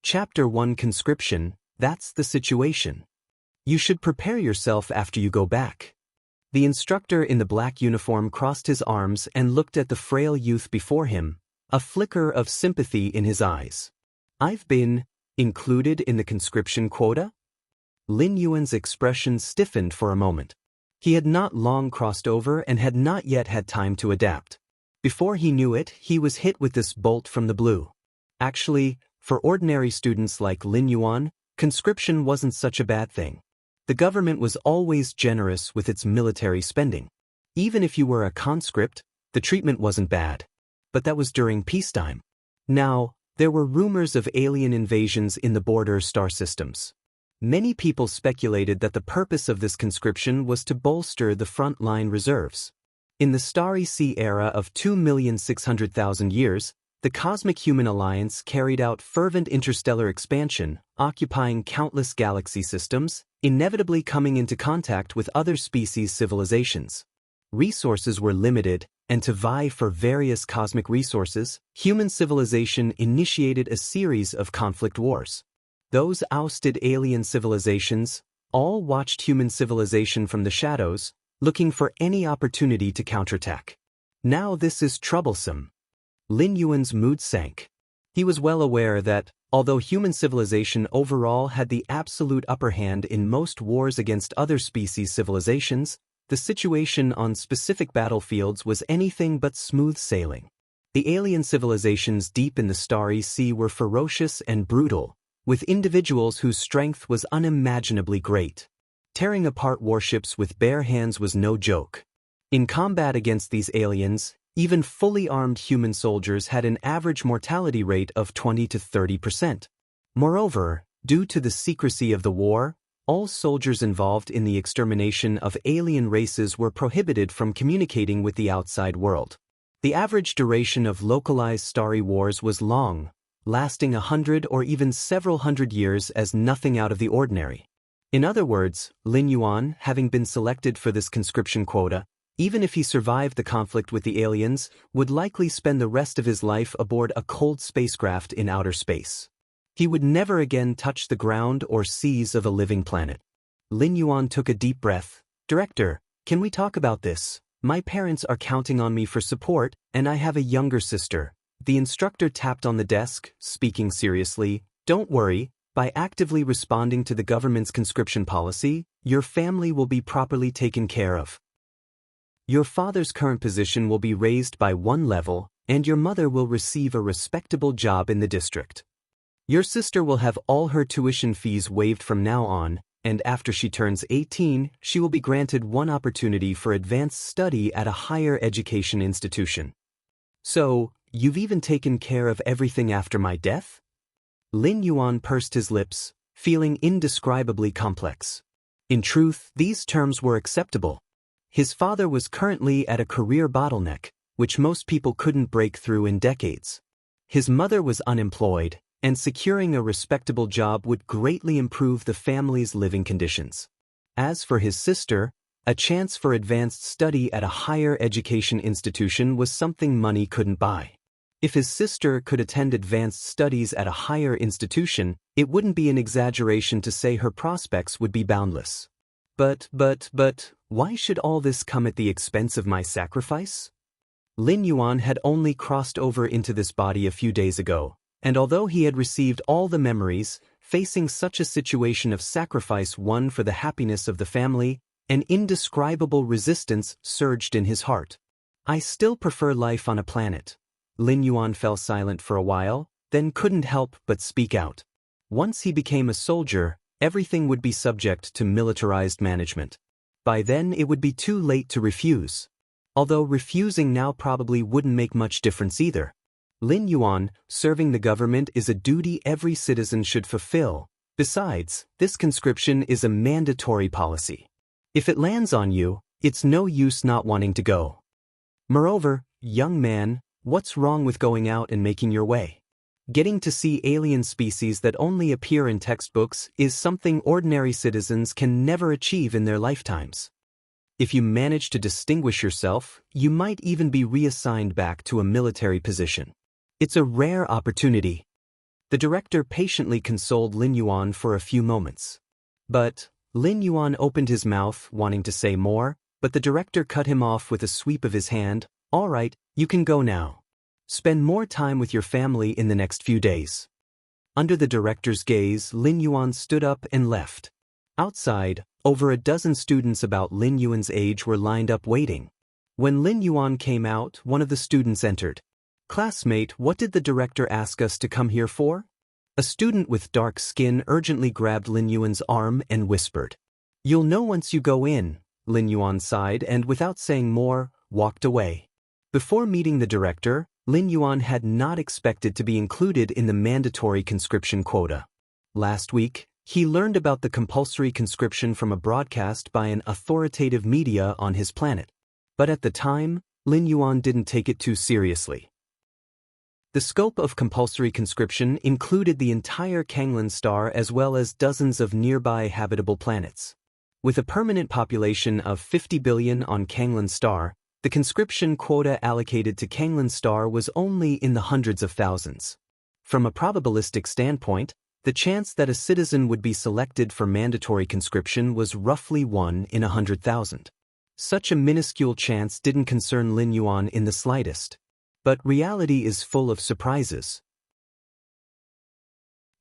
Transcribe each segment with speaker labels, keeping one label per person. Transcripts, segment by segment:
Speaker 1: Chapter 1 Conscription, that's the situation. You should prepare yourself after you go back. The instructor in the black uniform crossed his arms and looked at the frail youth before him, a flicker of sympathy in his eyes. I've been included in the conscription quota? Lin Yuan's expression stiffened for a moment. He had not long crossed over and had not yet had time to adapt. Before he knew it, he was hit with this bolt from the blue. Actually, for ordinary students like Lin Yuan, conscription wasn't such a bad thing. The government was always generous with its military spending. Even if you were a conscript, the treatment wasn't bad. But that was during peacetime. Now, there were rumors of alien invasions in the border star systems. Many people speculated that the purpose of this conscription was to bolster the front-line reserves. In the Starry Sea era of 2,600,000 years, the Cosmic Human Alliance carried out fervent interstellar expansion, occupying countless galaxy systems, inevitably coming into contact with other species' civilizations. Resources were limited, and to vie for various cosmic resources, human civilization initiated a series of conflict wars. Those ousted alien civilizations all watched human civilization from the shadows, looking for any opportunity to counterattack. Now this is troublesome. Lin Yuan's mood sank. He was well aware that, although human civilization overall had the absolute upper hand in most wars against other species civilizations, the situation on specific battlefields was anything but smooth sailing. The alien civilizations deep in the Starry Sea were ferocious and brutal, with individuals whose strength was unimaginably great. Tearing apart warships with bare hands was no joke. In combat against these aliens, even fully armed human soldiers had an average mortality rate of 20 to 30%. Moreover, due to the secrecy of the war, all soldiers involved in the extermination of alien races were prohibited from communicating with the outside world. The average duration of localized starry wars was long, lasting 100 or even several hundred years as nothing out of the ordinary. In other words, Lin Yuan, having been selected for this conscription quota, even if he survived the conflict with the aliens, would likely spend the rest of his life aboard a cold spacecraft in outer space. He would never again touch the ground or seas of a living planet. Lin Yuan took a deep breath. "Director, can we talk about this? My parents are counting on me for support, and I have a younger sister." The instructor tapped on the desk, speaking seriously. "Don't worry, by actively responding to the government's conscription policy, your family will be properly taken care of. Your father's current position will be raised by 1 level, and your mother will receive a respectable job in the district. Your sister will have all her tuition fees waived from now on, and after she turns 18, she will be granted 1 opportunity for advanced study at a higher education institution. So, you've even taken care of everything after my death?" Lin Yuan pursed his lips, feeling indescribably complex. In truth, these terms were acceptable. His father was currently at a career bottleneck, which most people couldn't break through in decades. His mother was unemployed, and securing a respectable job would greatly improve the family's living conditions. As for his sister, a chance for advanced study at a higher education institution was something money couldn't buy. If his sister could attend advanced studies at a higher institution, it wouldn't be an exaggeration to say her prospects would be boundless. But, why should all this come at the expense of my sacrifice? Lin Yuan had only crossed over into this body a few days ago, and although he had received all the memories, facing such a situation of sacrifice won for the happiness of the family, an indescribable resistance surged in his heart. "I still prefer life on a planet." Lin Yuan fell silent for a while, then couldn't help but speak out. Once he became a soldier, everything would be subject to militarized management. By then it would be too late to refuse. Although refusing now probably wouldn't make much difference either. Lin Yuan, serving the government is a duty every citizen should fulfill. Besides, this conscription is a mandatory policy. If it lands on you, it's no use not wanting to go. Moreover, young man, what's wrong with going out and making your way? Getting to see alien species that only appear in textbooks is something ordinary citizens can never achieve in their lifetimes. If you manage to distinguish yourself, you might even be reassigned back to a military position. It's a rare opportunity. The director patiently consoled Lin Yuan for a few moments. But Lin Yuan opened his mouth, wanting to say more, but the director cut him off with a sweep of his hand. All right, you can go now. Spend more time with your family in the next few days. Under the director's gaze, Lin Yuan stood up and left. Outside, over a dozen students about Lin Yuan's age were lined up waiting. When Lin Yuan came out, one of the students entered. Classmate, what did the director ask us to come here for? A student with dark skin urgently grabbed Lin Yuan's arm and whispered. You'll know once you go in, Lin Yuan sighed and without saying more, walked away. Before meeting the director, Lin Yuan had not expected to be included in the mandatory conscription quota. Last week, he learned about the compulsory conscription from a broadcast by an authoritative media on his planet. But at the time, Lin Yuan didn't take it too seriously. The scope of compulsory conscription included the entire Kanglan star as well as dozens of nearby habitable planets. With a permanent population of 50 billion on Kanglan star, the conscription quota allocated to Kanglan star was only in the hundreds of thousands. From a probabilistic standpoint, the chance that a citizen would be selected for mandatory conscription was roughly 1 in 100,000. Such a minuscule chance didn't concern Lin Yuan in the slightest. But reality is full of surprises.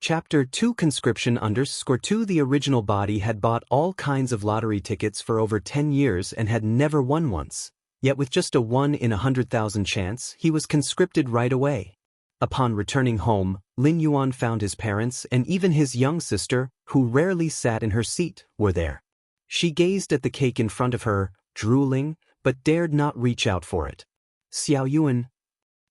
Speaker 1: Chapter 2 Conscription _2 The original body had bought all kinds of lottery tickets for over 10 years and had never won once. Yet with just a 1 in 100,000 chance, he was conscripted right away. Upon returning home, Lin Yuan found his parents and even his young sister, who rarely sat in her seat, were there. She gazed at the cake in front of her, drooling, but dared not reach out for it. Xiao Yuan.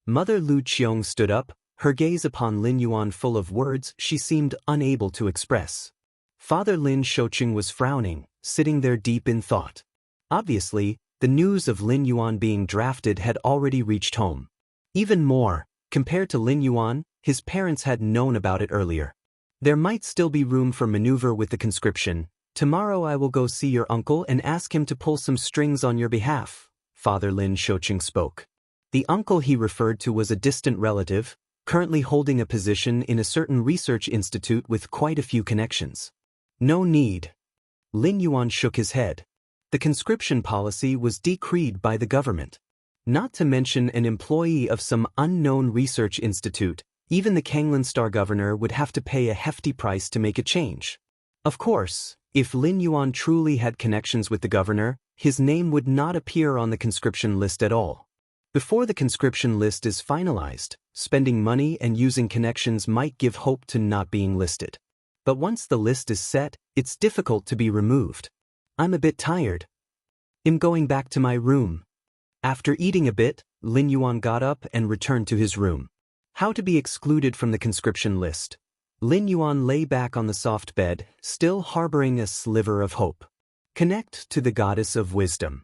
Speaker 1: Mother Lu Qiong stood up, her gaze upon Lin Yuan full of words she seemed unable to express. Father Lin Shouqing was frowning, sitting there deep in thought. Obviously, the news of Lin Yuan being drafted had already reached home. Even more, compared to Lin Yuan, his parents had known about it earlier. There might still be room for maneuver with the conscription. Tomorrow I will go see your uncle and ask him to pull some strings on your behalf, Father Lin Shouqing spoke. The uncle he referred to was a distant relative, currently holding a position in a certain research institute with quite a few connections. No need. Lin Yuan shook his head. The conscription policy was decreed by the government. Not to mention an employee of some unknown research institute, even the Kanglan Star governor would have to pay a hefty price to make a change. Of course, if Lin Yuan truly had connections with the governor, his name would not appear on the conscription list at all. Before the conscription list is finalized, spending money and using connections might give hope to not being listed. But once the list is set, it's difficult to be removed. I'm a bit tired. I'm going back to my room. After eating a bit, Lin Yuan got up and returned to his room. How to be excluded from the conscription list? Lin Yuan lay back on the soft bed, still harboring a sliver of hope. Connect to the goddess of wisdom.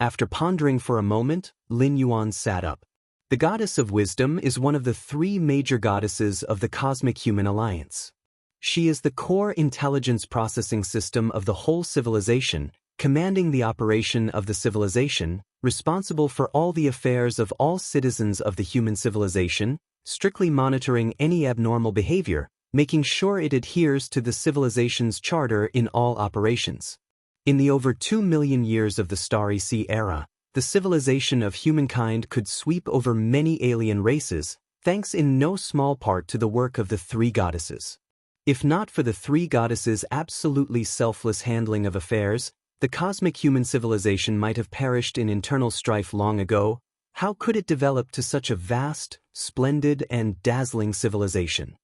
Speaker 1: After pondering for a moment, Lin Yuan sat up. The goddess of wisdom is one of the 3 major goddesses of the Cosmic Human Alliance. She is the core intelligence processing system of the whole civilization, commanding the operation of the civilization, responsible for all the affairs of all citizens of the human civilization, strictly monitoring any abnormal behavior, making sure it adheres to the civilization's charter in all operations. In the over 2 million years of the Starry Sea era, the civilization of humankind could sweep over many alien races, thanks in no small part to the work of the 3 goddesses. If not for the 3 goddesses' absolutely selfless handling of affairs, the cosmic human civilization might have perished in internal strife long ago. How could it develop to such a vast, splendid, and dazzling civilization?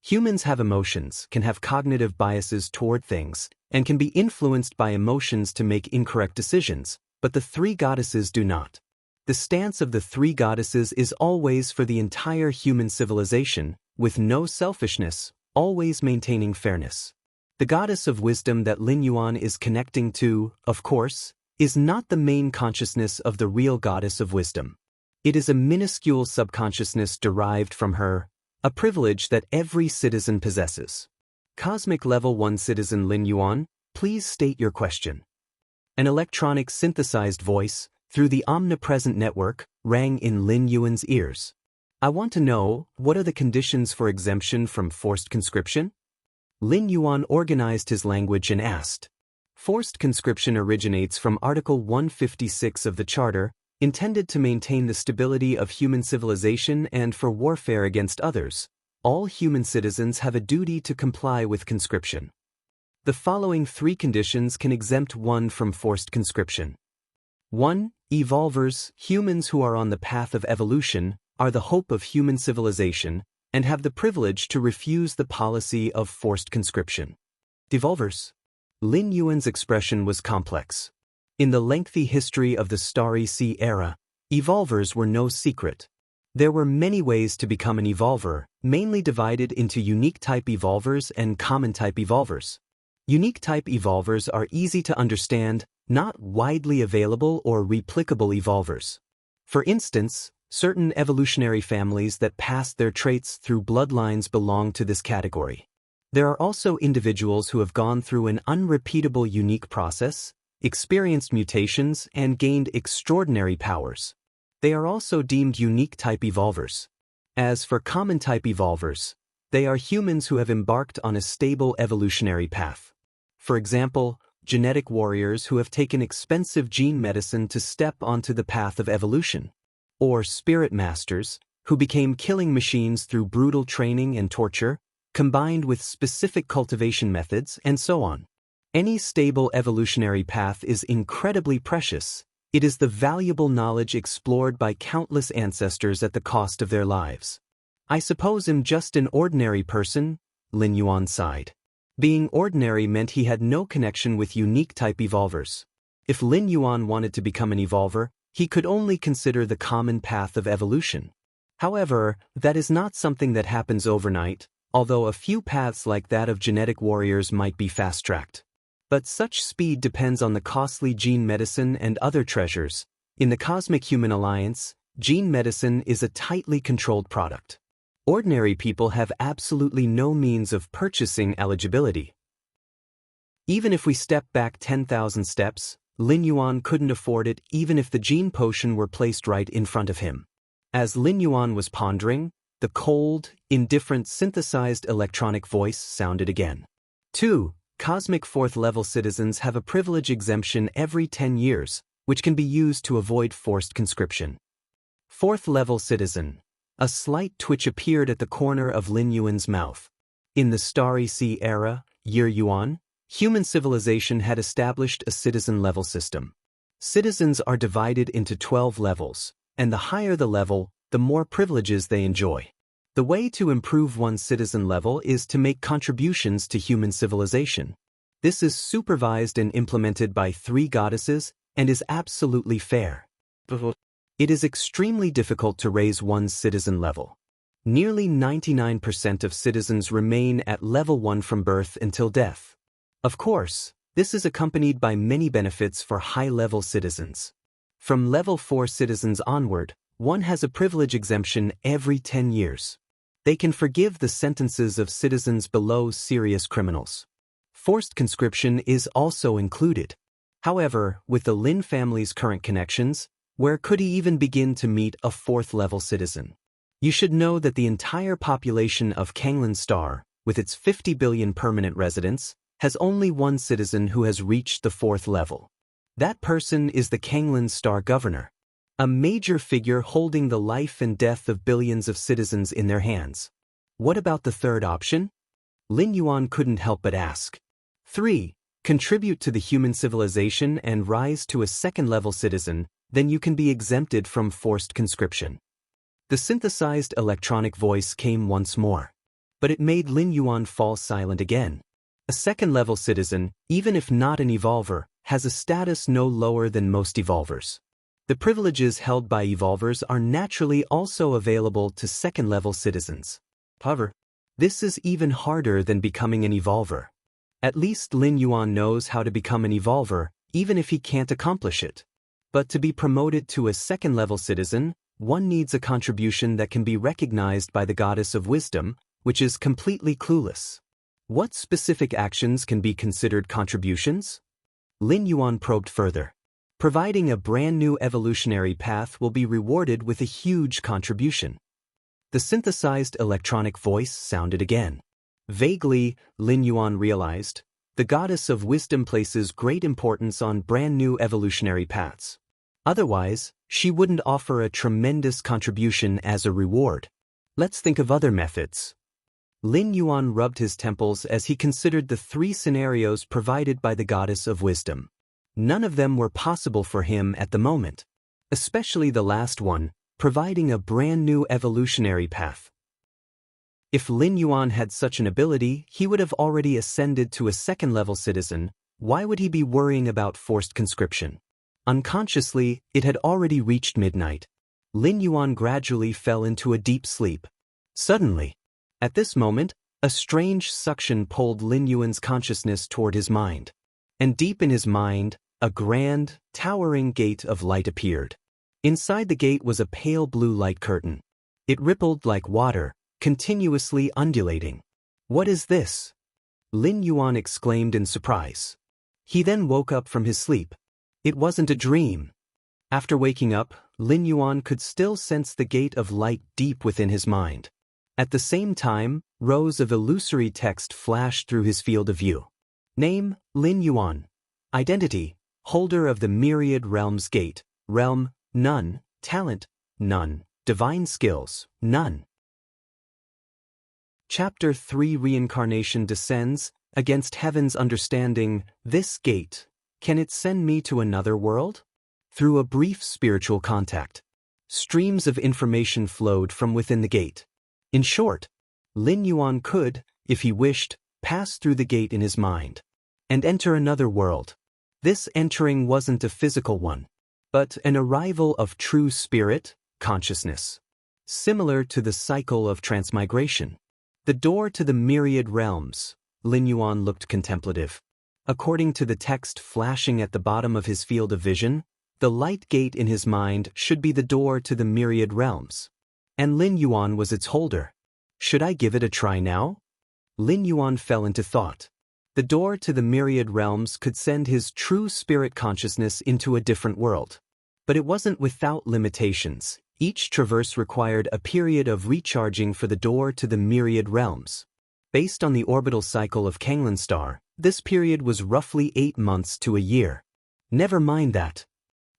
Speaker 1: Humans have emotions, can have cognitive biases toward things, and can be influenced by emotions to make incorrect decisions, but the 3 goddesses do not. The stance of the 3 goddesses is always for the entire human civilization, with no selfishness, always maintaining fairness. The goddess of wisdom that Lin Yuan is connecting to, of course, is not the main consciousness of the real goddess of wisdom. It is a minuscule subconsciousness derived from her, a privilege that every citizen possesses. Cosmic Level 1 Citizen Lin Yuan, please state your question. An electronic synthesized voice, through the omnipresent network, rang in Lin Yuan's ears. I want to know, what are the conditions for exemption from forced conscription? Lin Yuan organized his language and asked. Forced conscription originates from Article 156 of the Charter, intended to maintain the stability of human civilization and for warfare against others. All human citizens have a duty to comply with conscription. The following 3 conditions can exempt one from forced conscription. 1. Evolvers, humans who are on the path of evolution, are the hope of human civilization, and have the privilege to refuse the policy of forced conscription. Devolvers. Lin Yuan's expression was complex. In the lengthy history of the Starry Sea era, evolvers were no secret. There were many ways to become an evolver, mainly divided into unique type evolvers and common type evolvers. Unique type evolvers are easy to understand, not widely available or replicable evolvers. For instance, certain evolutionary families that pass their traits through bloodlines belong to this category. There are also individuals who have gone through an unrepeatable unique process, experienced mutations, and gained extraordinary powers. They are also deemed unique type evolvers. As for common type evolvers, they are humans who have embarked on a stable evolutionary path. For example, genetic warriors who have taken expensive gene medicine to step onto the path of evolution. Or spirit masters, who became killing machines through brutal training and torture, combined with specific cultivation methods, and so on. Any stable evolutionary path is incredibly precious. It is the valuable knowledge explored by countless ancestors at the cost of their lives. I suppose I'm just an ordinary person, Lin Yuan sighed. Being ordinary meant he had no connection with unique type evolvers. If Lin Yuan wanted to become an evolver, he could only consider the common path of evolution. However, that is not something that happens overnight, although a few paths like that of genetic warriors might be fast-tracked. But such speed depends on the costly gene medicine and other treasures. In the Cosmic Human Alliance, gene medicine is a tightly controlled product. Ordinary people have absolutely no means of purchasing eligibility. Even if we step back 10,000 steps, Lin Yuan couldn't afford it even if the gene potion were placed right in front of him. As Lin Yuan was pondering, the cold, indifferent synthesized electronic voice sounded again. 2. Cosmic 4th-level citizens have a privilege exemption every 10 years, which can be used to avoid forced conscription. 4th-level citizen. A slight twitch appeared at the corner of Lin Yuan's mouth. In the Starry Sea era, Year Yuan, human civilization had established a citizen-level system. Citizens are divided into 12 levels, and the higher the level, the more privileges they enjoy. The way to improve one's citizen level is to make contributions to human civilization. This is supervised and implemented by 3 goddesses and is absolutely fair. It is extremely difficult to raise one's citizen level. Nearly 99% of citizens remain at level 1 from birth until death. Of course, this is accompanied by many benefits for high-level citizens. From level 4 citizens onward, one has a privilege exemption every 10 years. They can forgive the sentences of citizens below serious criminals. Forced conscription is also included. However, with the Lin family's current connections, where could he even begin to meet a 4th-level citizen? You should know that the entire population of Kanglan Star, with its 50 billion permanent residents, has only one citizen who has reached the 4th level. That person is the Kanglan Star governor, a major figure holding the life and death of billions of citizens in their hands. What about the third option? Lin Yuan couldn't help but ask. 3. Contribute to the human civilization and rise to a 2nd-level citizen, then you can be exempted from forced conscription. The synthesized electronic voice came once more, but it made Lin Yuan fall silent again. A 2nd-level citizen, even if not an evolver, has a status no lower than most evolvers. The privileges held by evolvers are naturally also available to 2nd-level citizens. However, this is even harder than becoming an evolver. At least Lin Yuan knows how to become an evolver, even if he can't accomplish it. But to be promoted to a 2nd-level citizen, one needs a contribution that can be recognized by the goddess of wisdom, which is completely clueless. What specific actions can be considered contributions? Lin Yuan probed further. Providing a brand new evolutionary path will be rewarded with a huge contribution. The synthesized electronic voice sounded again. Vaguely, Lin Yuan realized, the goddess of wisdom places great importance on brand-new evolutionary paths. Otherwise, she wouldn't offer a tremendous contribution as a reward. Let's think of other methods. Lin Yuan rubbed his temples as he considered the 3 scenarios provided by the goddess of wisdom. None of them were possible for him at the moment, especially the last one, providing a brand-new evolutionary path. If Lin Yuan had such an ability, he would have already ascended to a second-level citizen. Why would he be worrying about forced conscription? Unconsciously, it had already reached midnight. Lin Yuan gradually fell into a deep sleep. Suddenly, at this moment, a strange suction pulled Lin Yuan's consciousness toward his mind. And deep in his mind, a grand, towering gate of light appeared. Inside the gate was a pale blue light curtain. It rippled like water, continuously undulating. "What is this?" Lin Yuan exclaimed in surprise. He then woke up from his sleep. It wasn't a dream. After waking up, Lin Yuan could still sense the gate of light deep within his mind. At the same time, rows of illusory text flashed through his field of view. Name, Lin Yuan. Identity, holder of the Myriad Realms Gate. Realm, none. Talent, none. Divine skills, none. Chapter 3 Reincarnation descends, against heaven's understanding, this gate, can it send me to another world? Through a brief spiritual contact, streams of information flowed from within the gate. In short, Lin Yuan could, if he wished, pass through the gate in his mind and enter another world. This entering wasn't a physical one, but an arrival of true spirit, consciousness, similar to the cycle of transmigration. The door to the myriad realms. Lin Yuan looked contemplative. According to the text flashing at the bottom of his field of vision, the light gate in his mind should be the door to the myriad realms. And Lin Yuan was its holder. Should I give it a try now? Lin Yuan fell into thought. The door to the myriad realms could send his true spirit consciousness into a different world. But it wasn't without limitations. Each traverse required a period of recharging for the door to the myriad realms. Based on the orbital cycle of Kanglan star, this period was roughly 8 months to a year. Never mind that.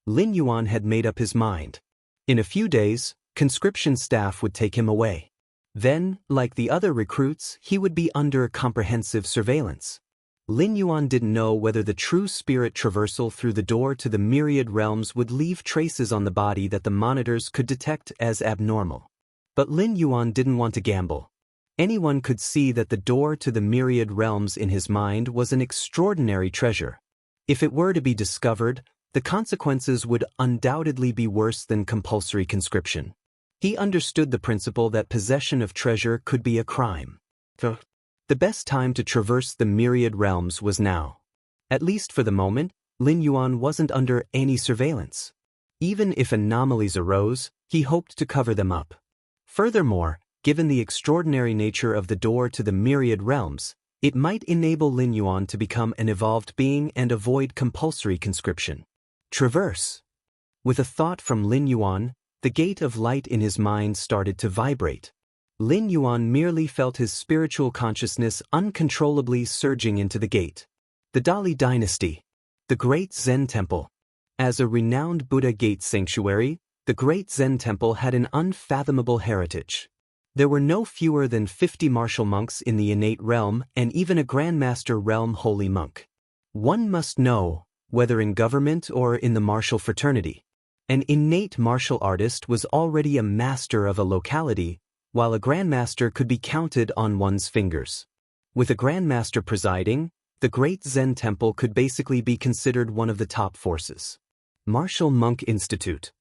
Speaker 1: Lin Yuan had made up his mind. In a few days, conscription staff would take him away. Then, like the other recruits, he would be under comprehensive surveillance. Lin Yuan didn't know whether the true spirit traversal through the door to the myriad realms would leave traces on the body that the monitors could detect as abnormal. But Lin Yuan didn't want to gamble. Anyone could see that the door to the myriad realms in his mind was an extraordinary treasure. If it were to be discovered, the consequences would undoubtedly be worse than compulsory conscription. He understood the principle that possession of treasure could be a crime. The best time to traverse the myriad realms was now. At least for the moment, Lin Yuan wasn't under any surveillance. Even if anomalies arose, he hoped to cover them up. Furthermore, given the extraordinary nature of the door to the myriad realms, it might enable Lin Yuan to become an evolved being and avoid compulsory conscription. Traverse. With a thought from Lin Yuan, the gate of light in his mind started to vibrate. Lin Yuan merely felt his spiritual consciousness uncontrollably surging into the gate. The Dali dynasty. The Great Zen Temple. As a renowned Buddha gate sanctuary, the Great Zen Temple had an unfathomable heritage. There were no fewer than 50 martial monks in the innate realm and even a Grandmaster realm holy monk. One must know, whether in government or in the martial fraternity, an innate martial artist was already a master of a locality, while a Grandmaster could be counted on one's fingers. With a Grandmaster presiding, the Great Zen Temple could basically be considered one of the top forces. Martial Monk Institute.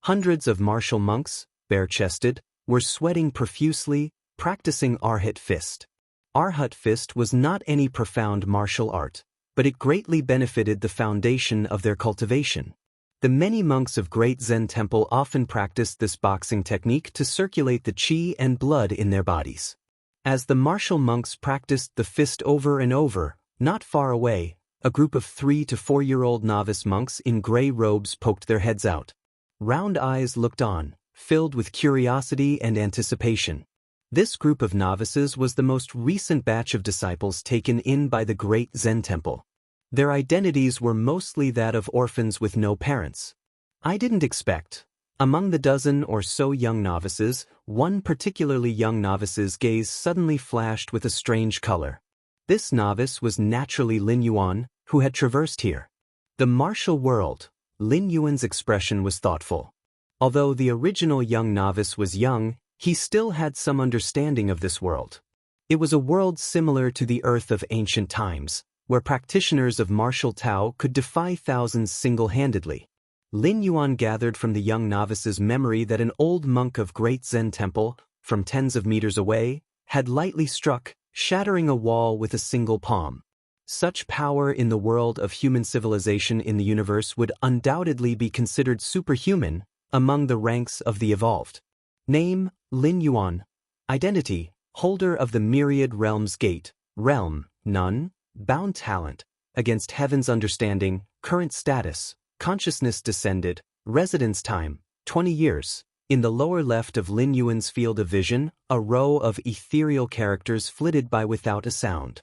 Speaker 1: Hundreds of martial monks, bare-chested, were sweating profusely, practicing Arhat Fist. Arhat Fist was not any profound martial art, but it greatly benefited the foundation of their cultivation. The many monks of Great Zen Temple often practiced this boxing technique to circulate the qi and blood in their bodies. As the martial monks practiced the fist over and over, not far away, a group of 3 to 4-year-old novice monks in gray robes poked their heads out. Round eyes looked on, filled with curiosity and anticipation. This group of novices was the most recent batch of disciples taken in by the great Zen temple. Their identities were mostly that of orphans with no parents. I didn't expect. Among the dozen or so young novices, one particularly young novice's gaze suddenly flashed with a strange color. This novice was naturally Lin Yuan, who had traversed here. The martial world. Lin Yuan's expression was thoughtful. Although the original young novice was young, he still had some understanding of this world. It was a world similar to the Earth of ancient times, where practitioners of martial Tao could defy thousands single-handedly. Lin Yuan gathered from the young novice's memory that an old monk of great Zen temple, from tens of meters away, had lightly struck, shattering a wall with a single palm. Such power in the world of human civilization in the universe would undoubtedly be considered superhuman among the ranks of the evolved. Name, Lin Yuan. Identity, holder of the myriad realms gate. Realm, none. Bound talent, against heaven's understanding. Current status, consciousness descended. Residence time, 20 years. In the lower left of Lin Yuan's field of vision, a row of ethereal characters flitted by without a sound.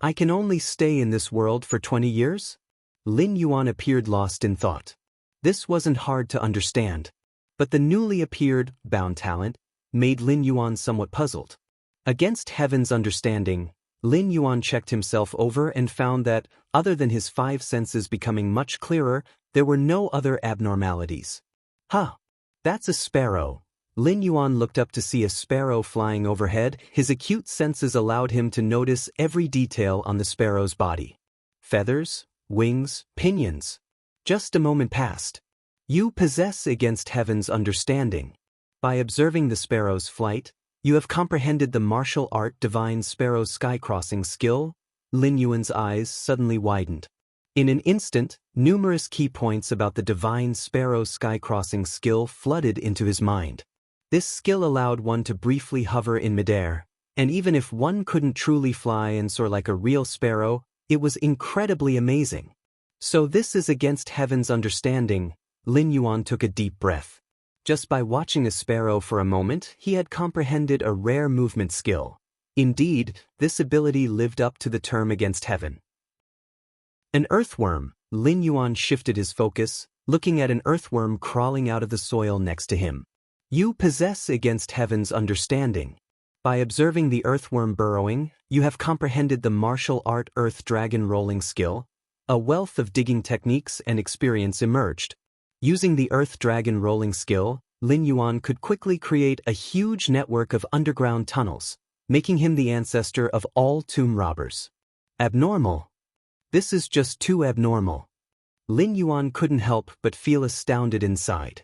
Speaker 1: I can only stay in this world for 20 years? Lin Yuan appeared lost in thought. This wasn't hard to understand. But the newly appeared, bound talent, made Lin Yuan somewhat puzzled. Against heaven's understanding, Lin Yuan checked himself over and found that, other than his five senses becoming much clearer, there were no other abnormalities. Huh. That's a sparrow. Lin Yuan looked up to see a sparrow flying overhead. His acute senses allowed him to notice every detail on the sparrow's body. Feathers, wings, pinions. Just a moment passed. You possess against heaven's understanding. By observing the sparrow's flight, you have comprehended the martial art divine sparrow's sky-crossing skill. Lin Yuan's eyes suddenly widened. In an instant, numerous key points about the divine sparrow's sky-crossing skill flooded into his mind. This skill allowed one to briefly hover in midair, and even if one couldn't truly fly and soar like a real sparrow, it was incredibly amazing. So this is against heaven's understanding. Lin Yuan took a deep breath. Just by watching a sparrow for a moment, he had comprehended a rare movement skill. Indeed, this ability lived up to the term against heaven. An earthworm. Lin Yuan shifted his focus, looking at an earthworm crawling out of the soil next to him. You possess against heaven's understanding. By observing the earthworm burrowing, you have comprehended the martial art earth dragon rolling skill. A wealth of digging techniques and experience emerged. Using the earth dragon rolling skill, Lin Yuan could quickly create a huge network of underground tunnels, making him the ancestor of all tomb robbers. Abnormal. This is just too abnormal. Lin Yuan couldn't help but feel astounded inside.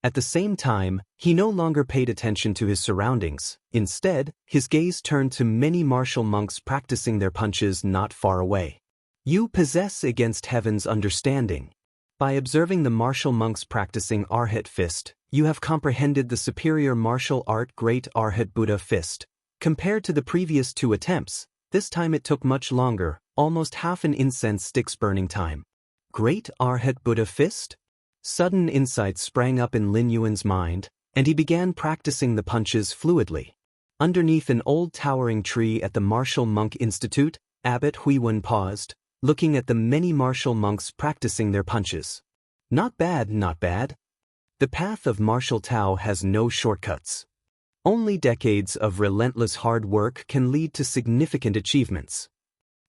Speaker 1: At the same time, he no longer paid attention to his surroundings. Instead, his gaze turned to many martial monks practicing their punches not far away. You possess against heaven's understanding. By observing the martial monks practicing Arhat Fist, you have comprehended the superior martial art Great Arhat Buddha Fist. Compared to the previous two attempts, this time it took much longer, almost half an incense stick's burning time. Great Arhat Buddha Fist? Sudden insight sprang up in Lin Yuan's mind, and he began practicing the punches fluidly. Underneath an old towering tree at the Martial Monk Institute, Abbot Huiwen paused, looking at the many martial monks practicing their punches. Not bad, not bad. The path of martial Tao has no shortcuts. Only decades of relentless hard work can lead to significant achievements.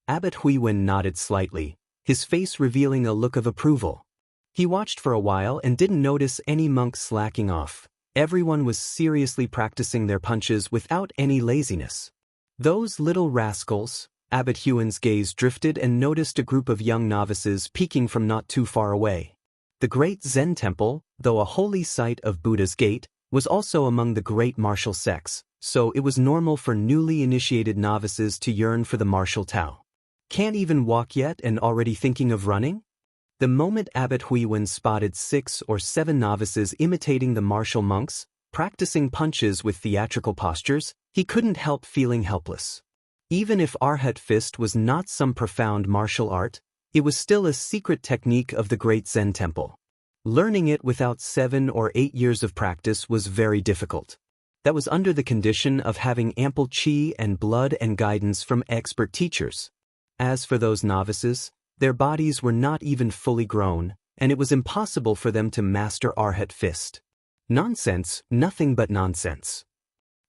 Speaker 1: Abbot Huiwen nodded slightly, his face revealing a look of approval. He watched for a while and didn't notice any monks slacking off. Everyone was seriously practicing their punches without any laziness. Those little rascals. Abbot Huiwen's gaze drifted and noticed a group of young novices peeking from not too far away. The great Zen temple, though a holy site of Buddha's gate, was also among the great martial sects, so it was normal for newly initiated novices to yearn for the martial Tao. Can't even walk yet and already thinking of running? The moment Abbot Huiwen spotted 6 or 7 novices imitating the martial monks, practicing punches with theatrical postures, he couldn't help feeling helpless. Even if Arhat Fist was not some profound martial art, it was still a secret technique of the great Zen temple. Learning it without 7 or 8 years of practice was very difficult. That was under the condition of having ample chi and blood and guidance from expert teachers. As for those novices, their bodies were not even fully grown, and it was impossible for them to master Arhat fist. Nonsense, nothing but nonsense.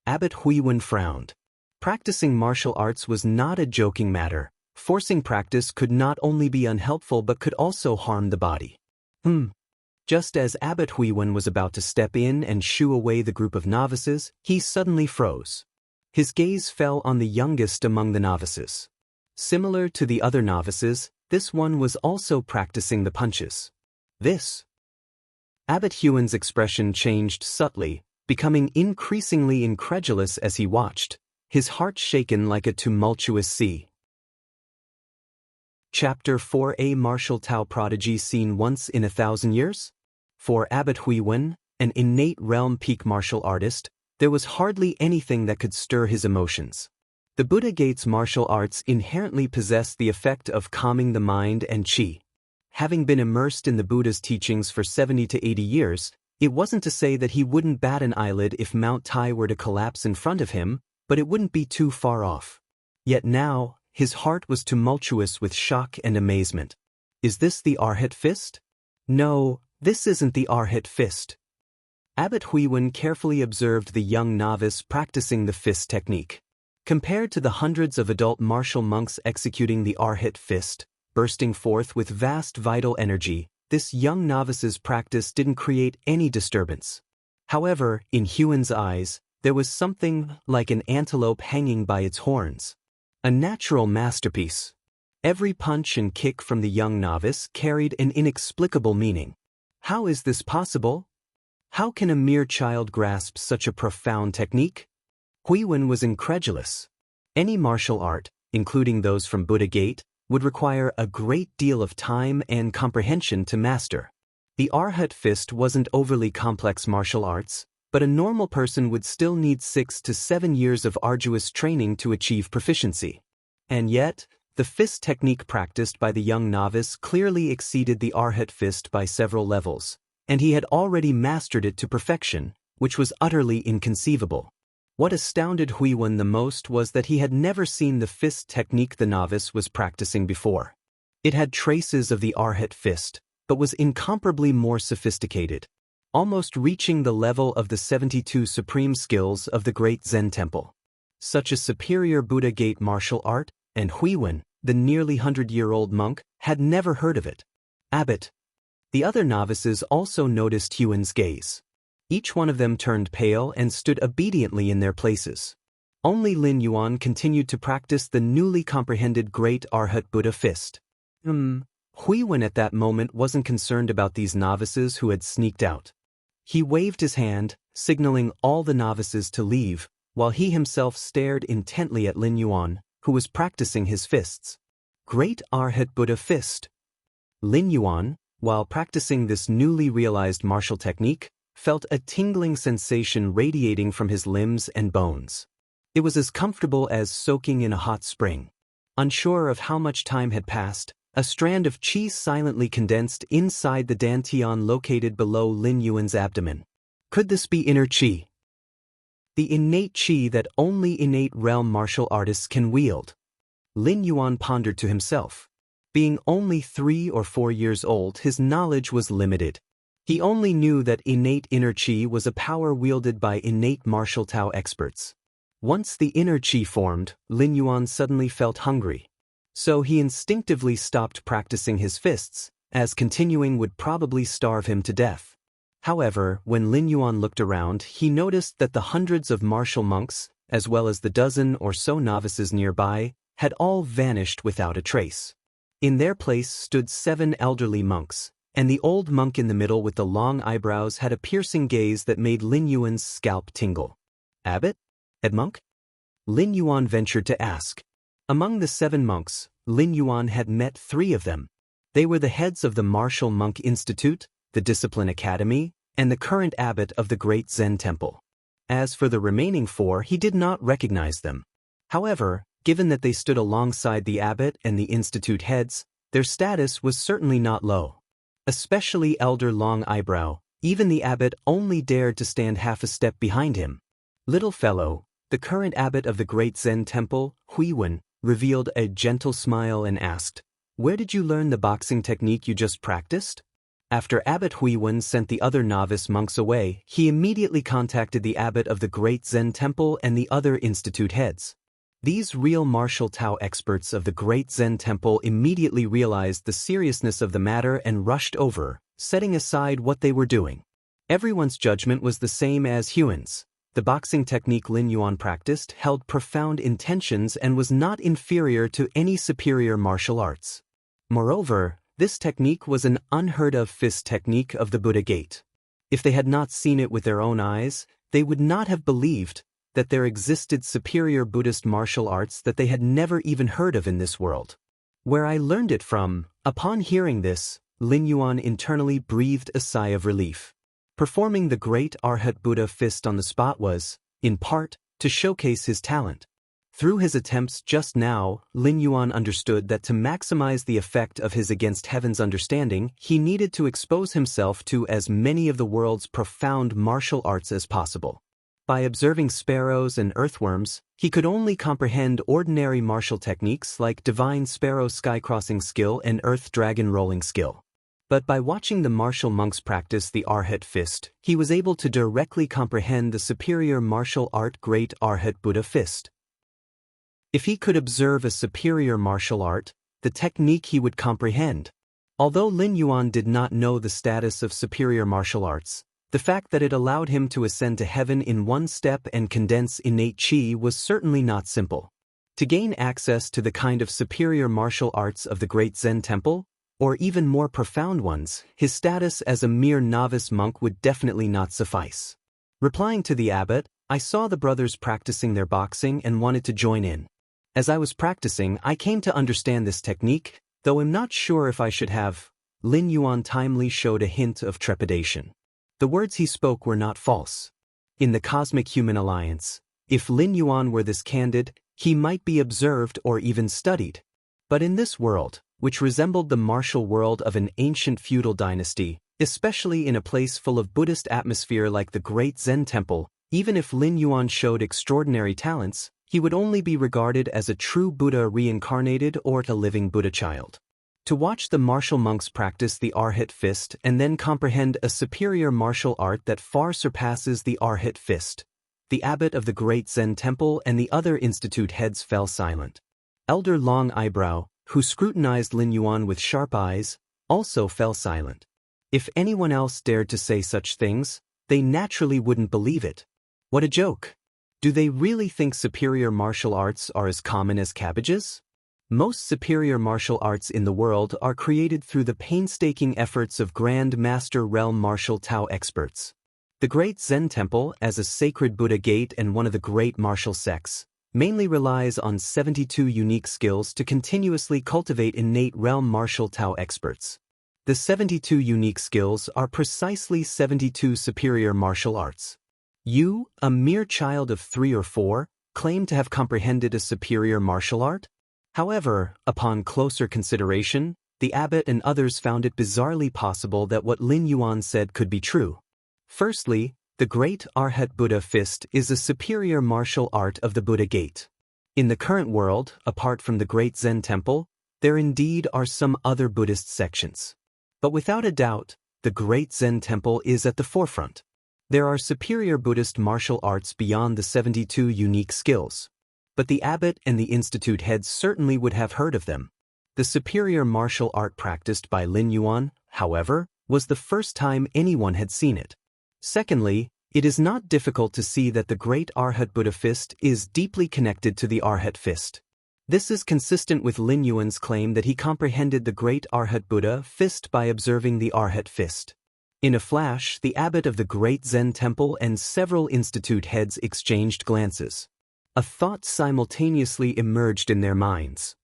Speaker 1: Abbot Huiwen frowned. Practicing martial arts was not a joking matter. Forcing practice could not only be unhelpful but could also harm the body. Just as Abbot Huiwen was about to step in and shoo away the group of novices, he suddenly froze. His gaze fell on the youngest among the novices. Similar to the other novices, this one was also practicing the punches. Abbot Huiwen's expression changed subtly, becoming increasingly incredulous as he watched, his heart shaken like a tumultuous sea. Chapter 4: A martial Tao prodigy seen once in 1,000 years? For Abbot Huiwen, an innate realm peak martial artist, there was hardly anything that could stir his emotions. The Buddha Gates martial arts inherently possess the effect of calming the mind and qi. Having been immersed in the Buddha's teachings for 70 to 80 years, it wasn't to say that he wouldn't bat an eyelid if Mount Tai were to collapse in front of him, but it wouldn't be too far off. Yet now, his heart was tumultuous with shock and amazement. Is this the Arhat fist? No, this isn't the Arhat fist. Abbot Huiwen carefully observed the young novice practicing the fist technique. Compared to the hundreds of adult martial monks executing the Arhat fist, bursting forth with vast vital energy, this young novice's practice didn't create any disturbance. However, in Huiwen's eyes, there was something like an antelope hanging by its horns. A natural masterpiece. Every punch and kick from the young novice carried an inexplicable meaning. How is this possible? How can a mere child grasp such a profound technique? Huiwen was incredulous. Any martial art, including those from Buddha Gate, would require a great deal of time and comprehension to master. The Arhat fist wasn't overly complex martial arts, but a normal person would still need 6 to 7 years of arduous training to achieve proficiency. And yet, the fist technique practiced by the young novice clearly exceeded the Arhat fist by several levels, and he had already mastered it to perfection, which was utterly inconceivable. What astounded Huiwen the most was that he had never seen the fist technique the novice was practicing before. It had traces of the Arhat fist, but was incomparably more sophisticated, almost reaching the level of the 72 supreme skills of the great Zen temple. Such a superior Buddha Gate martial art, and Huiwen, the nearly 100-year-old monk, had never heard of it. Abbot. The other novices also noticed Huiwen's gaze. Each one of them turned pale and stood obediently in their places. Only Lin Yuan continued to practice the newly comprehended Great Arhat Buddha fist. Huiwen at that moment wasn't concerned about these novices who had sneaked out. He waved his hand, signaling all the novices to leave, while he himself stared intently at Lin Yuan, who was practicing his fists. Great Arhat Buddha fist. Lin Yuan, while practicing this newly realized martial technique, felt a tingling sensation radiating from his limbs and bones. It was as comfortable as soaking in a hot spring. Unsure of how much time had passed, a strand of qi silently condensed inside the dantian located below Lin Yuan's abdomen. Could this be inner qi? The innate qi that only innate realm martial artists can wield. Lin Yuan pondered to himself. Being only 3 or 4 years old, his knowledge was limited. He only knew that innate inner qi was a power wielded by innate martial Tao experts. Once the inner qi formed, Lin Yuan suddenly felt hungry. So he instinctively stopped practicing his fists, as continuing would probably starve him to death. However, when Lin Yuan looked around, he noticed that the hundreds of martial monks, as well as the dozen or so novices nearby, had all vanished without a trace. In their place stood 7 elderly monks, and the old monk in the middle with the long eyebrows had a piercing gaze that made Lin Yuan's scalp tingle. Abbot? Head monk? Lin Yuan ventured to ask. Among the 7 monks, Lin Yuan had met 3 of them. They were the heads of the Martial Monk Institute, the Discipline Academy, and the current abbot of the Great Zen Temple. As for the remaining 4, he did not recognize them. However, given that they stood alongside the abbot and the institute heads, their status was certainly not low. especially Elder Long Eyebrow. Even the abbot only dared to stand half a step behind him. Little fellow, the current abbot of the great Zen temple, Huiwen, revealed a gentle smile and asked, "Where did you learn the boxing technique you just practiced?" After Abbot Huiwen sent the other novice monks away, he immediately contacted the abbot of the great Zen temple and the other institute heads. These real martial Tao experts of the great Zen temple immediately realized the seriousness of the matter and rushed over, setting aside what they were doing. Everyone's judgment was the same as Huiwen's. The boxing technique Lin Yuan practiced held profound intentions and was not inferior to any superior martial arts. Moreover, this technique was an unheard-of fist technique of the Buddha Gate. If they had not seen it with their own eyes, they would not have believed that there existed superior Buddhist martial arts that they had never even heard of in this world. Where I learned it from, upon hearing this, Lin Yuan internally breathed a sigh of relief. Performing the great Arhat Buddha fist on the spot was, in part, to showcase his talent. Through his attempts just now, Lin Yuan understood that to maximize the effect of his against heaven's understanding, he needed to expose himself to as many of the world's profound martial arts as possible. By observing sparrows and earthworms, he could only comprehend ordinary martial techniques like divine sparrow skycrossing skill and earth dragon rolling skill. But by watching the martial monks practice the Arhat fist, he was able to directly comprehend the superior martial art great Arhat Buddha fist. If he could observe a superior martial art, the technique he would comprehend. Although Lin Yuan did not know the status of superior martial arts, the fact that it allowed him to ascend to heaven in one step and condense innate qi was certainly not simple. To gain access to the kind of superior martial arts of the great Zen temple, or even more profound ones, his status as a mere novice monk would definitely not suffice. Replying to the abbot, I saw the brothers practicing their boxing and wanted to join in. As I was practicing, I came to understand this technique, though I'm not sure if I should have. Lin Yuan timely showed a hint of trepidation. The words he spoke were not false. In the Cosmic Human Alliance, if Lin Yuan were this candid, he might be observed or even studied. But in this world, which resembled the martial world of an ancient feudal dynasty, especially in a place full of Buddhist atmosphere like the great Zen temple, even if Lin Yuan showed extraordinary talents, he would only be regarded as a true Buddha reincarnated or a living Buddha child. To watch the martial monks practice the Arhat fist and then comprehend a superior martial art that far surpasses the Arhat fist, the abbot of the great Zen temple and the other institute heads fell silent. Elder Long Eyebrow, who scrutinized Lin Yuan with sharp eyes, also fell silent. If anyone else dared to say such things, they naturally wouldn't believe it. What a joke! Do they really think superior martial arts are as common as cabbages? Most superior martial arts in the world are created through the painstaking efforts of Grand Master Realm martial Tao experts. The great Zen temple, as a sacred Buddha gate and one of the great martial sects, mainly relies on 72 unique skills to continuously cultivate innate realm martial Tao experts. The 72 unique skills are precisely 72 superior martial arts. You, a mere child of 3 or 4, claim to have comprehended a superior martial art? However, upon closer consideration, the abbot and others found it bizarrely possible that what Lin Yuan said could be true. Firstly, the great Arhat Buddha fist is a superior martial art of the Buddha Gate. In the current world, apart from the great Zen temple, there indeed are some other Buddhist sections. But without a doubt, the great Zen temple is at the forefront. There are superior Buddhist martial arts beyond the 72 unique skills. But the abbot and the institute heads certainly would have heard of them. The superior martial art practiced by Lin Yuan, however, was the first time anyone had seen it. Secondly, it is not difficult to see that the great Arhat Buddha fist is deeply connected to the Arhat fist. This is consistent with Lin Yuan's claim that he comprehended the great Arhat Buddha fist by observing the Arhat fist. In a flash, the abbot of the great Zen temple and several institute heads exchanged glances. A thought simultaneously emerged in their minds.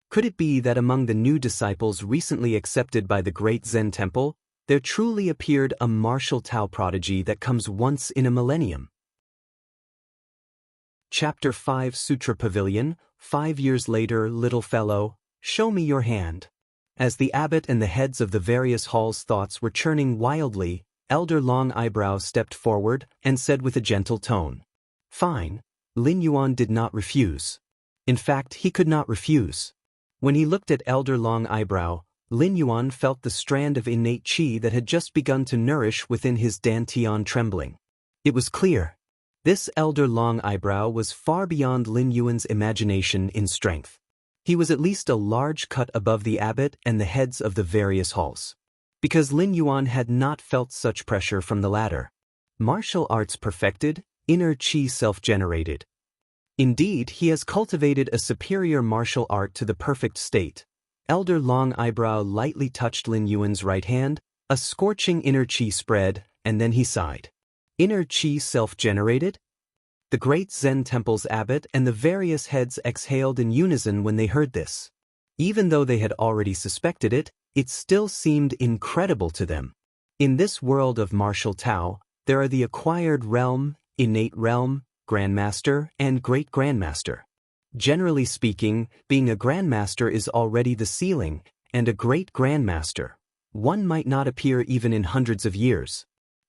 Speaker 1: Could it be that among the new disciples recently accepted by the great Zen temple, there truly appeared a martial Tao prodigy that comes once in a millennium? Chapter 5 Sutra Pavilion, 5 years later, little fellow, show me your hand. As the abbot and the heads of the various halls' thoughts were churning wildly, Elder Long Eyebrow stepped forward and said with a gentle tone, "Fine." Lin Yuan did not refuse. In fact, he could not refuse. When he looked at Elder Long Eyebrow, Lin Yuan felt the strand of innate qi that had just begun to nourish within his dantian trembling. It was clear. This Elder Long Eyebrow was far beyond Lin Yuan's imagination in strength. He was at least a large cut above the abbot and the heads of the various halls. Because Lin Yuan had not felt such pressure from the latter. Martial arts perfected, inner qi self-generated. Indeed, he has cultivated a superior martial art to the perfect state. Elder Long Eyebrow lightly touched Lin Yuan's right hand, a scorching inner qi spread, and then he sighed. Inner qi self-generated? The great Zen temple's abbot and the various heads exhaled in unison when they heard this. Even though they had already suspected it, it still seemed incredible to them. In this world of martial Tao, there are the acquired realm, innate realm, grandmaster, and great grandmaster. Generally speaking, being a grandmaster is already the ceiling, and a great grandmaster. One might not appear even in hundreds of years.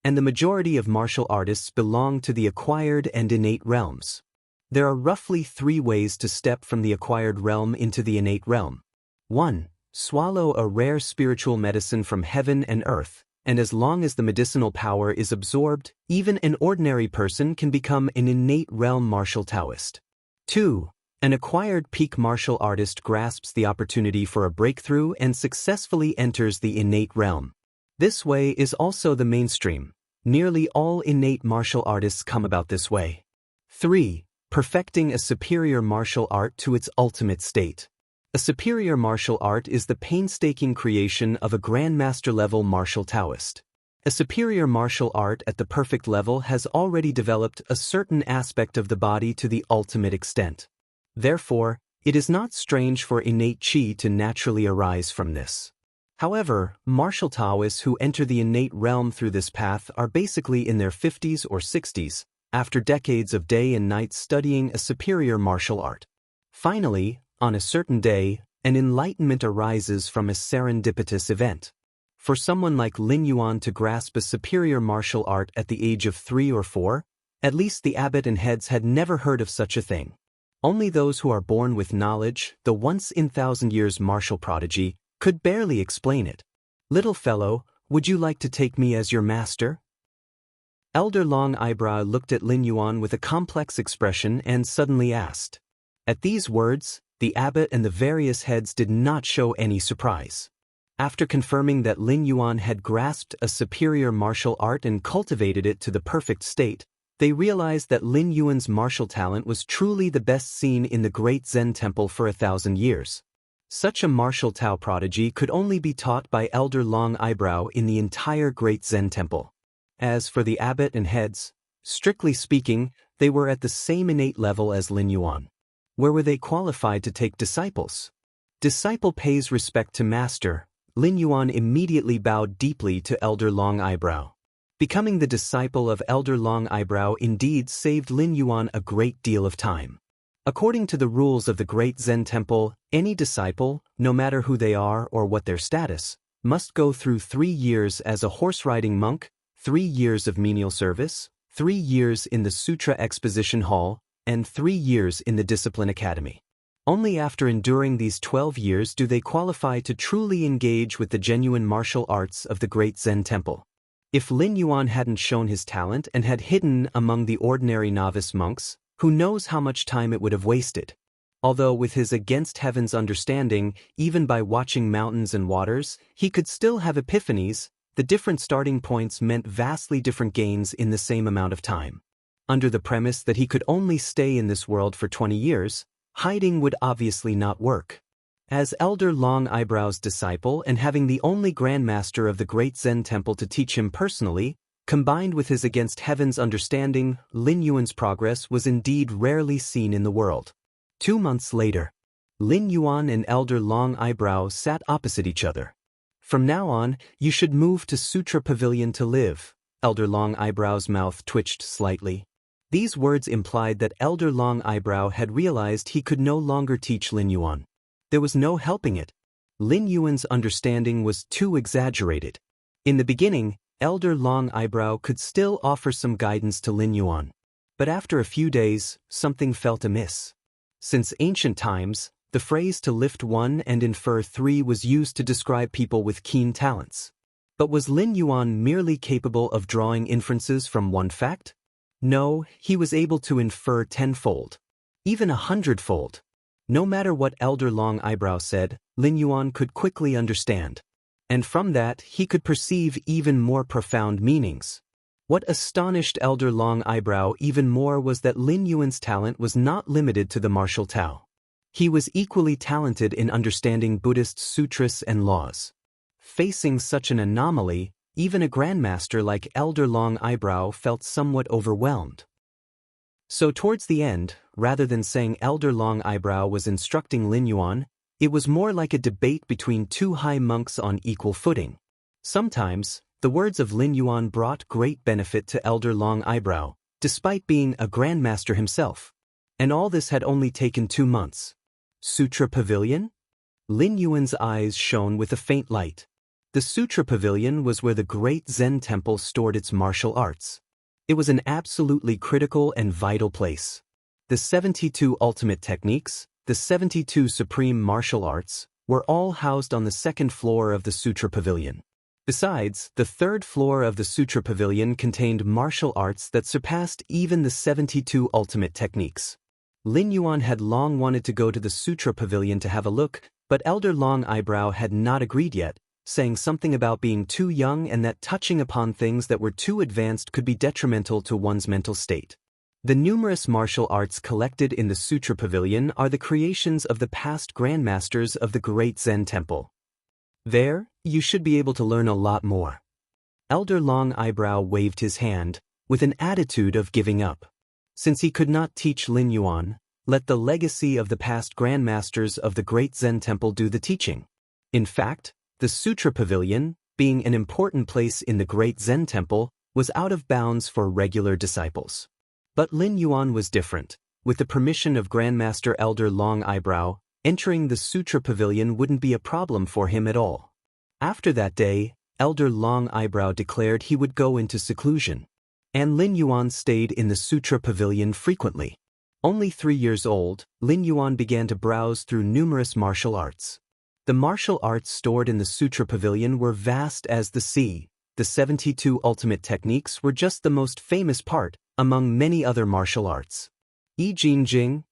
Speaker 1: And the majority of martial artists belong to the acquired and innate realms. There are roughly 3 ways to step from the acquired realm into the innate realm. 1. Swallow a rare spiritual medicine from heaven and earth, and as long as the medicinal power is absorbed, even an ordinary person can become an innate realm martial Taoist. 2. An acquired peak martial artist grasps the opportunity for a breakthrough and successfully enters the innate realm. This way is also the mainstream. Nearly all innate martial artists come about this way. 3. Perfecting a superior martial art to its ultimate state. A superior martial art is the painstaking creation of a grandmaster-level martial Taoist. A superior martial art at the perfect level has already developed a certain aspect of the body to the ultimate extent. Therefore, it is not strange for innate qi to naturally arise from this. However, martial Taoists who enter the innate realm through this path are basically in their 50s or 60s, after decades of day and night studying a superior martial art. Finally, on a certain day, an enlightenment arises from a serendipitous event. For someone like Lin Yuan to grasp a superior martial art at the age of 3 or 4, at least the abbot and heads had never heard of such a thing. Only those who are born with knowledge, the once-in-1,000 years martial prodigy, could barely explain it. "Little fellow, would you like to take me as your master?" Elder Long Eyebrow looked at Lin Yuan with a complex expression and suddenly asked. At these words, the abbot and the various heads did not show any surprise. After confirming that Lin Yuan had grasped a superior martial art and cultivated it to the perfect state, they realized that Lin Yuan's martial talent was truly the best seen in the great Zen temple for 1,000 years. Such a martial Tao prodigy could only be taught by Elder Long Eyebrow in the entire great Zen temple. As for the abbot and heads, strictly speaking, they were at the same innate level as Lin Yuan. Where were they qualified to take disciples? Disciple pays respect to master. Lin Yuan immediately bowed deeply to Elder Long Eyebrow. Becoming the disciple of Elder Long Eyebrow indeed saved Lin Yuan a great deal of time. According to the rules of the great Zen temple, any disciple, no matter who they are or what their status, must go through 3 years as a horse-riding monk, 3 years of menial service, 3 years in the Sutra Exposition Hall, and 3 years in the Discipline Academy. Only after enduring these 12 years do they qualify to truly engage with the genuine martial arts of the great Zen temple. If Lin Yuan hadn't shown his talent and had hidden among the ordinary novice monks, who knows how much time it would have wasted. Although with his against heaven's understanding, even by watching mountains and waters, he could still have epiphanies, the different starting points meant vastly different gains in the same amount of time. Under the premise that he could only stay in this world for 20 years, hiding would obviously not work. As Elder Long Eyebrow's disciple and having the only grandmaster of the great Zen temple to teach him personally, combined with his against heaven's understanding, Lin Yuan's progress was indeed rarely seen in the world. 2 months later, Lin Yuan and Elder Long Eyebrow sat opposite each other. "From now on, you should move to Sutra Pavilion to live." Elder Long Eyebrow's mouth twitched slightly. These words implied that Elder Long Eyebrow had realized he could no longer teach Lin Yuan. There was no helping it. Lin Yuan's understanding was too exaggerated. In the beginning, Elder Long Eyebrow could still offer some guidance to Lin Yuan. But after a few days, something felt amiss. Since ancient times, the phrase to lift one and infer three was used to describe people with keen talents. But was Lin Yuan merely capable of drawing inferences from one fact? No, he was able to infer tenfold, even 100-fold. No matter what Elder Long Eyebrow said, Lin Yuan could quickly understand. And from that, he could perceive even more profound meanings. What astonished Elder Long Eyebrow even more was that Lin Yuan's talent was not limited to the martial Tao. He was equally talented in understanding Buddhist sutras and laws. Facing such an anomaly, even a grandmaster like Elder Long Eyebrow felt somewhat overwhelmed. So towards the end, rather than saying Elder Long Eyebrow was instructing Lin Yuan, it was more like a debate between two high monks on equal footing. Sometimes, the words of Lin Yuan brought great benefit to Elder Long Eyebrow, despite being a grandmaster himself. And all this had only taken 2 months. Sutra Pavilion? Lin Yuan's eyes shone with a faint light. The Sutra Pavilion was where the great Zen temple stored its martial arts. It was an absolutely critical and vital place. The 72 ultimate techniques, the 72 supreme martial arts, were all housed on the second floor of the Sutra Pavilion. Besides, the third floor of the Sutra Pavilion contained martial arts that surpassed even the 72 ultimate techniques. Lin Yuan had long wanted to go to the Sutra Pavilion to have a look, but Elder Long Eyebrow had not agreed yet, saying something about being too young and that touching upon things that were too advanced could be detrimental to one's mental state. The numerous martial arts collected in the Sutra Pavilion are the creations of the past grandmasters of the great Zen temple. There, you should be able to learn a lot more. Elder Long Eyebrow waved his hand, with an attitude of giving up. Since he could not teach Lin Yuan, let the legacy of the past grandmasters of the great Zen temple do the teaching. In fact, the Sutra Pavilion, being an important place in the great Zen temple, was out of bounds for regular disciples. But Lin Yuan was different. With the permission of Grandmaster Elder Long Eyebrow, entering the Sutra Pavilion wouldn't be a problem for him at all. After that day, Elder Long Eyebrow declared he would go into seclusion. And Lin Yuan stayed in the Sutra Pavilion frequently. Only 3 years old, Lin Yuan began to browse through numerous martial arts. The martial arts stored in the Sutra Pavilion were vast as the sea. The 72 ultimate techniques were just the most famous part, among many other martial arts. I Jing Jing.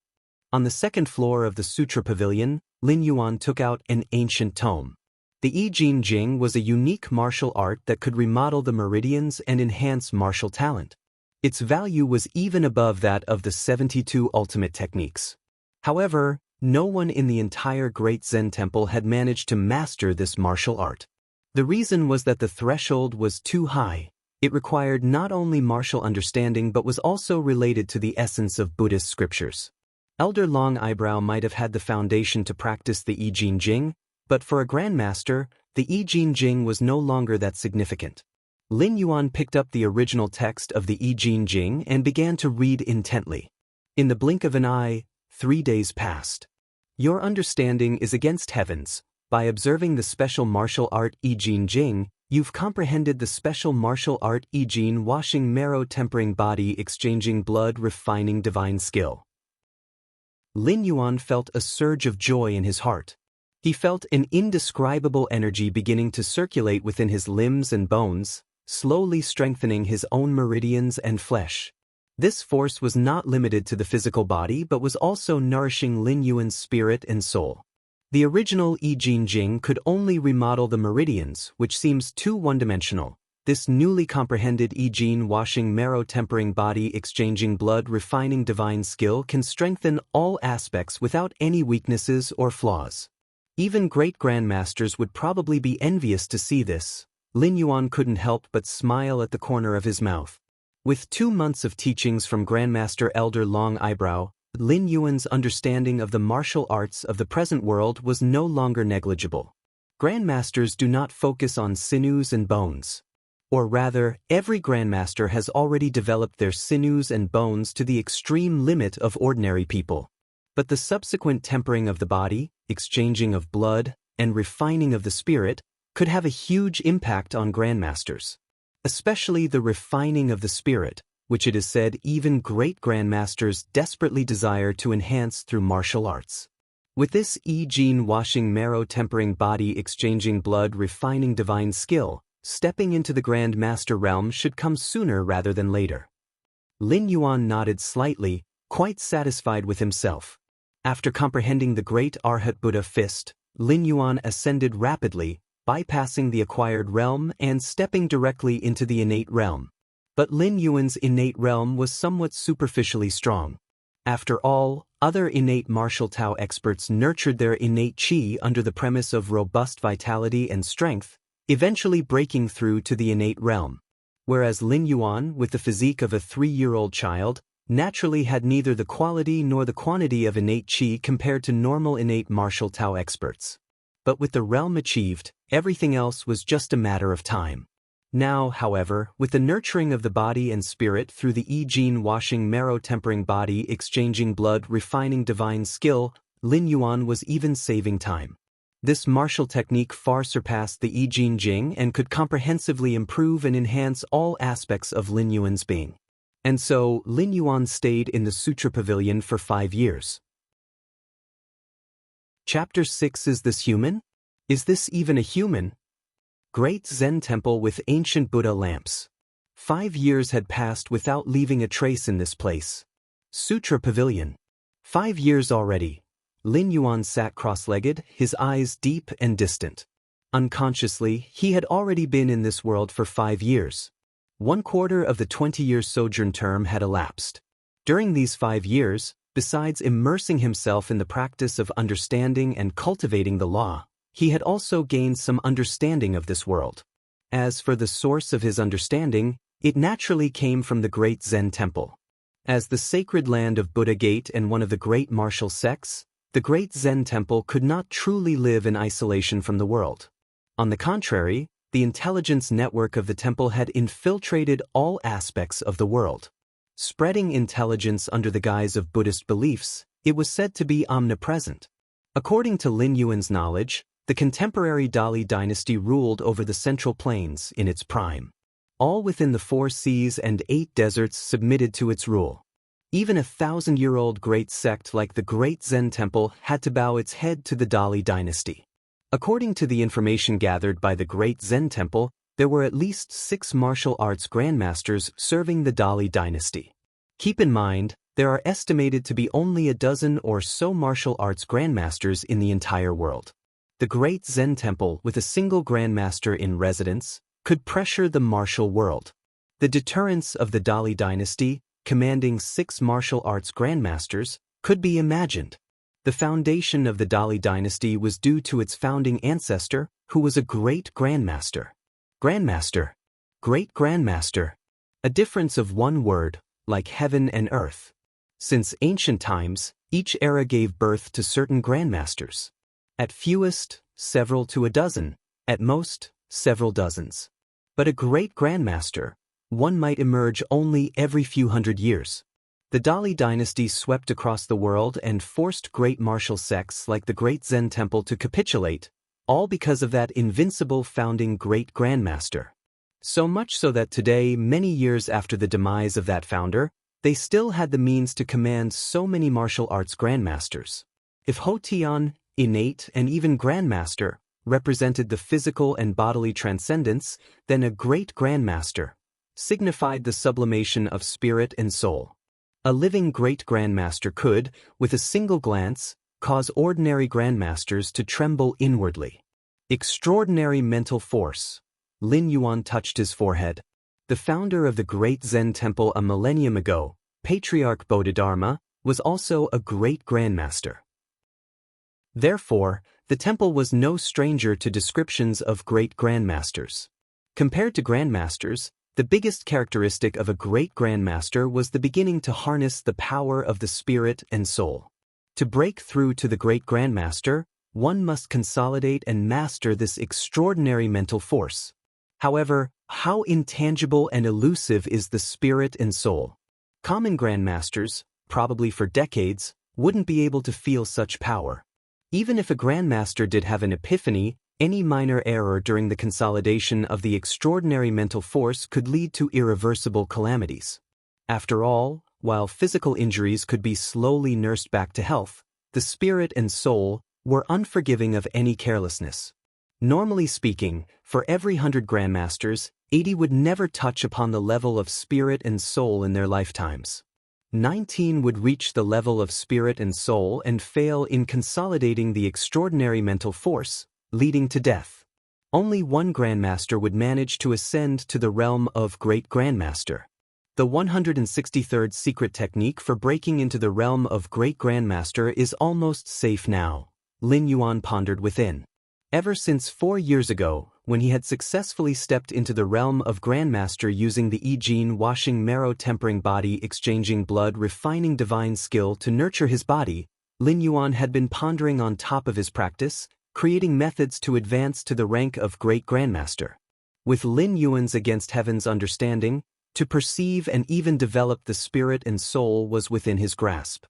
Speaker 1: On the second floor of the Sutra Pavilion, Lin Yuan took out an ancient tome. The I Jing Jing was a unique martial art that could remodel the meridians and enhance martial talent. Its value was even above that of the 72 ultimate techniques. However, no one in the entire Great Zen Temple had managed to master this martial art. The reason was that the threshold was too high. It required not only martial understanding but was also related to the essence of Buddhist scriptures. Elder Long Eyebrow might have had the foundation to practice the I Jing Jing, but for a grandmaster, the I Jing Jing was no longer that significant. Lin Yuan picked up the original text of the I Jing Jing and began to read intently. In the blink of an eye, 3 days passed. Your understanding is against heavens. By observing the special martial art I Jing Jing, you've comprehended the special martial art I Jing washing marrow tempering body exchanging blood refining divine skill. Lin Yuan felt a surge of joy in his heart. He felt an indescribable energy beginning to circulate within his limbs and bones, slowly strengthening his own meridians and flesh. This force was not limited to the physical body but was also nourishing Lin Yuan's spirit and soul. The original I Jing Jing could only remodel the meridians, which seems too one-dimensional. This newly comprehended I Jing washing marrow tempering body exchanging blood refining divine skill can strengthen all aspects without any weaknesses or flaws. Even great grandmasters would probably be envious to see this. Lin Yuan couldn't help but smile at the corner of his mouth. With 2 months of teachings from Grandmaster Elder Long Eyebrow, Lin Yuan's understanding of the martial arts of the present world was no longer negligible. Grandmasters do not focus on sinews and bones. Or rather, every grandmaster has already developed their sinews and bones to the extreme limit of ordinary people. But the subsequent tempering of the body, exchanging of blood, and refining of the spirit could have a huge impact on grandmasters. Especially the refining of the spirit, which it is said even great grandmasters desperately desire to enhance through martial arts. With this gene washing marrow tempering body exchanging blood refining divine skill, stepping into the Grand Master realm should come sooner rather than later. Lin Yuan nodded slightly, quite satisfied with himself. After comprehending the great Arhat Buddha fist, Lin Yuan ascended rapidly, bypassing the acquired realm and stepping directly into the innate realm. But Lin Yuan's innate realm was somewhat superficially strong. After all, other innate martial Tao experts nurtured their innate qi under the premise of robust vitality and strength, eventually breaking through to the innate realm. Whereas Lin Yuan, with the physique of a 3-year-old child, naturally had neither the quality nor the quantity of innate qi compared to normal innate martial Tao experts. But with the realm achieved, everything else was just a matter of time. Now, however, with the nurturing of the body and spirit through the gene washing marrow tempering body exchanging blood refining divine skill, Lin Yuan was even saving time. This martial technique far surpassed the gene Jing and could comprehensively improve and enhance all aspects of Lin Yuan's being. And so, Lin Yuan stayed in the Sutra Pavilion for 5 years. Chapter 6 Is this human? Is this even a human? Great Zen Temple with ancient Buddha lamps. 5 years had passed without leaving a trace in this place. Sutra Pavilion. 5 years already. Lin Yuan sat cross-legged, his eyes deep and distant. Unconsciously, he had already been in this world for 5 years. 1/4 of the 20-year sojourn term had elapsed. During these 5 years, besides immersing himself in the practice of understanding and cultivating the law, he had also gained some understanding of this world. As for the source of his understanding, it naturally came from the great Zen temple. As the sacred land of Buddha Gate and one of the great martial sects, the great Zen temple could not truly live in isolation from the world. On the contrary, the intelligence network of the temple had infiltrated all aspects of the world. Spreading intelligence under the guise of Buddhist beliefs, it was said to be omnipresent. According to Lin Yuan's knowledge, the contemporary Dali dynasty ruled over the Central Plains in its prime. All within the 4 seas and 8 deserts submitted to its rule. Even a 1,000-year-old great sect like the Great Zen Temple had to bow its head to the Dali dynasty. According to the information gathered by the Great Zen Temple, there were at least 6 martial arts grandmasters serving the Dali dynasty. Keep in mind, there are estimated to be only a dozen or so martial arts grandmasters in the entire world. The Great Zen Temple, with a single grandmaster in residence, could pressure the martial world. The deterrence of the Dali dynasty, commanding 6 martial arts grandmasters, could be imagined. The foundation of the Dali dynasty was due to its founding ancestor, who was a great grandmaster. Grandmaster. Great grandmaster. A difference of one word, like heaven and earth. Since ancient times, each era gave birth to certain grandmasters. At fewest, several to a dozen, at most, several dozens. But a great grandmaster, one might emerge only every few hundred years. The Dali dynasty swept across the world and forced great martial sects like the Great Zen Temple to capitulate, all because of that invincible founding great grandmaster. So much so that today, many years after the demise of that founder, they still had the means to command so many martial arts grandmasters. If Hotian, innate and even grandmaster, represented the physical and bodily transcendence, then a great grandmaster signified the sublimation of spirit and soul. A living great grandmaster could, with a single glance, cause ordinary grandmasters to tremble inwardly. Extraordinary mental force. Lin Yuan touched his forehead. The founder of the great Zen temple a millennium ago, Patriarch Bodhidharma, was also a great grandmaster. Therefore, the temple was no stranger to descriptions of great grandmasters. Compared to grandmasters, the biggest characteristic of a great grandmaster was the beginning to harness the power of the spirit and soul. To break through to the great grandmaster, one must consolidate and master this extraordinary mental force. However, how intangible and elusive is the spirit and soul? Common grandmasters, probably for decades, wouldn't be able to feel such power. Even if a grandmaster did have an epiphany, any minor error during the consolidation of the extraordinary mental force could lead to irreversible calamities. After all, while physical injuries could be slowly nursed back to health, the spirit and soul were unforgiving of any carelessness. Normally speaking, for every 100 grandmasters, 80 would never touch upon the level of spirit and soul in their lifetimes. 19 would reach the level of spirit and soul and fail in consolidating the extraordinary mental force, leading to death. Only one grandmaster would manage to ascend to the realm of great grandmaster. The 163rd secret technique for breaking into the realm of great grandmaster is almost safe now, Lin Yuan pondered within. Ever since 4 years ago, when he had successfully stepped into the realm of grandmaster using the I-Gene washing marrow tempering body exchanging blood refining divine skill to nurture his body, Lin Yuan had been pondering on top of his practice, creating methods to advance to the rank of great grandmaster. With Lin Yuan's against heaven's understanding, to perceive and even develop the spirit and soul was within his grasp.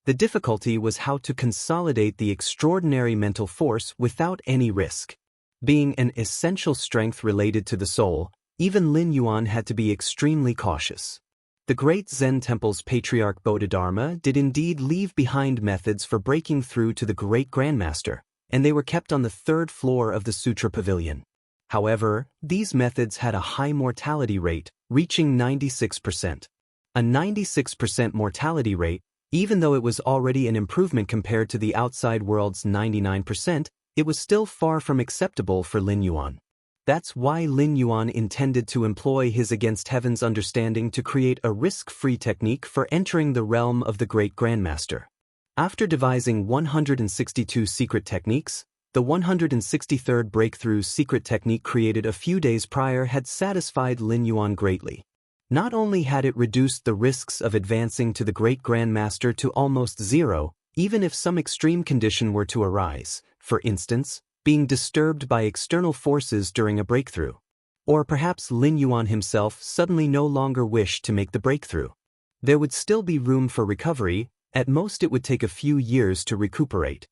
Speaker 1: The difficulty was how to consolidate the extraordinary mental force without any risk. Being an essential strength related to the soul, even Lin Yuan had to be extremely cautious. The great Zen temple's patriarch Bodhidharma did indeed leave behind methods for breaking through to the great grandmaster, and they were kept on the 3rd floor of the Sutra Pavilion. However, these methods had a high mortality rate, reaching 96%. A 96% mortality rate, even though it was already an improvement compared to the outside world's 99%, it was still far from acceptable for Lin Yuan. That's why Lin Yuan intended to employ his against heaven's understanding to create a risk-free technique for entering the realm of the great grandmaster. After devising 162 secret techniques, the 163rd breakthrough secret technique created a few days prior had satisfied Lin Yuan greatly. Not only had it reduced the risks of advancing to the great grandmaster to almost zero, even if some extreme condition were to arise, for instance, being disturbed by external forces during a breakthrough. Or perhaps Lin Yuan himself suddenly no longer wished to make the breakthrough. There would still be room for recovery, at most it would take a few years to recuperate.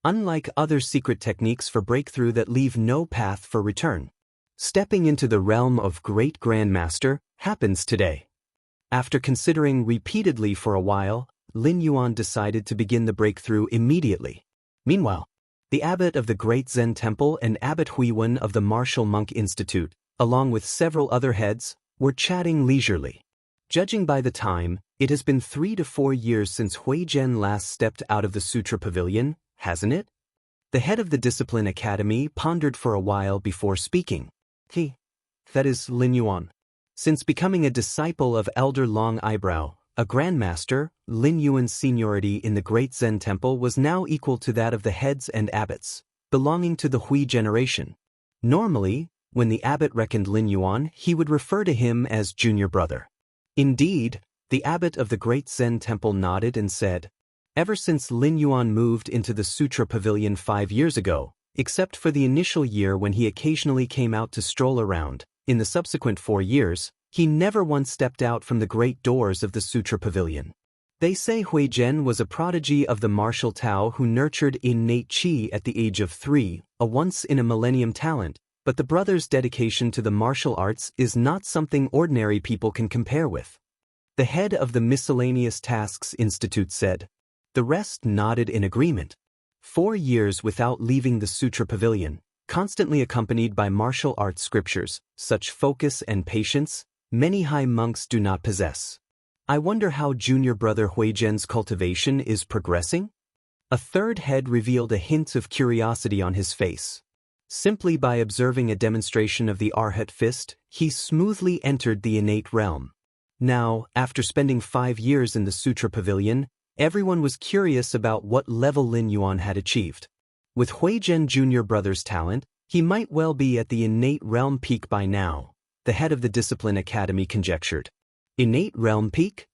Speaker 1: Unlike other secret techniques for breakthrough that leave no path for return, stepping into the realm of great grandmaster happens today. After considering repeatedly for a while, Lin Yuan decided to begin the breakthrough immediately. Meanwhile, the abbot of the Great Zen Temple and Abbot Huiwen of the Martial Monk Institute, along with several other heads, were chatting leisurely. Judging by the time, it has been 3 to 4 years since Hui Zhen last stepped out of the Sutra Pavilion, hasn't it? The head of the Discipline Academy pondered for a while before speaking. That is Lin Yuan. Since becoming a disciple of Elder Long Eyebrow, a grandmaster, Lin Yuan's seniority in the Great Zen Temple was now equal to that of the heads and abbots, belonging to the Hui generation. Normally, when the abbot reckoned Lin Yuan, he would refer to him as junior brother. Indeed, the abbot of the Great Zen Temple nodded and said, "Ever since Lin Yuan moved into the Sutra Pavilion 5 years ago, except for the initial year when he occasionally came out to stroll around, in the subsequent 4 years, he never once stepped out from the great doors of the Sutra Pavilion. They say Hui Zhen was a prodigy of the martial Tao who nurtured innate qi at the age of 3, a once-in-a-millennium talent, but the brother's dedication to the martial arts is not something ordinary people can compare with." The head of the Miscellaneous Tasks Institute said. The rest nodded in agreement. 4 years without leaving the Sutra Pavilion, constantly accompanied by martial arts scriptures, such focus and patience, many high monks do not possess. I wonder how junior brother Hui Zhen's cultivation is progressing? A third head revealed a hint of curiosity on his face. Simply by observing a demonstration of the Arhat fist, he smoothly entered the innate realm. Now, after spending 5 years in the Sutra Pavilion, everyone was curious about what level Lin Yuan had achieved. With Hui Zhen junior brother's talent, he might well be at the innate realm peak by now, the head of the Discipline Academy conjectured. Innate realm peak?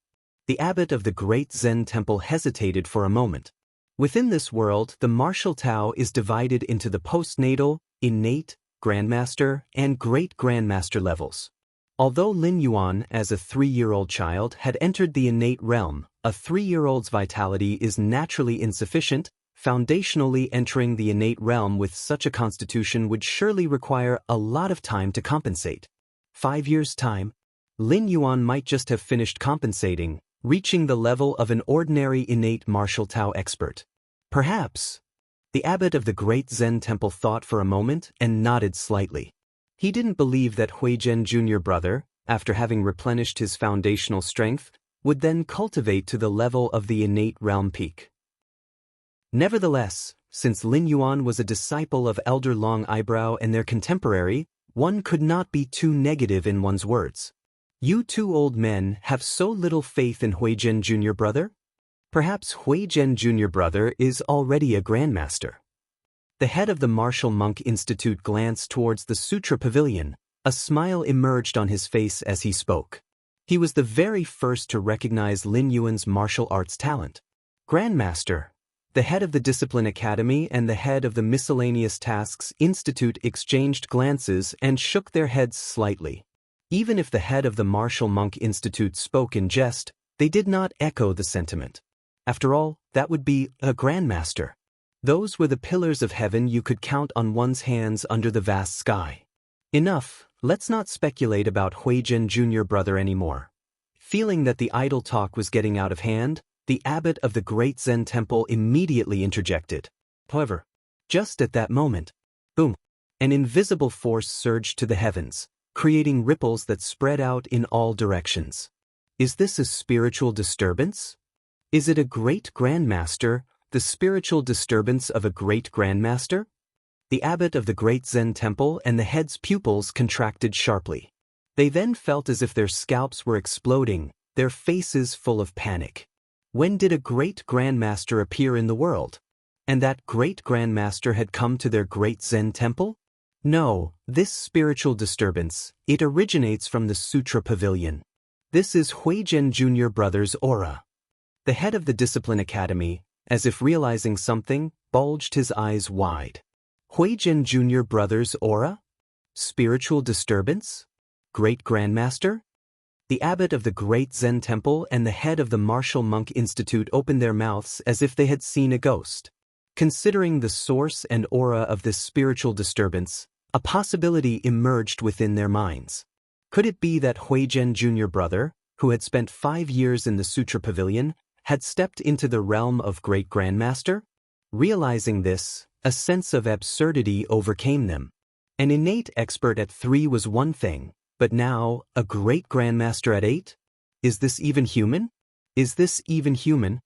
Speaker 1: The abbot of the Great Zen Temple hesitated for a moment. Within this world, the martial Tao is divided into the postnatal, innate, grandmaster, and great grandmaster levels. Although Lin Yuan, as a 3-year-old child, had entered the innate realm, a 3-year-old's vitality is naturally insufficient, Foundationally entering the innate realm with such a constitution would surely require a lot of time to compensate. 5 years' time, Lin Yuan might just have finished compensating, reaching the level of an ordinary innate martial Tao expert. Perhaps. The abbot of the great Zen temple thought for a moment and nodded slightly. He didn't believe that Huizhen Jr. brother, after having replenished his foundational strength, would then cultivate to the level of the innate realm peak. Nevertheless, since Lin Yuan was a disciple of Elder Long Eyebrow and their contemporary, one could not be too negative in one's words. You two old men have so little faith in Huizhen Jr. brother? Perhaps Huizhen Jr. brother is already a grandmaster. The head of the Martial Monk Institute glanced towards the Sutra Pavilion. A smile emerged on his face as he spoke. He was the very first to recognize Lin Yuan's martial arts talent. Grandmaster. The head of the Discipline Academy and the head of the Miscellaneous Tasks Institute exchanged glances and shook their heads slightly. Even if the head of the Martial Monk Institute spoke in jest, they did not echo the sentiment. After all, that would be a grandmaster. Those were the pillars of heaven you could count on one's hands under the vast sky. Enough, let's not speculate about Huizhen Jr. brother anymore. Feeling that the idle talk was getting out of hand, the abbot of the great Zen temple immediately interjected. However, just at that moment, boom, an invisible force surged to the heavens, creating ripples that spread out in all directions. Is this a spiritual disturbance? Is it a great grandmaster, the spiritual disturbance of a great grandmaster? The abbot of the great Zen temple and the head's pupils contracted sharply. They then felt as if their scalps were exploding, their faces full of panic. When did a great grandmaster appear in the world? And that great grandmaster had come to their great Zen temple? No, this spiritual disturbance, it originates from the Sutra Pavilion. This is Huizhen Jr. brother's aura. The head of the Discipline Academy, as if realizing something, bulged his eyes wide. Huizhen Jr. brother's aura? Spiritual disturbance? Great grandmaster? The abbot of the great Zen temple and the head of the Martial Monk Institute opened their mouths as if they had seen a ghost. Considering the source and aura of this spiritual disturbance, a possibility emerged within their minds. Could it be that Huizhen Jr. brother, who had spent 5 years in the Sutra Pavilion, had stepped into the realm of great grandmaster? Realizing this, a sense of absurdity overcame them. An innate expert at 3 was one thing, but now, a great grandmaster at 8? Is this even human? Is this even human?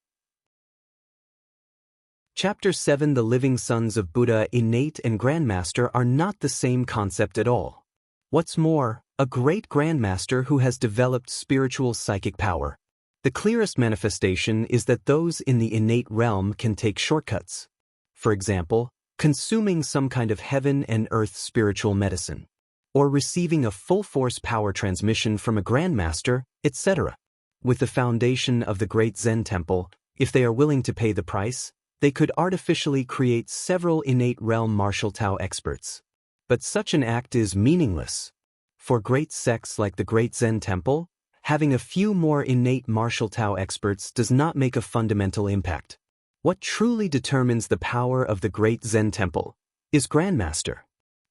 Speaker 1: Chapter 7 The living sons of Buddha, innate and grandmaster are not the same concept at all. What's more, a great grandmaster who has developed spiritual psychic power. The clearest manifestation is that those in the innate realm can take shortcuts. For example, consuming some kind of heaven and earth spiritual medicine, or receiving a full-force power transmission from a grandmaster, etc. With the foundation of the great Zen temple, if they are willing to pay the price, they could artificially create several innate realm martial Tao experts. But such an act is meaningless. For great sects like the great Zen temple, having a few more innate martial Tao experts does not make a fundamental impact. What truly determines the power of the great Zen temple is grandmaster.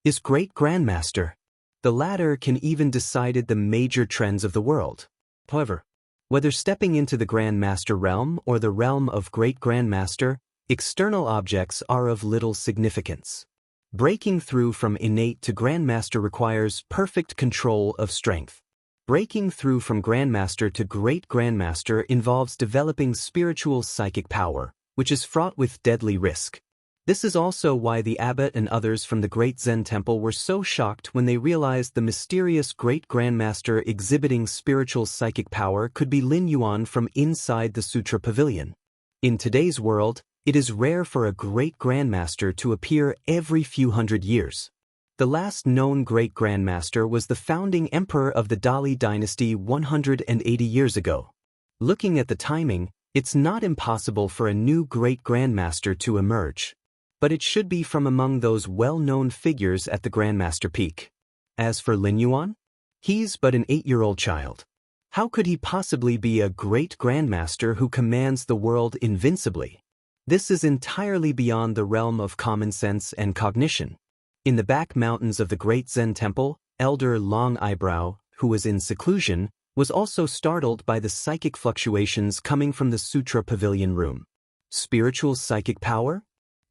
Speaker 1: Is great grandmaster. The latter can even decide the major trends of the world. However, whether stepping into the grandmaster realm or the realm of great grandmaster, external objects are of little significance. Breaking through from innate to grandmaster requires perfect control of strength. Breaking through from grandmaster to great grandmaster involves developing spiritual psychic power, which is fraught with deadly risk. This is also why the abbot and others from the great Zen temple were so shocked when they realized the mysterious great grandmaster exhibiting spiritual psychic power could be Lin Yuan from inside the Sutra Pavilion. In today's world, it is rare for a great grandmaster to appear every few hundred years. The last known great grandmaster was the founding emperor of the Dali dynasty 180 years ago. Looking at the timing, it's not impossible for a new great grandmaster to emerge. But it should be from among those well-known figures at the grandmaster peak. As for Lin Yuan, he's but an 8-year-old child. How could he possibly be a great grandmaster who commands the world invincibly? This is entirely beyond the realm of common sense and cognition. In the back mountains of the great Zen temple, Elder Long Eyebrow, who was in seclusion, was also startled by the psychic fluctuations coming from the Sutra Pavilion room. Spiritual psychic power?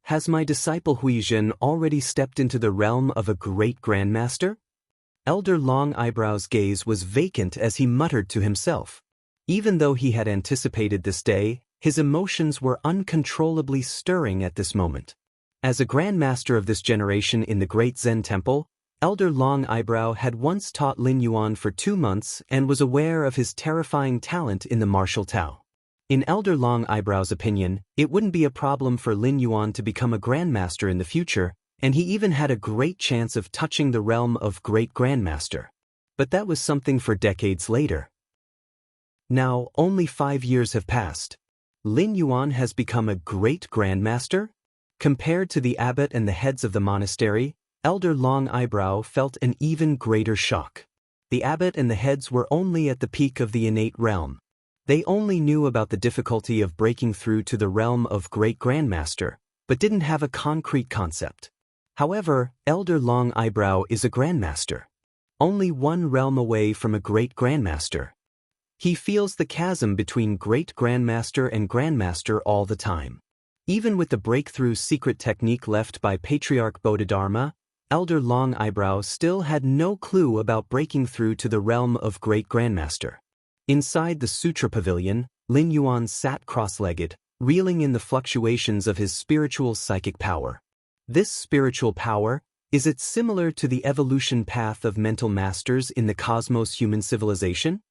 Speaker 1: Has my disciple Huizhen already stepped into the realm of a great grandmaster? Elder Long Eyebrow's gaze was vacant as he muttered to himself. Even though he had anticipated this day, his emotions were uncontrollably stirring at this moment. As a grandmaster of this generation in the great Zen temple, Elder Long Eyebrow had once taught Lin Yuan for 2 months and was aware of his terrifying talent in the martial Tao. In Elder Long Eyebrow's opinion, it wouldn't be a problem for Lin Yuan to become a grandmaster in the future, and he even had a great chance of touching the realm of great grandmaster. But that was something for decades later. Now, only 5 years have passed. Lin Yuan has become a great grandmaster? Compared to the abbot and the heads of the monastery, Elder Long Eyebrow felt an even greater shock. The abbot and the heads were only at the peak of the innate realm. They only knew about the difficulty of breaking through to the realm of great grandmaster, but didn't have a concrete concept. However, Elder Long Eyebrow is a grandmaster. Only one realm away from a great grandmaster. He feels the chasm between great grandmaster and grandmaster all the time. Even with the breakthrough secret technique left by Patriarch Bodhidharma, Elder Long Eyebrow still had no clue about breaking through to the realm of great grandmaster. Inside the Sutra Pavilion, Lin Yuan sat cross-legged, reeling in the fluctuations of his spiritual psychic power. This spiritual power, is it similar to the evolution path of mental masters in the cosmos human civilization?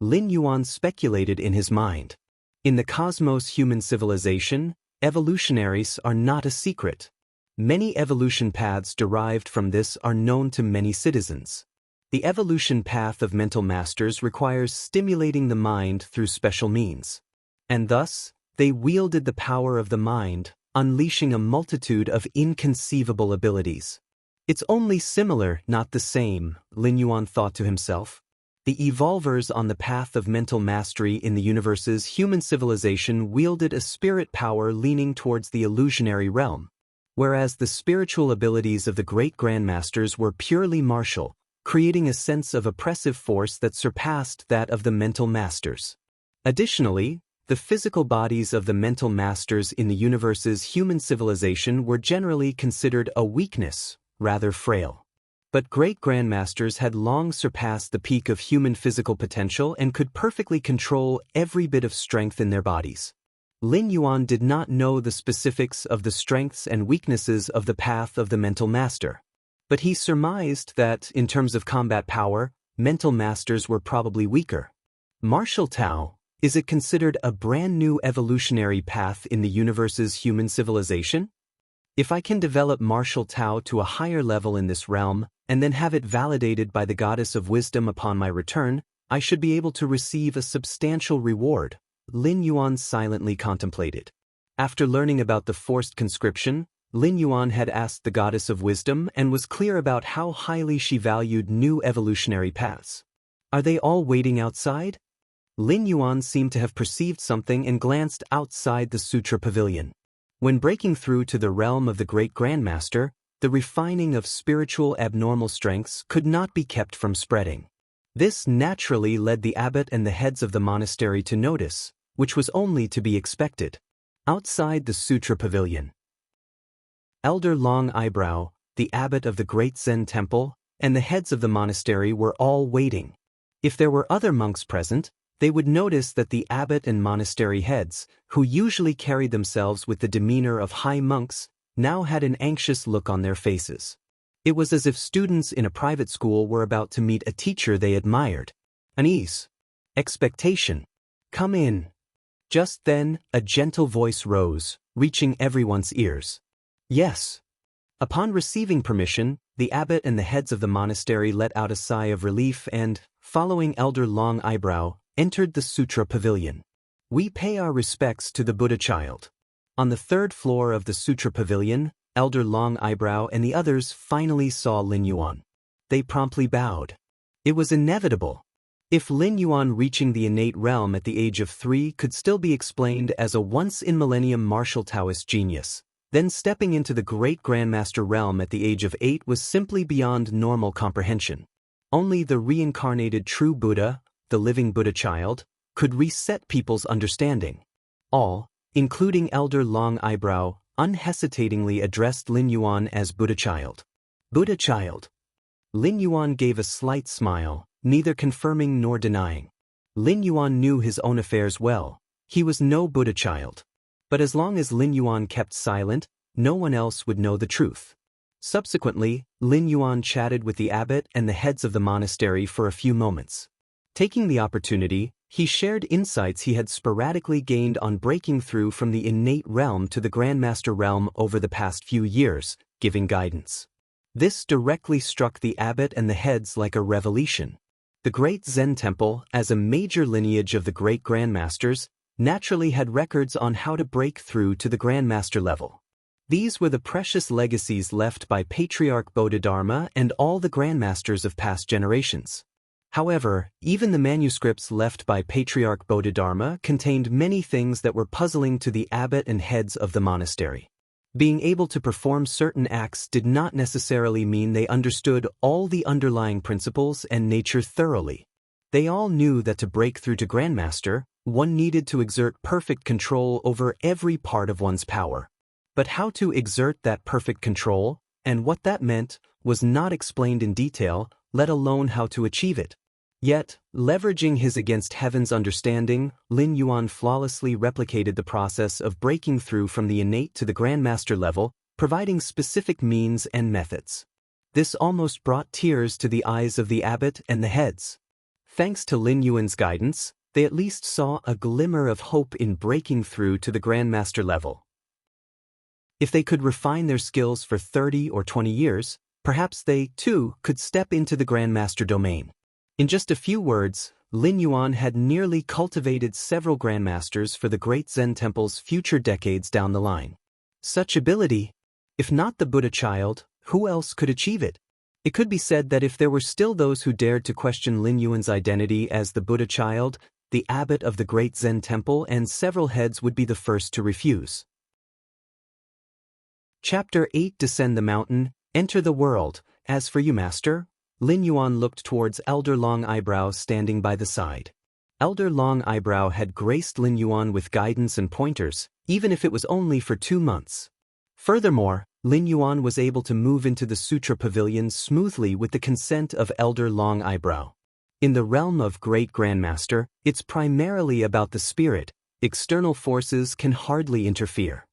Speaker 1: Lin Yuan speculated in his mind. In the cosmos human civilization, evolutionaries are not a secret. Many evolution paths derived from this are known to many citizens. The evolution path of mental masters requires stimulating the mind through special means. And thus, they wielded the power of the mind, unleashing a multitude of inconceivable abilities. It's only similar, not the same, Lin Yuan thought to himself. The evolvers on the path of mental mastery in the universe's human civilization wielded a spirit power leaning towards the illusionary realm, whereas the spiritual abilities of the great grandmasters were purely martial, creating a sense of oppressive force that surpassed that of the mental masters. Additionally, the physical bodies of the mental masters in the universe's human civilization were generally considered a weakness, rather frail. But great grandmasters had long surpassed the peak of human physical potential and could perfectly control every bit of strength in their bodies. Lin Yuan did not know the specifics of the strengths and weaknesses of the path of the mental master. But he surmised that, in terms of combat power, mental masters were probably weaker. Martial Tao, is it considered a brand new evolutionary path in the universe's human civilization? If I can develop martial Tao to a higher level in this realm, and then have it validated by the goddess of wisdom upon my return, I should be able to receive a substantial reward, Lin Yuan silently contemplated. After learning about the forced conscription, Lin Yuan had asked the goddess of wisdom and was clear about how highly she valued new evolutionary paths. Are they all waiting outside? Lin Yuan seemed to have perceived something and glanced outside the Sutra Pavilion. When breaking through to the realm of the great grandmaster, the refining of spiritual abnormal strengths could not be kept from spreading. This naturally led the abbot and the heads of the monastery to notice, which was only to be expected. Outside the Sutra Pavilion, Elder Long Eyebrow, the abbot of the great Zen temple, and the heads of the monastery were all waiting. If there were other monks present, they would notice that the abbot and monastery heads, who usually carried themselves with the demeanor of high monks, now had an anxious look on their faces. It was as if students in a private school were about to meet a teacher they admired. Unease. Expectation. Come in. Just then, a gentle voice rose, reaching everyone's ears. Yes. Upon receiving permission, the abbot and the heads of the monastery let out a sigh of relief and, following Elder Long Eyebrow, entered the Sutra Pavilion. We pay our respects to the Buddha child. On the 3rd floor of the Sutra Pavilion, Elder Long Eyebrow and the others finally saw Lin Yuan. They promptly bowed. It was inevitable. If Lin Yuan reaching the innate realm at the age of 3 could still be explained as a once-in-millennium martial Taoist genius, then stepping into the great Grandmaster realm at the age of 8 was simply beyond normal comprehension. Only the reincarnated true Buddha, the living Buddha child, could reset people's understanding. All, including Elder Long Eyebrow, unhesitatingly addressed Lin Yuan as Buddha child. Buddha child. Lin Yuan gave a slight smile, neither confirming nor denying. Lin Yuan knew his own affairs well. He was no Buddha child. But as long as Lin Yuan kept silent, no one else would know the truth. Subsequently, Lin Yuan chatted with the abbot and the heads of the monastery for a few moments. Taking the opportunity, he shared insights he had sporadically gained on breaking through from the innate realm to the Grandmaster realm over the past few years, giving guidance. This directly struck the abbot and the heads like a revelation. The great Zen temple, as a major lineage of the great Grandmasters, naturally had records on how to break through to the Grandmaster level. These were the precious legacies left by Patriarch Bodhidharma and all the Grandmasters of past generations. However, even the manuscripts left by Patriarch Bodhidharma contained many things that were puzzling to the abbot and heads of the monastery. Being able to perform certain acts did not necessarily mean they understood all the underlying principles and nature thoroughly. They all knew that to break through to Grandmaster, one needed to exert perfect control over every part of one's power. But how to exert that perfect control, and what that meant, was not explained in detail, let alone how to achieve it. Yet, leveraging his against heaven's understanding, Lin Yuan flawlessly replicated the process of breaking through from the innate to the Grandmaster level, providing specific means and methods. This almost brought tears to the eyes of the abbot and the heads. Thanks to Lin Yuan's guidance, they at least saw a glimmer of hope in breaking through to the Grandmaster level. If they could refine their skills for 30 or 20 years, perhaps they, too, could step into the Grandmaster domain. In just a few words, Lin Yuan had nearly cultivated several Grandmasters for the great Zen temple's future decades down the line. Such ability, if not the Buddha child, who else could achieve it? It could be said that if there were still those who dared to question Lin Yuan's identity as the Buddha child, the abbot of the great Zen temple and several heads would be the first to refuse. Chapter 8 Descend the Mountain, Enter the World. As for you, Master, Lin Yuan looked towards Elder Long Eyebrow standing by the side. Elder Long Eyebrow had graced Lin Yuan with guidance and pointers, even if it was only for 2 months. Furthermore, Lin Yuan was able to move into the Sutra Pavilion smoothly with the consent of Elder Long Eyebrow. In the realm of Great Grandmaster, it's primarily about the spirit. External forces can hardly interfere.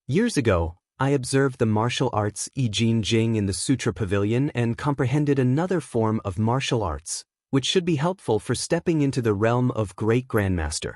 Speaker 1: Years ago, I observed the martial arts I Ching Jing in the Sutra Pavilion and comprehended another form of martial arts, which should be helpful for stepping into the realm of Great Grandmaster.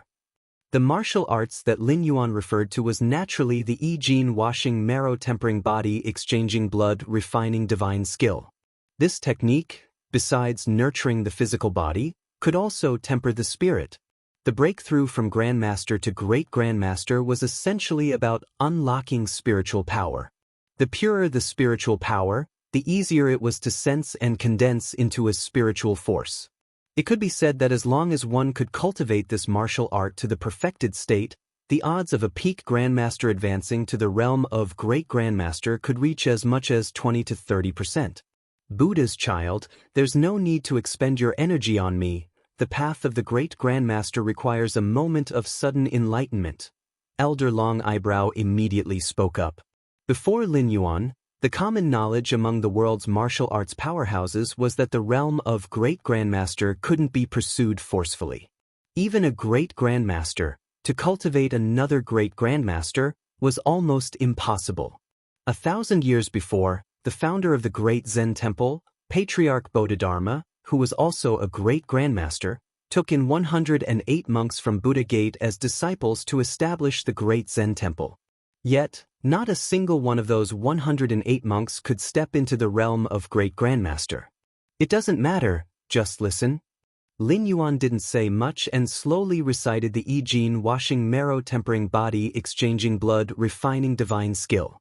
Speaker 1: The martial arts that Lin Yuan referred to was naturally the I Ching washing marrow tempering body exchanging blood refining divine skill. This technique, besides nurturing the physical body, could also temper the spirit. The breakthrough from Grandmaster to Great Grandmaster was essentially about unlocking spiritual power. The purer the spiritual power, the easier it was to sense and condense into a spiritual force. It could be said that as long as one could cultivate this martial art to the perfected state, the odds of a peak Grandmaster advancing to the realm of Great Grandmaster could reach as much as 20 to 30%. Buddha's child, there's no need to expend your energy on me. The path of the great Grandmaster requires a moment of sudden enlightenment. Elder Long Eyebrow immediately spoke up. Before Lin Yuan, the common knowledge among the world's martial arts powerhouses was that the realm of Great Grandmaster couldn't be pursued forcefully. Even a Great Grandmaster, to cultivate another Great Grandmaster, was almost impossible. 1,000 years before, the founder of the great Zen temple, Patriarch Bodhidharma, who was also a great Grandmaster, took in 108 monks from Buddha Gate as disciples to establish the great Zen temple. Yet, not a single one of those 108 monks could step into the realm of Great Grandmaster. It doesn't matter, just listen. Lin Yuan didn't say much and slowly recited the I Ching washing marrow tempering body exchanging blood refining divine skill.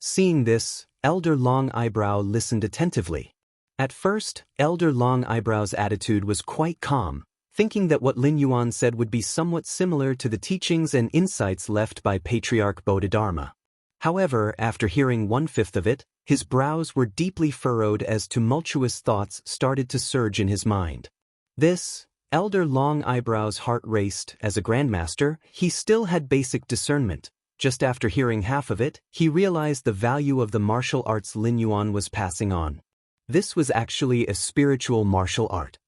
Speaker 1: Seeing this, Elder Long Eyebrow listened attentively. At first, Elder Long Eyebrow's attitude was quite calm, thinking that what Lin Yuan said would be somewhat similar to the teachings and insights left by Patriarch Bodhidharma. However, after hearing 1/5 of it, his brows were deeply furrowed as tumultuous thoughts started to surge in his mind. This, Elder Long Eyebrow's heart raced. As a grandmaster, he still had basic discernment. Just after hearing half of it, he realized the value of the martial arts Lin Yuan was passing on. This was actually a spiritual martial art.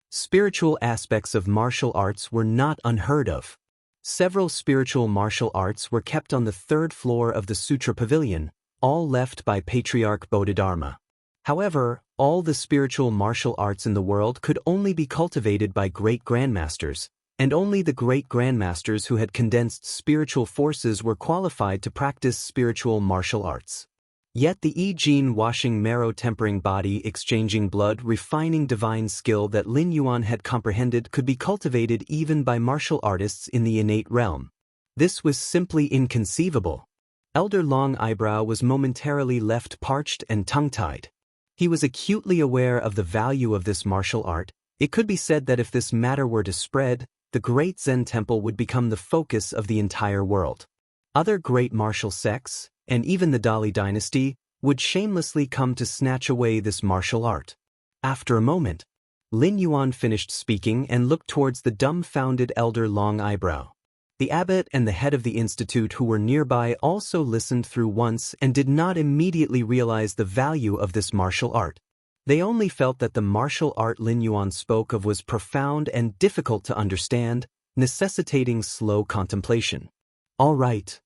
Speaker 1: Spiritual aspects of martial arts were not unheard of. Several spiritual martial arts were kept on the 3rd floor of the Sutra Pavilion, all left by Patriarch Bodhidharma. However, all the spiritual martial arts in the world could only be cultivated by great grandmasters, and only the great grandmasters who had condensed spiritual forces were qualified to practice spiritual martial arts. Yet the Yi-Jin washing marrow tempering body exchanging blood refining divine skill that Lin Yuan had comprehended could be cultivated even by martial artists in the innate realm. This was simply inconceivable. Elder Long Eyebrow was momentarily left parched and tongue-tied. He was acutely aware of the value of this martial art. It could be said that if this matter were to spread, the great Zen temple would become the focus of the entire world. Other great martial sects, and even the Dali dynasty, would shamelessly come to snatch away this martial art. After a moment, Lin Yuan finished speaking and looked towards the dumbfounded Elder Long Eyebrow. The abbot and the head of the institute who were nearby also listened through once and did not immediately realize the value of this martial art. They only felt that the martial art Lin Yuan spoke of was profound and difficult to understand, necessitating slow contemplation. All right.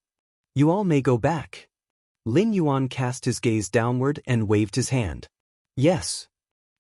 Speaker 1: You all may go back. Lin Yuan cast his gaze downward and waved his hand. Yes.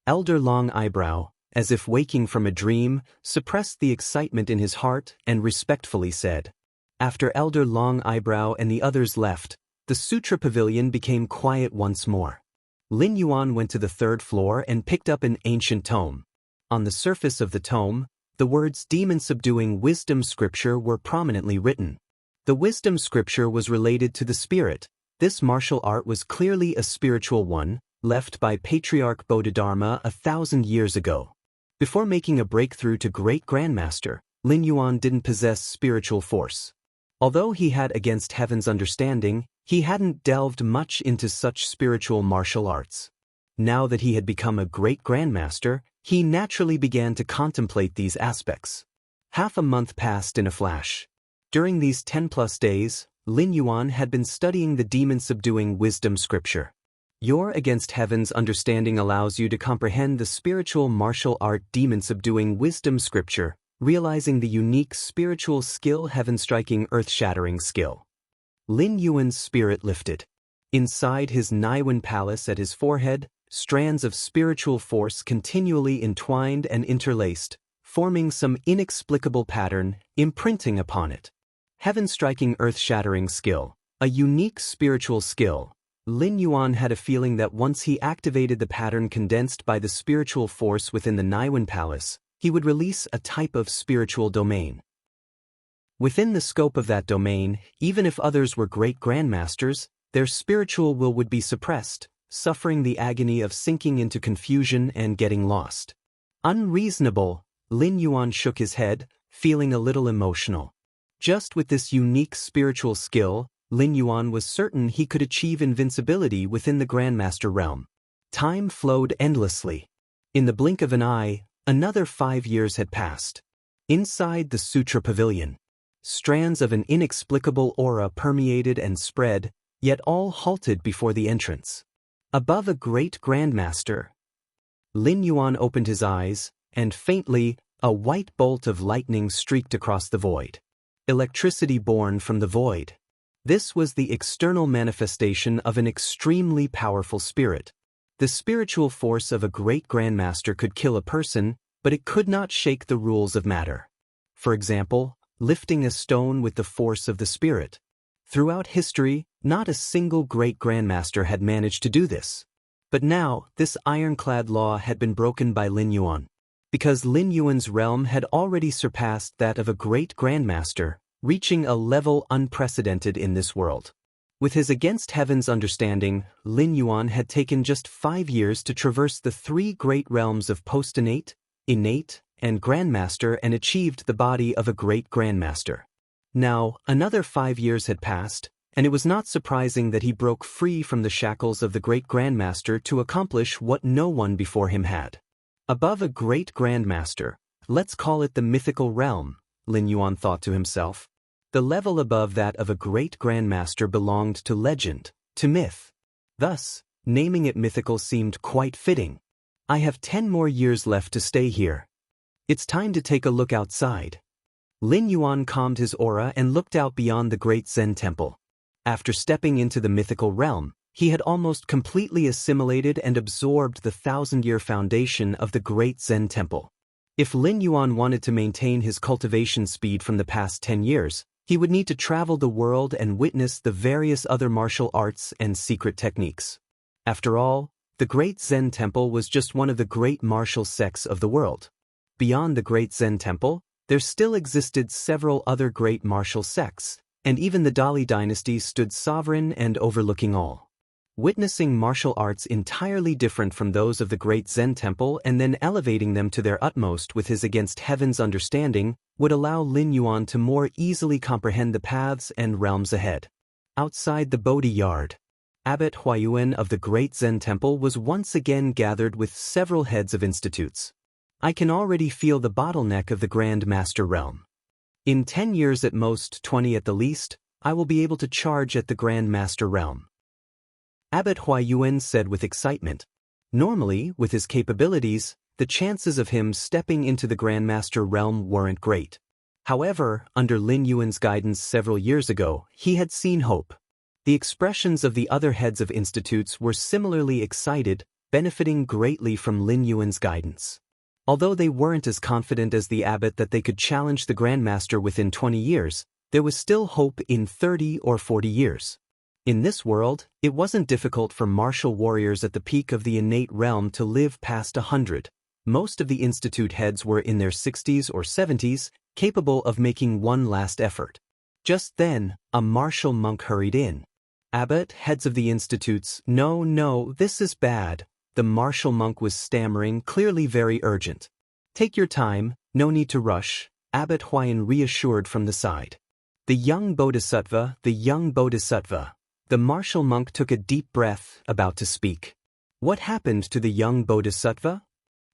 Speaker 1: Elder Long Eyebrow, as if waking from a dream, suppressed the excitement in his heart and respectfully said. After Elder Long Eyebrow and the others left, the Sutra Pavilion became quiet once more. Lin Yuan went to the 3rd floor and picked up an ancient tome. On the surface of the tome, the words demon-subduing wisdom scripture were prominently written. The wisdom scripture was related to the spirit. This martial art was clearly a spiritual one, left by Patriarch Bodhidharma 1,000 years ago. Before making a breakthrough to Great Grandmaster, Lin Yuan didn't possess spiritual force. Although he had against heaven's understanding, he hadn't delved much into such spiritual martial arts. Now that he had become a Great Grandmaster, he naturally began to contemplate these aspects. Half a month passed in a flash. During these 10+ days, Lin Yuan had been studying the demon-subduing wisdom scripture. Your against heaven's understanding allows you to comprehend the spiritual martial art demon-subduing wisdom scripture, realizing the unique spiritual skill heaven-striking earth-shattering skill. Lin Yuan's spirit lifted. Inside his Niwen palace at his forehead, strands of spiritual force continually entwined and interlaced, forming some inexplicable pattern, imprinting upon it. Heaven-striking earth-shattering skill, a unique spiritual skill. Lin Yuan had a feeling that once he activated the pattern condensed by the spiritual force within the Niwen Palace, he would release a type of spiritual domain. Within the scope of that domain, even if others were great grandmasters, their spiritual will would be suppressed, suffering the agony of sinking into confusion and getting lost. Unreasonable, Lin Yuan shook his head, feeling a little emotional. Just with this unique spiritual skill, Lin Yuan was certain he could achieve invincibility within the Grandmaster realm. Time flowed endlessly. In the blink of an eye, another 5 years had passed. Inside the Sutra Pavilion, strands of an inexplicable aura permeated and spread, yet all halted before the entrance. Above a great Grandmaster. Lin Yuan opened his eyes, and faintly, a white bolt of lightning streaked across the void. Electricity born from the void. This was the external manifestation of an extremely powerful spirit. The spiritual force of a great grandmaster could kill a person, but it could not shake the rules of matter. For example, lifting a stone with the force of the spirit. Throughout history, not a single great grandmaster had managed to do this. But now, this ironclad law had been broken by Lin Yuan. Because Lin Yuan's realm had already surpassed that of a great grandmaster, reaching a level unprecedented in this world. With his against heaven's understanding, Lin Yuan had taken just 5 years to traverse the 3 great realms of post-innate, innate, and grandmaster and achieved the body of a great grandmaster. Now, another 5 years had passed, and it was not surprising that he broke free from the shackles of the great grandmaster to accomplish what no one before him had. Above a great grandmaster, let's call it the mythical realm, Lin Yuan thought to himself. The level above that of a great grandmaster belonged to legend, to myth. Thus, naming it mythical seemed quite fitting. I have 10 more years left to stay here. It's time to take a look outside. Lin Yuan calmed his aura and looked out beyond the great Zen temple. After stepping into the mythical realm, he had almost completely assimilated and absorbed the 1,000-year foundation of the great Zen temple. If Lin Yuan wanted to maintain his cultivation speed from the past 10 years, he would need to travel the world and witness the various other martial arts and secret techniques. After all, the great Zen temple was just one of the great martial sects of the world. Beyond the great Zen temple, there still existed several other great martial sects, and even the Dali dynasty stood sovereign and overlooking all. Witnessing martial arts entirely different from those of the great Zen temple and then elevating them to their utmost with his against heaven's understanding would allow Lin Yuan to more easily comprehend the paths and realms ahead. Outside the Bodhi yard, Abbot Huayuan of the great Zen temple was once again gathered with several heads of institutes. I can already feel the bottleneck of the Grand Master realm. In 10 years at most, 20 at the least, I will be able to charge at the Grand Master realm. Abbot Huayuan said with excitement. Normally, with his capabilities, the chances of him stepping into the Grand Master realm weren't great. However, under Lin Yuan's guidance several years ago, he had seen hope. The expressions of the other heads of institutes were similarly excited, benefiting greatly from Lin Yuan's guidance. Although they weren't as confident as the abbot that they could challenge the Grandmaster within 20 years, there was still hope in 30 or 40 years. In this world, it wasn't difficult for martial warriors at the peak of the innate realm to live past 100. Most of the institute heads were in their 60s or 70s, capable of making one last effort. Just then, a martial monk hurried in. Abbot, heads of the institutes, no, this is bad. The martial monk was stammering, clearly very urgent. Take your time, no need to rush, Abbot Huayan reassured from the side. The young Bodhisattva. The martial monk took a deep breath, about to speak. What happened to the young Bodhisattva?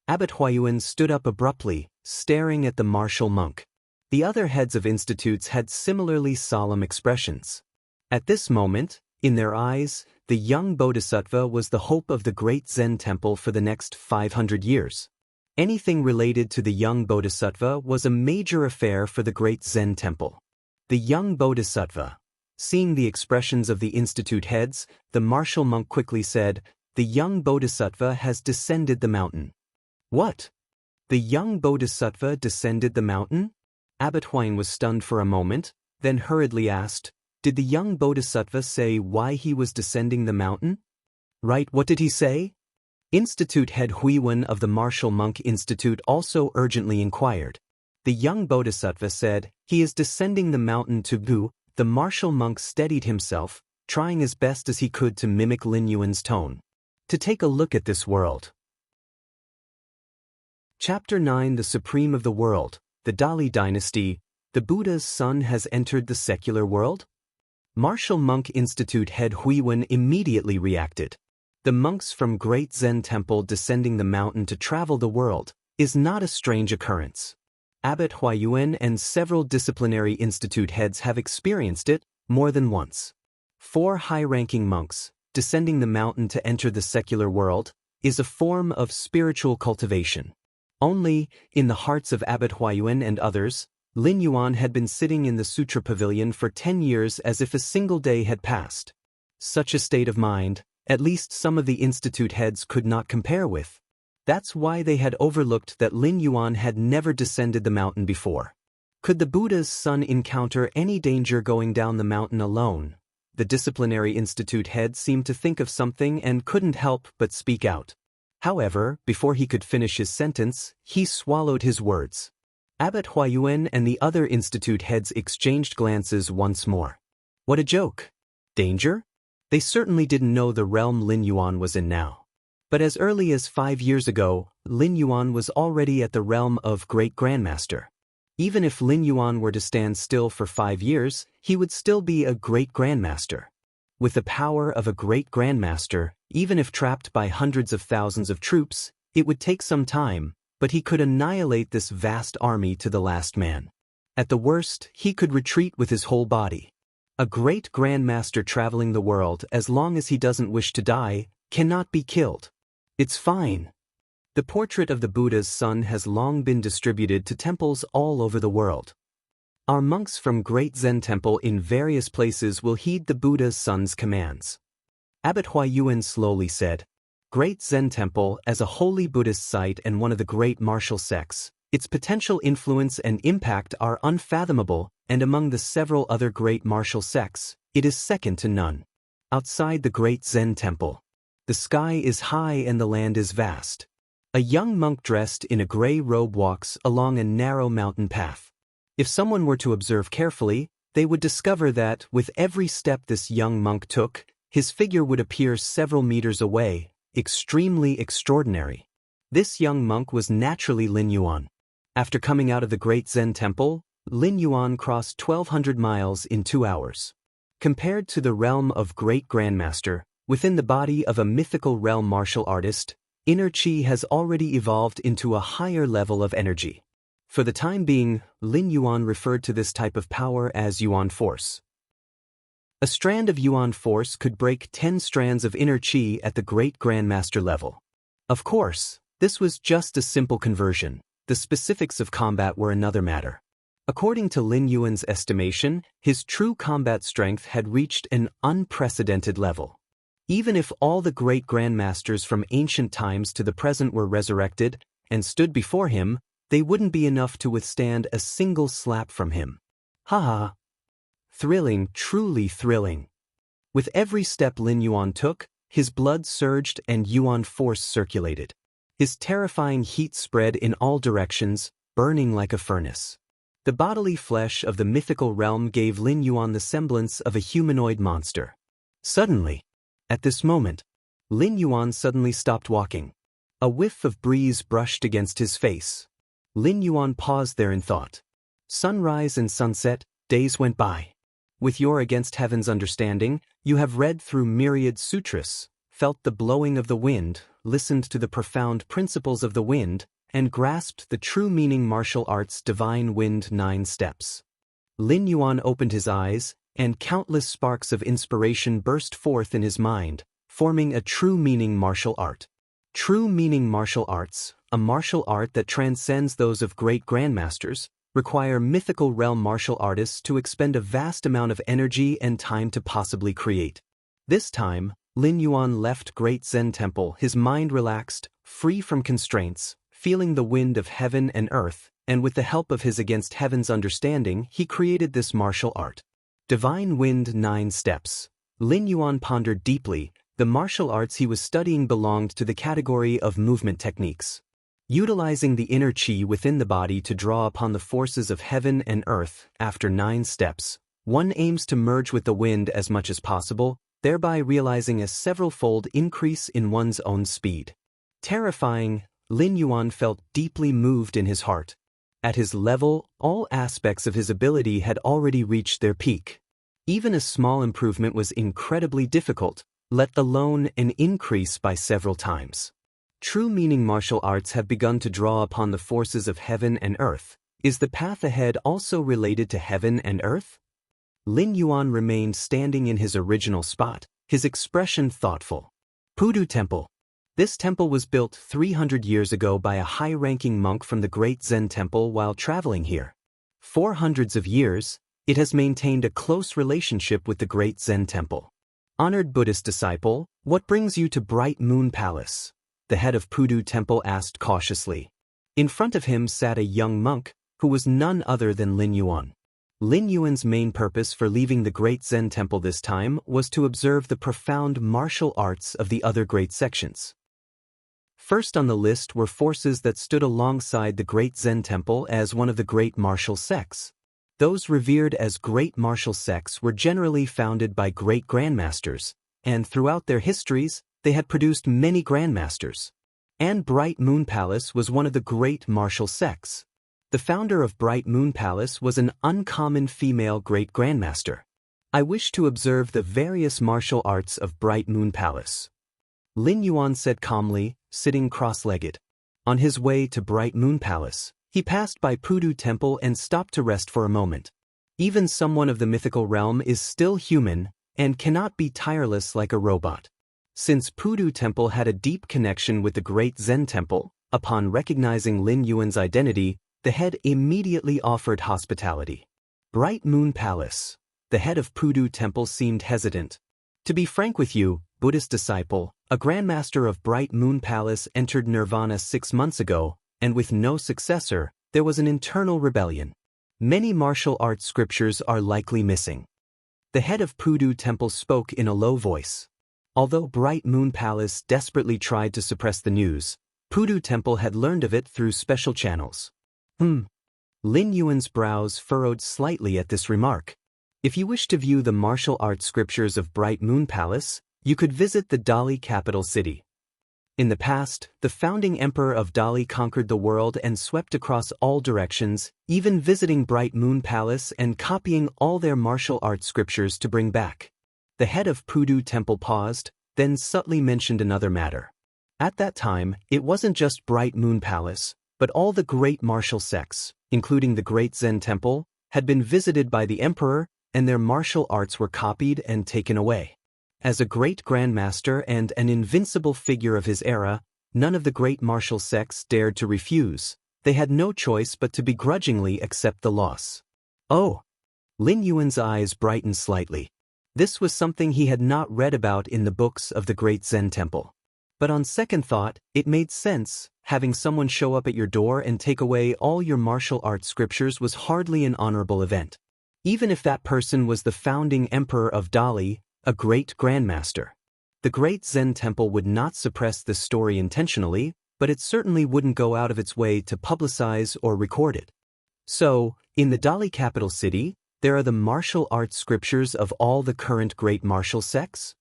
Speaker 1: Abbot Huayuan stood up abruptly, staring at the martial monk. The other heads of institutes had similarly solemn expressions. At this moment, in their eyes, the young Bodhisattva was the hope of the great Zen temple for the next 500 years. Anything related to the young Bodhisattva was a major affair for the great Zen temple. The young Bodhisattva. Seeing the expressions of the institute heads, the martial monk quickly said, "The young Bodhisattva has descended the mountain." What? The young Bodhisattva descended the mountain? Abbot Huayan was stunned for a moment, then hurriedly asked, "Did the young Bodhisattva say why he was descending the mountain?" "Right, what did he say?" Institute head Huiwen of the Martial Monk Institute also urgently inquired. The young Bodhisattva said, "He is descending the mountain to Bu." The martial monk steadied himself, trying as best as he could to mimic Lin Yuan's tone. To take a look at this world. Chapter 9. The Supreme of the World, the Dali Dynasty. The Buddha's son has entered the secular world? Martial Monk Institute head Huiwen immediately reacted. The monks from Great Zen Temple descending the mountain to travel the world is not a strange occurrence. Abbot Huayuan and several disciplinary institute heads have experienced it more than once. 4 high-ranking monks, descending the mountain to enter the secular world, is a form of spiritual cultivation. Only, in the hearts of Abbot Huayuan and others, Lin Yuan had been sitting in the Sutra Pavilion for 10 years as if a single day had passed. Such a state of mind, at least some of the institute heads could not compare with. That's why they had overlooked that Lin Yuan had never descended the mountain before. Could the Buddha's son encounter any danger going down the mountain alone? The disciplinary institute head seemed to think of something and couldn't help but speak out. However, before he could finish his sentence, he swallowed his words. Abbot Huayuan and the other institute heads exchanged glances once more. What a joke! Danger? They certainly didn't know the realm Lin Yuan was in now. But as early as 5 years ago, Lin Yuan was already at the realm of Great Grandmaster. Even if Lin Yuan were to stand still for 5 years, he would still be a Great Grandmaster. With the power of a Great Grandmaster, even if trapped by hundreds of thousands of troops, it would take some time, but he could annihilate this vast army to the last man. At the worst, he could retreat with his whole body. A Great Grandmaster traveling the world, as long as he doesn't wish to die, cannot be killed. It's fine. The portrait of the Buddha's son has long been distributed to temples all over the world. Our monks from Great Zen Temple in various places will heed the Buddha's son's commands. Abbot Huayuan slowly said, Great Zen Temple, as a holy Buddhist site and one of the great martial sects, its potential influence and impact are unfathomable, and among the several other great martial sects, it is second to none. Outside the Great Zen Temple, the sky is high and the land is vast. A young monk dressed in a gray robe walks along a narrow mountain path. If someone were to observe carefully, they would discover that, with every step this young monk took, his figure would appear several meters away, extremely extraordinary. This young monk was naturally Lin Yuan. After coming out of the Great Zen Temple, Lin Yuan crossed 1,200 miles in 2 hours. Compared to the realm of Great Grandmaster, within the body of a mythical realm martial artist, inner chi has already evolved into a higher level of energy. For the time being, Lin Yuan referred to this type of power as Yuan Force. A strand of Yuan Force could break 10 strands of inner chi at the Great Grandmaster level. Of course, this was just a simple conversion. The specifics of combat were another matter. According to Lin Yuan's estimation, his true combat strength had reached an unprecedented level. Even if all the great grandmasters from ancient times to the present were resurrected and stood before him, they wouldn't be enough to withstand a single slap from him. Haha. Thrilling, truly thrilling. With every step Lin Yuan took, his blood surged and Yuan Force circulated. His terrifying heat spread in all directions, burning like a furnace. The bodily flesh of the mythical realm gave Lin Yuan the semblance of a humanoid monster. Suddenly, at this moment, Lin Yuan suddenly stopped walking. A whiff of breeze brushed against his face. Lin Yuan paused there in thought. Sunrise and sunset, days went by. With your against heaven's understanding, you have read through myriad sutras, felt the blowing of the wind, listened to the profound principles of the wind, and grasped the true meaning martial arts divine wind 9 steps. Lin Yuan opened his eyes, and countless sparks of inspiration burst forth in his mind, forming a true meaning martial art. True meaning martial arts, a martial art that transcends those of great grandmasters, require mythical realm martial artists to expend a vast amount of energy and time to possibly create. This time, Lin Yuan left Great Zen Temple, his mind relaxed, free from constraints, feeling the wind of heaven and earth, and with the help of his against heaven's understanding, he created this martial art. Divine Wind 9 Steps. Lin Yuan pondered deeply. The martial arts he was studying belonged to the category of movement techniques. Utilizing the inner chi within the body to draw upon the forces of heaven and earth, after 9 steps, one aims to merge with the wind as much as possible, thereby realizing a several-fold increase in one's own speed. Terrifying, Lin Yuan felt deeply moved in his heart. At his level, all aspects of his ability had already reached their peak. Even a small improvement was incredibly difficult, let alone an increase by several times. True meaning martial arts have begun to draw upon the forces of heaven and earth. Is the path ahead also related to heaven and earth? Lin Yuan remained standing in his original spot, his expression thoughtful. Pudu Temple. This temple was built 300 years ago by a high-ranking monk from the Great Zen Temple while traveling here. For hundreds of years, it has maintained a close relationship with the Great Zen Temple. Honored Buddhist disciple, what brings you to Bright Moon Palace? The head of Pudu Temple asked cautiously. In front of him sat a young monk, who was none other than Lin Yuan. Lin Yuan's main purpose for leaving the Great Zen Temple this time was to observe the profound martial arts of the other great sections. First on the list were forces that stood alongside the Great Zen Temple as one of the great martial sects. Those revered as great martial sects were generally founded by great grandmasters, and throughout their histories, they had produced many grandmasters. And Bright Moon Palace was one of the great martial sects. The founder of Bright Moon Palace was an uncommon female great grandmaster. I wish to observe the various martial arts of Bright Moon Palace, Lin Yuan said calmly, sitting cross-legged. On his way to Bright Moon Palace, he passed by Pudu Temple and stopped to rest for a moment. Even someone of the mythical realm is still human and cannot be tireless like a robot. Since Pudu Temple had a deep connection with the great Zen Temple, upon recognizing Lin Yuan's identity, the head immediately offered hospitality. Bright Moon Palace. The head of Pudu Temple seemed hesitant. To be frank with you, Buddhist disciple, a grandmaster of Bright Moon Palace entered nirvana 6 months ago, and with no successor, there was an internal rebellion. Many martial arts scriptures are likely missing. The head of Pudu Temple spoke in a low voice. Although Bright Moon Palace desperately tried to suppress the news, Pudu Temple had learned of it through special channels. Lin Yuan's brows furrowed slightly at this remark. If you wish to view the martial arts scriptures of Bright Moon Palace, you could visit the Dali capital city. In the past, the founding emperor of Dali conquered the world and swept across all directions, even visiting Bright Moon Palace and copying all their martial arts scriptures to bring back. The head of Pudu Temple paused, then subtly mentioned another matter. At that time, it wasn't just Bright Moon Palace, but all the great martial sects, including the great Zen Temple, had been visited by the emperor, and their martial arts were copied and taken away. As a great grandmaster and an invincible figure of his era, none of the great martial sects dared to refuse. They had no choice but to begrudgingly accept the loss. Oh! Lin Yuan's eyes brightened slightly. This was something he had not read about in the books of the great Zen Temple. But on second thought, it made sense. Having someone show up at your door and take away all your martial arts scriptures was hardly an honorable event. Even if that person was the founding emperor of Dali, a great grandmaster. The great Zen Temple would not suppress this story intentionally, but it certainly wouldn't go out of its way to publicize or record it. So, in the Dali capital city, there are the martial arts scriptures of all the current great martial sects?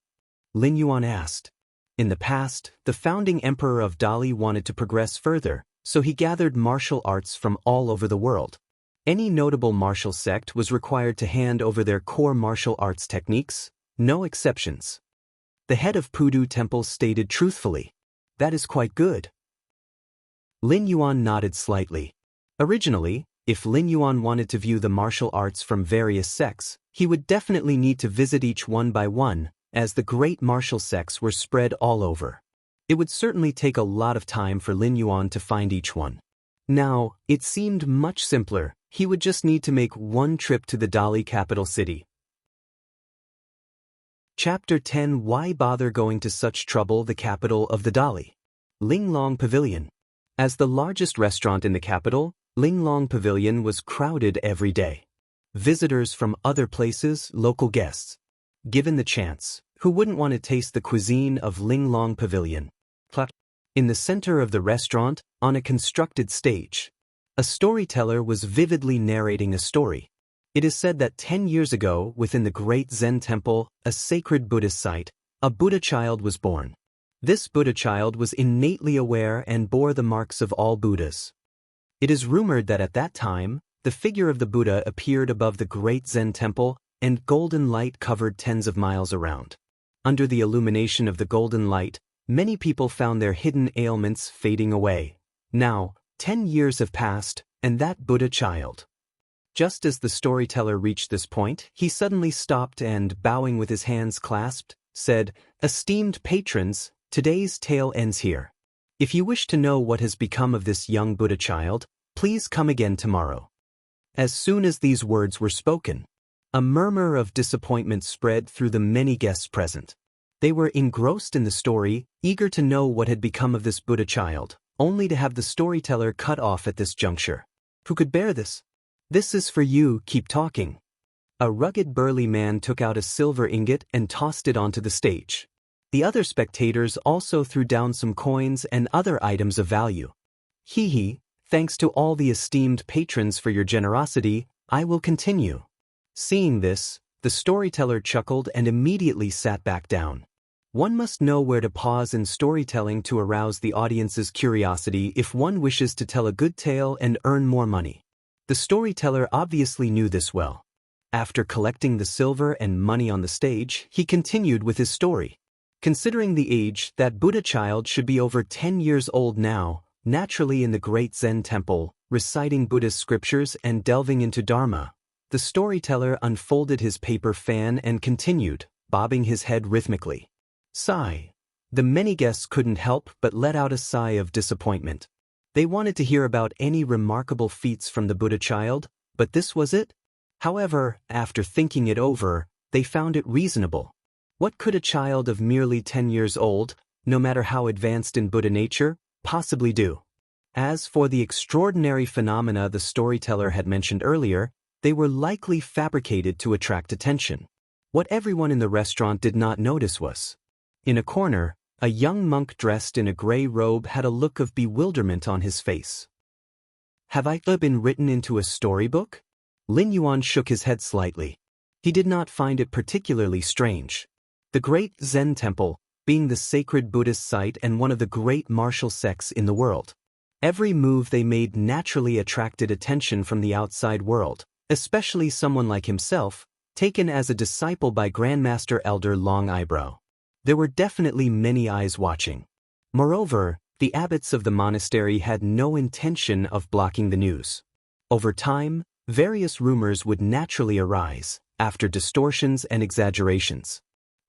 Speaker 1: Lin Yuan asked. In the past, the founding emperor of Dali wanted to progress further, so he gathered martial arts from all over the world. Any notable martial sect was required to hand over their core martial arts techniques, no exceptions. The head of Pudu Temple stated truthfully. That is quite good. Lin Yuan nodded slightly. Originally, if Lin Yuan wanted to view the martial arts from various sects, he would definitely need to visit each one by one, as the great martial sects were spread all over. It would certainly take a lot of time for Lin Yuan to find each one. Now, it seemed much simpler. He would just need to make one trip to the Dali capital city. Chapter 10. Why bother going to such trouble? The capital of the Dali. Linglong Pavilion. As the largest restaurant in the capital, Linglong Pavilion was crowded every day. Visitors from other places, local guests. Given the chance, who wouldn't want to taste the cuisine of Linglong Pavilion? In the center of the restaurant, on a constructed stage, a storyteller was vividly narrating a story. It is said that 10 years ago, within the great Zen Temple, a sacred Buddhist site, a Buddha child was born. This Buddha child was innately aware and bore the marks of all Buddhas. It is rumored that at that time, the figure of the Buddha appeared above the great Zen Temple, and golden light covered tens of miles around. Under the illumination of the golden light, many people found their hidden ailments fading away. Now, 10 years have passed, and that Buddha child. Just as the storyteller reached this point, he suddenly stopped and, bowing with his hands clasped, said, "Esteemed patrons, today's tale ends here. If you wish to know what has become of this young Buddha child, please come again tomorrow." As soon as these words were spoken, a murmur of disappointment spread through the many guests present. They were engrossed in the story, eager to know what had become of this Buddha child, only to have the storyteller cut off at this juncture. Who could bear this? "This is for you, keep talking." A rugged burly man took out a silver ingot and tossed it onto the stage. The other spectators also threw down some coins and other items of value. "Hee, thanks to all the esteemed patrons for your generosity, I will continue." Seeing this, the storyteller chuckled and immediately sat back down. One must know where to pause in storytelling to arouse the audience's curiosity if one wishes to tell a good tale and earn more money. The storyteller obviously knew this well. After collecting the silver and money on the stage, he continued with his story. Considering the age, that Buddha child should be over 10 years old now, naturally in the great Zen temple, reciting Buddhist scriptures and delving into Dharma. The storyteller unfolded his paper fan and continued, bobbing his head rhythmically. Sigh. The many guests couldn't help but let out a sigh of disappointment. They wanted to hear about any remarkable feats from the Buddha child, but this was it? However, after thinking it over, they found it reasonable. What could a child of merely 10 years old, no matter how advanced in Buddha nature, possibly do? As for the extraordinary phenomena the storyteller had mentioned earlier, they were likely fabricated to attract attention. What everyone in the restaurant did not notice was, in a corner, a young monk dressed in a gray robe had a look of bewilderment on his face. Have I been written into a storybook? Lin Yuan shook his head slightly. He did not find it particularly strange. The great Zen temple, being the sacred Buddhist site and one of the great martial sects in the world. Every move they made naturally attracted attention from the outside world, especially someone like himself, taken as a disciple by Grandmaster Elder Long Eyebrow. There were definitely many eyes watching. Moreover, the abbots of the monastery had no intention of blocking the news. Over time, various rumors would naturally arise, after distortions and exaggerations.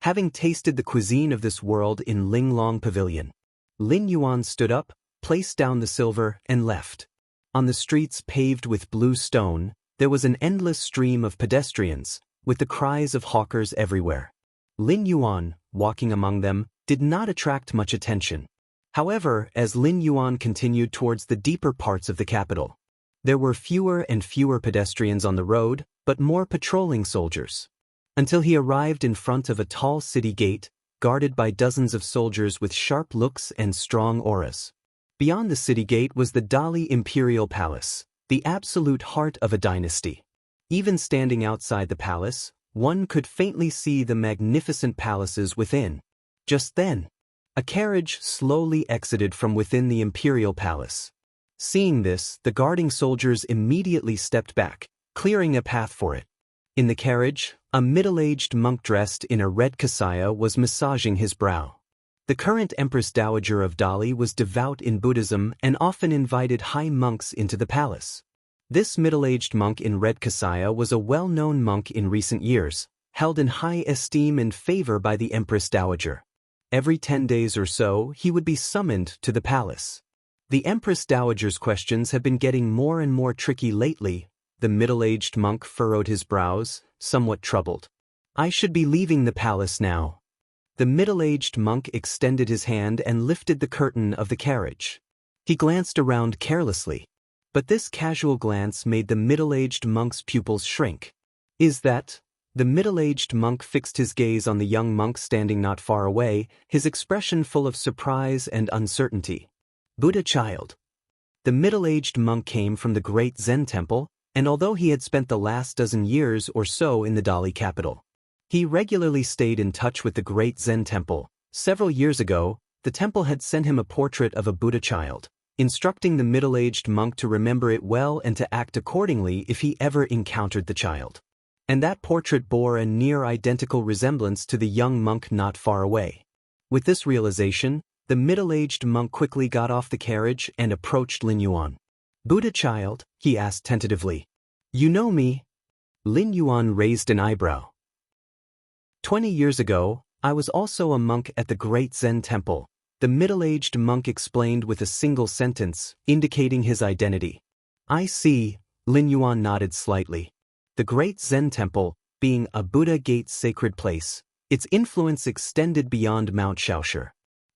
Speaker 1: Having tasted the cuisine of this world in Linglong Pavilion, Lin Yuan stood up, placed down the silver, and left. On the streets paved with blue stone, there was an endless stream of pedestrians, with the cries of hawkers everywhere. Lin Yuan, walking among them, did not attract much attention. However, as Lin Yuan continued towards the deeper parts of the capital, there were fewer and fewer pedestrians on the road, but more patrolling soldiers. Until he arrived in front of a tall city gate, guarded by dozens of soldiers with sharp looks and strong auras. Beyond the city gate was the Dali Imperial Palace, the absolute heart of a dynasty. Even standing outside the palace, one could faintly see the magnificent palaces within. Just then, a carriage slowly exited from within the imperial palace. Seeing this, the guarding soldiers immediately stepped back, clearing a path for it. In the carriage, a middle-aged monk dressed in a red kasaya was massaging his brow. The current Empress Dowager of Dali was devout in Buddhism and often invited high monks into the palace. This middle-aged monk in red kasaya was a well-known monk in recent years, held in high esteem and favor by the Empress Dowager. Every 10 days or so, he would be summoned to the palace. The Empress Dowager's questions have been getting more and more tricky lately. The middle-aged monk furrowed his brows, somewhat troubled. I should be leaving the palace now. The middle-aged monk extended his hand and lifted the curtain of the carriage. He glanced around carelessly. But this casual glance made the middle-aged monk's pupils shrink. Is that? The middle-aged monk fixed his gaze on the young monk standing not far away, his expression full of surprise and uncertainty. Buddha child. The middle-aged monk came from the great Zen temple, and although he had spent the last dozen years or so in the Dali capital, he regularly stayed in touch with the great Zen temple. Several years ago, the temple had sent him a portrait of a Buddha child, instructing the middle-aged monk to remember it well and to act accordingly if he ever encountered the child. And that portrait bore a near-identical resemblance to the young monk not far away. With this realization, the middle-aged monk quickly got off the carriage and approached Lin Yuan. Buddha child, he asked tentatively. You know me? Lin Yuan raised an eyebrow. 20 years ago, I was also a monk at the great Zen temple. The middle-aged monk explained with a single sentence, indicating his identity. I see, Lin Yuan nodded slightly. The great Zen temple, being a Buddha gate sacred place, its influence extended beyond Mount Shaoshi.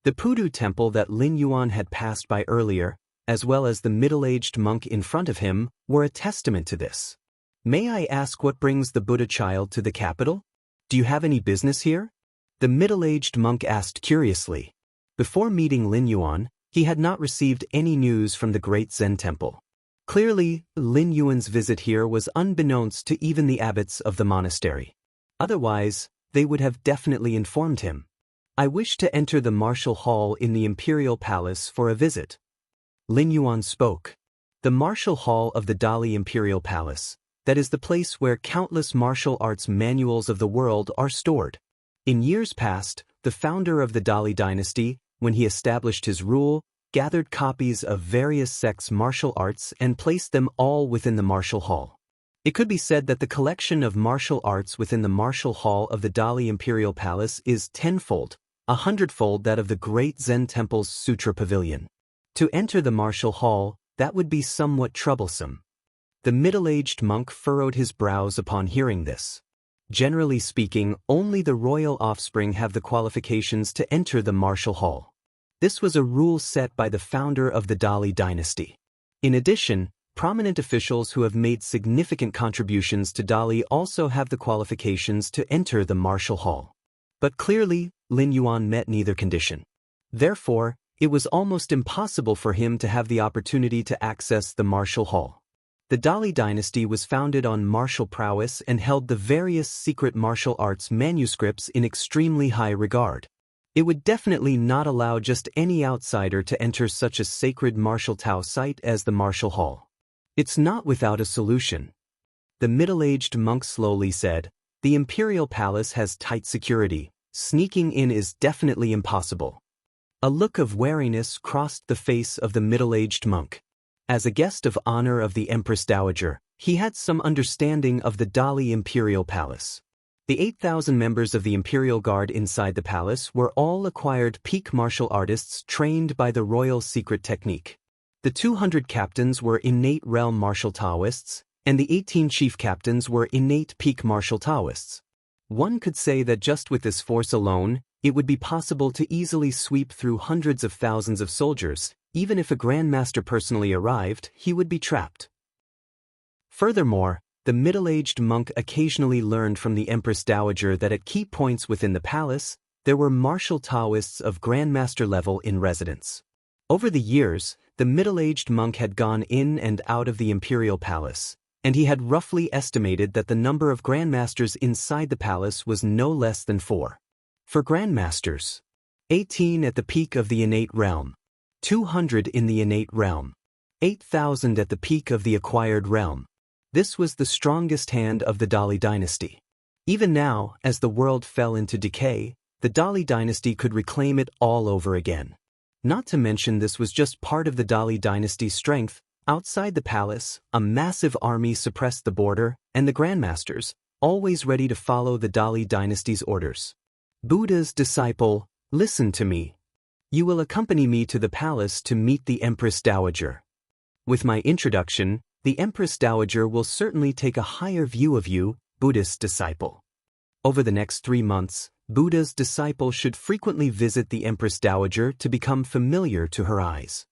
Speaker 1: The Pudu temple that Lin Yuan had passed by earlier, as well as the middle-aged monk in front of him, were a testament to this. May I ask what brings the Buddha child to the capital? Do you have any business here? The middle-aged monk asked curiously. Before meeting Lin Yuan, he had not received any news from the great Zen temple. Clearly, Lin Yuan's visit here was unbeknownst to even the abbots of the monastery. Otherwise, they would have definitely informed him. I wish to enter the martial hall in the imperial palace for a visit. Lin Yuan spoke. The martial hall of the Dali Imperial Palace, that is the place where countless martial arts manuals of the world are stored. In years past, the founder of the Dali dynasty, when he established his rule, gathered copies of various sects' martial arts and placed them all within the martial hall. It could be said that the collection of martial arts within the martial hall of the Dali Imperial Palace is tenfold, 100-fold that of the great Zen temple's Sutra Pavilion. To enter the martial hall, that would be somewhat troublesome. The middle-aged monk furrowed his brows upon hearing this. Generally speaking, only the royal offspring have the qualifications to enter the martial hall. This was a rule set by the founder of the Dali dynasty. In addition, prominent officials who have made significant contributions to Dali also have the qualifications to enter the martial hall. But clearly, Lin Yuan met neither condition. Therefore, it was almost impossible for him to have the opportunity to access the martial hall. The Dali dynasty was founded on martial prowess and held the various secret martial arts manuscripts in extremely high regard. It would definitely not allow just any outsider to enter such a sacred martial Tao site as the martial hall. It's not without a solution. The middle-aged monk slowly said, "The imperial palace has tight security. Sneaking in is definitely impossible." A look of wariness crossed the face of the middle-aged monk. As a guest of honor of the Empress Dowager, he had some understanding of the Dali Imperial Palace. The 8,000 members of the Imperial Guard inside the palace were all acquired peak martial artists trained by the royal secret technique. The 200 captains were innate realm martial Taoists, and the 18 chief captains were innate peak martial Taoists. One could say that just with this force alone, it would be possible to easily sweep through hundreds of thousands of soldiers. Even if a grandmaster personally arrived, he would be trapped. Furthermore, the middle-aged monk occasionally learned from the Empress Dowager that at key points within the palace, there were martial Taoists of grandmaster level in residence. Over the years, the middle-aged monk had gone in and out of the imperial palace, and he had roughly estimated that the number of grandmasters inside the palace was no less than 4. For grandmasters, 18 at the peak of the innate realm, 200 in the innate realm, 8,000 at the peak of the acquired realm. This was the strongest hand of the Dali dynasty. Even now, as the world fell into decay, the Dali dynasty could reclaim it all over again. Not to mention this was just part of the Dali dynasty's strength. Outside the palace, a massive army suppressed the border, and the grandmasters, always ready to follow the Dali dynasty's orders. Buddha's disciple, listen to me. You will accompany me to the palace to meet the Empress Dowager. With my introduction, the Empress Dowager will certainly take a higher view of you, Buddhist disciple. Over the next 3 months, Buddha's disciple should frequently visit the Empress Dowager to become familiar to her eyes.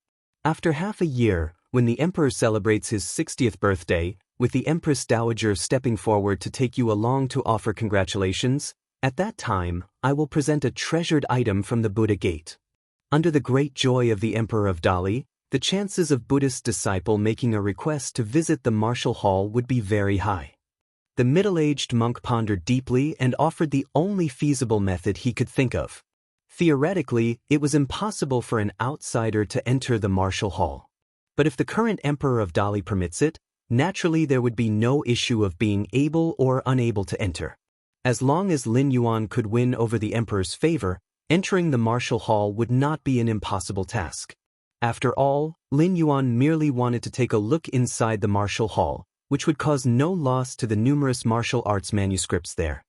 Speaker 1: After half a year, when the Emperor celebrates his 60th birthday, with the Empress Dowager stepping forward to take you along to offer congratulations, at that time, I will present a treasured item from the Buddha Gate. Under the great joy of the Emperor of Dali, the chances of Buddhist disciple making a request to visit the martial hall would be very high. The middle-aged monk pondered deeply and offered the only feasible method he could think of. Theoretically, it was impossible for an outsider to enter the martial hall. But if the current Emperor of Dali permits it, naturally there would be no issue of being able or unable to enter. As long as Lin Yuan could win over the Emperor's favor, entering the martial hall would not be an impossible task. After all, Lin Yuan merely wanted to take a look inside the martial hall, which would cause no loss to the numerous martial arts manuscripts there.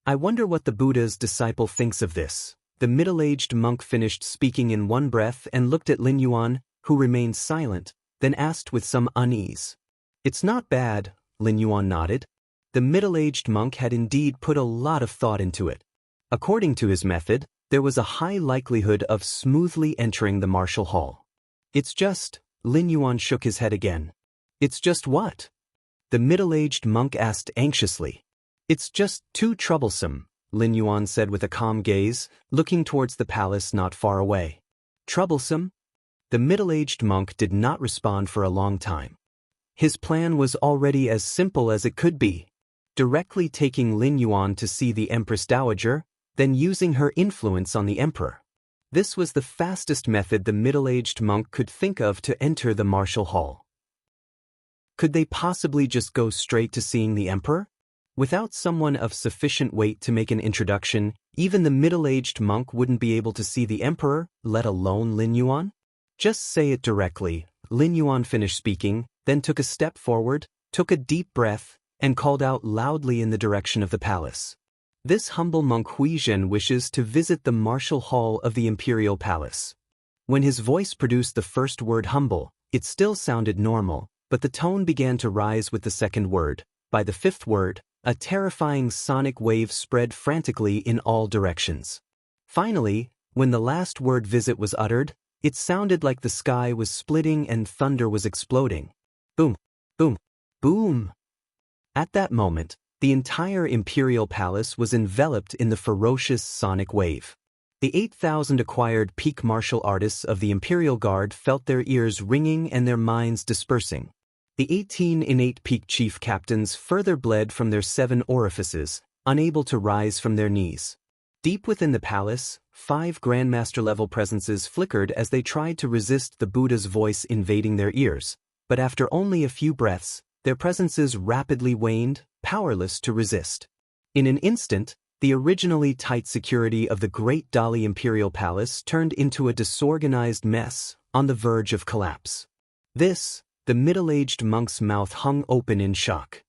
Speaker 1: I wonder what the Buddha's disciple thinks of this. The middle-aged monk finished speaking in one breath and looked at Lin Yuan, who remained silent, then asked with some unease. It's not bad, Lin Yuan nodded. The middle-aged monk had indeed put a lot of thought into it. According to his method, there was a high likelihood of smoothly entering the martial hall. It's just, Lin Yuan shook his head again. It's just what? The middle-aged monk asked anxiously. It's just too troublesome, Lin Yuan said with a calm gaze, looking towards the palace not far away. Troublesome? The middle-aged monk did not respond for a long time. His plan was already as simple as it could be. Directly taking Lin Yuan to see the Empress Dowager, then using her influence on the emperor. This was the fastest method the middle-aged monk could think of to enter the martial hall. Could they possibly just go straight to seeing the emperor? Without someone of sufficient weight to make an introduction, even the middle-aged monk wouldn't be able to see the emperor, let alone Lin Yuan? Just say it directly. Lin Yuan finished speaking, then took a step forward, took a deep breath, and called out loudly in the direction of the palace. This humble monk Huizhen wishes to visit the martial hall of the imperial palace. When his voice produced the first word humble, it still sounded normal, but the tone began to rise with the second word. By the fifth word, a terrifying sonic wave spread frantically in all directions. Finally, when the last word visit was uttered, it sounded like the sky was splitting and thunder was exploding. Boom, boom, boom. At that moment, the entire imperial palace was enveloped in the ferocious sonic wave. The 8,000 acquired peak martial artists of the Imperial Guard felt their ears ringing and their minds dispersing. The 18 innate peak chief captains further bled from their 7 orifices, unable to rise from their knees. Deep within the palace, 5 grandmaster-level presences flickered as they tried to resist the Buddha's voice invading their ears, but after only a few breaths, their presences rapidly waned, powerless to resist. In an instant, the originally tight security of the Great Dali Imperial Palace turned into a disorganized mess, on the verge of collapse. The middle-aged monk's mouth hung open in shock.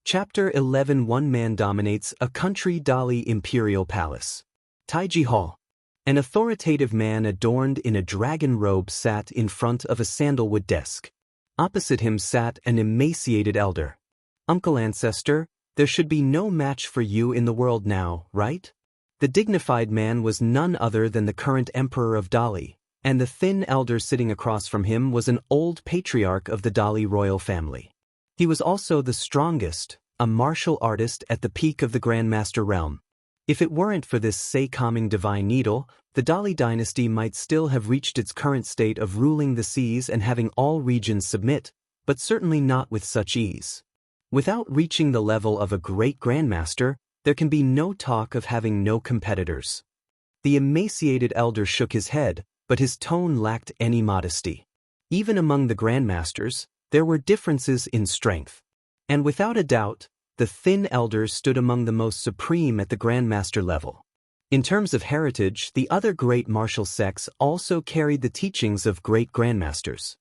Speaker 1: Chapter 11. One man dominates a country Dali Imperial Palace. Taiji Hall. An authoritative man adorned in a dragon robe sat in front of a sandalwood desk. Opposite him sat an emaciated elder. "Uncle Ancestor, there should be no match for you in the world now, right?" The dignified man was none other than the current emperor of Dali, and the thin elder sitting across from him was an old patriarch of the Dali royal family. He was also the strongest, a martial artist at the peak of the Grandmaster realm. If it weren't for this say-calming divine needle, the Dali dynasty might still have reached its current state of ruling the seas and having all regions submit, but certainly not with such ease. Without reaching the level of a great Grandmaster, there can be no talk of having no competitors. The emaciated elder shook his head, but his tone lacked any modesty. Even among the Grandmasters, there were differences in strength. And without a doubt, the thin elder stood among the most supreme at the Grandmaster level. In terms of heritage, the other great martial sects also carried the teachings of great Grandmasters.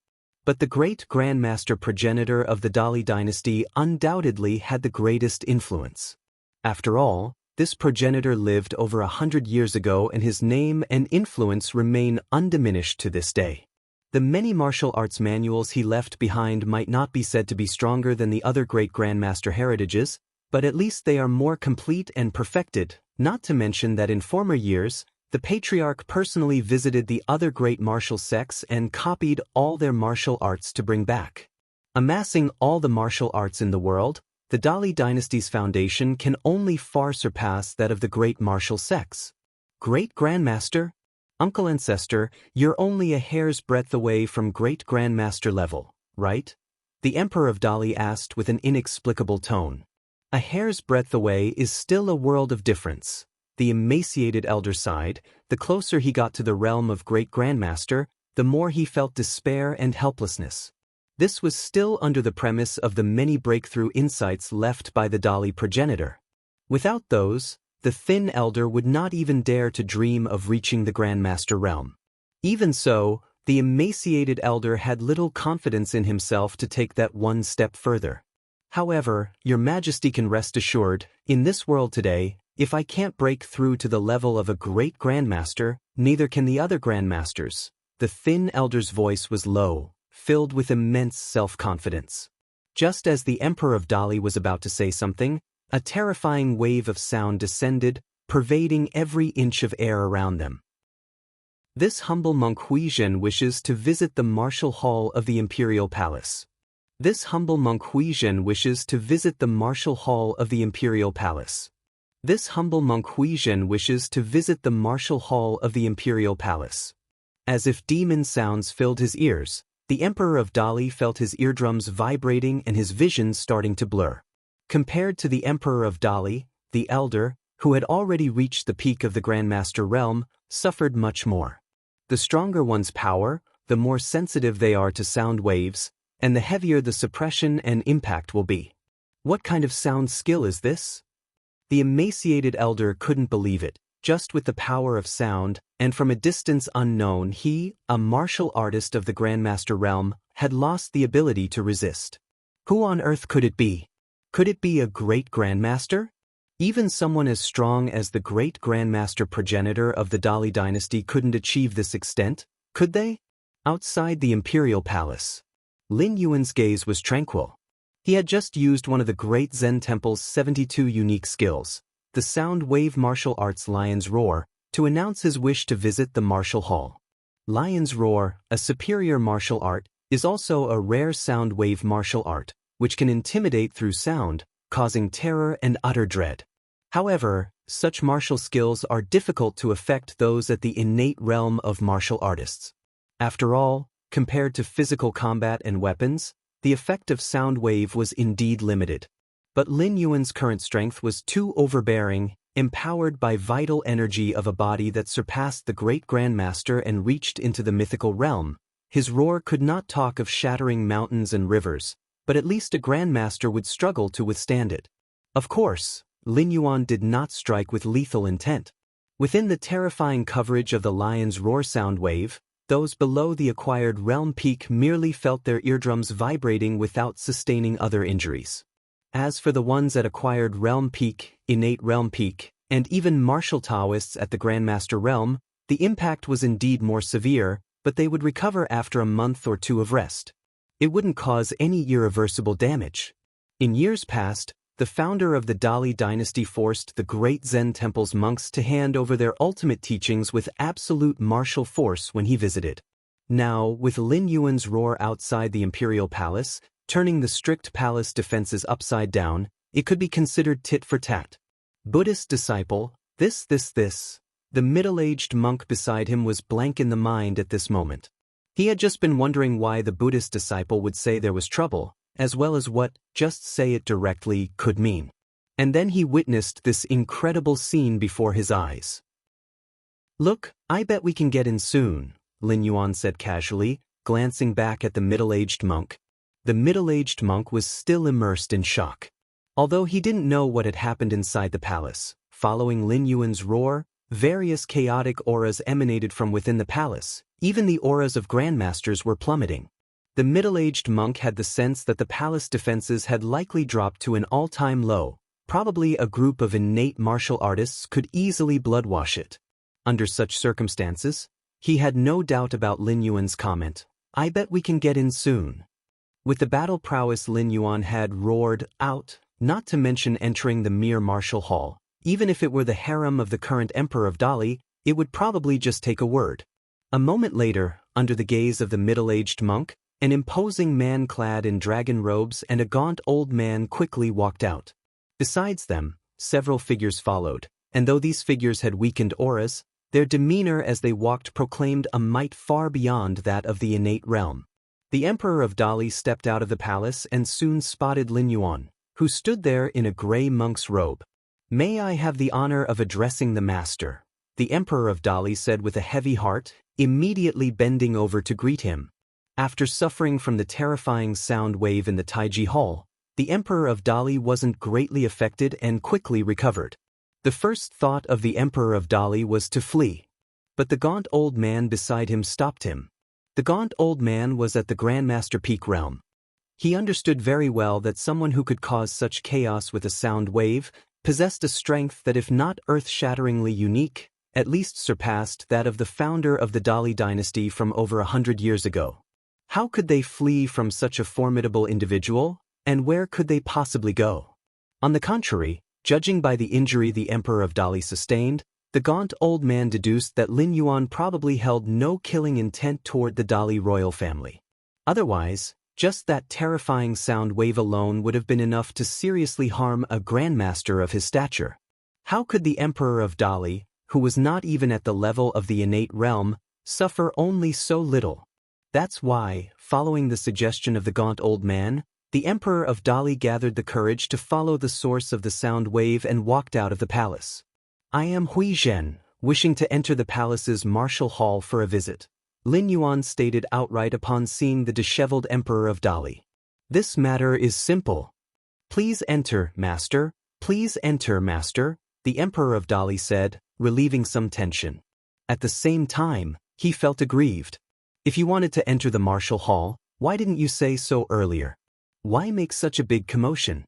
Speaker 1: But the great Grandmaster progenitor of the Dali dynasty undoubtedly had the greatest influence. After all, this progenitor lived over 100 years ago and his name and influence remain undiminished to this day. The many martial arts manuals he left behind might not be said to be stronger than the other great Grandmaster heritages, but at least they are more complete and perfected, not to mention that in former years, the patriarch personally visited the other great martial sects and copied all their martial arts to bring back. Amassing all the martial arts in the world, the Dali dynasty's foundation can only far surpass that of the great martial sects. Great Grandmaster? Uncle Ancestor, you're only a hair's breadth away from great Grandmaster level, right? The Emperor of Dali asked with an inexplicable tone. A hair's breadth away is still a world of difference. The emaciated elder sighed. The closer he got to the realm of great Grandmaster, the more he felt despair and helplessness. This was still under the premise of the many breakthrough insights left by the Dali progenitor. Without those, the thin elder would not even dare to dream of reaching the Grandmaster realm. Even so, the emaciated elder had little confidence in himself to take that one step further. However, Your Majesty can rest assured, in this world today, if I can't break through to the level of a great Grandmaster, neither can the other Grandmasters. The thin elder's voice was low, filled with immense self-confidence. Just as the Emperor of Dali was about to say something, a terrifying wave of sound descended, pervading every inch of air around them. This humble monk Huizhen wishes to visit the martial hall of the Imperial Palace. This humble monk Huizhen wishes to visit the martial hall of the Imperial Palace. This humble monk Huizhen wishes to visit the martial hall of the Imperial Palace. As if demon sounds filled his ears, the Emperor of Dali felt his eardrums vibrating and his vision starting to blur. Compared to the Emperor of Dali, the elder, who had already reached the peak of the Grandmaster realm, suffered much more. The stronger one's power, the more sensitive they are to sound waves, and the heavier the suppression and impact will be. What kind of sound skill is this? The emaciated elder couldn't believe it. Just with the power of sound, and from a distance unknown, he, a martial artist of the Grandmaster realm, had lost the ability to resist. Who on earth could it be? Could it be a great Grandmaster? Even someone as strong as the great Grandmaster progenitor of the Dali dynasty couldn't achieve this extent, could they? Outside the Imperial Palace, Lin Yuan's gaze was tranquil. He had just used one of the great Zen temple's 72 unique skills, the sound wave martial arts Lion's Roar, to announce his wish to visit the martial hall. Lion's Roar, a superior martial art, is also a rare sound wave martial art, which can intimidate through sound, causing terror and utter dread. However, such martial skills are difficult to affect those at the innate realm of martial artists. After all, compared to physical combat and weapons, the effect of sound wave was indeed limited. But Lin Yuan's current strength was too overbearing, empowered by vital energy of a body that surpassed the great Grandmaster and reached into the mythical realm. His roar could not talk of shattering mountains and rivers, but at least a Grandmaster would struggle to withstand it. Of course, Lin Yuan did not strike with lethal intent. Within the terrifying coverage of the Lion's Roar sound wave, those below the acquired realm peak merely felt their eardrums vibrating without sustaining other injuries. As for the ones at acquired realm peak, innate realm peak, and even martial Taoists at the Grandmaster realm, the impact was indeed more severe, but they would recover after a month or two of rest. It wouldn't cause any irreversible damage. In years past, the founder of the Dali dynasty forced the great Zen temple's monks to hand over their ultimate teachings with absolute martial force when he visited. Now, with Lin Yuan's roar outside the Imperial Palace, turning the strict palace defenses upside down, it could be considered tit for tat. Buddhist disciple, this. The middle-aged monk beside him was blank in the mind at this moment. He had just been wondering why the Buddhist disciple would say there was trouble, as well as what "just say it directly" could mean. And then he witnessed this incredible scene before his eyes. "Look, I bet we can get in soon," Lin Yuan said casually, glancing back at the middle-aged monk. The middle-aged monk was still immersed in shock. Although he didn't know what had happened inside the palace, following Lin Yuan's roar, various chaotic auras emanated from within the palace. Even the auras of Grandmasters were plummeting. The middle-aged monk had the sense that the palace defenses had likely dropped to an all-time low. Probably a group of innate martial artists could easily bloodwash it. Under such circumstances, he had no doubt about Lin Yuan's comment, "I bet we can get in soon." With the battle prowess Lin Yuan had roared out, not to mention entering the mere martial hall, even if it were the harem of the current emperor of Dali, it would probably just take a word. A moment later, under the gaze of the middle-aged monk, an imposing man clad in dragon robes and a gaunt old man quickly walked out. Besides them, several figures followed, and though these figures had weakened auras, their demeanor as they walked proclaimed a might far beyond that of the innate realm. The Emperor of Dali stepped out of the palace and soon spotted Lin Yuan, who stood there in a gray monk's robe. "May I have the honor of addressing the master?" the Emperor of Dali said with a heavy heart, immediately bending over to greet him. After suffering from the terrifying sound wave in the Taiji Hall, the Emperor of Dali wasn't greatly affected and quickly recovered. The first thought of the Emperor of Dali was to flee. But the gaunt old man beside him stopped him. The gaunt old man was at the Grandmaster Peak realm. He understood very well that someone who could cause such chaos with a sound wave possessed a strength that, if not earth-shatteringly unique, at least surpassed that of the founder of the Dali dynasty from over 100 years ago. How could they flee from such a formidable individual, and where could they possibly go? On the contrary, judging by the injury the Emperor of Dali sustained, the gaunt old man deduced that Lin Yuan probably held no killing intent toward the Dali royal family. Otherwise, just that terrifying sound wave alone would have been enough to seriously harm a grandmaster of his stature. How could the Emperor of Dali, who was not even at the level of the innate realm, suffer only so little? That's why, following the suggestion of the gaunt old man, The Emperor of Dali gathered the courage to follow the source of the sound wave and walked out of the palace. I am Hui Zhen, wishing to enter the palace's martial hall for a visit, Lin Yuan stated outright upon seeing the disheveled Emperor of Dali. This matter is simple. Please enter, master. Please enter, master, the Emperor of Dali said, relieving some tension. At the same time, he felt aggrieved. If you wanted to enter the martial hall, why didn't you say so earlier? Why make such a big commotion?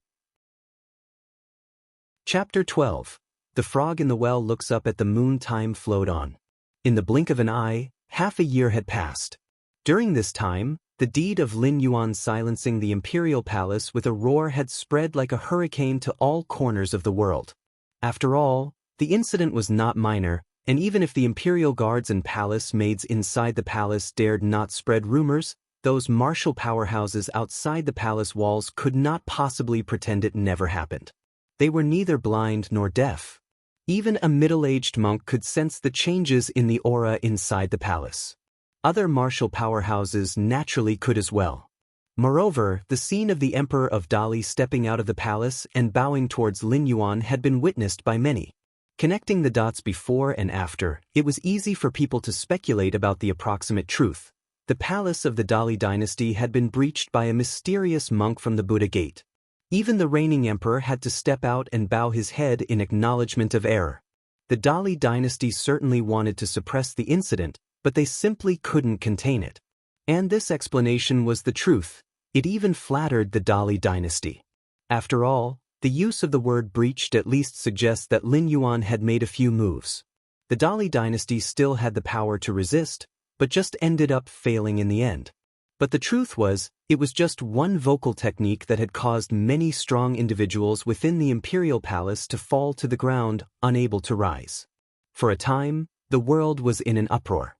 Speaker 1: Chapter 12. The frog in the well looks up at the moon. Time flowed on. In the blink of an eye, half a year had passed. During this time, the deed of Lin Yuan silencing the imperial palace with a roar had spread like a hurricane to all corners of the world. After all, the incident was not minor, and even if the imperial guards and palace maids inside the palace dared not spread rumors, those martial powerhouses outside the palace walls could not possibly pretend it never happened. They were neither blind nor deaf. Even a middle-aged monk could sense the changes in the aura inside the palace. Other martial powerhouses naturally could as well. Moreover, the scene of the Emperor of Dali stepping out of the palace and bowing towards Lin Yuan had been witnessed by many. Connecting the dots before and after, it was easy for people to speculate about the approximate truth. The palace of the Dali dynasty had been breached by a mysterious monk from the Buddha Gate. Even the reigning emperor had to step out and bow his head in acknowledgement of error. The Dali dynasty certainly wanted to suppress the incident, but they simply couldn't contain it. And this explanation was the truth. It even flattered the Dali dynasty. After all, the use of the word breached at least suggests that Lin Yuan had made a few moves. The Dali dynasty still had the power to resist, but just ended up failing in the end. But the truth was, it was just one vocal technique that had caused many strong individuals within the imperial palace to fall to the ground, unable to rise. For a time, the world was in an uproar.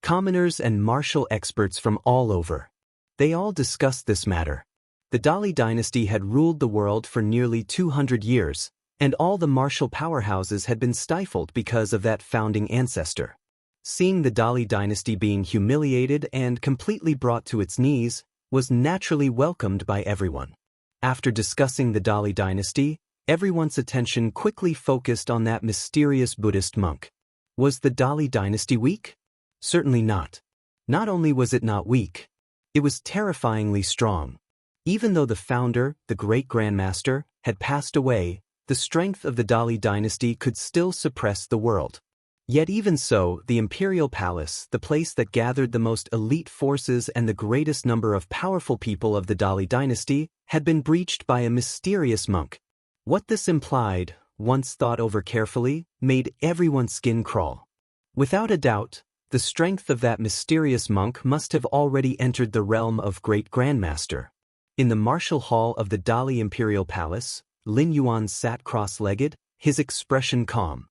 Speaker 1: Commoners and martial experts from all over. They all discussed this matter. The Dali dynasty had ruled the world for nearly 200 years, and all the martial powerhouses had been stifled because of that founding ancestor. Seeing the Dali dynasty being humiliated and completely brought to its knees was naturally welcomed by everyone. After discussing the Dali dynasty, everyone's attention quickly focused on that mysterious Buddhist monk. Was the Dali dynasty weak? Certainly not. Not only was it not weak, it was terrifyingly strong. Even though the founder, the great grandmaster, had passed away, the strength of the Dali dynasty could still suppress the world. Yet even so, the imperial palace, the place that gathered the most elite forces and the greatest number of powerful people of the Dali dynasty, had been breached by a mysterious monk. What this implied, once thought over carefully, made everyone's skin crawl. Without a doubt, the strength of that mysterious monk must have already entered the realm of Great Grandmaster. In the martial hall of the Dali imperial palace, Lin Yuan sat cross-legged, his expression calm.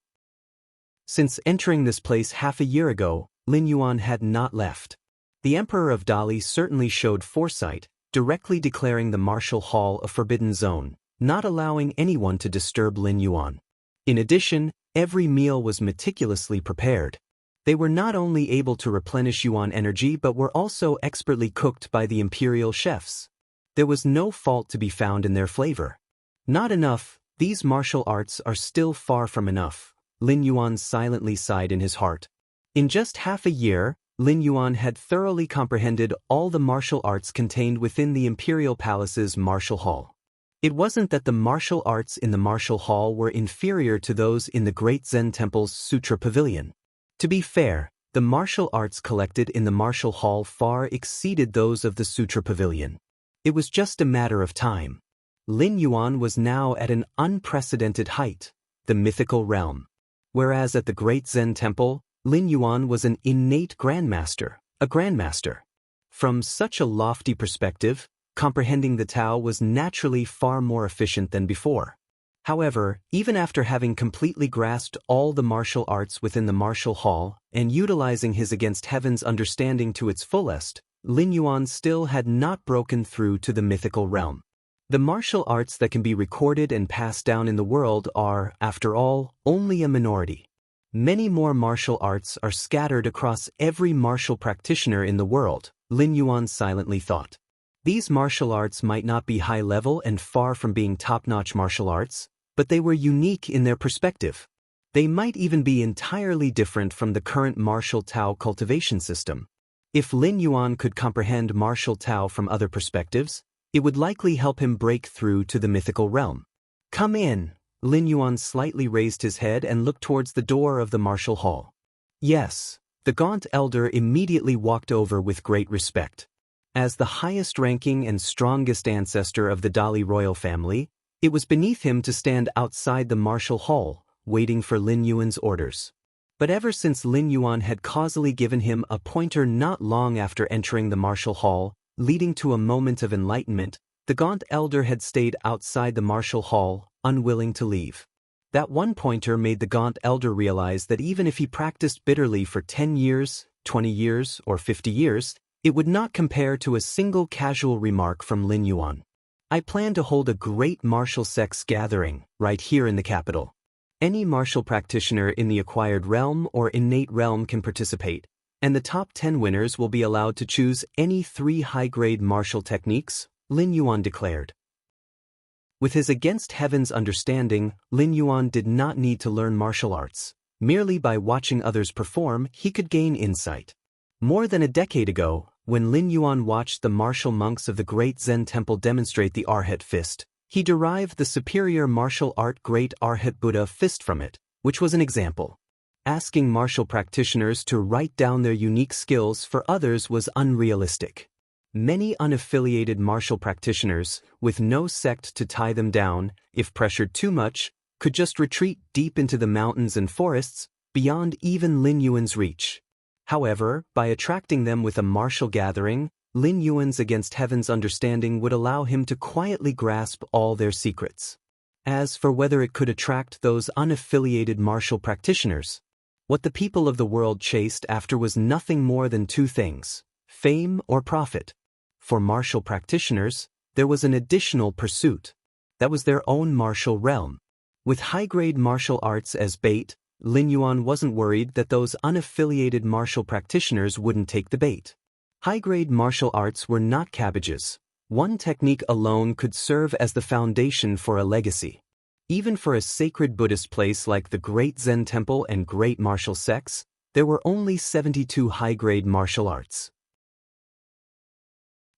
Speaker 1: Since entering this place half a year ago, Lin Yuan had not left. The Emperor of Dali certainly showed foresight, directly declaring the martial hall a forbidden zone, not allowing anyone to disturb Lin Yuan. In addition, every meal was meticulously prepared. They were not only able to replenish Yuan energy but were also expertly cooked by the imperial chefs. There was no fault to be found in their flavor. Not enough, these martial arts are still far from enough, Lin Yuan silently sighed in his heart. In just half a year, Lin Yuan had thoroughly comprehended all the martial arts contained within the imperial palace's martial hall. It wasn't that the martial arts in the martial hall were inferior to those in the great Zen temple's sutra pavilion. To be fair, the martial arts collected in the martial hall far exceeded those of the sutra pavilion. It was just a matter of time. Lin Yuan was now at an unprecedented height, the mythical realm. Whereas at the great Zen temple, Lin Yuan was an innate grandmaster, a grandmaster. From such a lofty perspective, comprehending the Tao was naturally far more efficient than before. However, even after having completely grasped all the martial arts within the martial hall and utilizing his against heaven's understanding to its fullest, Lin Yuan still had not broken through to the mythical realm. The martial arts that can be recorded and passed down in the world are, after all, only a minority. Many more martial arts are scattered across every martial practitioner in the world, Lin Yuan silently thought. These martial arts might not be high-level and far from being top-notch martial arts, but they were unique in their perspective. They might even be entirely different from the current martial Tao cultivation system. If Lin Yuan could comprehend martial Tao from other perspectives, it would likely help him break through to the mythical realm. Come in. Lin Yuan slightly raised his head and looked towards the door of the martial hall. Yes. The gaunt elder immediately walked over with great respect. As the highest-ranking and strongest ancestor of the Dali royal family, it was beneath him to stand outside the martial hall, waiting for Lin Yuan's orders. But ever since Lin Yuan had causally given him a pointer not long after entering the martial hall, leading to a moment of enlightenment, the gaunt elder had stayed outside the martial hall, unwilling to leave. That one pointer made the gaunt elder realize that even if he practiced bitterly for 10 years, 20 years, or 50 years, it would not compare to a single casual remark from Lin Yuan. I plan to hold a great martial sects gathering, right here in the capital. Any martial practitioner in the acquired realm or innate realm can participate, and the top 10 winners will be allowed to choose any 3 high-grade martial techniques, Lin Yuan declared. With his against heaven's understanding, Lin Yuan did not need to learn martial arts. Merely by watching others perform, he could gain insight. More than a decade ago, when Lin Yuan watched the martial monks of the great Zen temple demonstrate the Arhat fist, he derived the superior martial art Great Arhat Buddha fist from it, which was an example. Asking martial practitioners to write down their unique skills for others was unrealistic. Many unaffiliated martial practitioners, with no sect to tie them down, if pressured too much, could just retreat deep into the mountains and forests, beyond even Lin Yuan's reach. However, by attracting them with a martial gathering, Lin Yuan's against heaven's understanding would allow him to quietly grasp all their secrets. As for whether it could attract those unaffiliated martial practitioners, what the people of the world chased after was nothing more than 2 things: fame or profit. For martial practitioners, there was an additional pursuit. That was their own martial realm. With high-grade martial arts as bait, Lin Yuan wasn't worried that those unaffiliated martial practitioners wouldn't take the bait. High-grade martial arts were not cabbages. One technique alone could serve as the foundation for a legacy. Even for a sacred Buddhist place like the Great Zen Temple and great martial sects, there were only 72 high-grade martial arts.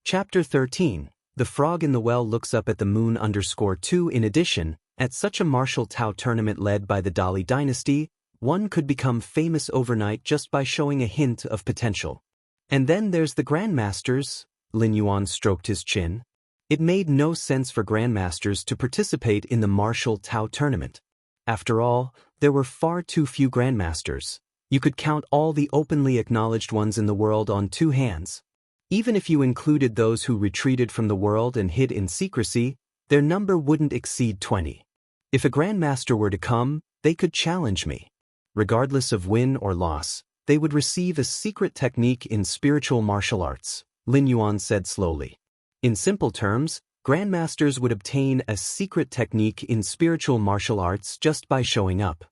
Speaker 1: Chapter 13. The Frog in the Well looks up at the moon _2. In addition, at such a martial Tao tournament led by the Dali dynasty, one could become famous overnight just by showing a hint of potential. And then there's the grandmasters. Lin Yuan stroked his chin. It made no sense for grandmasters to participate in the martial Tao tournament. After all, there were far too few grandmasters. You could count all the openly acknowledged ones in the world on 2 hands. Even if you included those who retreated from the world and hid in secrecy, their number wouldn't exceed 20. If a grandmaster were to come, they could challenge me. Regardless of win or loss, they would receive a secret technique in spiritual martial arts, Lin Yuan said slowly. In simple terms, grandmasters would obtain a secret technique in spiritual martial arts just by showing up.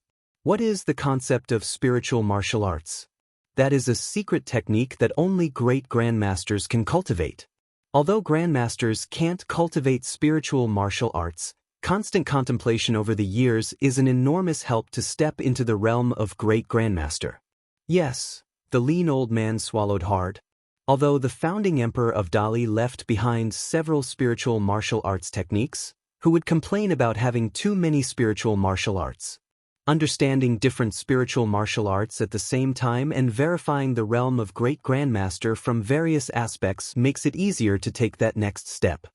Speaker 1: What is the concept of spiritual martial arts? That is a secret technique that only great grandmasters can cultivate. Although grandmasters can't cultivate spiritual martial arts, constant contemplation over the years is an enormous help to step into the realm of great grandmaster. Yes, the lean old man swallowed hard. Although the founding emperor of Dali left behind several spiritual martial arts techniques, who would complain about having too many spiritual martial arts? Understanding different spiritual martial arts at the same time and verifying the realm of great grandmaster from various aspects makes it easier to take that next step.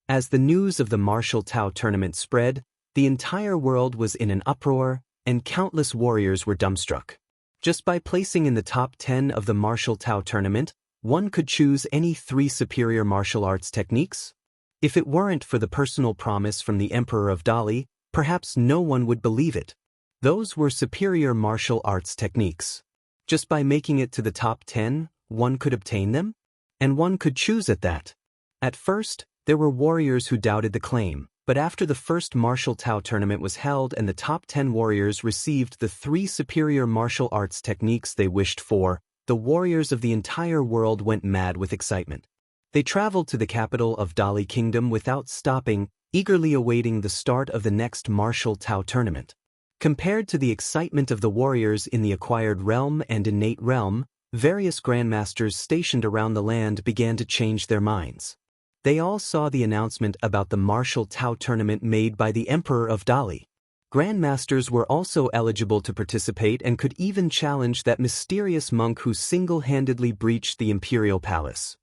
Speaker 1: As the news of the martial Tao tournament spread, the entire world was in an uproar, and countless warriors were dumbstruck. Just by placing in the top 10 of the martial Tao tournament, one could choose any 3 superior martial arts techniques. If it weren't for the personal promise from the Emperor of Dali, perhaps no one would believe it. Those were superior martial arts techniques. Just by making it to the top 10, one could obtain them? And one could choose at that. At first, there were warriors who doubted the claim, but after the first martial Tao tournament was held and the top 10 warriors received the 3 superior martial arts techniques they wished for, the warriors of the entire world went mad with excitement. They traveled to the capital of Dali Kingdom without stopping, eagerly awaiting the start of the next martial Tao tournament. Compared to the excitement of the warriors in the acquired realm and innate realm, various grandmasters stationed around the land began to change their minds. They all saw the announcement about the martial Tao tournament made by the Emperor of Dali. Grandmasters were also eligible to participate and could even challenge that mysterious monk who single-handedly breached the imperial palace.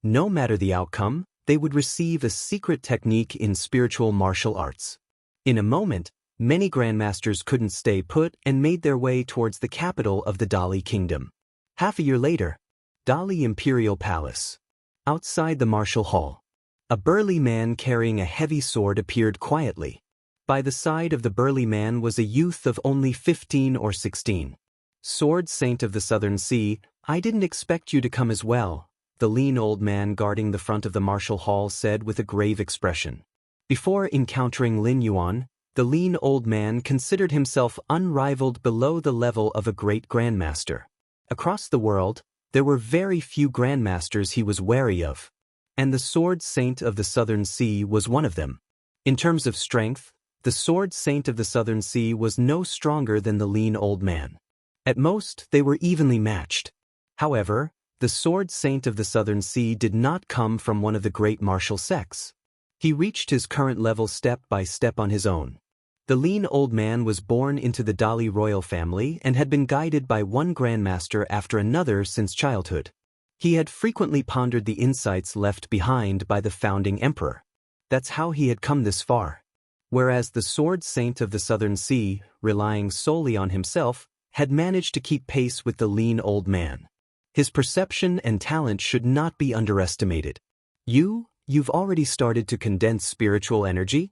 Speaker 1: No matter the outcome, they would receive a secret technique in spiritual martial arts. In a moment, many grandmasters couldn't stay put and made their way towards the capital of the Dali Kingdom. Half a year later, Dali Imperial Palace. Outside the martial hall, a burly man carrying a heavy sword appeared quietly. By the side of the burly man was a youth of only 15 or 16. "Sword Saint of the Southern Sea, I didn't expect you to come as well," the lean old man guarding the front of the martial hall said with a grave expression. Before encountering Lin Yuan, the lean old man considered himself unrivaled below the level of a great grandmaster. Across the world, there were very few grandmasters he was wary of, and the Sword Saint of the Southern Sea was one of them. In terms of strength, the Sword Saint of the Southern Sea was no stronger than the lean old man. At most, they were evenly matched. However, the Sword Saint of the Southern Sea did not come from one of the great martial sects. He reached his current level step by step on his own. The lean old man was born into the Dali royal family and had been guided by one grandmaster after another since childhood. He had frequently pondered the insights left behind by the founding emperor. That's how he had come this far. Whereas the Sword Saint of the Southern Sea, relying solely on himself, had managed to keep pace with the lean old man. His perception and talent should not be underestimated. You've already started to condense spiritual energy?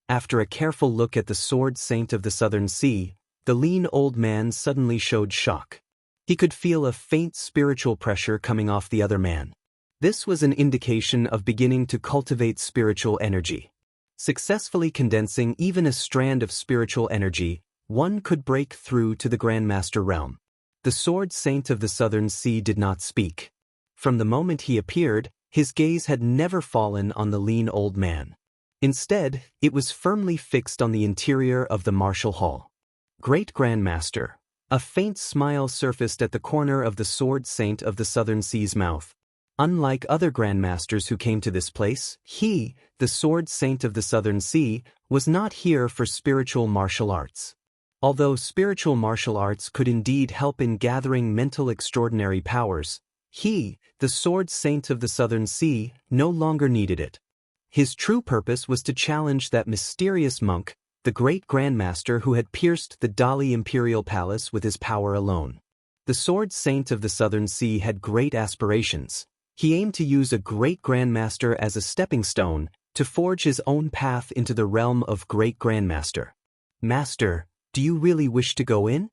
Speaker 1: After a careful look at the Sword Saint of the Southern Sea, the lean old man suddenly showed shock. He could feel a faint spiritual pressure coming off the other man. This was an indication of beginning to cultivate spiritual energy. Successfully condensing even a strand of spiritual energy, one could break through to the Grandmaster realm. The Sword Saint of the Southern Sea did not speak. From the moment he appeared, his gaze had never fallen on the lean old man. Instead, it was firmly fixed on the interior of the martial hall. "Great Grandmaster." A faint smile surfaced at the corner of the Sword Saint of the Southern Sea's mouth. Unlike other grandmasters who came to this place, he, the Sword Saint of the Southern Sea, was not here for spiritual martial arts. Although spiritual martial arts could indeed help in gathering mental extraordinary powers, he, the Sword Saint of the Southern Sea, no longer needed it. His true purpose was to challenge that mysterious monk, the great grandmaster who had pierced the Dali imperial palace with his power alone. The Sword Saint of the Southern Sea had great aspirations. He aimed to use a great grandmaster as a stepping stone to forge his own path into the realm of great grandmaster. "Master, do you really wish to go in?"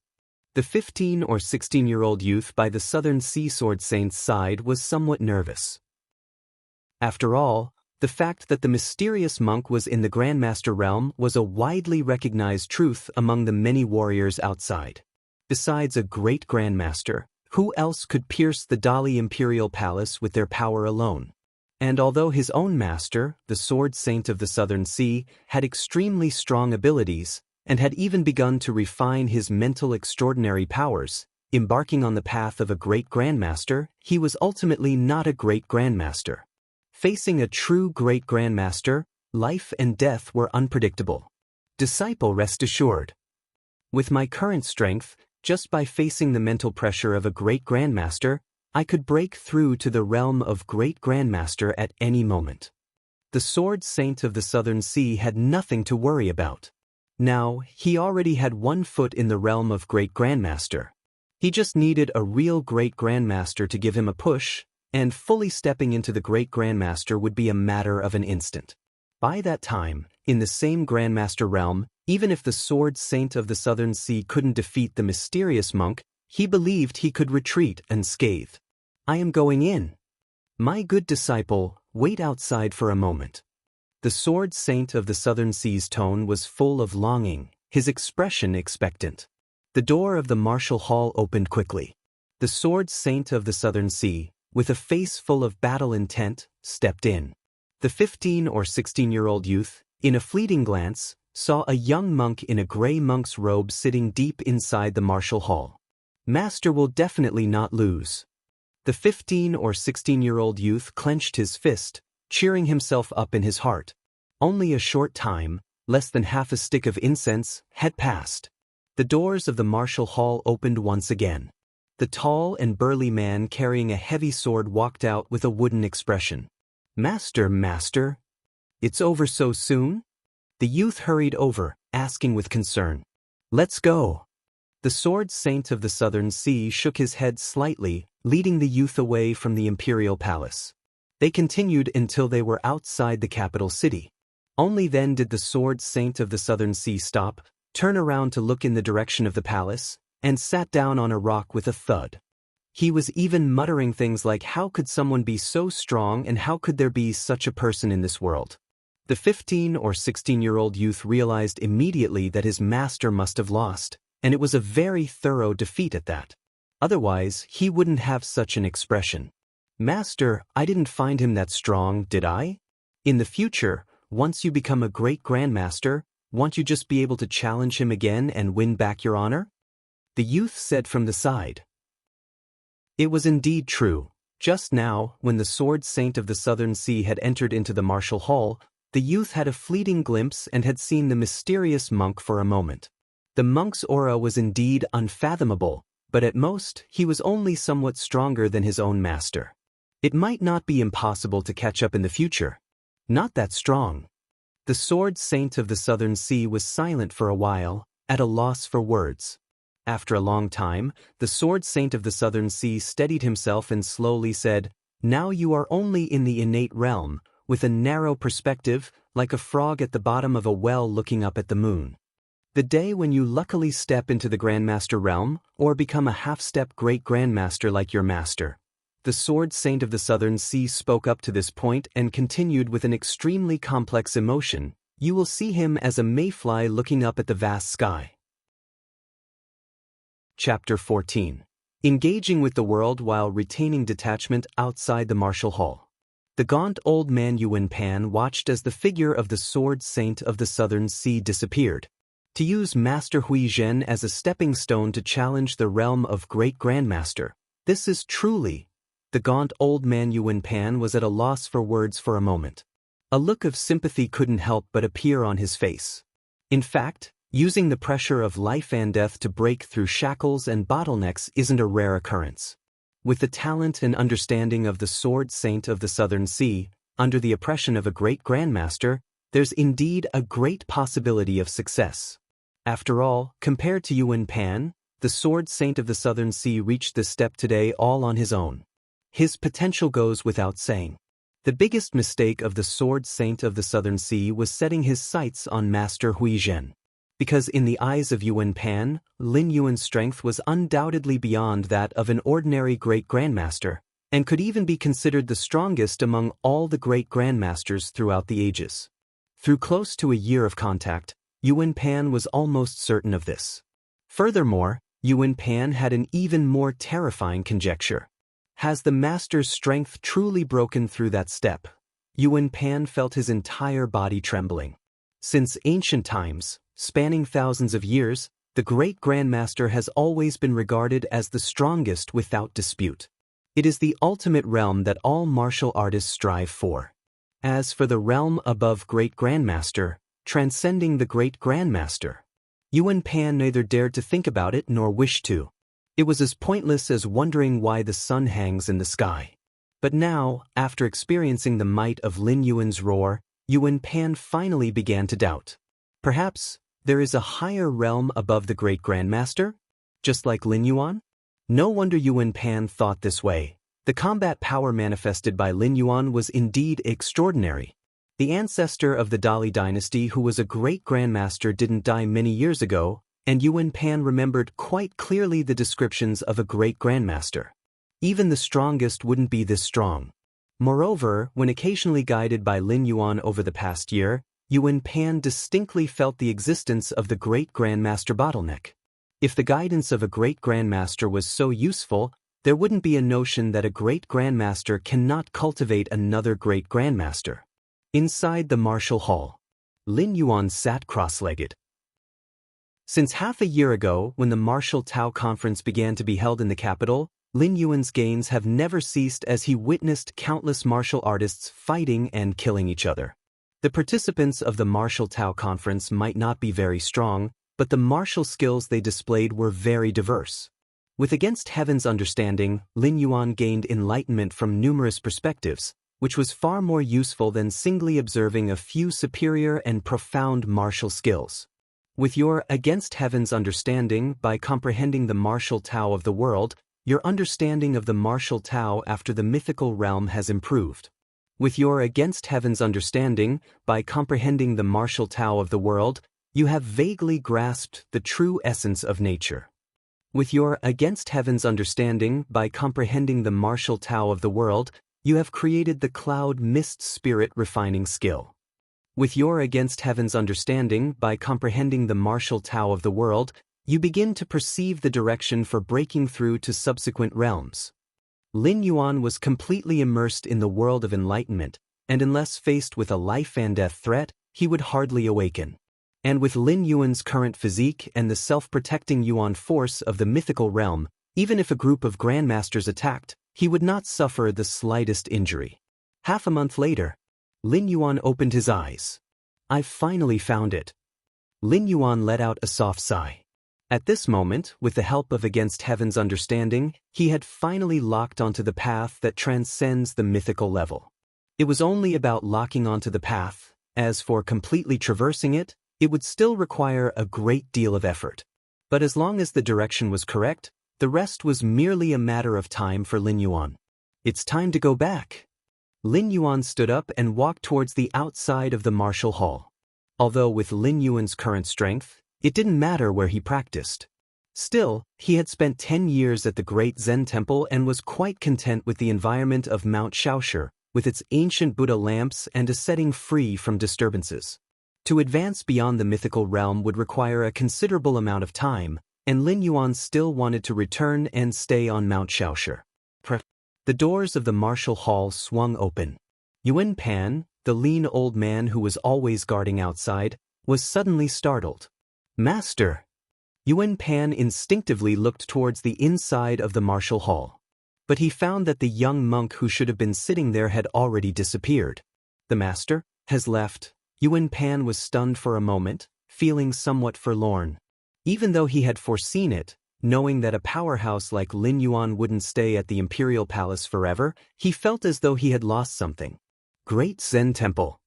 Speaker 1: The 15 or 16-year-old youth by the Southern Sea Sword Saint's side was somewhat nervous. After all, the fact that the mysterious monk was in the Grandmaster realm was a widely recognized truth among the many warriors outside. Besides a great Grandmaster, who else could pierce the Dali Imperial Palace with their power alone? And although his own master, the Sword Saint of the Southern Sea, had extremely strong abilities, and had even begun to refine his mental extraordinary powers, embarking on the path of a great Grandmaster, he was ultimately not a great Grandmaster. Facing a true great Grandmaster, life and death were unpredictable. "Disciple, rest assured. With my current strength, just by facing the mental pressure of a great Grandmaster, I could break through to the realm of great Grandmaster at any moment." The Sword Saint of the Southern Sea had nothing to worry about. Now, he already had one foot in the realm of great Grandmaster. He just needed a real great Grandmaster to give him a push, and fully stepping into the great Grandmaster would be a matter of an instant. By that time, in the same Grandmaster realm, even if the Sword Saint of the Southern Sea couldn't defeat the mysterious monk, he believed he could retreat unscathed. "I am going in. My good disciple, wait outside for a moment." The Sword Saint of the Southern Sea's tone was full of longing, his expression expectant. The door of the martial hall opened quickly. The Sword Saint of the Southern Sea, with a face full of battle intent, stepped in. The 15 or 16-year-old youth, in a fleeting glance, saw a young monk in a gray monk's robe sitting deep inside the martial hall. Master will definitely not lose. The 15 or 16-year-old youth clenched his fist, cheering himself up in his heart. Only a short time, less than half a stick of incense, had passed. The doors of the martial hall opened once again. The tall and burly man carrying a heavy sword walked out with a wooden expression. "Master, master! It's over so soon?" The youth hurried over, asking with concern. "Let's go." The sword saint of the southern sea shook his head slightly, leading the youth away from the imperial palace. They continued until they were outside the capital city. Only then did the sword saint of the southern sea stop, turn around to look in the direction of the palace, and sat down on a rock with a thud. He was even muttering things like, how could someone be so strong and how could there be such a person in this world? The 15 or 16-year-old youth realized immediately that his master must have lost, and it was a very thorough defeat at that. Otherwise, he wouldn't have such an expression. "Master, I didn't find him that strong, did I? In the future, once you become a great grandmaster, won't you just be able to challenge him again and win back your honor?" The youth said from the side. It was indeed true. Just now, when the sword saint of the southern sea had entered into the martial hall, the youth had a fleeting glimpse and had seen the mysterious monk for a moment. The monk's aura was indeed unfathomable, but at most, he was only somewhat stronger than his own master. It might not be impossible to catch up in the future. Not that strong. The sword saint of the southern sea was silent for a while, at a loss for words. After a long time, the sword saint of the southern sea steadied himself and slowly said, "Now you are only in the innate realm, with a narrow perspective, like a frog at the bottom of a well looking up at the moon. The day when you luckily step into the grandmaster realm, or become a half-step great grandmaster like your master." The sword saint of the southern sea spoke up to this point and continued with an extremely complex emotion, "You will see him as a mayfly looking up at the vast sky." Chapter 14. Engaging with the world while retaining detachment outside the martial hall. The gaunt old man Yuan Pan watched as the figure of the sword saint of the southern sea disappeared. To use Master Hui Zhen as a stepping stone to challenge the realm of great grandmaster, this is truly... The gaunt old man Yuan Pan was at a loss for words for a moment. A look of sympathy couldn't help but appear on his face. In fact, using the pressure of life and death to break through shackles and bottlenecks isn't a rare occurrence. With the talent and understanding of the sword saint of the southern sea, under the oppression of a great grandmaster, there's indeed a great possibility of success. After all, compared to Yuan Pan, the sword saint of the southern sea reached this step today all on his own. His potential goes without saying. The biggest mistake of the sword saint of the southern sea was setting his sights on Master Hui Zhen. Because in the eyes of Yuan Pan, Lin Yuan's strength was undoubtedly beyond that of an ordinary great grandmaster, and could even be considered the strongest among all the great grandmasters throughout the ages. Through close to a year of contact, Yuan Pan was almost certain of this. Furthermore, Yuan Pan had an even more terrifying conjecture. Has the master's strength truly broken through that step? Yuan Pan felt his entire body trembling. Since ancient times, spanning thousands of years, the great grandmaster has always been regarded as the strongest without dispute. It is the ultimate realm that all martial artists strive for. As for the realm above great grandmaster, transcending the great grandmaster, Yuan Pan neither dared to think about it nor wished to. It was as pointless as wondering why the sun hangs in the sky. But now, after experiencing the might of Lin Yuan's roar, Yuan Pan finally began to doubt. Perhaps there is a higher realm above the great grandmaster? Just like Lin Yuan? No wonder Yuan Pan thought this way. The combat power manifested by Lin Yuan was indeed extraordinary. The ancestor of the Dali dynasty who was a great grandmaster didn't die many years ago, and Yuan Pan remembered quite clearly the descriptions of a great grandmaster. Even the strongest wouldn't be this strong. Moreover, when occasionally guided by Lin Yuan over the past year, Yuan Pan distinctly felt the existence of the great grandmaster bottleneck. If the guidance of a great grandmaster was so useful, there wouldn't be a notion that a great grandmaster cannot cultivate another great grandmaster. Inside the martial hall, Lin Yuan sat cross-legged. Since half a year ago, when the Martial Tao Conference began to be held in the capital, Lin Yuan's gains have never ceased as he witnessed countless martial artists fighting and killing each other. The participants of the Martial Tao Conference might not be very strong, but the martial skills they displayed were very diverse. With Against Heaven's Understanding, Lin Yuan gained enlightenment from numerous perspectives, which was far more useful than singly observing a few superior and profound martial skills. With your Against Heaven's Understanding, by comprehending the martial Tao of the world, your understanding of the martial Tao after the mythical realm has improved. With your Against Heaven's Understanding, by comprehending the martial Tao of the world, you have vaguely grasped the true essence of nature. With your Against Heaven's Understanding, by comprehending the martial Tao of the world, you have created the cloud mist spirit refining skill. With your Against Heaven's Understanding, by comprehending the martial Tao of the world, you begin to perceive the direction for breaking through to subsequent realms. Lin Yuan was completely immersed in the world of enlightenment, and unless faced with a life-and-death threat, he would hardly awaken. And with Lin Yuan's current physique and the self-protecting Yuan force of the mythical realm, even if a group of grandmasters attacked, he would not suffer the slightest injury. Half a month later, Lin Yuan opened his eyes. "I've finally found it." Lin Yuan let out a soft sigh. At this moment, with the help of Against Heaven's Understanding, he had finally locked onto the path that transcends the mythical level. It was only about locking onto the path. As for completely traversing it, it would still require a great deal of effort. But as long as the direction was correct, the rest was merely a matter of time for Lin Yuan. "It's time to go back." Lin Yuan stood up and walked towards the outside of the martial hall. Although with Lin Yuan's current strength, it didn't matter where he practiced. Still, he had spent 10 years at the Great Zen Temple and was quite content with the environment of Mount Shaoshi, with its ancient Buddha lamps and a setting free from disturbances. To advance beyond the mythical realm would require a considerable amount of time, and Lin Yuan still wanted to return and stay on Mount Shaoshi. The doors of the martial hall swung open. Yuan Pan, the lean old man who was always guarding outside, was suddenly startled. "Master!" Yuan Pan instinctively looked towards the inside of the martial hall. But he found that the young monk who should have been sitting there had already disappeared. "The master has left." Yuan Pan was stunned for a moment, feeling somewhat forlorn. Even though he had foreseen it, knowing that a powerhouse like Lin Yuan wouldn't stay at the Imperial Palace forever, he felt as though he had lost something. Great Zen Temple.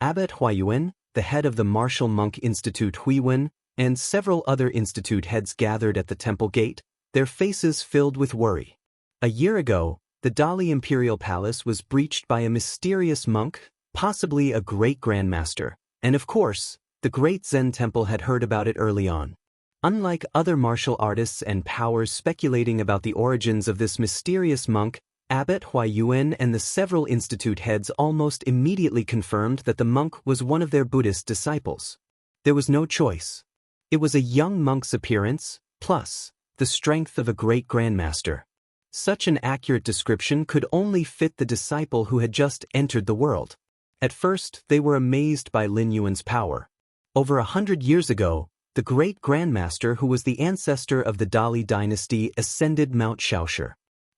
Speaker 1: Abbot Huayuan, the head of the Martial Monk Institute Huiyuan, and several other institute heads gathered at the temple gate, their faces filled with worry. A year ago, the Dali Imperial Palace was breached by a mysterious monk, possibly a great grandmaster, and of course, the Great Zen Temple had heard about it early on. Unlike other martial artists and powers speculating about the origins of this mysterious monk, Abbot Huayuan and the several institute heads almost immediately confirmed that the monk was one of their Buddhist disciples. There was no choice. It was a young monk's appearance, plus the strength of a great grandmaster. Such an accurate description could only fit the disciple who had just entered the world. At first, they were amazed by Lin Yuan's power. Over 100 years ago, the great grandmaster who was the ancestor of the Dali dynasty ascended Mount Shaoshi.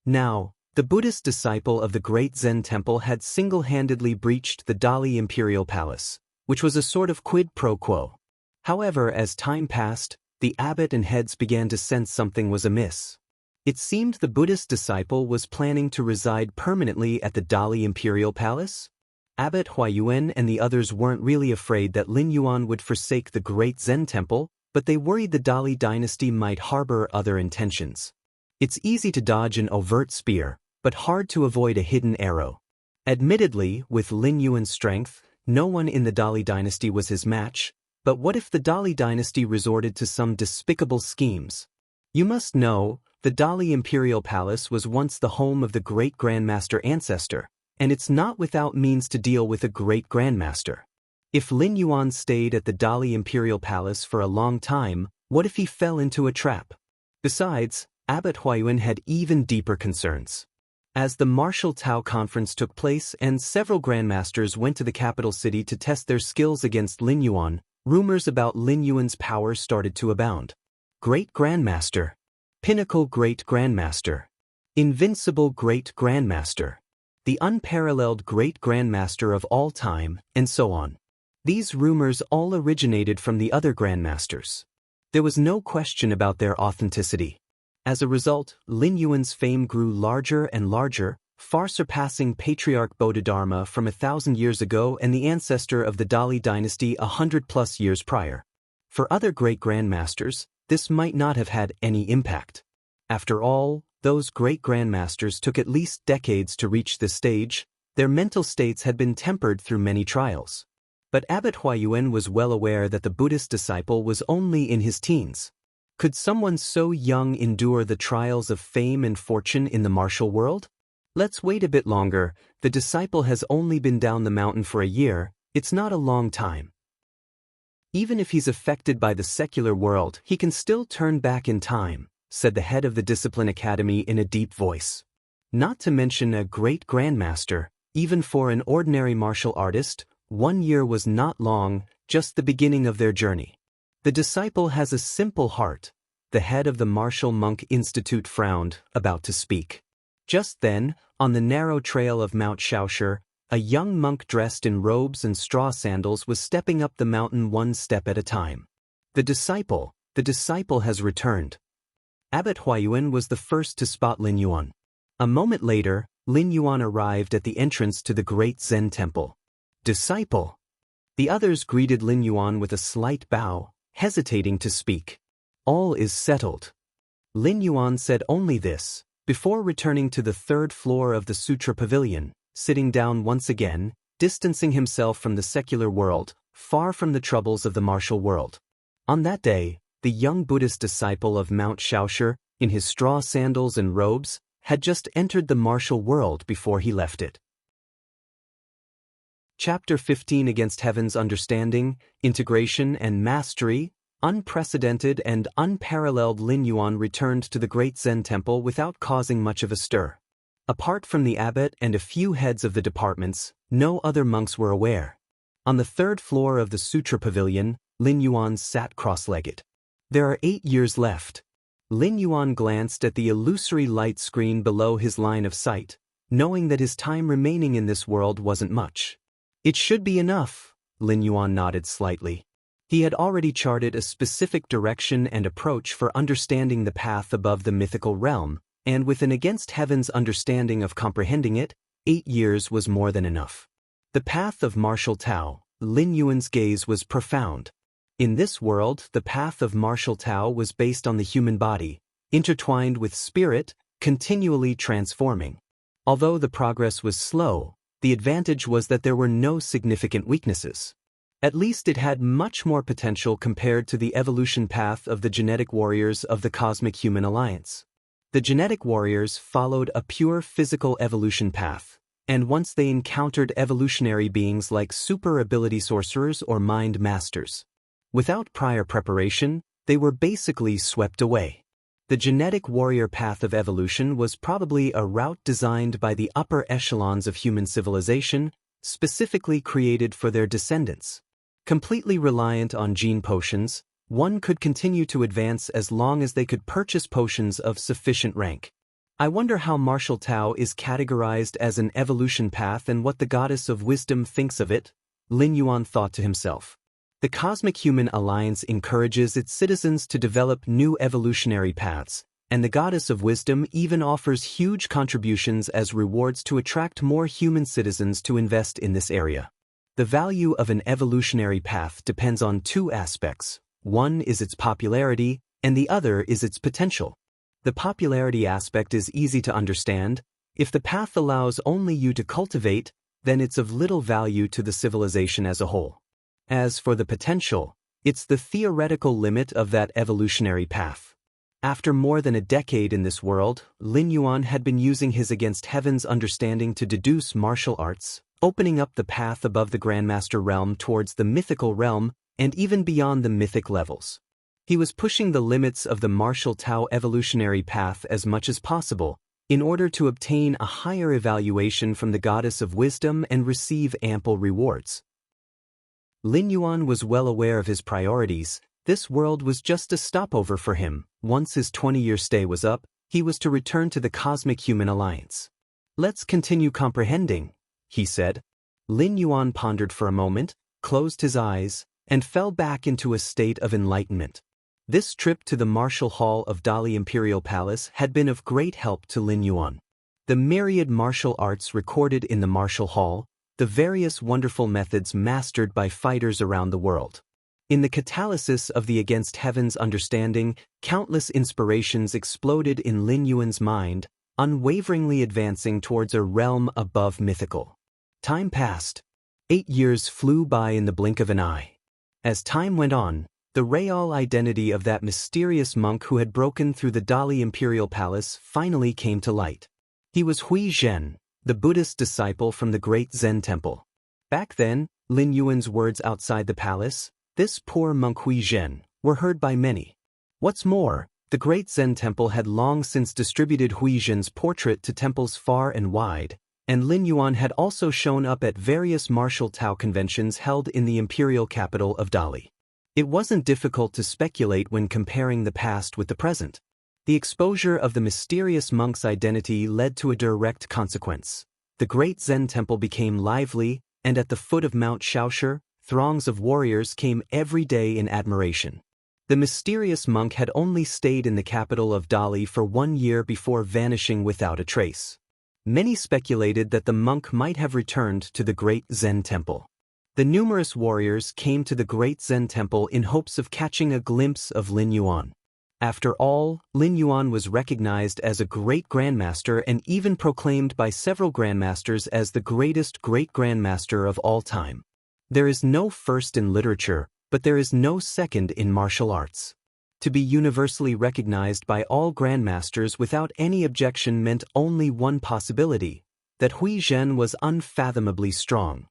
Speaker 1: Now, the Buddhist disciple of the Great Zen Temple had single-handedly breached the Dali Imperial Palace, which was a sort of quid pro quo. However, as time passed, the abbot and heads began to sense something was amiss. It seemed the Buddhist disciple was planning to reside permanently at the Dali Imperial Palace. Abbot Huayuan and the others weren't really afraid that Lin Yuan would forsake the Great Zen Temple, but they worried the Dali dynasty might harbor other intentions. It's easy to dodge an overt spear, but hard to avoid a hidden arrow. Admittedly, with Lin Yuan's strength, no one in the Dali dynasty was his match, but what if the Dali dynasty resorted to some despicable schemes? You must know, the Dali Imperial Palace was once the home of the great grandmaster ancestor, and it's not without means to deal with a great grandmaster. If Lin Yuan stayed at the Dali Imperial Palace for a long time, what if he fell into a trap? Besides, Abbot Huayuan had even deeper concerns. As the Martial Tao Conference took place and several grandmasters went to the capital city to test their skills against Lin Yuan, rumors about Lin Yuan's power started to abound. Great Grandmaster. Pinnacle Great Grandmaster. Invincible Great Grandmaster. The unparalleled Great Grandmaster of all time, and so on. These rumors all originated from the other grandmasters. There was no question about their authenticity. As a result, Lin Yuan's fame grew larger and larger, far surpassing Patriarch Bodhidharma from 1,000 years ago and the ancestor of the Dali dynasty 100+ years prior. For other great grandmasters, this might not have had any impact. After all, those great grandmasters took at least decades to reach this stage. Their mental states had been tempered through many trials. But Abbot Huayuan was well aware that the Buddhist disciple was only in his teens. Could someone so young endure the trials of fame and fortune in the martial world? Let's wait a bit longer. The disciple has only been down the mountain for a year. It's not a long time. Even if he's affected by the secular world, he can still turn back in time, said the head of the Discipline Academy in a deep voice. Not to mention a great grandmaster, even for an ordinary martial artist, 1 year was not long, just the beginning of their journey. The disciple has a simple heart. The head of the Martial Monk Institute frowned, about to speak. Just then, on the narrow trail of Mount Shaoshi, a young monk dressed in robes and straw sandals was stepping up the mountain one step at a time. The disciple has returned. Abbot Huayuan was the first to spot Lin Yuan. A moment later, Lin Yuan arrived at the entrance to the great Zen temple. Disciple. The others greeted Lin Yuan with a slight bow, hesitating to speak. All is settled. Lin Yuan said only this, before returning to the 3rd floor of the Sutra Pavilion, sitting down once again, distancing himself from the secular world, far from the troubles of the martial world. On that day, the young Buddhist disciple of Mount Shaoshi, in his straw sandals and robes, had just entered the martial world before he left it. Chapter 15 Against Heaven's Understanding, Integration and Mastery. Unprecedented and unparalleled Lin Yuan returned to the great Zen temple without causing much of a stir. Apart from the abbot and a few heads of the departments, no other monks were aware. On the 3rd floor of the Sutra Pavilion, Lin Yuan sat cross-legged. There are 8 years left. Lin Yuan glanced at the illusory light screen below his line of sight, knowing that his time remaining in this world wasn't much. It should be enough, Lin Yuan nodded slightly. He had already charted a specific direction and approach for understanding the path above the mythical realm, and with an against heaven's understanding of comprehending it, 8 years was more than enough. The path of martial Tao, Lin Yuan's gaze was profound. In this world, the path of martial Tao was based on the human body, intertwined with spirit, continually transforming. Although the progress was slow, the advantage was that there were no significant weaknesses. At least it had much more potential compared to the evolution path of the genetic warriors of the Cosmic Human Alliance. The genetic warriors followed a pure physical evolution path, and once they encountered evolutionary beings like super ability sorcerers or mind masters. Without prior preparation, they were basically swept away. The genetic warrior path of evolution was probably a route designed by the upper echelons of human civilization, specifically created for their descendants. Completely reliant on gene potions, one could continue to advance as long as they could purchase potions of sufficient rank. I wonder how martial Tao is categorized as an evolution path and what the goddess of wisdom thinks of it, Lin Yuan thought to himself. The Cosmic Human Alliance encourages its citizens to develop new evolutionary paths, and the Goddess of Wisdom even offers huge contributions as rewards to attract more human citizens to invest in this area. The value of an evolutionary path depends on 2 aspects. One is its popularity, and the other is its potential. The popularity aspect is easy to understand. If the path allows only you to cultivate, then it's of little value to the civilization as a whole. As for the potential, it's the theoretical limit of that evolutionary path. After more than a decade in this world, Lin Yuan had been using his against heaven's understanding to deduce martial arts, opening up the path above the Grandmaster realm towards the mythical realm and even beyond the mythic levels. He was pushing the limits of the martial Tao evolutionary path as much as possible, in order to obtain a higher evaluation from the goddess of wisdom and receive ample rewards. Lin Yuan was well aware of his priorities. This world was just a stopover for him. Once his 20-year stay was up, he was to return to the Cosmic Human Alliance. "Let's continue comprehending," he said. Lin Yuan pondered for a moment, closed his eyes, and fell back into a state of enlightenment. This trip to the Martial Hall of Dali Imperial Palace had been of great help to Lin Yuan. The myriad martial arts recorded in the Martial Hall, the various wonderful methods mastered by fighters around the world. In the catalysis of the Against Heaven's understanding, countless inspirations exploded in Lin Yuan's mind, unwaveringly advancing towards a realm above mythical. Time passed. 8 years flew by in the blink of an eye. As time went on, the real identity of that mysterious monk who had broken through the Dali Imperial Palace finally came to light. He was Hui Zhen, the Buddhist disciple from the great Zen temple. Back then, Lin Yuan's words outside the palace, "This poor monk Hui Zhen," were heard by many. What's more, the great Zen temple had long since distributed Hui Zhen's portrait to temples far and wide, and Lin Yuan had also shown up at various martial Tao conventions held in the imperial capital of Dali. It wasn't difficult to speculate when comparing the past with the present. The exposure of the mysterious monk's identity led to a direct consequence. The great Zen temple became lively, and at the foot of Mount Shaoshi, throngs of warriors came every day in admiration. The mysterious monk had only stayed in the capital of Dali for 1 year before vanishing without a trace. Many speculated that the monk might have returned to the great Zen temple. The numerous warriors came to the great Zen temple in hopes of catching a glimpse of Lin Yuan. After all, Lin Yuan was recognized as a great grandmaster and even proclaimed by several grandmasters as the greatest great-grandmaster of all time. There is no first in literature, but there is no second in martial arts. To be universally recognized by all grandmasters without any objection meant only one possibility, that Hui Zhen was unfathomably strong.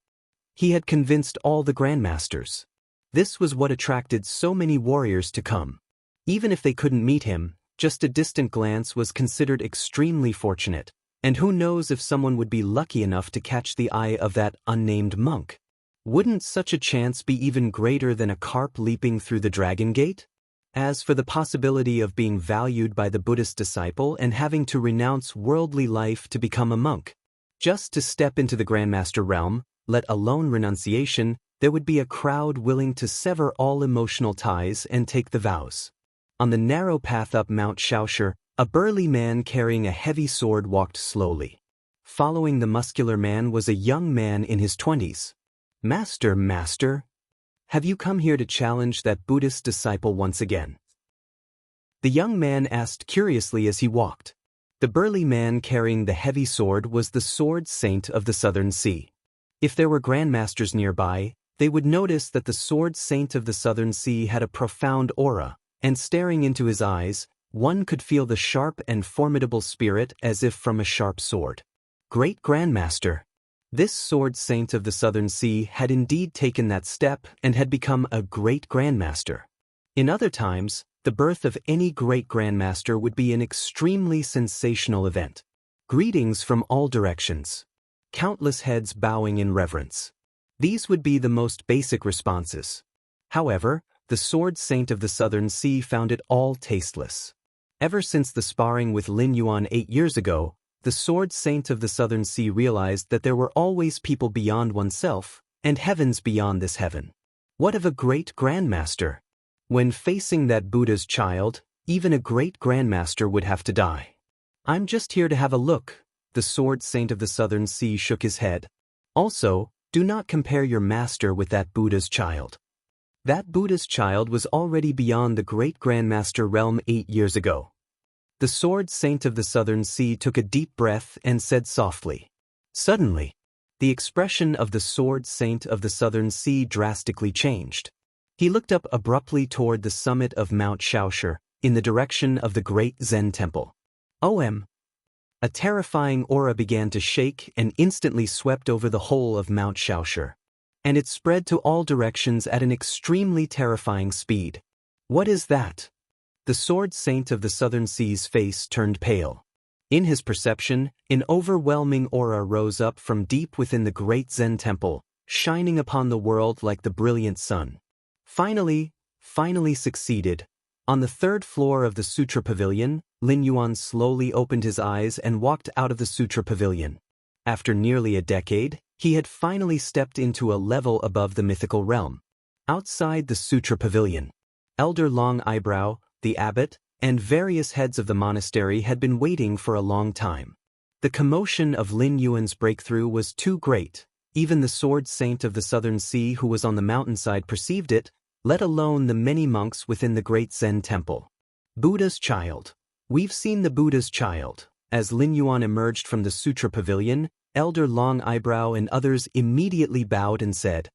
Speaker 1: He had convinced all the grandmasters. This was what attracted so many warriors to come. Even if they couldn't meet him, just a distant glance was considered extremely fortunate, and who knows if someone would be lucky enough to catch the eye of that unnamed monk. Wouldn't such a chance be even greater than a carp leaping through the Dragon Gate? As for the possibility of being valued by the Buddhist disciple and having to renounce worldly life to become a monk, just to step into the Grandmaster realm, let alone renunciation, there would be a crowd willing to sever all emotional ties and take the vows. On the narrow path up Mount Shaoshi, a burly man carrying a heavy sword walked slowly. Following the muscular man was a young man in his 20s. Master, have you come here to challenge that Buddhist disciple once again?" The young man asked curiously as he walked. The burly man carrying the heavy sword was the sword saint of the Southern Sea. If there were grandmasters nearby, they would notice that the sword saint of the Southern Sea had a profound aura, and staring into his eyes, one could feel the sharp and formidable spirit as if from a sharp sword. Great Grandmaster. This sword saint of the Southern Sea had indeed taken that step and had become a great grandmaster. In other times, the birth of any great grandmaster would be an extremely sensational event. Greetings from all directions. Countless heads bowing in reverence. These would be the most basic responses. However, the sword saint of the Southern Sea found it all tasteless. Ever since the sparring with Lin Yuan 8 years ago, the sword saint of the Southern Sea realized that there were always people beyond oneself, and heavens beyond this heaven. What of a great grandmaster? When facing that Buddha's child, even a great grandmaster would have to die. "I'm just here to have a look." The sword saint of the Southern Sea shook his head. "Also, do not compare your master with that Buddha's child. That Buddha's child was already beyond the great grandmaster realm 8 years ago." The sword saint of the Southern Sea took a deep breath and said softly. Suddenly, the expression of the sword saint of the Southern Sea drastically changed. He looked up abruptly toward the summit of Mount Shaoshi, in the direction of the great Zen temple. "OM!" A terrifying aura began to shake and instantly swept over the whole of Mount Shaoshi. And it spread to all directions at an extremely terrifying speed. What is that? The sword saint of the southern sea's face turned pale. In his perception, an overwhelming aura rose up from deep within the great Zen temple, shining upon the world like the brilliant sun. Finally succeeded. On the third floor of the Sutra Pavilion, Lin Yuan slowly opened his eyes and walked out of the Sutra Pavilion. After nearly a decade, he had finally stepped into a level above the mythical realm. Outside the Sutra Pavilion, Elder Long Eyebrow, the abbot, and various heads of the monastery had been waiting for a long time. The commotion of Lin Yuan's breakthrough was too great. Even the sword saint of the southern sea who was on the mountainside perceived it, let alone the many monks within the great Zen temple. Buddha's child. We've seen the Buddha's child. As Lin Yuan emerged from the Sutra Pavilion, Elder Long Eyebrow and others immediately bowed and said,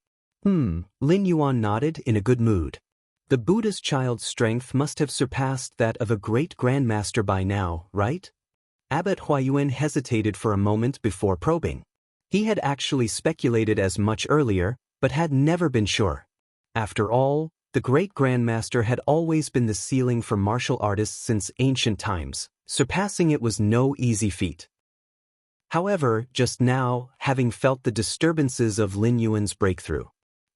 Speaker 1: Lin Yuan nodded in a good mood. The Buddha's child's strength must have surpassed that of a great grandmaster by now, right? Abbot Huayuan hesitated for a moment before probing. He had actually speculated as much earlier, but had never been sure. After all, the great grandmaster had always been the ceiling for martial artists since ancient times. Surpassing it was no easy feat. However, just now, having felt the disturbances of Lin Yuan's breakthrough,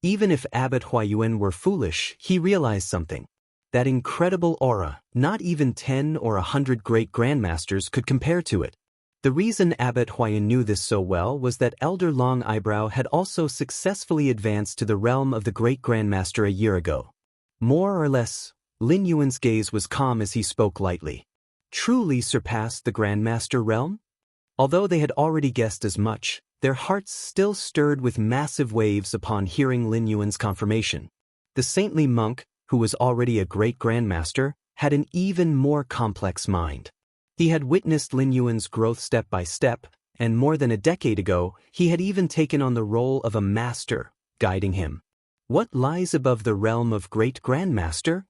Speaker 1: even if Abbot Huayuan were foolish, he realized something. That incredible aura, not even 10 or 100 great grandmasters could compare to it. The reason Abbot Huayuan knew this so well was that Elder Long Eyebrow had also successfully advanced to the realm of the great grandmaster a year ago. More or less, Lin Yuan's gaze was calm as he spoke lightly. Truly surpassed the grandmaster realm? Although they had already guessed as much, their hearts still stirred with massive waves upon hearing Lin Yuan's confirmation. The saintly monk, who was already a great grandmaster, had an even more complex mind. He had witnessed Lin Yuan's growth step by step, and more than a decade ago, he had even taken on the role of a master, guiding him. What lies above the realm of great grandmaster?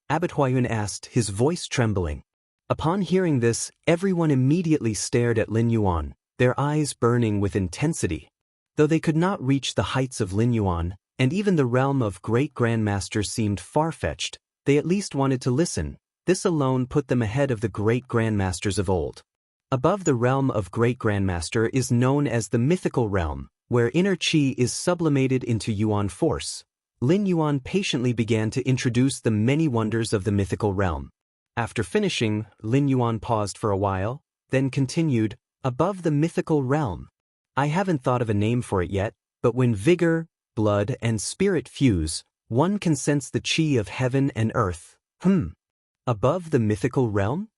Speaker 1: Abbot Huayuan asked, his voice trembling. Upon hearing this, everyone immediately stared at Lin Yuan, their eyes burning with intensity. Though they could not reach the heights of Lin Yuan, and even the realm of great grandmaster seemed far-fetched, they at least wanted to listen. This alone put them ahead of the great grandmasters of old. Above the realm of great grandmaster is known as the mythical realm, where inner chi is sublimated into Yuan force. Lin Yuan patiently began to introduce the many wonders of the mythical realm. After finishing, Lin Yuan paused for a while, then continued, above the mythical realm. I haven't thought of a name for it yet, but when vigor, blood, and spirit fuse, one can sense the chi of heaven and earth. Above the mythical realm?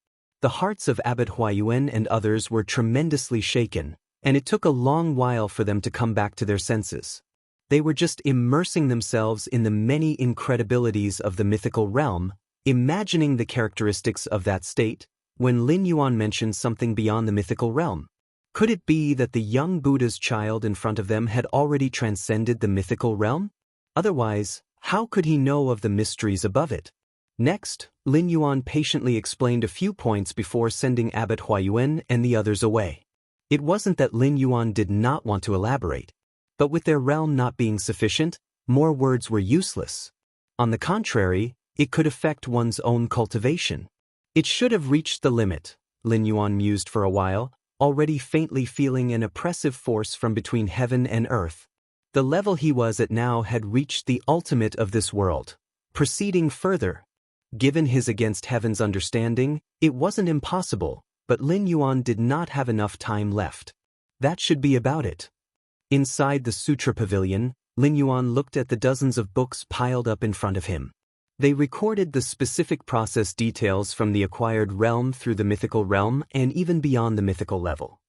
Speaker 1: The hearts of Abbot Huayuan and others were tremendously shaken, and it took a long while for them to come back to their senses. They were just immersing themselves in the many incredibilities of the mythical realm, imagining the characteristics of that state, when Lin Yuan mentioned something beyond the mythical realm. Could it be that the young Buddha's child in front of them had already transcended the mythical realm? Otherwise, how could he know of the mysteries above it? Next, Lin Yuan patiently explained a few points before sending Abbot Huayuan and the others away. It wasn't that Lin Yuan did not want to elaborate, but with their realm not being sufficient, more words were useless. On the contrary, it could affect one's own cultivation. It should have reached the limit, Lin Yuan mused for a while, already faintly feeling an oppressive force from between heaven and earth. The level he was at now had reached the ultimate of this world. Proceeding further, given his against heaven's understanding, it wasn't impossible, but Lin Yuan did not have enough time left. That should be about it. Inside the Sutra Pavilion, Lin Yuan looked at the dozens of books piled up in front of him. They recorded the specific process details from the acquired realm through the mythical realm and even beyond the mythical level.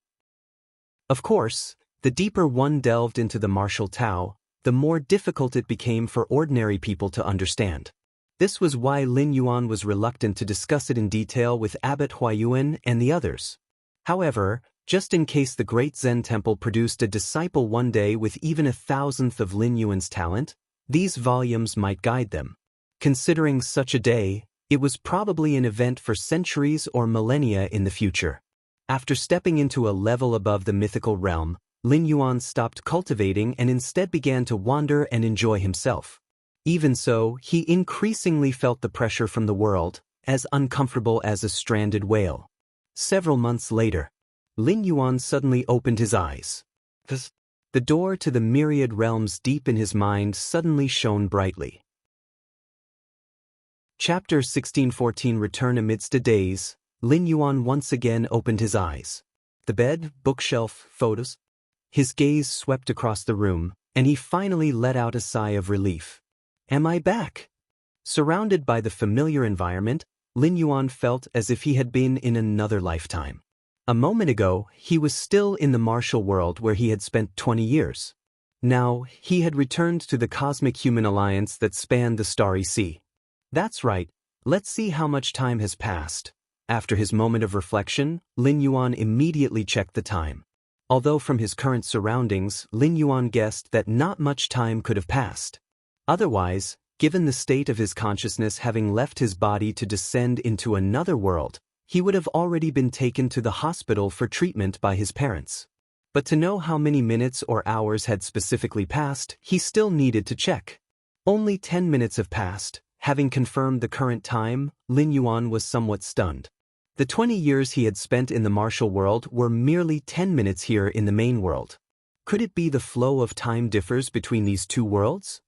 Speaker 1: Of course, the deeper one delved into the martial Tao, the more difficult it became for ordinary people to understand. This was why Lin Yuan was reluctant to discuss it in detail with Abbot Huayuan and the others. However, just in case the great Zen temple produced a disciple one day with even 1,000th of Lin Yuan's talent, these volumes might guide them. Considering such a day, it was probably an event for centuries or millennia in the future. After stepping into a level above the mythical realm, Lin Yuan stopped cultivating and instead began to wander and enjoy himself. Even so, he increasingly felt the pressure from the world, as uncomfortable as a stranded whale. Several months later, Lin Yuan suddenly opened his eyes. The door to the myriad realms deep in his mind suddenly shone brightly. Chapter 1614 Return amidst a daze. Lin Yuan once again opened his eyes. The bed, bookshelf, photos. His gaze swept across the room, and he finally let out a sigh of relief. Am I back? Surrounded by the familiar environment, Lin Yuan felt as if he had been in another lifetime. A moment ago, he was still in the martial world where he had spent 20 years. Now, he had returned to the cosmic human alliance that spanned the starry sea. That's right, let's see how much time has passed. After his moment of reflection, Lin Yuan immediately checked the time. Although from his current surroundings, Lin Yuan guessed that not much time could have passed. Otherwise, given the state of his consciousness having left his body to descend into another world, he would have already been taken to the hospital for treatment by his parents. But to know how many minutes or hours had specifically passed, he still needed to check. Only 10 minutes have passed. Having confirmed the current time, Lin Yuan was somewhat stunned. The 20 years he had spent in the martial world were merely 10 minutes here in the main world. Could it be the flow of time differs between these two worlds?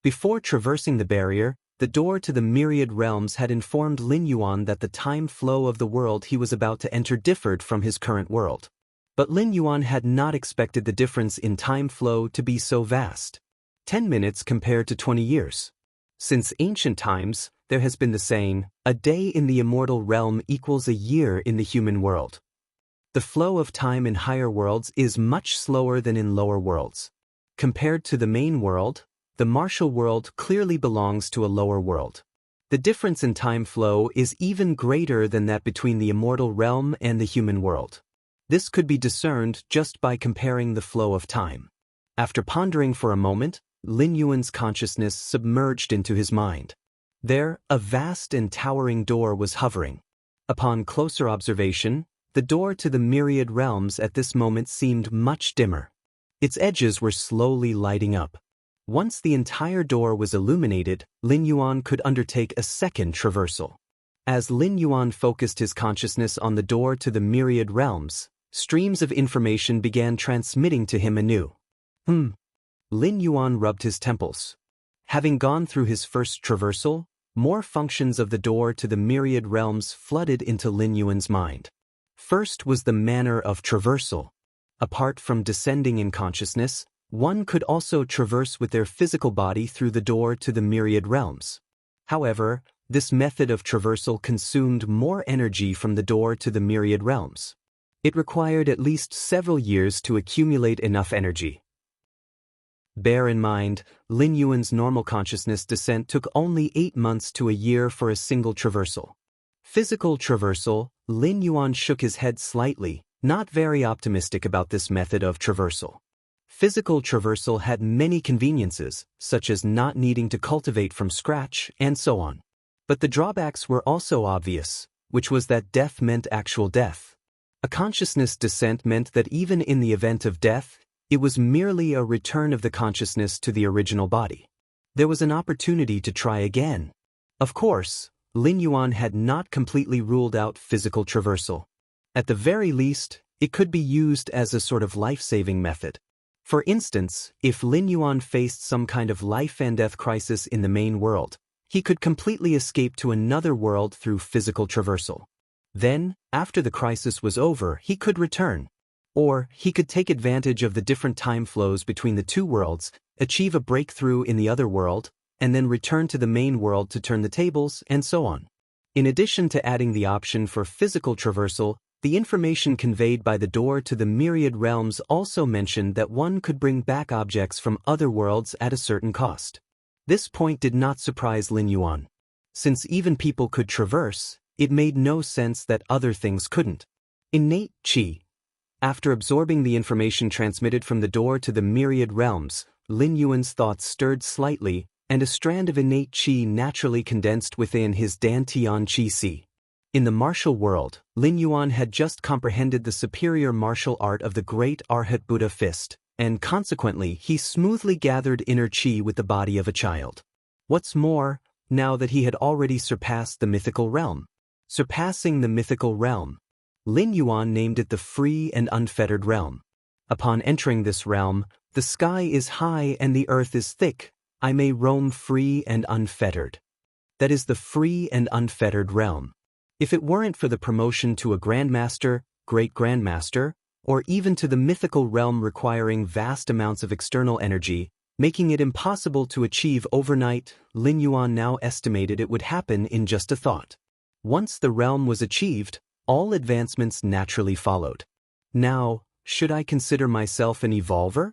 Speaker 1: Before traversing the barrier, the door to the myriad realms had informed Lin Yuan that the time flow of the world he was about to enter differed from his current world. But Lin Yuan had not expected the difference in time flow to be so vast. 10 minutes compared to 20 years. Since ancient times, there has been the saying, a day in the immortal realm equals a year in the human world. The flow of time in higher worlds is much slower than in lower worlds. Compared to the main world, the martial world clearly belongs to a lower world. The difference in time flow is even greater than that between the immortal realm and the human world. This could be discerned just by comparing the flow of time. After pondering for a moment, Lin Yuan's consciousness submerged into his mind. There, a vast and towering door was hovering. Upon closer observation, the door to the myriad realms at this moment seemed much dimmer. Its edges were slowly lighting up. Once the entire door was illuminated, Lin Yuan could undertake a second traversal. As Lin Yuan focused his consciousness on the door to the myriad realms, streams of information began transmitting to him anew. Lin Yuan rubbed his temples. Having gone through his first traversal, more functions of the door to the myriad realms flooded into Lin Yuan's mind. First was the manner of traversal. Apart from descending in consciousness, one could also traverse with their physical body through the door to the myriad realms. However, this method of traversal consumed more energy from the door to the myriad realms. It required at least several years to accumulate enough energy. Bear in mind, Lin Yuan's normal consciousness descent took only 8 months to a year for a single traversal. Physical traversal, Lin Yuan shook his head slightly, not very optimistic about this method of traversal. Physical traversal had many conveniences, such as not needing to cultivate from scratch, and so on. But the drawbacks were also obvious, which was that death meant actual death. A consciousness descent meant that even in the event of death, it was merely a return of the consciousness to the original body. There was an opportunity to try again. Of course, Lin Yuan had not completely ruled out physical traversal. At the very least, it could be used as a sort of life-saving method. For instance, if Lin Yuan faced some kind of life and death crisis in the main world, he could completely escape to another world through physical traversal. Then, after the crisis was over, he could return. Or, he could take advantage of the different time flows between the two worlds, achieve a breakthrough in the other world, and then return to the main world to turn the tables, and so on. In addition to adding the option for physical traversal, the information conveyed by the door to the myriad realms also mentioned that one could bring back objects from other worlds at a certain cost. This point did not surprise Lin Yuan. Since even people could traverse, it made no sense that other things couldn't. Innate qi. After absorbing the information transmitted from the door to the myriad realms, Lin Yuan's thoughts stirred slightly, and a strand of innate qi naturally condensed within his Dantian qi si. In the martial world, Lin Yuan had just comprehended the superior martial art of the great Arhat Buddha fist, and consequently he smoothly gathered inner qi with the body of a child. What's more, now that he had already surpassed the mythical realm. Surpassing the mythical realm. Lin Yuan named it the free and unfettered realm. Upon entering this realm, the sky is high and the earth is thick. I may roam free and unfettered. That is the free and unfettered realm. If it weren't for the promotion to a grandmaster, great grandmaster, or even to the mythical realm requiring vast amounts of external energy, making it impossible to achieve overnight, Lin Yuan now estimated it would happen in just a thought. Once the realm was achieved, all advancements naturally followed. Now, should I consider myself an evolver?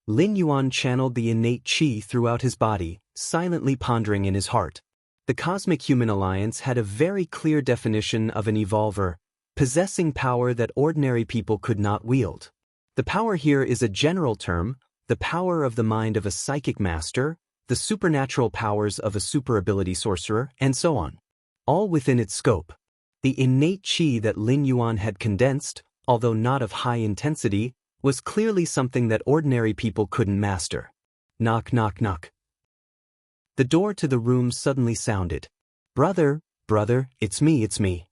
Speaker 1: Lin Yuan channeled the innate qi throughout his body, silently pondering in his heart. The Cosmic Human Alliance had a very clear definition of an evolver, possessing power that ordinary people could not wield. The power here is a general term, the power of the mind of a psychic master, the supernatural powers of a super-ability sorcerer, and so on. All within its scope. The innate qi that Lin Yuan had condensed, although not of high intensity, was clearly something that ordinary people couldn't master. Knock, knock, knock. The door to the room suddenly sounded. Brother, it's me.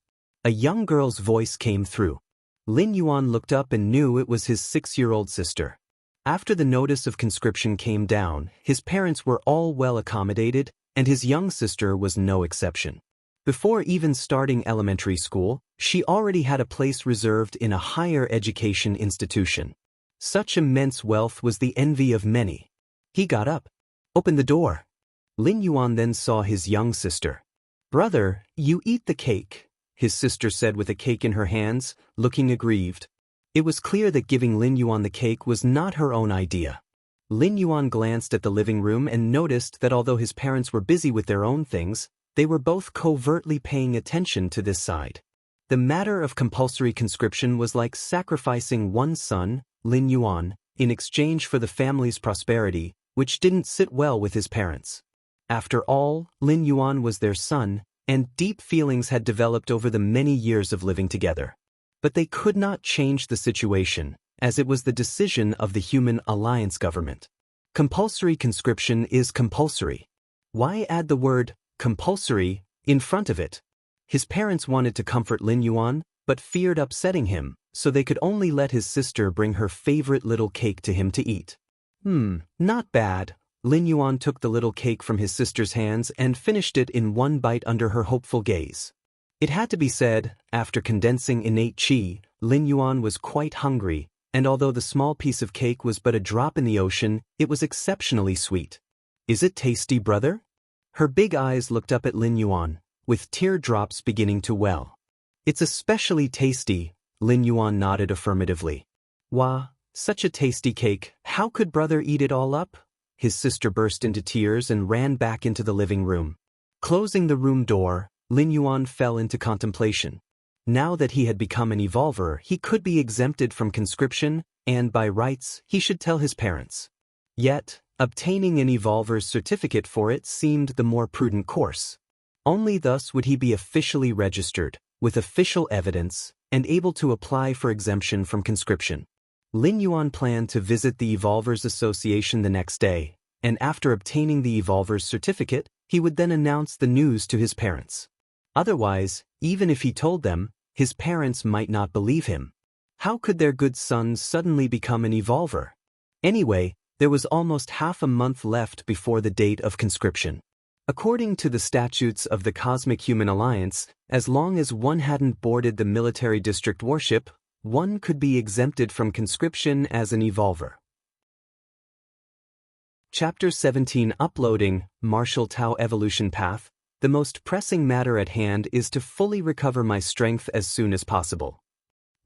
Speaker 1: A young girl's voice came through. Lin Yuan looked up and knew it was his 6-year-old sister. After the notice of conscription came down, his parents were all well accommodated, and his young sister was no exception. Before even starting elementary school, she already had a place reserved in a higher education institution. Such immense wealth was the envy of many. He got up. Open the door. Lin Yuan then saw his young sister. Brother, you eat the cake, his sister said with a cake in her hands, looking aggrieved. It was clear that giving Lin Yuan the cake was not her own idea. Lin Yuan glanced at the living room and noticed that although his parents were busy with their own things, they were both covertly paying attention to this side. The matter of compulsory conscription was like sacrificing one son, Lin Yuan, in exchange for the family's prosperity, which didn't sit well with his parents. After all, Lin Yuan was their son, and deep feelings had developed over the many years of living together. But they could not change the situation, as it was the decision of the Human Alliance government. Compulsory conscription is compulsory. Why add the word compulsory in front of it? His parents wanted to comfort Lin Yuan, but feared upsetting him, so they could only let his sister bring her favorite little cake to him to eat. Not bad. Lin Yuan took the little cake from his sister's hands and finished it in one bite under her hopeful gaze. It had to be said, after condensing innate qi, Lin Yuan was quite hungry, and although the small piece of cake was but a drop in the ocean, it was exceptionally sweet. Is it tasty, brother? Her big eyes looked up at Lin Yuan, with teardrops beginning to well. It's especially tasty, Lin Yuan nodded affirmatively. Wah, such a tasty cake, how could brother eat it all up? His sister burst into tears and ran back into the living room. Closing the room door, Lin Yuan fell into contemplation. Now that he had become an evolver, he could be exempted from conscription, and by rights, he should tell his parents. Yet, obtaining an evolver's certificate for it seemed the more prudent course. Only thus would he be officially registered, with official evidence, and able to apply for exemption from conscription. Lin Yuan planned to visit the Evolvers Association the next day, and after obtaining the Evolver's certificate, he would then announce the news to his parents. Otherwise, even if he told them, his parents might not believe him. How could their good son suddenly become an evolver? Anyway, there was almost half a month left before the date of conscription. According to the statutes of the Cosmic Human Alliance, as long as one hadn't boarded the military district warship, one could be exempted from conscription as an evolver. Chapter 17 Uploading, Martial Tao Evolution Path. The most pressing matter at hand is to fully recover my strength as soon as possible.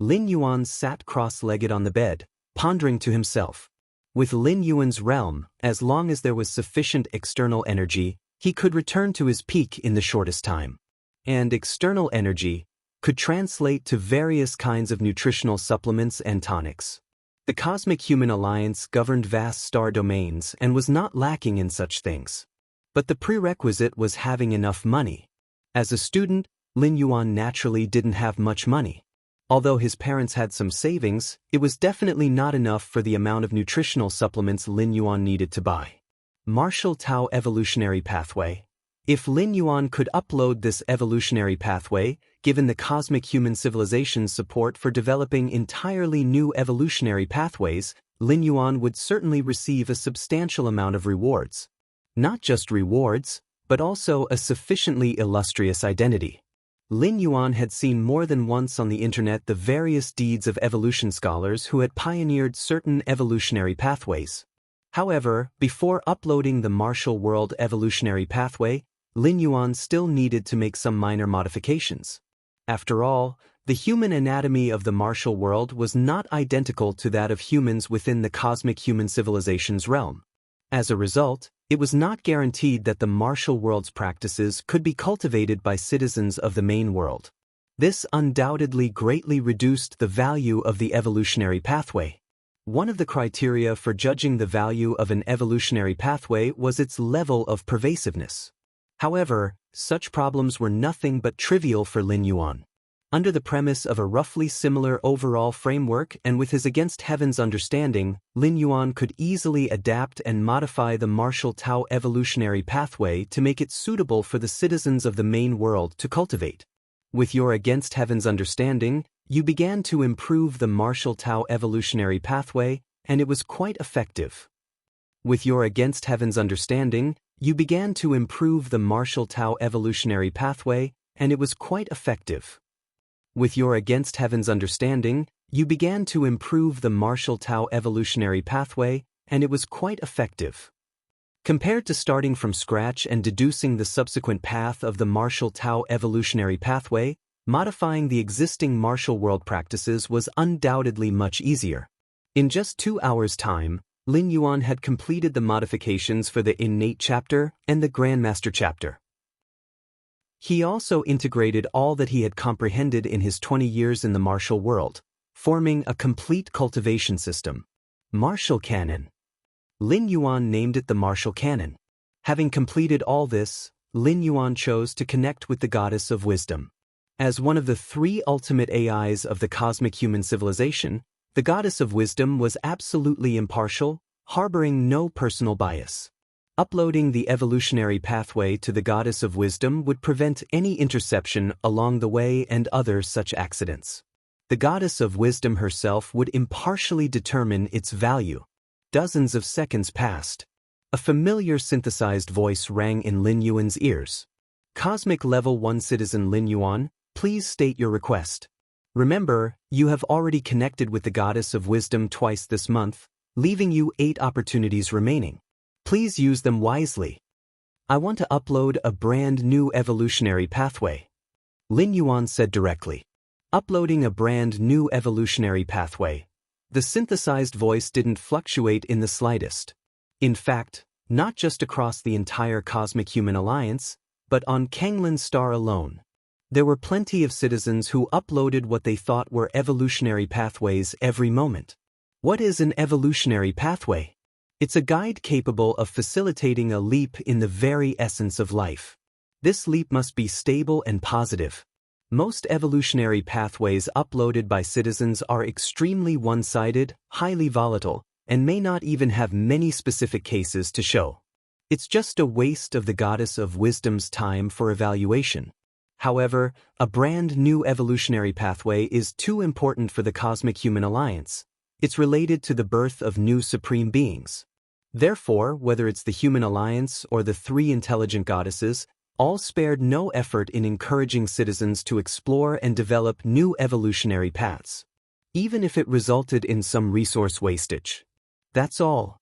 Speaker 1: Lin Yuan sat cross-legged on the bed, pondering to himself. With Lin Yuan's realm, as long as there was sufficient external energy, he could return to his peak in the shortest time. And external energy could translate to various kinds of nutritional supplements and tonics. The Cosmic Human Alliance governed vast star domains and was not lacking in such things. But the prerequisite was having enough money. As a student, Lin Yuan naturally didn't have much money. Although his parents had some savings, it was definitely not enough for the amount of nutritional supplements Lin Yuan needed to buy. Martial Tao Evolutionary Pathway. If Lin Yuan could upload this evolutionary pathway, given the cosmic human civilization's support for developing entirely new evolutionary pathways, Lin Yuan would certainly receive a substantial amount of rewards. Not just rewards, but also a sufficiently illustrious identity. Lin Yuan had seen more than once on the internet the various deeds of evolution scholars who had pioneered certain evolutionary pathways. However, before uploading the Martial World Evolutionary Pathway, Lin Yuan still needed to make some minor modifications. After all, the human anatomy of the martial world was not identical to that of humans within the cosmic human civilization's realm. As a result, it was not guaranteed that the martial world's practices could be cultivated by citizens of the main world. This undoubtedly greatly reduced the value of the evolutionary pathway. One of the criteria for judging the value of an evolutionary pathway was its level of pervasiveness. However, such problems were nothing but trivial for Lin Yuan. Under the premise of a roughly similar overall framework and with his against heaven's understanding, Lin Yuan could easily adapt and modify the Martial Tao evolutionary pathway to make it suitable for the citizens of the main world to cultivate. With your against heaven's understanding, you began to improve the Martial Tao evolutionary pathway, and it was quite effective. With your against heaven's understanding, you began to improve the Martial Tao evolutionary pathway, and it was quite effective. With your against heaven's understanding, you began to improve the Martial Tao evolutionary pathway, and it was quite effective. Compared to starting from scratch and deducing the subsequent path of the Martial Tao evolutionary pathway, modifying the existing martial world practices was undoubtedly much easier. In just 2 hours' time, Lin Yuan had completed the modifications for the Innate chapter and the Grandmaster chapter. He also integrated all that he had comprehended in his 20 years in the martial world, forming a complete cultivation system. Martial Canon. Lin Yuan named it the Martial Canon. Having completed all this, Lin Yuan chose to connect with the Goddess of Wisdom. As one of the 3 ultimate AIs of the cosmic human civilization, the Goddess of Wisdom was absolutely impartial, harboring no personal bias. Uploading the evolutionary pathway to the Goddess of Wisdom would prevent any interception along the way and other such accidents. The Goddess of Wisdom herself would impartially determine its value. Dozens of seconds passed. A familiar synthesized voice rang in Lin Yuan's ears. Cosmic Level 1 Citizen Lin Yuan, please state your request. Remember, you have already connected with the Goddess of Wisdom twice this month, leaving you 8 opportunities remaining. Please use them wisely. I want to upload a brand new evolutionary pathway. Lin Yuan said directly. Uploading a brand new evolutionary pathway. The synthesized voice didn't fluctuate in the slightest. In fact, not just across the entire Cosmic Human Alliance, but on Kanglin's star alone. There were plenty of citizens who uploaded what they thought were evolutionary pathways every moment. What is an evolutionary pathway? It's a guide capable of facilitating a leap in the very essence of life. This leap must be stable and positive. Most evolutionary pathways uploaded by citizens are extremely one-sided, highly volatile, and may not even have many specific cases to show. It's just a waste of the Goddess of Wisdom's time for evaluation. However, a brand new evolutionary pathway is too important for the Cosmic Human Alliance. It's related to the birth of new supreme beings. Therefore, whether it's the Human Alliance or the 3 intelligent goddesses, all spared no effort in encouraging citizens to explore and develop new evolutionary paths, even if it resulted in some resource wastage. That's all.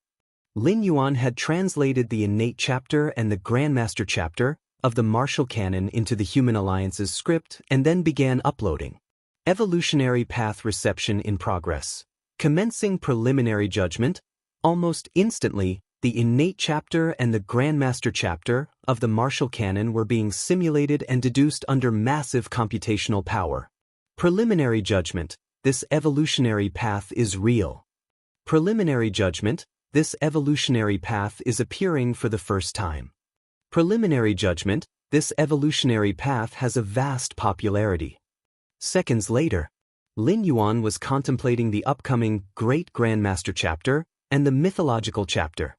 Speaker 1: Lin Yuan had translated the Innate chapter and the Grandmaster chapter of the Martial Canon into the Human Alliance's script and then began uploading. Evolutionary path reception in progress. Commencing preliminary judgment. Almost instantly, the Innate chapter and the Grandmaster chapter of the Martial Canon were being simulated and deduced under massive computational power. Preliminary judgment. This evolutionary path is real. Preliminary judgment. This evolutionary path is appearing for the first time. Preliminary judgment. This evolutionary path has a vast popularity. Seconds later, Lin Yuan was contemplating the upcoming Great Grandmaster chapter and the Mythological chapter.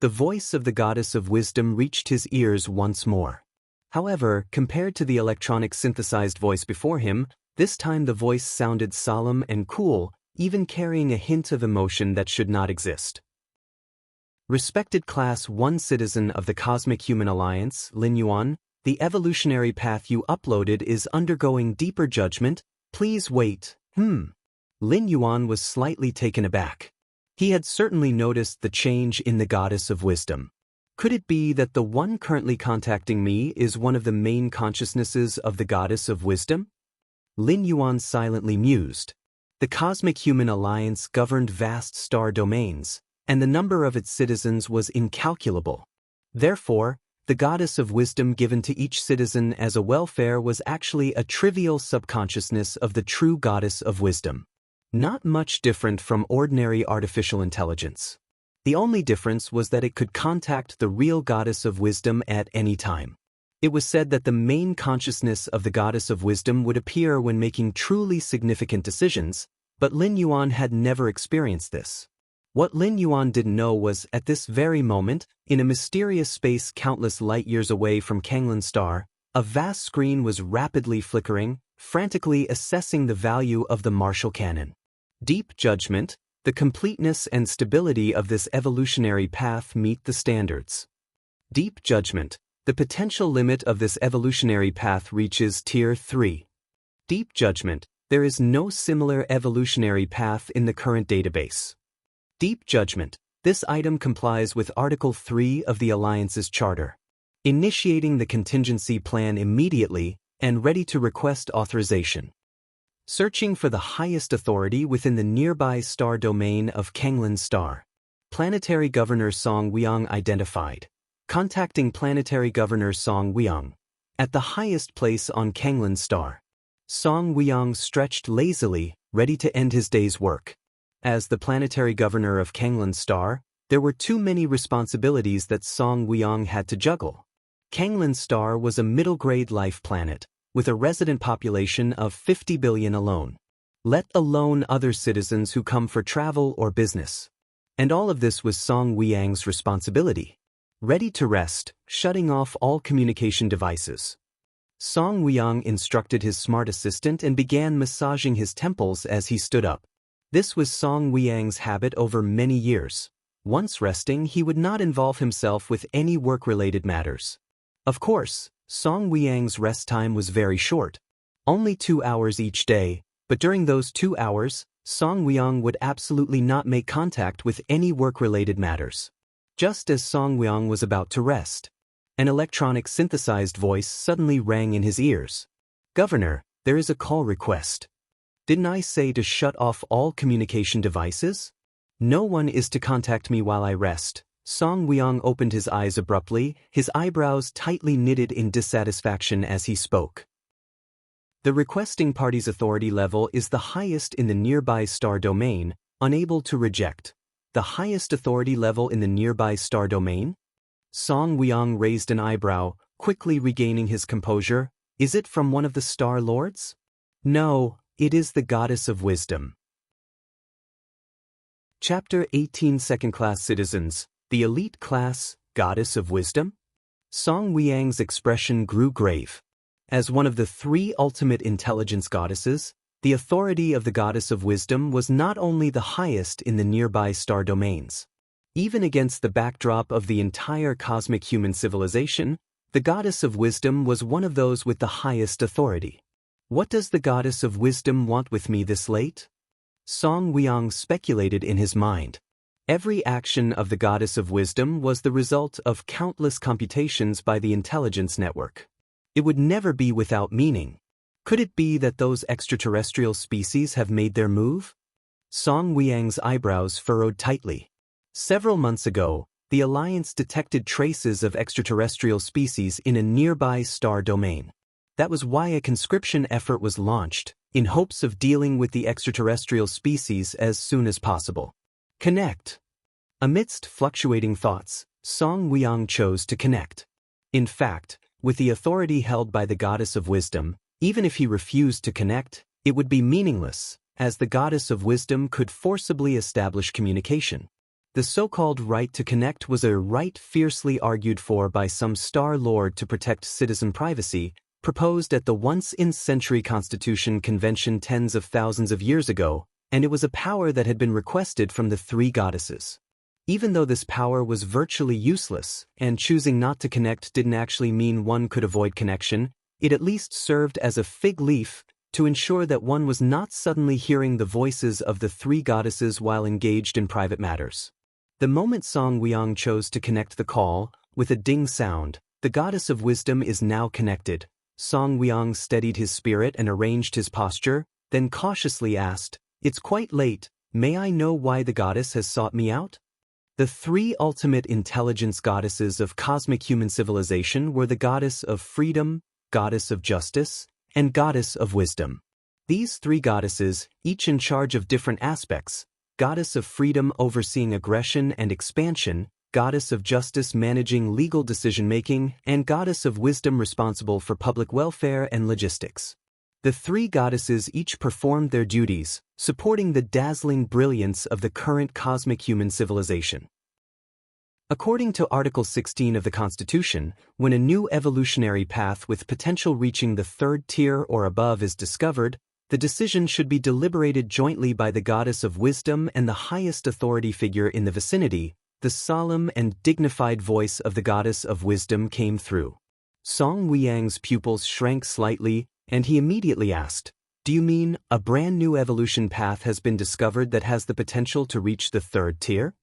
Speaker 1: The voice of the goddess of wisdom reached his ears once more. However, compared to the electronic synthesized voice before him, this time the voice sounded solemn and cool, even carrying a hint of emotion that should not exist. Respected Class 1 citizen of the Cosmic Human Alliance, Lin Yuan, the evolutionary path you uploaded is undergoing deeper judgment. Please wait. Lin Yuan was slightly taken aback. He had certainly noticed the change in the goddess of wisdom. Could it be that the one currently contacting me is one of the main consciousnesses of the goddess of wisdom? Lin Yuan silently mused. The Cosmic Human Alliance governed vast star domains, and the number of its citizens was incalculable. Therefore, the goddess of wisdom given to each citizen as a welfare was actually a trivial subconsciousness of the true goddess of wisdom. Not much different from ordinary artificial intelligence. The only difference was that it could contact the real goddess of wisdom at any time. It was said that the main consciousness of the goddess of wisdom would appear when making truly significant decisions, but Lin Yuan had never experienced this. What Lin Yuan didn't know was, at this very moment, in a mysterious space countless light years away from Kanglan Star, a vast screen was rapidly flickering, frantically assessing the value of the Martial Cannon. Deep judgment, the completeness and stability of this evolutionary path meet the standards. Deep judgment, the potential limit of this evolutionary path reaches Tier 3. Deep judgment, there is no similar evolutionary path in the current database. Deep judgment, this item complies with Article 3 of the Alliance's Charter. Initiating the contingency plan immediately and ready to request authorization. Searching for the highest authority within the nearby star domain of Kanglan Star. Planetary Governor Song Weong identified. Contacting Planetary Governor Song Weong. At the highest place on Kanglan Star. Song Weong stretched lazily, ready to end his day's work. As the Planetary Governor of Kanglan Star, there were too many responsibilities that Song Weong had to juggle. Kanglan Star was a middle-grade life planet, with a resident population of 50 billion alone. Let alone other citizens who come for travel or business. And all of this was Song Weong's responsibility. Ready to rest, shutting off all communication devices. Song Weong instructed his smart assistant and began massaging his temples as he stood up. This was Song Weong's habit over many years. Once resting, he would not involve himself with any work-related matters. Of course, Song Weong's rest time was very short. Only 2 hours each day, but during those 2 hours, Song Weong would absolutely not make contact with any work-related matters. Just as Song Weong was about to rest, an electronic synthesized voice suddenly rang in his ears. "Governor, there is a call request. Didn't I say to shut off all communication devices? No one is to contact me while I rest." Song Weong opened his eyes abruptly, his eyebrows tightly knitted in dissatisfaction as he spoke. The requesting party's authority level is the highest in the nearby star domain, unable to reject. The highest authority level in the nearby star domain? Song Weong raised an eyebrow, quickly regaining his composure. Is it from one of the Star Lords? No, it is the Goddess of Wisdom. Chapter 18 Second-Class Citizens. The elite class, Goddess of Wisdom? Song Weong's expression grew grave. As one of the 3 ultimate intelligence goddesses, the authority of the Goddess of Wisdom was not only the highest in the nearby star domains. Even against the backdrop of the entire cosmic human civilization, the Goddess of Wisdom was one of those with the highest authority. What does the Goddess of Wisdom want with me this late? Song Weong speculated in his mind. Every action of the Goddess of Wisdom was the result of countless computations by the intelligence network. It would never be without meaning. Could it be that those extraterrestrial species have made their move? Song Weong's eyebrows furrowed tightly. Several months ago, the Alliance detected traces of extraterrestrial species in a nearby star domain. That was why a conscription effort was launched, in hopes of dealing with the extraterrestrial species as soon as possible. Connect. Amidst fluctuating thoughts, Song Weong chose to connect. In fact, with the authority held by the Goddess of Wisdom, even if he refused to connect, it would be meaningless, as the Goddess of Wisdom could forcibly establish communication. The so-called right to connect was a right fiercely argued for by some star lord to protect citizen privacy, proposed at the once-in-century Constitution Convention tens of thousands of years ago, and it was a power that had been requested from the three goddesses. Even though this power was virtually useless, and choosing not to connect didn't actually mean one could avoid connection, it at least served as a fig leaf to ensure that one was not suddenly hearing the voices of the three goddesses while engaged in private matters. The moment Song Weong chose to connect the call, with a ding sound, the goddess of wisdom is now connected. Song Weong steadied his spirit and arranged his posture, then cautiously asked, "It's quite late, may I know why the goddess has sought me out?" The three ultimate intelligence goddesses of cosmic human civilization were the goddess of freedom, goddess of justice, and goddess of wisdom. These three goddesses, each in charge of different aspects, goddess of freedom overseeing aggression and expansion, goddess of justice managing legal decision-making, and goddess of wisdom responsible for public welfare and logistics. The three goddesses each performed their duties, supporting the dazzling brilliance of the current cosmic human civilization. According to Article 16 of the Constitution, when a new evolutionary path with potential reaching the third tier or above is discovered, the decision should be deliberated jointly by the goddess of wisdom and the highest authority figure in the vicinity. The solemn and dignified voice of the goddess of wisdom came through. Song Weang's pupils shrank slightly, and he immediately asked, "Do you mean a brand new evolution path has been discovered that has the potential to reach the third tier?"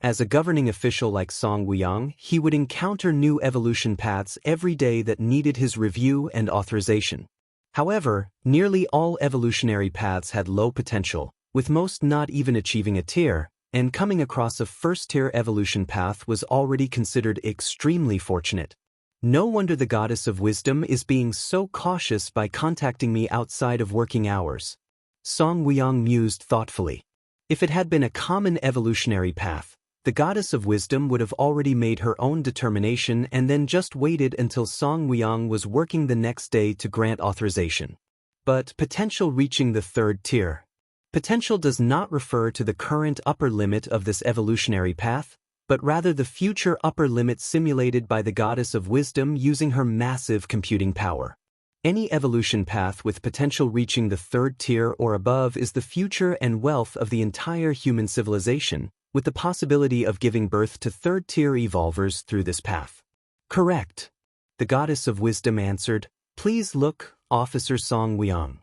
Speaker 1: As a governing official like Song Weong, he would encounter new evolution paths every day that needed his review and authorization. However, nearly all evolutionary paths had low potential, with most not even achieving a tier, and coming across a first-tier evolution path was already considered extremely fortunate. No wonder the goddess of wisdom is being so cautious by contacting me outside of working hours. Song Weong mused thoughtfully. If it had been a common evolutionary path, the goddess of wisdom would have already made her own determination and then just waited until Song Weong was working the next day to grant authorization. But potential reaching the third tier. Potential does not refer to the current upper limit of this evolutionary path, but rather the future upper limit simulated by the goddess of wisdom using her massive computing power. Any evolution path with potential reaching the third tier or above is the future and wealth of the entire human civilization, with the possibility of giving birth to third-tier evolvers through this path. Correct. The goddess of wisdom answered, "Please look, Officer Song Weong."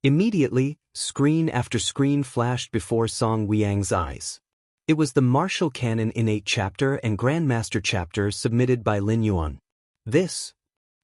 Speaker 1: Immediately, screen after screen flashed before Song Weong's eyes. It was the Martial Canon Innate Chapter and Grandmaster Chapter submitted by Lin Yuan. This.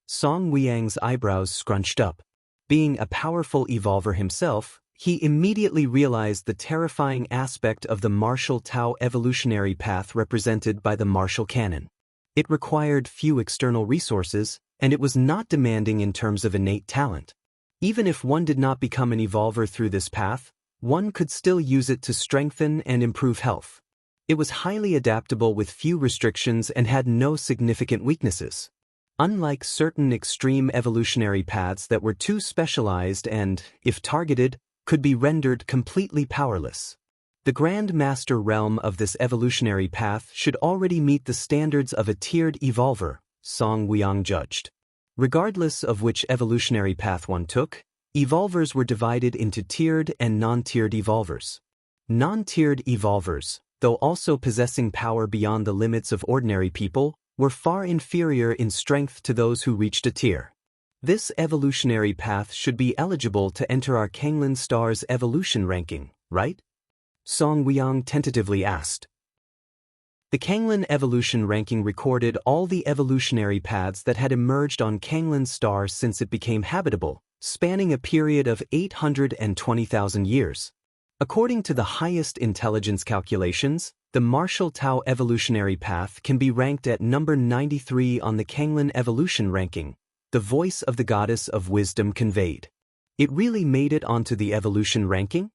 Speaker 1: Song Weong's eyebrows scrunched up. Being a powerful evolver himself, he immediately realized the terrifying aspect of the Martial Tao evolutionary path represented by the Martial Canon. It required few external resources, and it was not demanding in terms of innate talent. Even if one did not become an evolver through this path, one could still use it to strengthen and improve health. It was highly adaptable with few restrictions and had no significant weaknesses. Unlike certain extreme evolutionary paths that were too specialized and, if targeted, could be rendered completely powerless. The Grand Master realm of this evolutionary path should already meet the standards of a tiered evolver, Song Weong judged. Regardless of which evolutionary path one took, evolvers were divided into tiered and non-tiered evolvers. Non-tiered evolvers, though also possessing power beyond the limits of ordinary people, were far inferior in strength to those who reached a tier. This evolutionary path should be eligible to enter our Kanglan Star's evolution ranking, right? Song Weong tentatively asked. The Kanglan evolution ranking recorded all the evolutionary paths that had emerged on Kanglan Star since it became habitable, spanning a period of 820,000 years. According to the highest intelligence calculations, the Martial Tao evolutionary path can be ranked at number 93 on the Kanglan evolution ranking, the voice of the goddess of wisdom conveyed. It really made it onto the evolution ranking?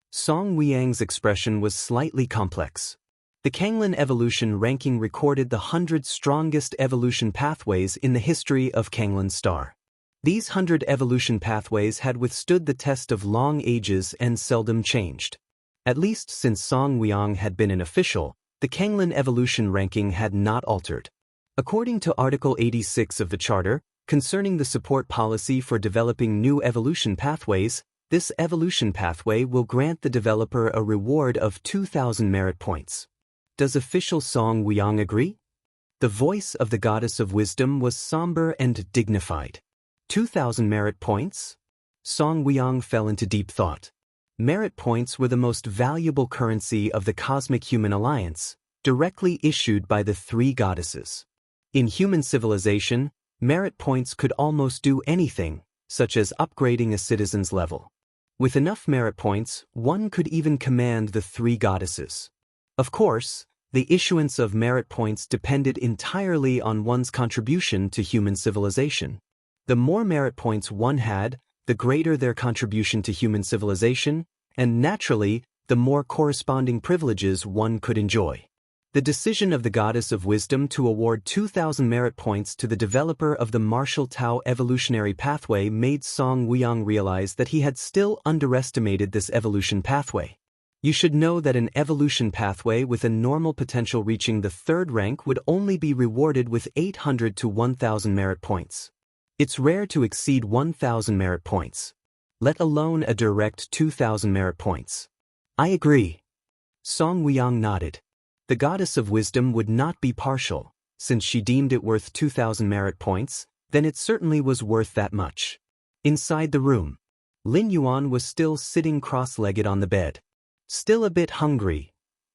Speaker 1: Song Weong's expression was slightly complex. The Kanglan evolution ranking recorded the 100 strongest evolution pathways in the history of Kanglan Star. These 100 evolution pathways had withstood the test of long ages and seldom changed. At least since Song Weong had been an official, The Kanglin evolution ranking had not altered. According to Article 86 of the Charter, concerning the support policy for developing new evolution pathways, this evolution pathway will grant the developer a reward of 2,000 merit points. Does official Song Wuyang agree? The voice of the goddess of wisdom was somber and dignified. 2,000 merit points? Song Wuyang fell into deep thought. Merit points were the most valuable currency of the Cosmic Human Alliance, directly issued by the three goddesses. In human civilization, merit points could almost do anything, such as upgrading a citizen's level. With enough merit points, one could even command the three goddesses. Of course, the issuance of merit points depended entirely on one's contribution to human civilization. The more merit points one had, the greater their contribution to human civilization, and naturally, the more corresponding privileges one could enjoy. The decision of the Goddess of Wisdom to award 2,000 merit points to the developer of the Martial Tao evolutionary pathway made Song Wuyang realize that he had still underestimated this evolution pathway. You should know that an evolution pathway with a normal potential reaching the third rank would only be rewarded with 800 to 1,000 merit points. It's rare to exceed 1,000 merit points, let alone a direct 2,000 merit points. I agree. Song Wuyang nodded. The Goddess of Wisdom would not be partial. Since she deemed it worth 2,000 merit points, then it certainly was worth that much. Inside the room, Lin Yuan was still sitting cross-legged on the bed. Still a bit hungry.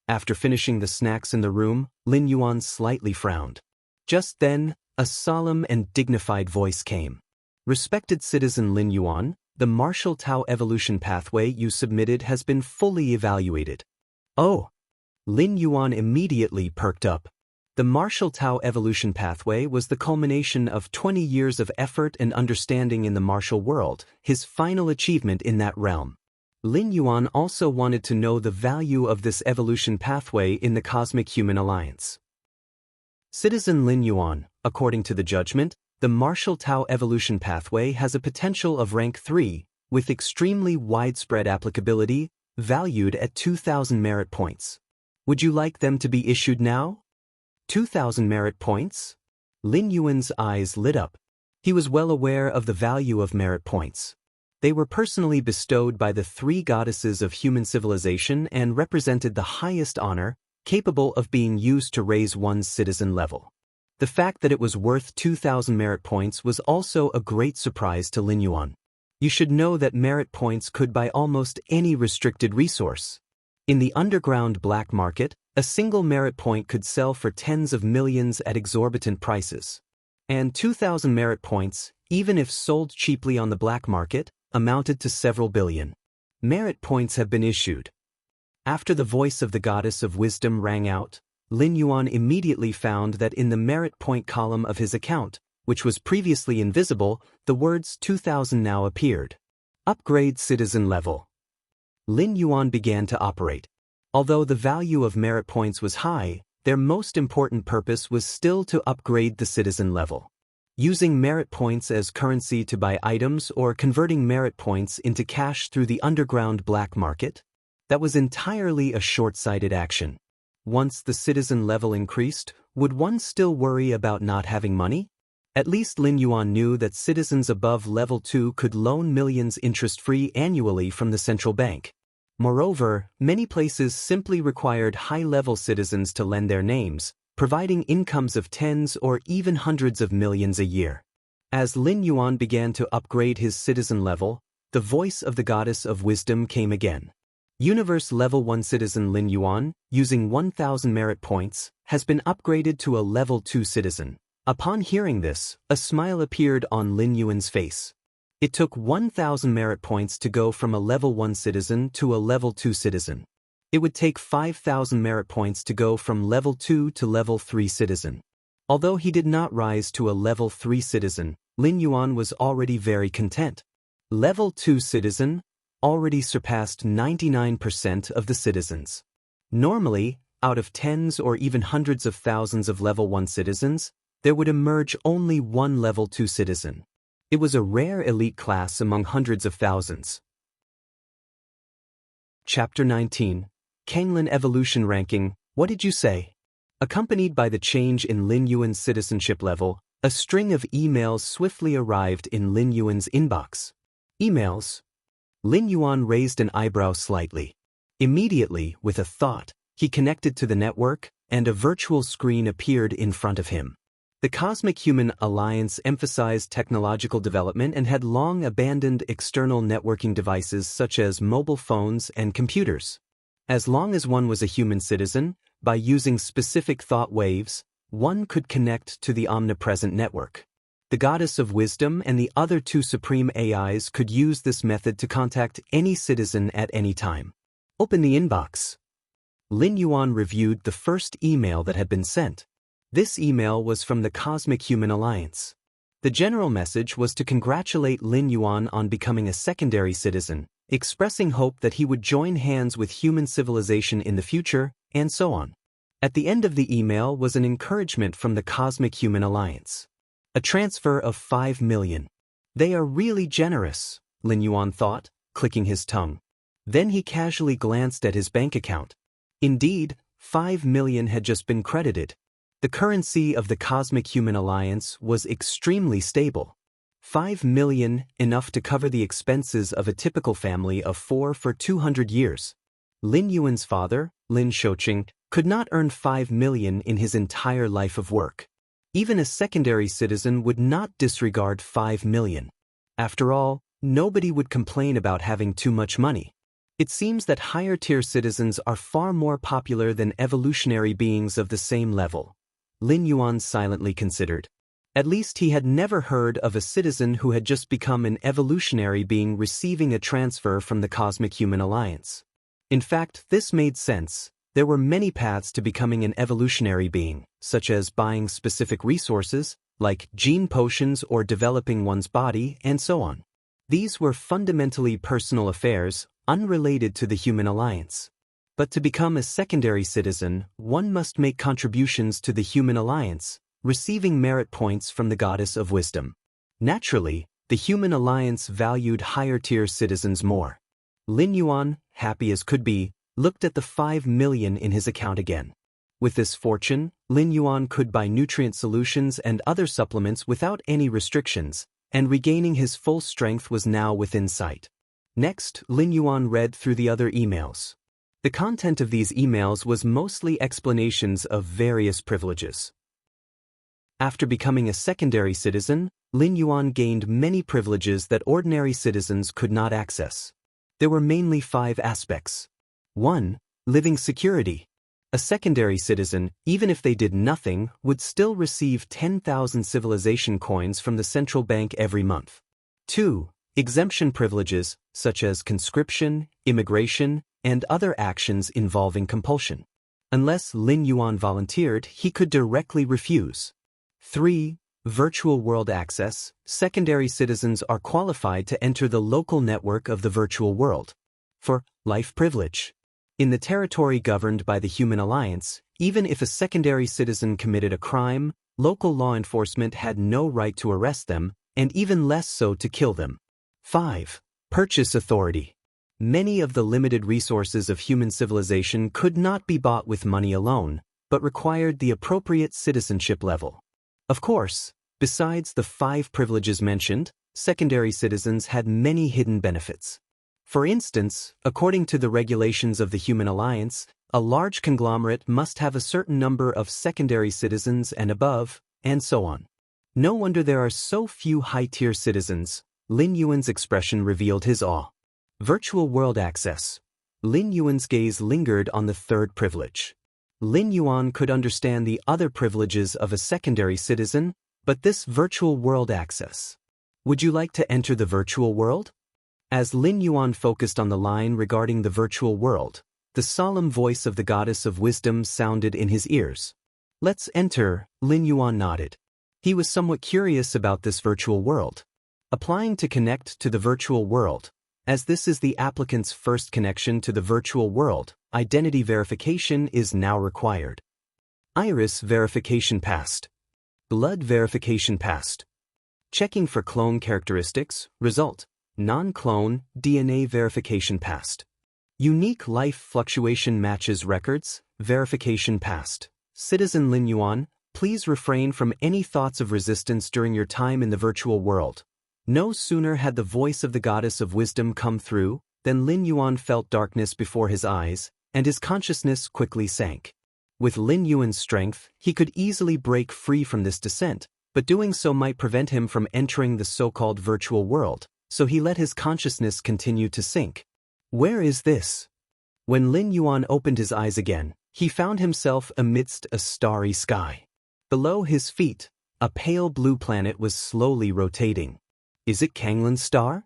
Speaker 1: After finishing the snacks in the room, Lin Yuan slightly frowned. Just then, a solemn and dignified voice came. Respected citizen Lin Yuan, the Martial Tao evolution pathway you submitted has been fully evaluated. Oh! Lin Yuan immediately perked up. The Martial Tao evolution pathway was the culmination of 20 years of effort and understanding in the martial world, his final achievement in that realm. Lin Yuan also wanted to know the value of this evolution pathway in the Cosmic Human Alliance. Citizen Lin Yuan, according to the judgment, the Martial Tao evolution pathway has a potential of rank 3, with extremely widespread applicability, valued at 2,000 merit points. Would you like them to be issued now? 2,000 merit points? Lin Yuan's eyes lit up. He was well aware of the value of merit points. They were personally bestowed by the three goddesses of human civilization and represented the highest honor, capable of being used to raise one's citizen level. The fact that it was worth 2,000 merit points was also a great surprise to Lin Yuan. You should know that merit points could buy almost any restricted resource. In the underground black market, a single merit point could sell for tens of millions at exorbitant prices. And 2,000 merit points, even if sold cheaply on the black market, amounted to several billion. Merit points have been issued. After the voice of the Goddess of Wisdom rang out, Lin Yuan immediately found that in the merit point column of his account, which was previously invisible, the words 2,000 now appeared. Upgrade citizen level. Lin Yuan began to operate. Although the value of merit points was high, their most important purpose was still to upgrade the citizen level. Using merit points as currency to buy items or converting merit points into cash through the underground black market? That was entirely a short-sighted action. Once the citizen level increased, would one still worry about not having money? At least Lin Yuan knew that citizens above level 2 could loan millions interest-free annually from the central bank. Moreover, many places simply required high-level citizens to lend their names, providing incomes of tens or even hundreds of millions a year. As Lin Yuan began to upgrade his citizen level, the voice of the Goddess of Wisdom came again. Universe Level 1 citizen Lin Yuan, using 1,000 merit points, has been upgraded to a Level 2 citizen. Upon hearing this, a smile appeared on Lin Yuan's face. It took 1,000 merit points to go from a Level 1 citizen to a Level 2 citizen. It would take 5,000 merit points to go from Level 2 to Level 3 citizen. Although he did not rise to a Level 3 citizen, Lin Yuan was already very content. Level 2 citizen already surpassed 99% of the citizens. Normally, out of tens or even hundreds of thousands of Level 1 citizens, there would emerge only one Level 2 citizen. It was a rare elite class among hundreds of thousands. Chapter 19. Kanglin Evolution Ranking, What did you say? Accompanied by the change in Lin Yuan's citizenship level, a string of emails swiftly arrived in Lin Yuan's inbox. Emails? Lin Yuan raised an eyebrow slightly. Immediately, with a thought, he connected to the network, and a virtual screen appeared in front of him. The Cosmic Human Alliance emphasized technological development and had long abandoned external networking devices such as mobile phones and computers. As long as one was a human citizen, by using specific thought waves, one could connect to the omnipresent network. The Goddess of Wisdom and the other two supreme AIs could use this method to contact any citizen at any time. Open the inbox. Lin Yuan reviewed the first email that had been sent. This email was from the Cosmic Human Alliance. The general message was to congratulate Lin Yuan on becoming a secondary citizen, expressing hope that he would join hands with human civilization in the future, and so on. At the end of the email was an encouragement from the Cosmic Human Alliance. A transfer of 5 million. They are really generous, Lin Yuan thought, clicking his tongue. Then he casually glanced at his bank account. Indeed, 5 million had just been credited. The currency of the Cosmic Human Alliance was extremely stable. 5 million, enough to cover the expenses of a typical family of 4 for 200 years. Lin Yuan's father, Lin Shouqing, could not earn 5 million in his entire life of work. Even a secondary citizen would not disregard 5 million. After all, nobody would complain about having too much money. It seems that higher-tier citizens are far more popular than evolutionary beings of the same level. Lin Yuan silently considered. At least he had never heard of a citizen who had just become an evolutionary being receiving a transfer from the Cosmic Human Alliance. In fact, this made sense. There were many paths to becoming an evolutionary being, such as buying specific resources, like gene potions or developing one's body, and so on. These were fundamentally personal affairs, unrelated to the Human Alliance. But to become a secondary citizen, one must make contributions to the Human Alliance, receiving merit points from the Goddess of Wisdom. Naturally, the Human Alliance valued higher-tier citizens more. Lin Yuan, happy as could be, looked at the 5 million in his account again. With this fortune, Lin Yuan could buy nutrient solutions and other supplements without any restrictions, and regaining his full strength was now within sight. Next, Lin Yuan read through the other emails. The content of these emails was mostly explanations of various privileges. After becoming a secondary citizen, Lin Yuan gained many privileges that ordinary citizens could not access. There were mainly 5 aspects. 1. Living security. A secondary citizen, even if they did nothing, would still receive 10,000 civilization coins from the central bank every month. 2. Exemption privileges, such as conscription, immigration, and other actions involving compulsion. Unless Lin Yuan volunteered, he could directly refuse. 3. Virtual world access. Secondary citizens are qualified to enter the local network of the virtual world. 4. Life privilege. In the territory governed by the Human Alliance, even if a secondary citizen committed a crime, local law enforcement had no right to arrest them, and even less so to kill them. 5. Purchase authority. Many of the limited resources of human civilization could not be bought with money alone, but required the appropriate citizenship level. Of course, besides the 5 privileges mentioned, secondary citizens had many hidden benefits. For instance, according to the regulations of the Human Alliance, a large conglomerate must have a certain number of secondary citizens and above, and so on. No wonder there are so few high-tier citizens. Lin Yuan's expression revealed his awe. Virtual world access. Lin Yuan's gaze lingered on the 3rd privilege. Lin Yuan could understand the other privileges of a secondary citizen, but this virtual world access. Would you like to enter the virtual world? As Lin Yuan focused on the line regarding the virtual world, the solemn voice of the Goddess of Wisdom sounded in his ears. Let's enter, Lin Yuan nodded. He was somewhat curious about this virtual world. Applying to connect to the virtual world. As this is the applicant's first connection to the virtual world, identity verification is now required. Iris verification passed. Blood verification passed. Checking for clone characteristics, result. Non-clone DNA verification passed. Unique life fluctuation matches records, Verification passed. Citizen Lin Yuan, please refrain from any thoughts of resistance during your time in the virtual world. No sooner had the voice of the goddess of wisdom come through than Lin Yuan felt darkness before his eyes, and his consciousness quickly sank. With Lin Yuan's strength, he could easily break free from this descent, but doing so might prevent him from entering the so-called virtual world, so he let his consciousness continue to sink. Where is this? When Lin Yuan opened his eyes again, he found himself amidst a starry sky. Below his feet, a pale blue planet was slowly rotating. Is it Kanglin's star?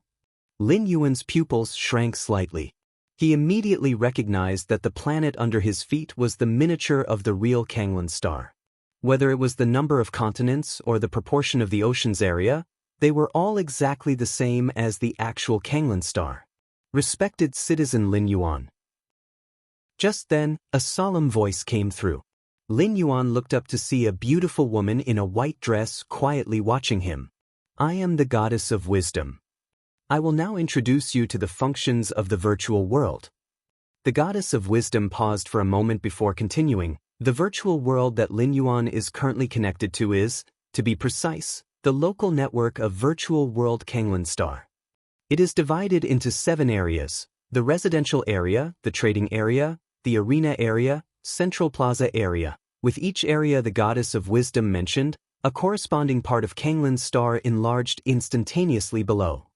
Speaker 1: Lin Yuan's pupils shrank slightly. He immediately recognized that the planet under his feet was the miniature of the real Kanglin star. Whether it was the number of continents or the proportion of the ocean's area, they were all exactly the same as the actual Kanglin star. Respected Citizen Lin Yuan. Just then, a solemn voice came through. Lin Yuan looked up to see a beautiful woman in a white dress quietly watching him. I am the goddess of wisdom. I will now introduce you to the functions of the virtual world. The goddess of wisdom paused for a moment before continuing. The virtual world that Lin Yuan is currently connected to is, to be precise, the local network of virtual world Kanglin star. It is divided into 7 areas: the residential area, the trading area, the arena area, central plaza area. With each area the goddess of wisdom mentioned, a corresponding part of Kanglin's star enlarged instantaneously below.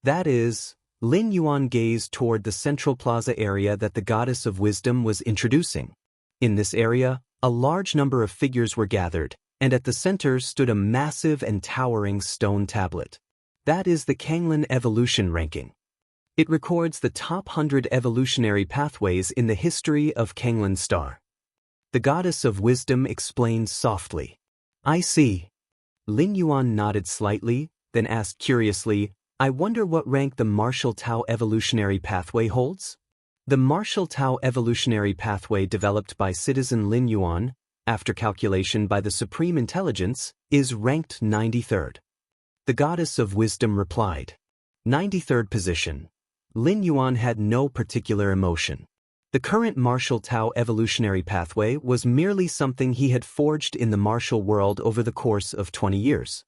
Speaker 1: That is, Lin Yuan gazed toward the central plaza area that the goddess of wisdom was introducing. In this area, a large number of figures were gathered, and at the center stood a massive and towering stone tablet. That is the Kanglin evolution ranking. It records the top 100 evolutionary pathways in the history of Kanglin's star. The goddess of wisdom explained softly. I see. Lin Yuan nodded slightly, then asked curiously, I wonder what rank the Martial Tao evolutionary pathway holds? The Martial Tao evolutionary pathway developed by Citizen Lin Yuan, after calculation by the Supreme Intelligence, is ranked 93rd. The goddess of wisdom replied. 93rd position. Lin Yuan had no particular emotion. The current Martial Tao evolutionary pathway was merely something he had forged in the martial world over the course of 20 years.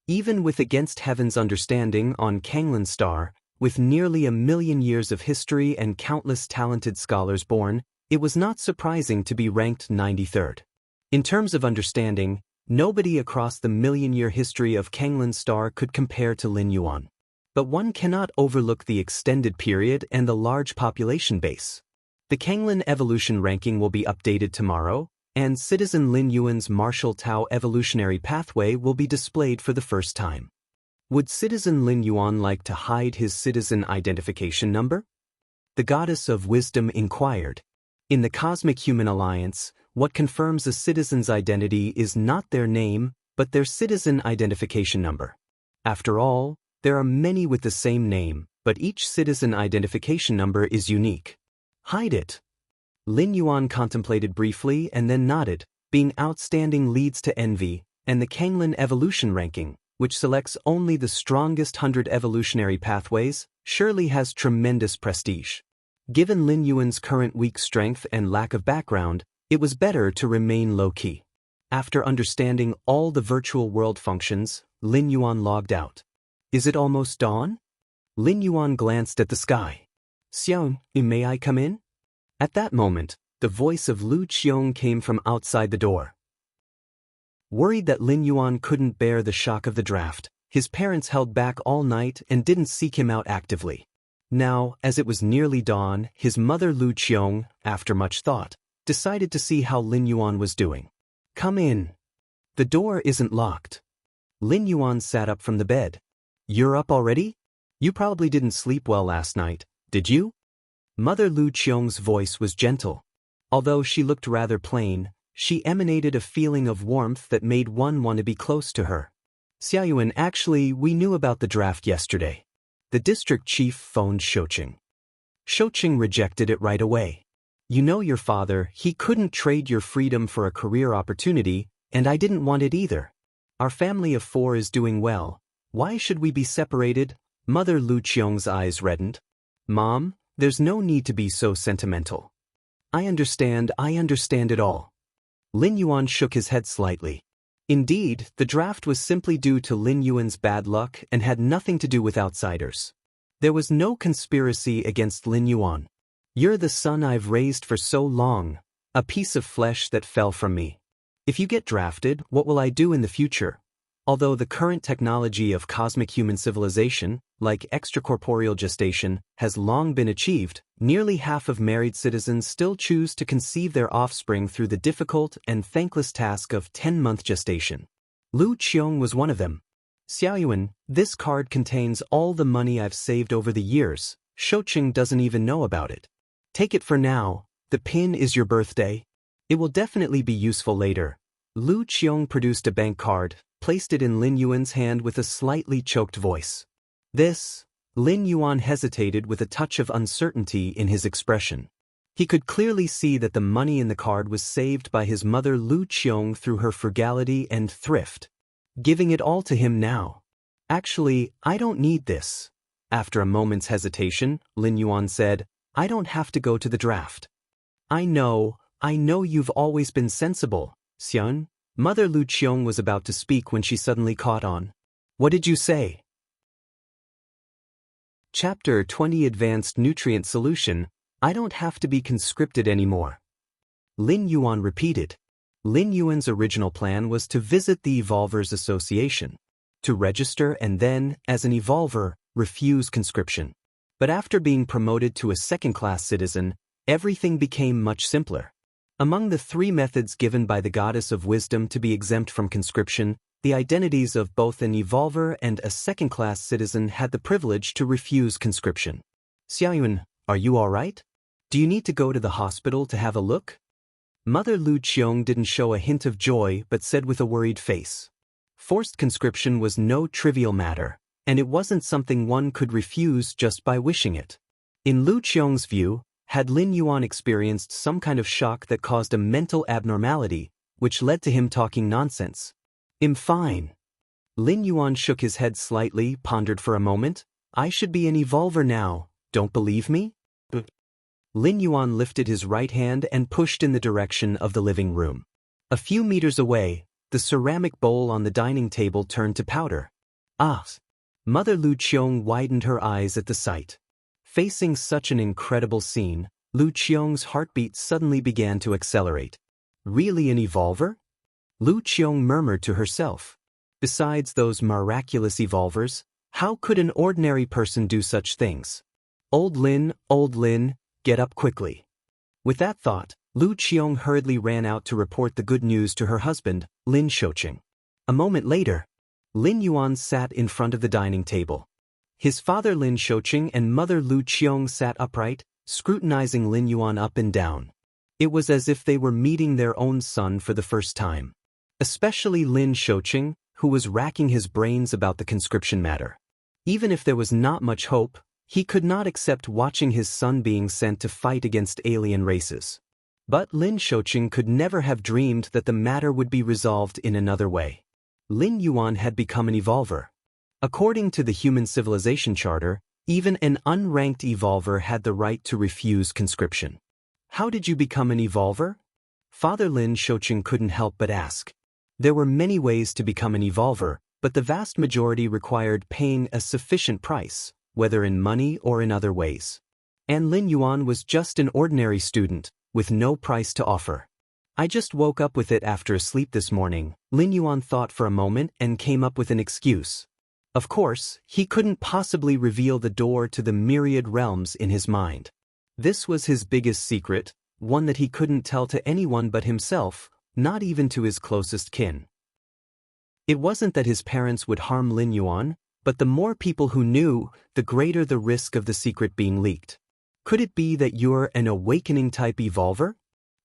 Speaker 1: Even with Against Heaven's understanding on Kanglin star, with nearly 1,000,000 years of history and countless talented scholars born, it was not surprising to be ranked 93rd. In terms of understanding, nobody across the 1,000,000-year history of Kanglin star could compare to Lin Yuan. But one cannot overlook the extended period and the large population base. The Kanglin evolution ranking will be updated tomorrow, and Citizen Lin Yuan's Martial Tao evolutionary pathway will be displayed for the first time. Would Citizen Lin Yuan like to hide his citizen identification number? The goddess of wisdom inquired. In the Cosmic Human Alliance, what confirms a citizen's identity is not their name, but their citizen identification number. After all, there are many with the same name, but each citizen identification number is unique. Hide it. Lin Yuan contemplated briefly and then nodded. Being outstanding leads to envy, and the Kanglin evolution ranking, which selects only the strongest 100 evolutionary pathways, surely has tremendous prestige. Given Lin Yuan's current weak strength and lack of background, it was better to remain low-key. After understanding all the virtual world functions, Lin Yuan logged out. Is it almost dawn? Lin Yuan glanced at the sky. Xiang, may I come in? At that moment, the voice of Lu Qiong came from outside the door. Worried that Lin Yuan couldn't bear the shock of the draft, his parents held back all night and didn't seek him out actively. Now, as it was nearly dawn, his mother Lu Qiong, after much thought, decided to see how Lin Yuan was doing. Come in. The door isn't locked. Lin Yuan sat up from the bed. You're up already? You probably didn't sleep well last night, did you? Mother Lu Qiong's voice was gentle. Although she looked rather plain, she emanated a feeling of warmth that made one want to be close to her. Xiaoyuan, actually, we knew about the draft yesterday. The district chief phoned Shouqing. Shouqing rejected it right away. You know your father, he couldn't trade your freedom for a career opportunity, and I didn't want it either. Our family of 4 is doing well. Why should we be separated? Mother Lu Qiong's eyes reddened. Mom, there's no need to be so sentimental. I understand it all. Lin Yuan shook his head slightly. Indeed, the draft was simply due to Lin Yuan's bad luck and had nothing to do with outsiders. There was no conspiracy against Lin Yuan. You're the son I've raised for so long, a piece of flesh that fell from me. If you get drafted, what will I do in the future? Although the current technology of cosmic human civilization, like extracorporeal gestation, has long been achieved, nearly half of married citizens still choose to conceive their offspring through the difficult and thankless task of 10-month gestation. Lu Qiong was one of them. Xiaoyuan, this card contains all the money I've saved over the years. Shouqing doesn't even know about it. Take it for now. The pin is your birthday. It will definitely be useful later. Lu Qiong produced a bank card, placed it in Lin Yuan's hand with a slightly choked voice. This, Lin Yuan hesitated with a touch of uncertainty in his expression. He could clearly see that the money in the card was saved by his mother Lu Qiong through her frugality and thrift. Giving it all to him now. Actually, I don't need this. After a moment's hesitation, Lin Yuan said, I don't have to go to the draft. I know you've always been sensible, Xian. Mother Lu Qiong was about to speak when she suddenly caught on. What did you say? Chapter 20 Advanced Nutrient Solution. I don't have to be conscripted anymore. Lin Yuan repeated. Lin Yuan's original plan was to visit the Evolvers Association, to register and then, as an Evolver, refuse conscription. But after being promoted to a second-class citizen, everything became much simpler. Among the 3 methods given by the Goddess of Wisdom to be exempt from conscription, the identities of both an Evolver and a second-class citizen had the privilege to refuse conscription. Xiaoyuan, are you all right? Do you need to go to the hospital to have a look? Mother Lu Qiong didn't show a hint of joy but said with a worried face. Forced conscription was no trivial matter, and it wasn't something one could refuse just by wishing it. In Lu Qiong's view, had Lin Yuan experienced some kind of shock that caused a mental abnormality, which led to him talking nonsense? I'm fine. Lin Yuan shook his head slightly, pondered for a moment. I should be an Evolver now, don't believe me? Lin Yuan lifted his right hand and pushed in the direction of the living room. A few meters away, the ceramic bowl on the dining table turned to powder. Ah! Mother Lu Qiong widened her eyes at the sight. Facing such an incredible scene, Lu Qiong's heartbeat suddenly began to accelerate. Really an Evolver? Lu Qiong murmured to herself. Besides those miraculous Evolvers, how could an ordinary person do such things? Old Lin, get up quickly. With that thought, Lu Qiong hurriedly ran out to report the good news to her husband, Lin Shouqing. A moment later, Lin Yuan sat in front of the dining table. His father Lin Shouqing and mother Lu Qiong sat upright, scrutinizing Lin Yuan up and down. It was as if they were meeting their own son for the first time. Especially Lin Shouqing, who was racking his brains about the conscription matter. Even if there was not much hope, he could not accept watching his son being sent to fight against alien races. But Lin Shouqing could never have dreamed that the matter would be resolved in another way. Lin Yuan had become an Evolver. According to the Human Civilization Charter, even an unranked Evolver had the right to refuse conscription. How did you become an Evolver? Father Lin Shouqing couldn't help but ask. There were many ways to become an Evolver, but the vast majority required paying a sufficient price, whether in money or in other ways. And Lin Yuan was just an ordinary student, with no price to offer. I just woke up with it after a sleep this morning. Lin Yuan thought for a moment and came up with an excuse. Of course, he couldn't possibly reveal the door to the myriad realms in his mind. This was his biggest secret, one that he couldn't tell to anyone but himself, not even to his closest kin. It wasn't that his parents would harm Lin Yuan, but the more people who knew, the greater the risk of the secret being leaked. Could it be that you're an awakening-type Evolver?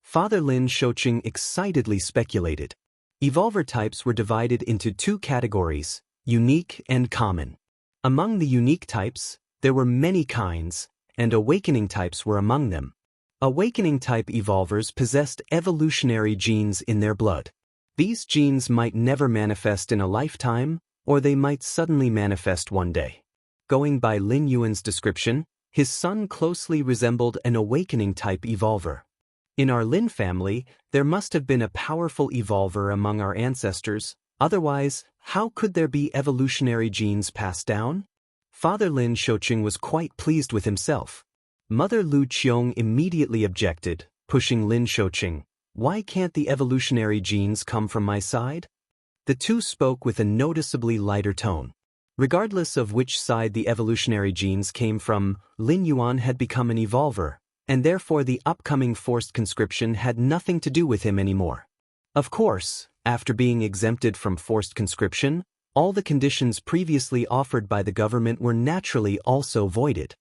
Speaker 1: Father Lin Shouqing excitedly speculated. Evolver types were divided into 2 categories, unique and common. Among the unique types, there were many kinds, and awakening types were among them. Awakening-type Evolvers possessed evolutionary genes in their blood. These genes might never manifest in a lifetime, or they might suddenly manifest one day. Going by Lin Yuan's description, his son closely resembled an awakening-type Evolver. In our Lin family, there must have been a powerful evolver among our ancestors, otherwise, how could there be evolutionary genes passed down? Father Lin Shoqing was quite pleased with himself. Mother Lu Qiong immediately objected, pushing Lin Shoqing. Why can't the evolutionary genes come from my side? The two spoke with a noticeably lighter tone. Regardless of which side the evolutionary genes came from, Lin Yuan had become an evolver, and therefore the upcoming forced conscription had nothing to do with him anymore. Of course, after being exempted from forced conscription, all the conditions previously offered by the government were naturally also voided.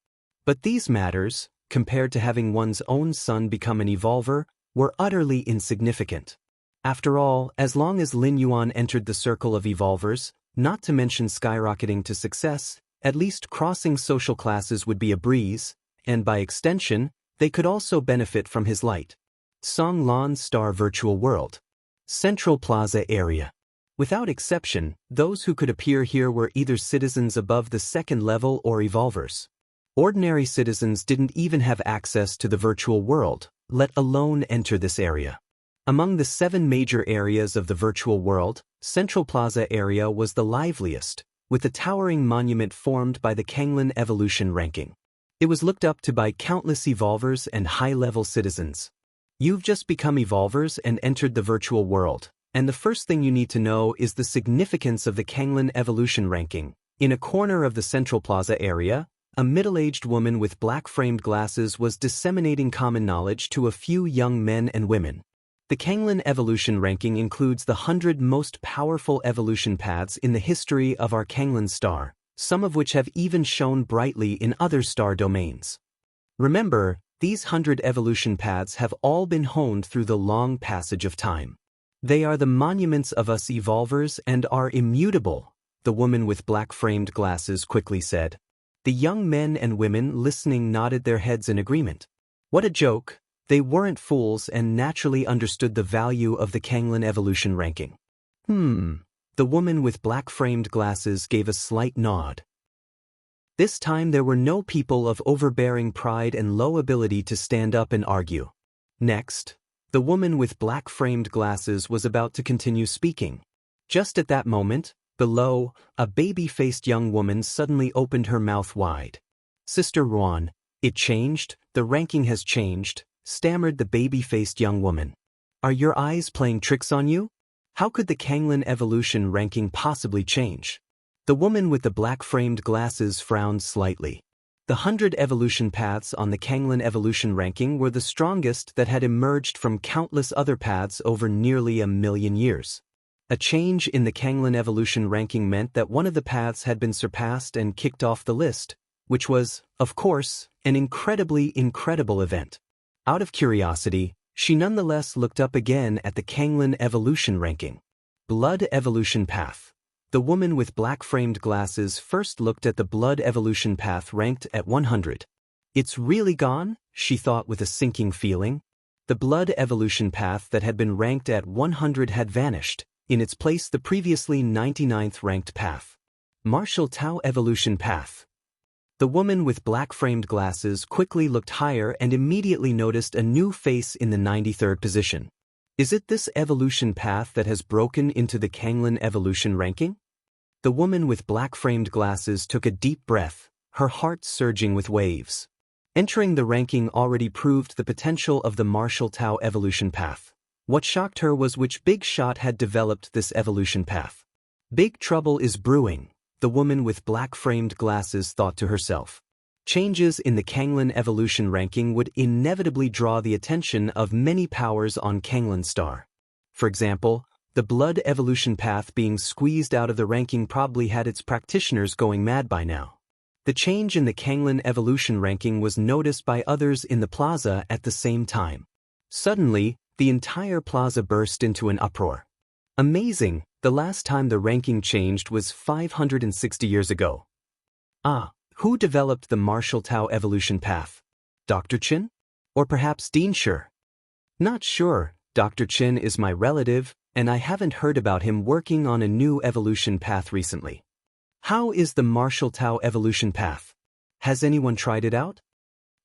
Speaker 1: But these matters, compared to having one's own son become an evolver, were utterly insignificant. After all, as long as Lin Yuan entered the circle of evolvers, not to mention skyrocketing to success, at least crossing social classes would be a breeze, and by extension, they could also benefit from his light. Song Lan Star Virtual World. Central Plaza Area. Without exception, those who could appear here were either citizens above the second level or evolvers. Ordinary citizens didn't even have access to the virtual world, let alone enter this area. Among the 7 major areas of the virtual world, Central Plaza area was the liveliest, with a towering monument formed by the Kanglin evolution ranking. It was looked up to by countless evolvers and high-level citizens. You've just become evolvers and entered the virtual world, and the first thing you need to know is the significance of the Kanglin evolution ranking. In a corner of the Central Plaza area, a middle-aged woman with black-framed glasses was disseminating common knowledge to a few young men and women. The Kanglin evolution ranking includes the 100 most powerful evolution paths in the history of our Kanglin star, some of which have even shone brightly in other star domains. Remember, these 100 evolution paths have all been honed through the long passage of time. They are the monuments of us evolvers and are immutable, the woman with black-framed glasses quickly said. The young men and women listening nodded their heads in agreement. What a joke! They weren't fools and naturally understood the value of the Kanglin evolution ranking. The woman with black-framed glasses gave a slight nod. This time there were no people of overbearing pride and low ability to stand up and argue. Next, the woman with black-framed glasses was about to continue speaking. Just at that moment, below, a baby-faced young woman suddenly opened her mouth wide. Sister Ruan, it changed, the ranking has changed, stammered the baby-faced young woman. Are your eyes playing tricks on you? How could the Kanglin evolution ranking possibly change? The woman with the black-framed glasses frowned slightly. The 100 evolution paths on the Kanglin evolution ranking were the strongest that had emerged from countless other paths over nearly 1,000,000 years. A change in the Kanglin evolution ranking meant that one of the paths had been surpassed and kicked off the list, which was, of course, an incredible event. Out of curiosity, she nonetheless looked up again at the Kanglin evolution ranking. Blood evolution path. The woman with black-framed glasses first looked at the blood evolution path ranked at 100. It's really gone, she thought with a sinking feeling. The blood evolution path that had been ranked at 100 had vanished, in its place the previously 99th ranked path. Martial Tao evolution path. The woman with black-framed glasses quickly looked higher and immediately noticed a new face in the 93rd position. Is it this evolution path that has broken into the Kanglin evolution ranking? The woman with black-framed glasses took a deep breath, her heart surging with waves. Entering the ranking already proved the potential of the Martial Tao evolution path. What shocked her was which big shot had developed this evolution path. Big trouble is brewing, the woman with black-framed glasses thought to herself. Changes in the Kanglin evolution ranking would inevitably draw the attention of many powers on Kanglin star. For example, the blood evolution path being squeezed out of the ranking probably had its practitioners going mad by now. The change in the Kanglin evolution ranking was noticed by others in the plaza at the same time. Suddenly, the entire plaza burst into an uproar. Amazing! The last time the ranking changed was 560 years ago. Who developed the Martial Tao evolution path? Dr. Chin? Or perhaps Dean Shi? Not sure. Dr. Chin is my relative, and I haven't heard about him working on a new evolution path recently. How is the Martial Tao evolution path? Has anyone tried it out?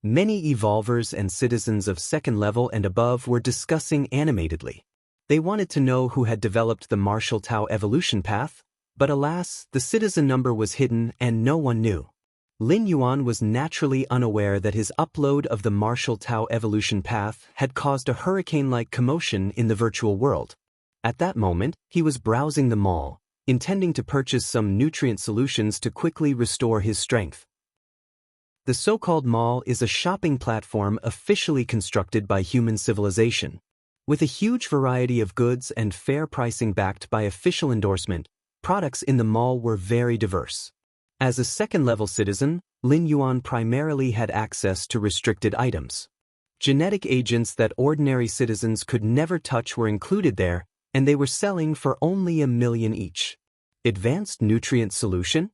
Speaker 1: Many evolvers and citizens of second level and above were discussing animatedly. They wanted to know who had developed the Marshall Tau evolution path, but alas, the citizen number was hidden and no one knew. Lin Yuan was naturally unaware that his upload of the Marshall Tau evolution path had caused a hurricane-like commotion in the virtual world. At that moment, he was browsing the mall, intending to purchase some nutrient solutions to quickly restore his strength. The so-called mall is a shopping platform officially constructed by human civilization. With a huge variety of goods and fair pricing backed by official endorsement, products in the mall were very diverse. As a second-level citizen, Lin Yuan primarily had access to restricted items. Genetic agents that ordinary citizens could never touch were included there, and they were selling for only $1 million each. Advanced nutrient solution?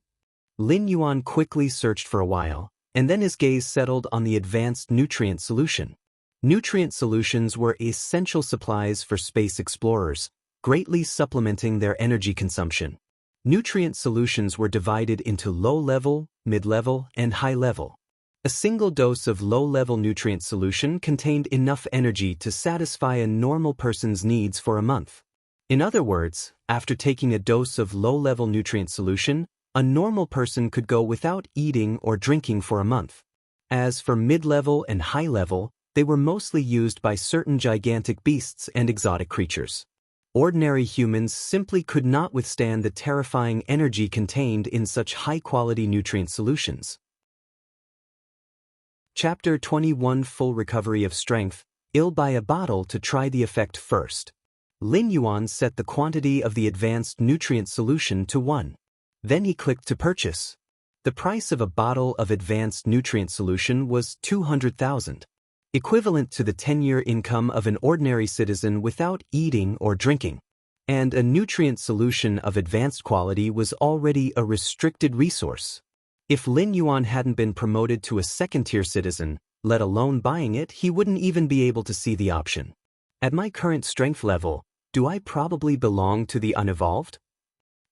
Speaker 1: Lin Yuan quickly searched for a while, and then his gaze settled on the advanced nutrient solution. Nutrient solutions were essential supplies for space explorers, greatly supplementing their energy consumption. Nutrient solutions were divided into low-level, mid-level, and high-level. A single dose of low-level nutrient solution contained enough energy to satisfy a normal person's needs for a month. In other words, after taking a dose of low-level nutrient solution, a normal person could go without eating or drinking for a month. As for mid-level and high-level, they were mostly used by certain gigantic beasts and exotic creatures. Ordinary humans simply could not withstand the terrifying energy contained in such high-quality nutrient solutions. Chapter 21 Full Recovery of Strength. I'll buy a bottle to try the effect first. Lin Yuan set the quantity of the advanced nutrient solution to 1. Then he clicked to purchase. The price of a bottle of advanced nutrient solution was 200,000. Equivalent to the 10-year income of an ordinary citizen without eating or drinking. And a nutrient solution of advanced quality was already a restricted resource. If Lin Yuan hadn't been promoted to a second-tier citizen, let alone buying it, he wouldn't even be able to see the option. At my current strength level, do I probably belong to the unevolved?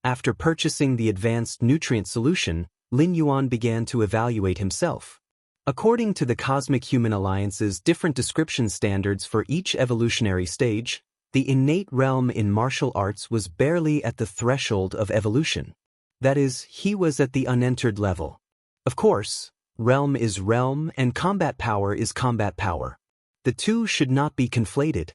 Speaker 1: After purchasing the advanced nutrient solution, Lin Yuan began to evaluate himself. According to the Cosmic Human Alliance's different description standards for each evolutionary stage, the innate realm in martial arts was barely at the threshold of evolution. That is, he was at the unentered level. Of course, realm is realm and combat power is combat power. The two should not be conflated.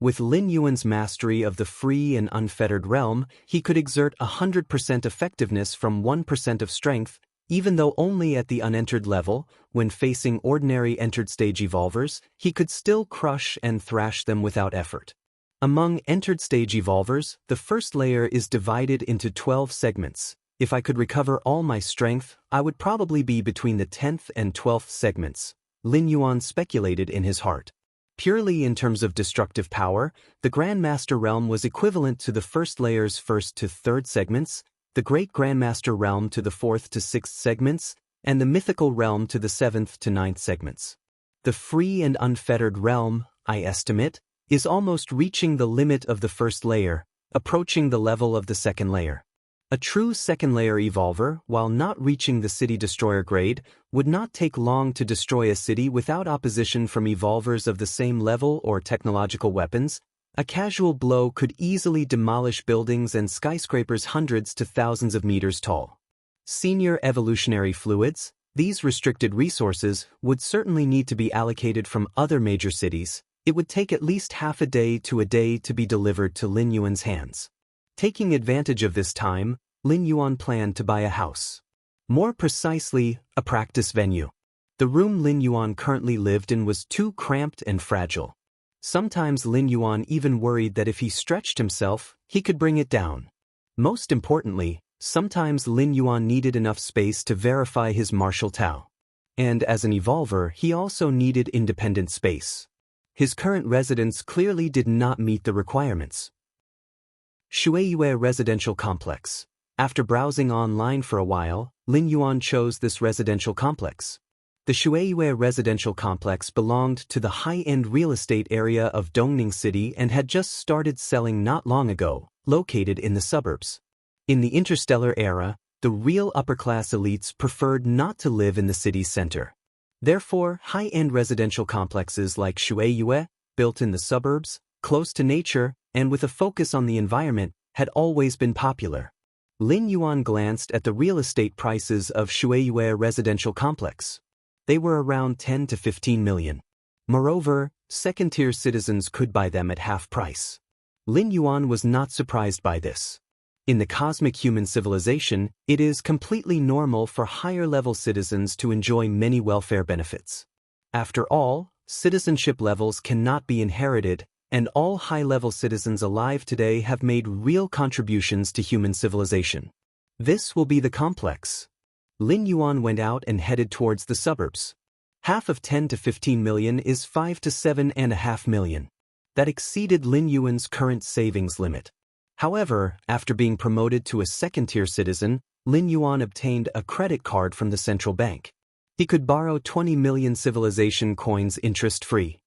Speaker 1: With Lin Yuan's mastery of the free and unfettered realm, he could exert 100% effectiveness from 1% of strength, even though only at the unentered level. When facing ordinary entered stage evolvers, he could still crush and thrash them without effort. Among entered stage evolvers, the first layer is divided into 12 segments. If I could recover all my strength, I would probably be between the 10th and 12th segments, Lin Yuan speculated in his heart. Purely in terms of destructive power, the Grandmaster realm was equivalent to the first layer's 1st to 3rd segments, the Great Grandmaster realm to the 4th to 6th segments, and the Mythical realm to the 7th to 9th segments. The free and unfettered realm, I estimate, is almost reaching the limit of the first layer, approaching the level of the second layer. A true second layer evolver, while not reaching the city destroyer grade, would not take long to destroy a city without opposition from evolvers of the same level or technological weapons. A casual blow could easily demolish buildings and skyscrapers hundreds to thousands of meters tall. Senior evolutionary fluids, these restricted resources, would certainly need to be allocated from other major cities. It would take at least half a day to be delivered to Lin Yuan's hands. Taking advantage of this time, Lin Yuan planned to buy a house. More precisely, a practice venue. The room Lin Yuan currently lived in was too cramped and fragile. Sometimes Lin Yuan even worried that if he stretched himself, he could bring it down. Most importantly, sometimes Lin Yuan needed enough space to verify his martial Tao. And as an evolver, he also needed independent space. His current residence clearly did not meet the requirements. Shueyue Residential Complex. After browsing online for a while, Lin Yuan chose this residential complex. The Shueyue Residential Complex belonged to the high-end real estate area of Dongning City and had just started selling not long ago, located in the suburbs. In the interstellar era, the real upper-class elites preferred not to live in the city's center. Therefore, high-end residential complexes like Shueiyue, built in the suburbs, close to nature, and with a focus on the environment, had always been popular. Lin Yuan glanced at the real estate prices of Shueiyue residential complex. They were around 10 to 15 million. Moreover, second-tier citizens could buy them at half price. Lin Yuan was not surprised by this. In the cosmic human civilization, it is completely normal for higher-level citizens to enjoy many welfare benefits. After all, citizenship levels cannot be inherited, and all high-level citizens alive today have made real contributions to human civilization. This will be the complex. Lin Yuan went out and headed towards the suburbs. Half of 10 to 15 million is 5 to 7.5 million. That exceeded Lin Yuan's current savings limit. However, after being promoted to a second-tier citizen, Lin Yuan obtained a credit card from the central bank. He could borrow 20 million civilization coins interest-free.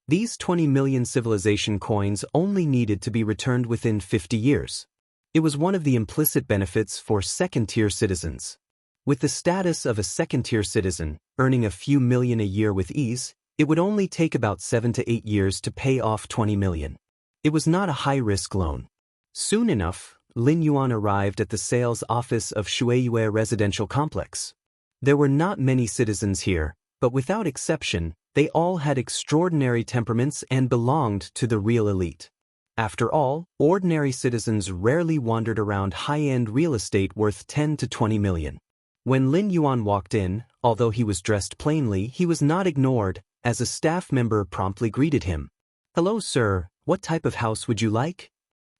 Speaker 1: These 20 million civilization coins only needed to be returned within 50 years. It was one of the implicit benefits for second-tier citizens. With the status of a second-tier citizen, earning a few million a year with ease, it would only take about 7 to 8 years to pay off 20 million. It was not a high-risk loan. Soon enough, Lin Yuan arrived at the sales office of Shueiyue residential complex. There were not many citizens here, but without exception, they all had extraordinary temperaments and belonged to the real elite. After all, ordinary citizens rarely wandered around high-end real estate worth 10 to 20 million. When Lin Yuan walked in, although he was dressed plainly, he was not ignored, as a staff member promptly greeted him. "Hello, sir, what type of house would you like?"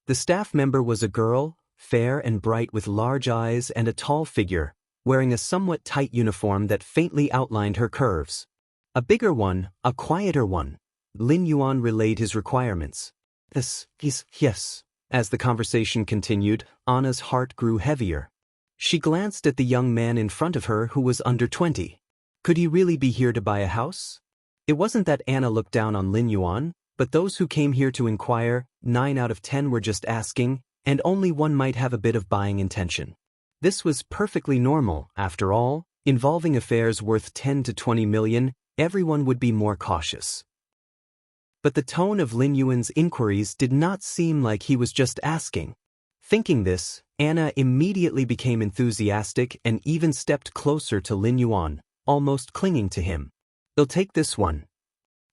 Speaker 1: The staff member was a girl, fair and bright with large eyes and a tall figure, wearing a somewhat tight uniform that faintly outlined her curves. A bigger one, a quieter one. Lin Yuan relayed his requirements. Yes. As the conversation continued, Anna's heart grew heavier. She glanced at the young man in front of her who was under 20. Could he really be here to buy a house? It wasn't that Anna looked down on Lin Yuan, but those who came here to inquire, 9 out of 10 were just asking, and only one might have a bit of buying intention. This was perfectly normal, after all, involving affairs worth 10 to 20 million, everyone would be more cautious. But the tone of Lin Yuan's inquiries did not seem like he was just asking. Thinking this, Anna immediately became enthusiastic and even stepped closer to Lin Yuan, almost clinging to him. "They'll take this one."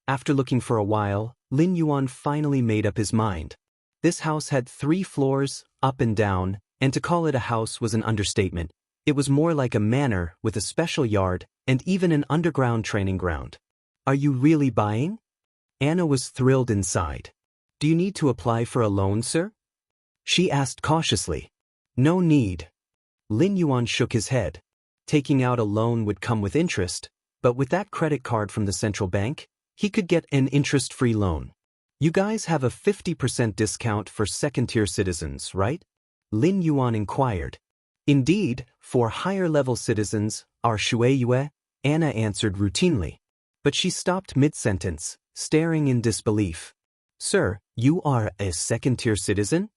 Speaker 1: After looking for a while, Lin Yuan finally made up his mind. This house had 3 floors, up and down, and to call it a house was an understatement. It was more like a manor with a special yard and even an underground training ground. "Are you really buying?" Anna was thrilled inside. "Do you need to apply for a loan, sir?" she asked cautiously. "No need." Lin Yuan shook his head. Taking out a loan would come with interest, but with that credit card from the central bank, he could get an interest-free loan. "You guys have a 50% discount for second-tier citizens, right?" Lin Yuan inquired. "Indeed, for higher-level citizens, our Shueiyue," Anna answered routinely. But she stopped mid-sentence, staring in disbelief. "Sir, you are a second-tier citizen?"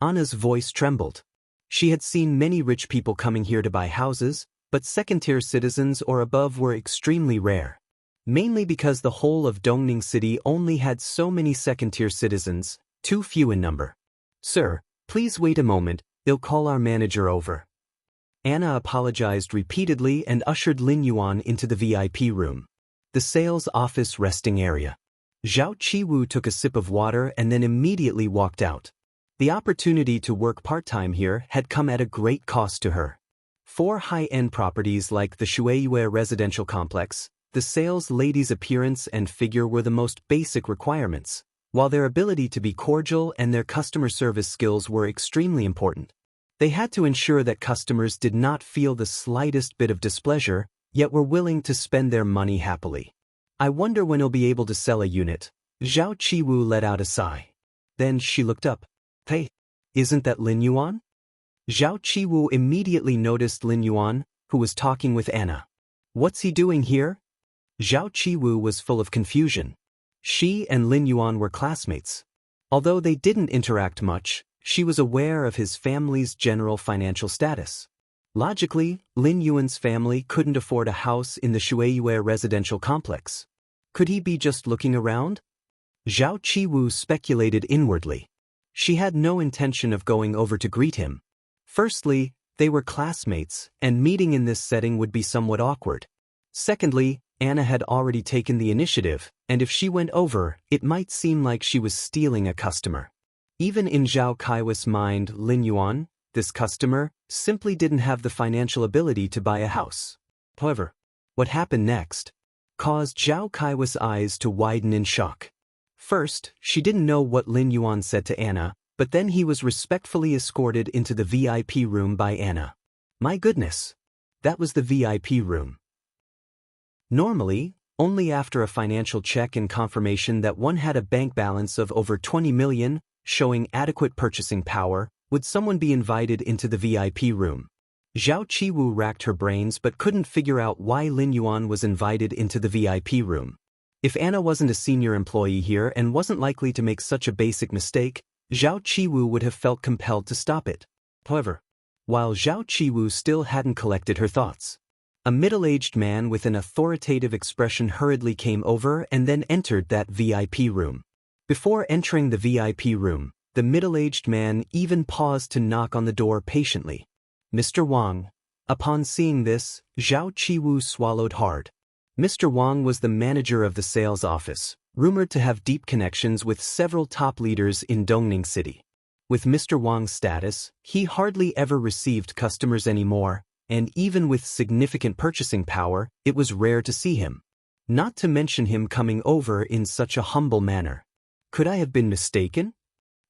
Speaker 1: Anna's voice trembled. She had seen many rich people coming here to buy houses, but second-tier citizens or above were extremely rare. Mainly because the whole of Dongning City only had so many second-tier citizens, too few in number. "Sir, please wait a moment, they'll call our manager over." Anna apologized repeatedly and ushered Lin Yuan into the VIP room, the sales office resting area. Zhao Qiwu took a sip of water and then immediately walked out. The opportunity to work part-time here had come at a great cost to her. For high-end properties like the Shueiyue residential complex, the sales lady's appearance and figure were the most basic requirements, while their ability to be cordial and their customer service skills were extremely important. They had to ensure that customers did not feel the slightest bit of displeasure, yet were willing to spend their money happily. "I wonder when he'll be able to sell a unit." Zhao Qiwu let out a sigh. Then she looked up. "Hey, isn't that Lin Yuan?" Zhao Qiwu immediately noticed Lin Yuan, who was talking with Anna. "What's he doing here?" Zhao Qiwu was full of confusion. She and Lin Yuan were classmates. Although they didn't interact much, she was aware of his family's general financial status. Logically, Lin Yuan's family couldn't afford a house in the Shueiyue residential complex. Could he be just looking around? Zhao Qiwu speculated inwardly. She had no intention of going over to greet him. Firstly, they were classmates, and meeting in this setting would be somewhat awkward. Secondly, Anna had already taken the initiative, and if she went over, it might seem like she was stealing a customer. Even in Zhao Kaiwa's mind, Lin Yuan, this customer, simply didn't have the financial ability to buy a house. However, what happened next caused Zhao Kaiwa's eyes to widen in shock. First, she didn't know what Lin Yuan said to Anna, but then he was respectfully escorted into the VIP room by Anna. My goodness! That was the VIP room. Normally, only after a financial check and confirmation that one had a bank balance of over 20 million, showing adequate purchasing power, would someone be invited into the VIP room. Zhao Qiwu racked her brains but couldn't figure out why Lin Yuan was invited into the VIP room. If Anna wasn't a senior employee here and wasn't likely to make such a basic mistake, Zhao Qiwu would have felt compelled to stop it. However, while Zhao Qiwu still hadn't collected her thoughts, a middle-aged man with an authoritative expression hurriedly came over and then entered that VIP room. Before entering the VIP room, the middle-aged man even paused to knock on the door patiently. Mr. Wang. Upon seeing this, Zhao Qiwu swallowed hard. Mr. Wang was the manager of the sales office, rumored to have deep connections with several top leaders in Dongning City. With Mr. Wang's status, he hardly ever received customers anymore, and even with significant purchasing power, it was rare to see him. Not to mention him coming over in such a humble manner. Could I have been mistaken?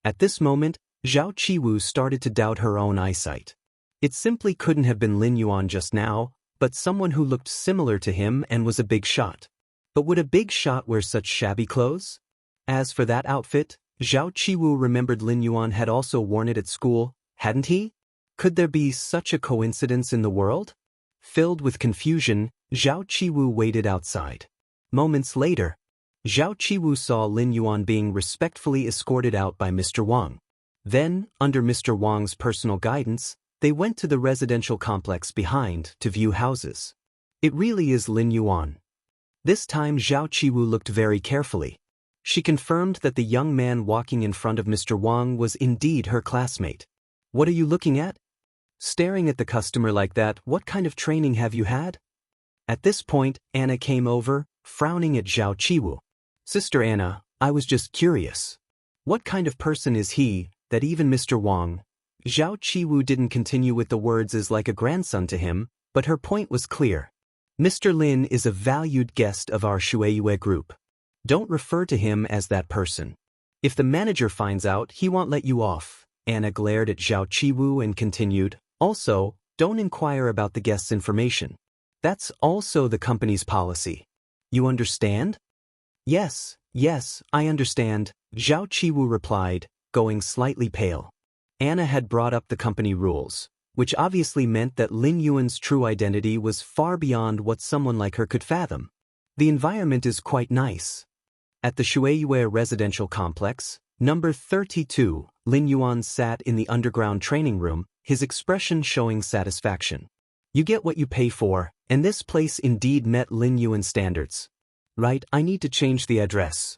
Speaker 1: At this moment, Zhao Qiwu started to doubt her own eyesight. It simply couldn't have been Lin Yuan just now, but someone who looked similar to him and was a big shot. But would a big shot wear such shabby clothes? As for that outfit, Zhao Qiwu remembered Lin Yuan had also worn it at school, hadn't he? Could there be such a coincidence in the world? Filled with confusion, Zhao Qiwu waited outside. Moments later, Zhao Qiwu saw Lin Yuan being respectfully escorted out by Mr. Wang. Then, under Mr. Wang's personal guidance, they went to the residential complex behind to view houses. It really is Lin Yuan. This time Zhao Qiwu looked very carefully. She confirmed that the young man walking in front of Mr. Wang was indeed her classmate. What are you looking at? Staring at the customer like that, what kind of training have you had? At this point, Anna came over, frowning at Zhao Qiwu. Sister Anna, I was just curious. What kind of person is he, that even Mr. Wang? Zhao Qiwu didn't continue with the words as like a grandson to him, but her point was clear. Mr. Lin is a valued guest of our Shueiyue group. Don't refer to him as that person. If the manager finds out, he won't let you off. Anna glared at Zhao Qiwu and continued, also, don't inquire about the guest's information. That's also the company's policy. You understand? Yes, I understand, Zhao Qiwu replied, going slightly pale. Anna had brought up the company rules, which obviously meant that Lin Yuan's true identity was far beyond what someone like her could fathom. The environment is quite nice. At the Shueiyue residential complex, number 32, Lin Yuan sat in the underground training room, his expression showing satisfaction. You get what you pay for, and this place indeed met Lin Yuan's standards. Right, I need to change the address.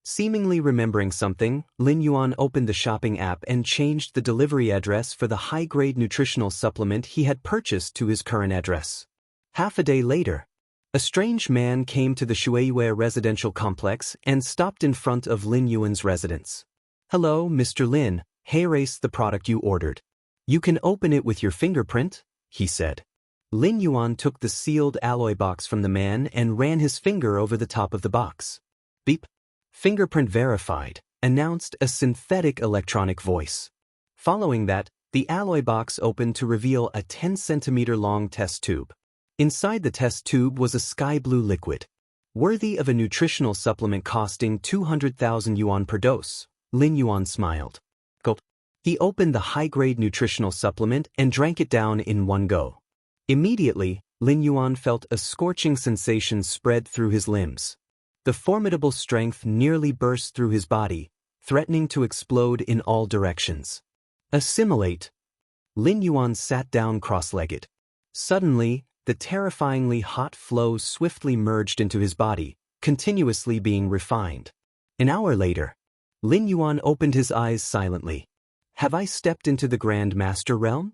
Speaker 1: Seemingly remembering something, Lin Yuan opened the shopping app and changed the delivery address for the high-grade nutritional supplement he had purchased to his current address. Half a day later, a strange man came to the Shueiyue residential complex and stopped in front of Lin Yuan's residence. Hello, Mr. Lin, here is the product you ordered. You can open it with your fingerprint, he said. Lin Yuan took the sealed alloy box from the man and ran his finger over the top of the box. Beep. Fingerprint verified, announced a synthetic electronic voice. Following that, the alloy box opened to reveal a 10-centimeter long test tube. Inside the test tube was a sky blue liquid, worthy of a nutritional supplement costing 200,000 yuan per dose. Lin Yuan smiled. Gulp. He opened the high-grade nutritional supplement and drank it down in one go. Immediately, Lin Yuan felt a scorching sensation spread through his limbs. The formidable strength nearly burst through his body, threatening to explode in all directions. Assimilate. Lin Yuan sat down cross-legged. Suddenly, the terrifyingly hot flow swiftly merged into his body, continuously being refined. An hour later, Lin Yuan opened his eyes silently. Have I stepped into the Grand Master realm?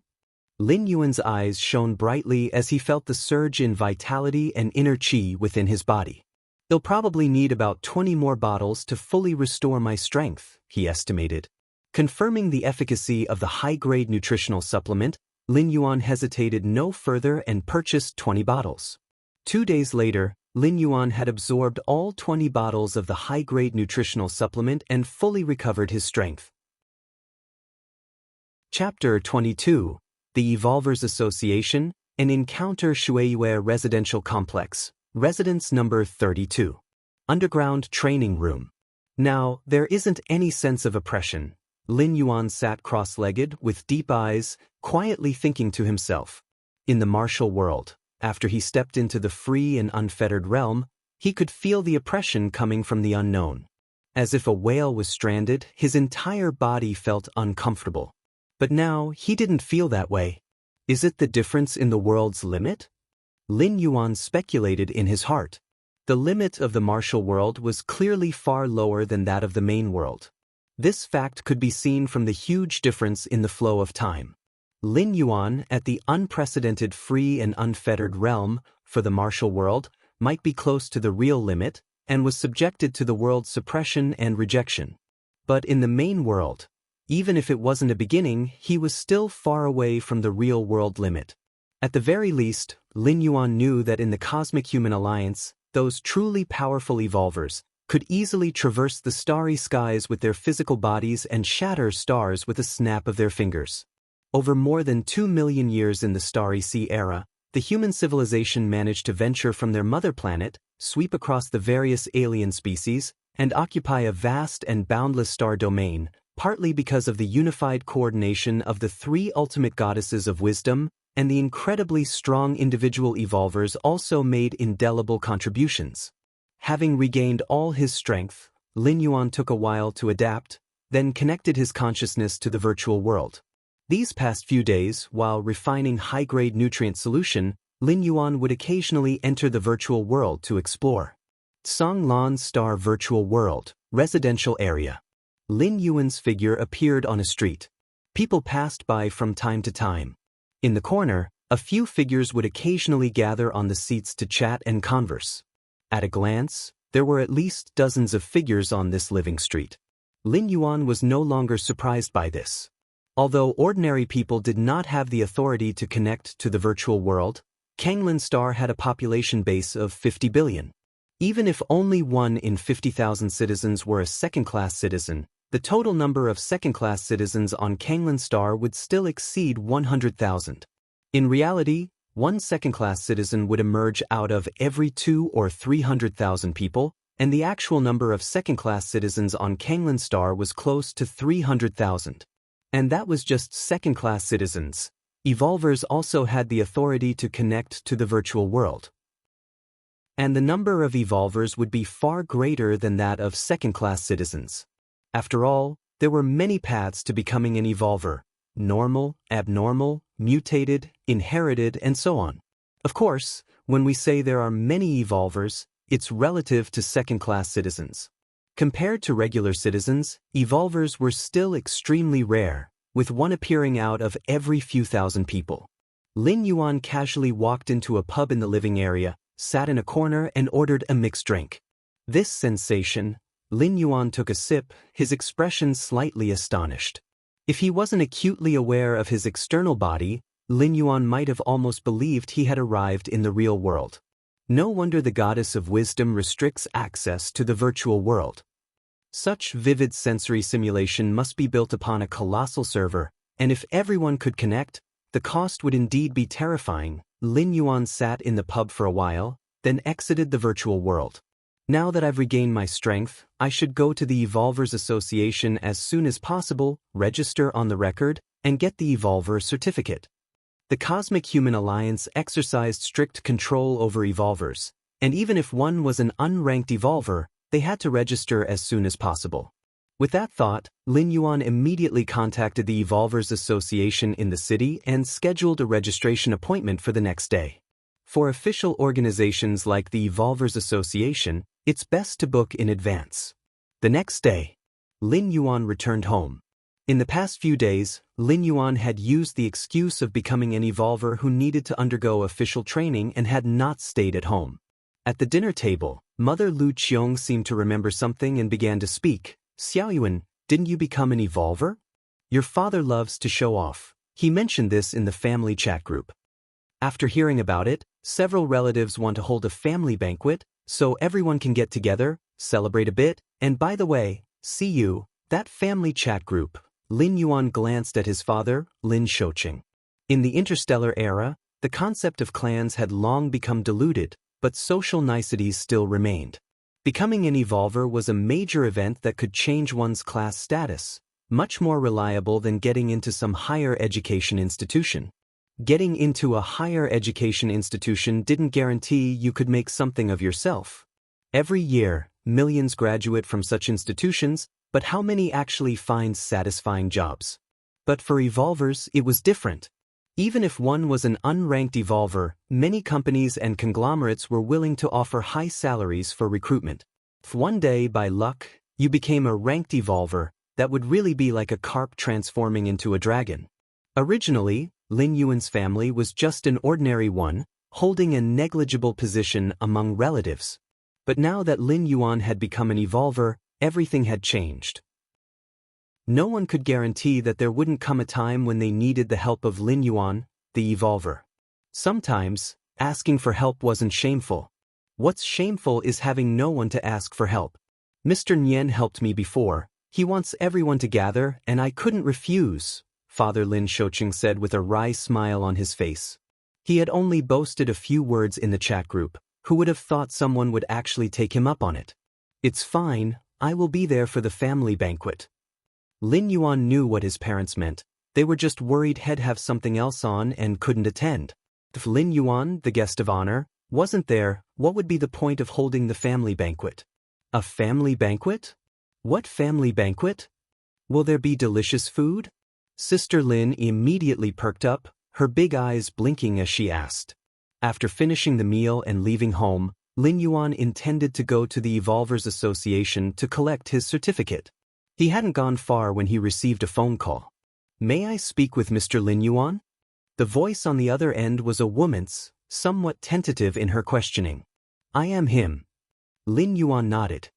Speaker 1: Lin Yuan's eyes shone brightly as he felt the surge in vitality and inner qi within his body. I'll probably need about 20 more bottles to fully restore my strength, he estimated. Confirming the efficacy of the high-grade nutritional supplement, Lin Yuan hesitated no further and purchased 20 bottles. 2 days later, Lin Yuan had absorbed all 20 bottles of the high-grade nutritional supplement and fully recovered his strength. Chapter 22. The Evolvers Association, an Encounter Shueyue Residential Complex, Residence Number 32. Underground Training Room. Now, there isn't any sense of oppression. Lin Yuan sat cross-legged, with deep eyes, quietly thinking to himself. In the martial world, after he stepped into the free and unfettered realm, he could feel the oppression coming from the unknown. As if a whale was stranded, his entire body felt uncomfortable. But now, he didn't feel that way. Is it the difference in the world's limit? Lin Yuan speculated in his heart. The limit of the martial world was clearly far lower than that of the main world. This fact could be seen from the huge difference in the flow of time. Lin Yuan, at the unprecedented free and unfettered realm for the martial world, might be close to the real limit and was subjected to the world's suppression and rejection. But in the main world, even if it wasn't a beginning, he was still far away from the real world limit. At the very least, Lin Yuan knew that in the Cosmic Human Alliance, those truly powerful evolvers could easily traverse the starry skies with their physical bodies and shatter stars with a snap of their fingers. Over more than 2 million years in the Starry Sea era, the human civilization managed to venture from their mother planet, sweep across the various alien species, and occupy a vast and boundless star domain, partly because of the unified coordination of the 3 ultimate goddesses of wisdom, and the incredibly strong individual evolvers also made indelible contributions. Having regained all his strength, Lin Yuan took a while to adapt, then connected his consciousness to the virtual world. These past few days, while refining high-grade nutrient solution, Lin Yuan would occasionally enter the virtual world to explore. Songlan Star Virtual World, Residential Area. Lin Yuan's figure appeared on a street. People passed by from time to time. In the corner, a few figures would occasionally gather on the seats to chat and converse. At a glance, there were at least dozens of figures on this living street. Lin Yuan was no longer surprised by this. Although ordinary people did not have the authority to connect to the virtual world, Kanglan Star had a population base of 50 billion. Even if only 1 in 50,000 citizens were a second-class citizen, the total number of second-class citizens on Kanglan Star would still exceed 100,000. In reality, 1 second-class citizen would emerge out of every 2 or 300,000 people, and the actual number of second-class citizens on Kanglan Star was close to 300,000. And that was just second-class citizens. Evolvers also had the authority to connect to the virtual world. And the number of evolvers would be far greater than that of second-class citizens. After all, there were many paths to becoming an evolver: normal, abnormal, mutated, inherited, and so on. Of course, when we say there are many evolvers, it's relative to second-class citizens. Compared to regular citizens, evolvers were still extremely rare, with one appearing out of every few thousand people. Lin Yuan casually walked into a pub in the living area, sat in a corner, and ordered a mixed drink. This sensation, Lin Yuan took a sip, his expression slightly astonished. If he wasn't acutely aware of his external body, Lin Yuan might have almost believed he had arrived in the real world. No wonder the goddess of wisdom restricts access to the virtual world. Such vivid sensory simulation must be built upon a colossal server, and if everyone could connect, the cost would indeed be terrifying. Lin Yuan sat in the pub for a while, then exited the virtual world. Now that I've regained my strength, I should go to the Evolvers Association as soon as possible, register on the record, and get the Evolver certificate. The Cosmic Human Alliance exercised strict control over evolvers, and even if one was an unranked evolver, they had to register as soon as possible. With that thought, Lin Yuan immediately contacted the Evolvers Association in the city and scheduled a registration appointment for the next day. For official organizations like the Evolvers Association, it's best to book in advance. The next day, Lin Yuan returned home. In the past few days, Lin Yuan had used the excuse of becoming an evolver who needed to undergo official training and had not stayed at home. At the dinner table, Mother Lu Qiong seemed to remember something and began to speak. Xiaoyuan, didn't you become an evolver? Your father loves to show off. He mentioned this in the family chat group. After hearing about it, several relatives want to hold a family banquet, so everyone can get together, celebrate a bit, and by the way, see you, that family chat group. Lin Yuan glanced at his father, Lin Shouqing. In the interstellar era, the concept of clans had long become diluted, but social niceties still remained. Becoming an evolver was a major event that could change one's class status, much more reliable than getting into some higher education institution. Getting into a higher education institution didn't guarantee you could make something of yourself. Every year, millions graduate from such institutions, but how many actually find satisfying jobs? But for evolvers, it was different. Even if one was an unranked evolver, many companies and conglomerates were willing to offer high salaries for recruitment. If one day, by luck, you became a ranked evolver, that would really be like a carp transforming into a dragon. Originally, Lin Yuan's family was just an ordinary one, holding a negligible position among relatives. But now that Lin Yuan had become an evolver, everything had changed. No one could guarantee that there wouldn't come a time when they needed the help of Lin Yuan, the evolver. Sometimes, asking for help wasn't shameful. What's shameful is having no one to ask for help. Mr. Nian helped me before. He wants everyone to gather, and I couldn't refuse, Father Lin Shouqing said with a wry smile on his face. He had only boasted a few words in the chat group. Who would have thought someone would actually take him up on it? It's fine, I will be there for the family banquet. Lin Yuan knew what his parents meant. They were just worried he'd have something else on and couldn't attend. If Lin Yuan, the guest of honor, wasn't there, what would be the point of holding the family banquet? A family banquet? What family banquet? Will there be delicious food? Sister Lin immediately perked up, her big eyes blinking as she asked. After finishing the meal and leaving home, Lin Yuan intended to go to the Evolvers Association to collect his certificate. He hadn't gone far when he received a phone call. May I speak with Mr. Lin Yuan? The voice on the other end was a woman's, somewhat tentative in her questioning. I am him. Lin Yuan nodded.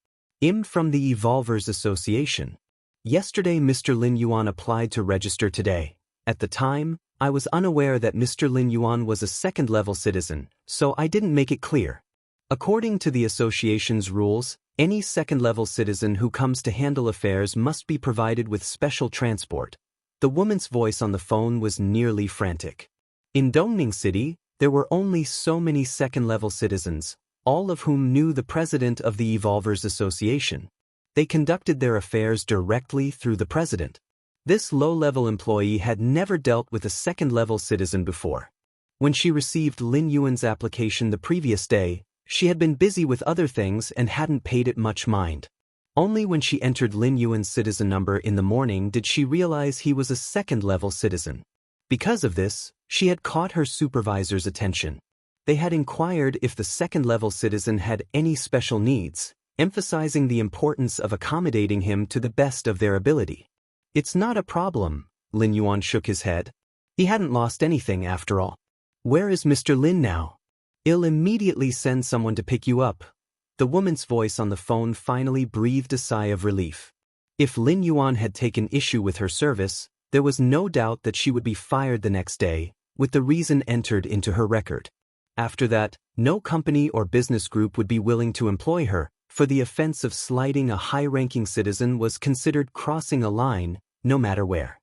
Speaker 1: I'm from the Evolvers Association. Yesterday Mr. Lin Yuan applied to register today. At the time, I was unaware that Mr. Lin Yuan was a second-level citizen, so I didn't make it clear. According to the association's rules, any second-level citizen who comes to handle affairs must be provided with special transport. The woman's voice on the phone was nearly frantic. In Dongning City, there were only so many second-level citizens, all of whom knew the president of the Evolvers Association. They conducted their affairs directly through the president. This low-level employee had never dealt with a second-level citizen before. When she received Lin Yuan's application the previous day, she had been busy with other things and hadn't paid it much mind. Only when she entered Lin Yuan's citizen number in the morning did she realize he was a second-level citizen. Because of this, she had caught her supervisor's attention. They had inquired if the second-level citizen had any special needs, emphasizing the importance of accommodating him to the best of their ability. It's not a problem, Lin Yuan shook his head. He hadn't lost anything after all. Where is Mr. Lin now? I'll immediately send someone to pick you up. The woman's voice on the phone finally breathed a sigh of relief. If Lin Yuan had taken issue with her service, there was no doubt that she would be fired the next day, with the reason entered into her record. After that, no company or business group would be willing to employ her, for the offense of slighting a high-ranking citizen was considered crossing a line, no matter where.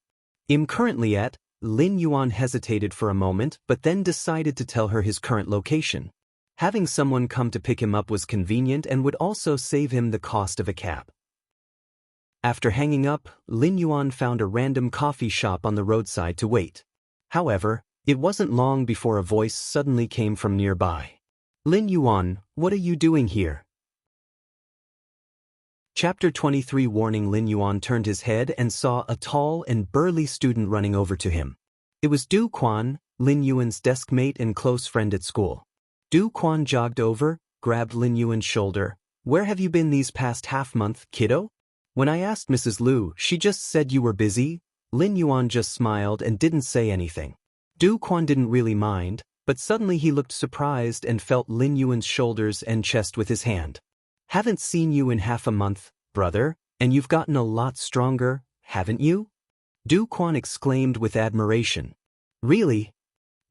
Speaker 1: I'm currently at, Lin Yuan hesitated for a moment but then decided to tell her his current location. Having someone come to pick him up was convenient and would also save him the cost of a cab. After hanging up, Lin Yuan found a random coffee shop on the roadside to wait. However, it wasn't long before a voice suddenly came from nearby. Lin Yuan, what are you doing here? Chapter 23 Warning. Lin Yuan turned his head and saw a tall and burly student running over to him. It was Du Quan, Lin Yuan's desk mate and close friend at school. Du Quan jogged over, grabbed Lin Yuan's shoulder. "Where have you been these past half-month, kiddo? When I asked Mrs. Liu, she just said you were busy." Lin Yuan just smiled and didn't say anything. Du Quan didn't really mind, but suddenly he looked surprised and felt Lin Yuan's shoulders and chest with his hand. "Haven't seen you in half a month, brother, and you've gotten a lot stronger, haven't you?" Du Quan exclaimed with admiration. "Really?"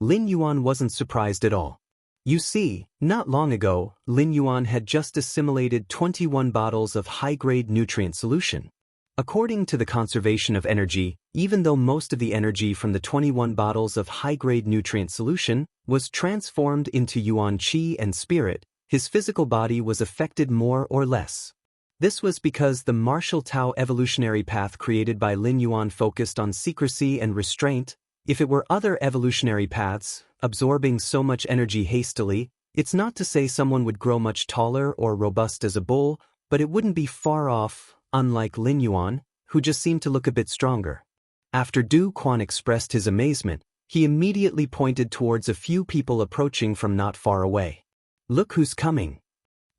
Speaker 1: Lin Yuan wasn't surprised at all. You see, not long ago, Lin Yuan had just assimilated 21 bottles of high-grade nutrient solution. According to the conservation of energy, even though most of the energy from the 21 bottles of high-grade nutrient solution was transformed into Yuan Qi and spirit, his physical body was affected more or less. This was because the martial Tao evolutionary path created by Lin Yuan focused on secrecy and restraint. If it were other evolutionary paths, absorbing so much energy hastily, it's not to say someone would grow much taller or robust as a bull, but it wouldn't be far off, unlike Lin Yuan, who just seemed to look a bit stronger. After Du Quan expressed his amazement, he immediately pointed towards a few people approaching from not far away. "Look who's coming."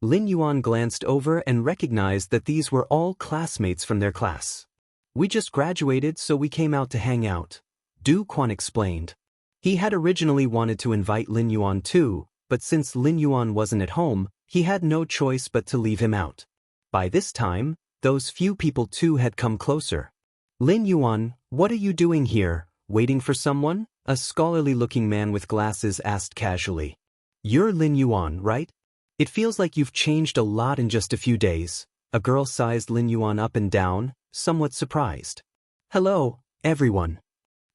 Speaker 1: Lin Yuan glanced over and recognized that these were all classmates from their class. "We just graduated, so we came out to hang out," Du Quan explained. He had originally wanted to invite Lin Yuan too, but since Lin Yuan wasn't at home, he had no choice but to leave him out. By this time, those few people too had come closer. "Lin Yuan, what are you doing here, waiting for someone?" a scholarly-looking man with glasses asked casually. "You're Lin Yuan, right? It feels like you've changed a lot in just a few days." A girl sized Lin Yuan up and down, somewhat surprised. "Hello, everyone."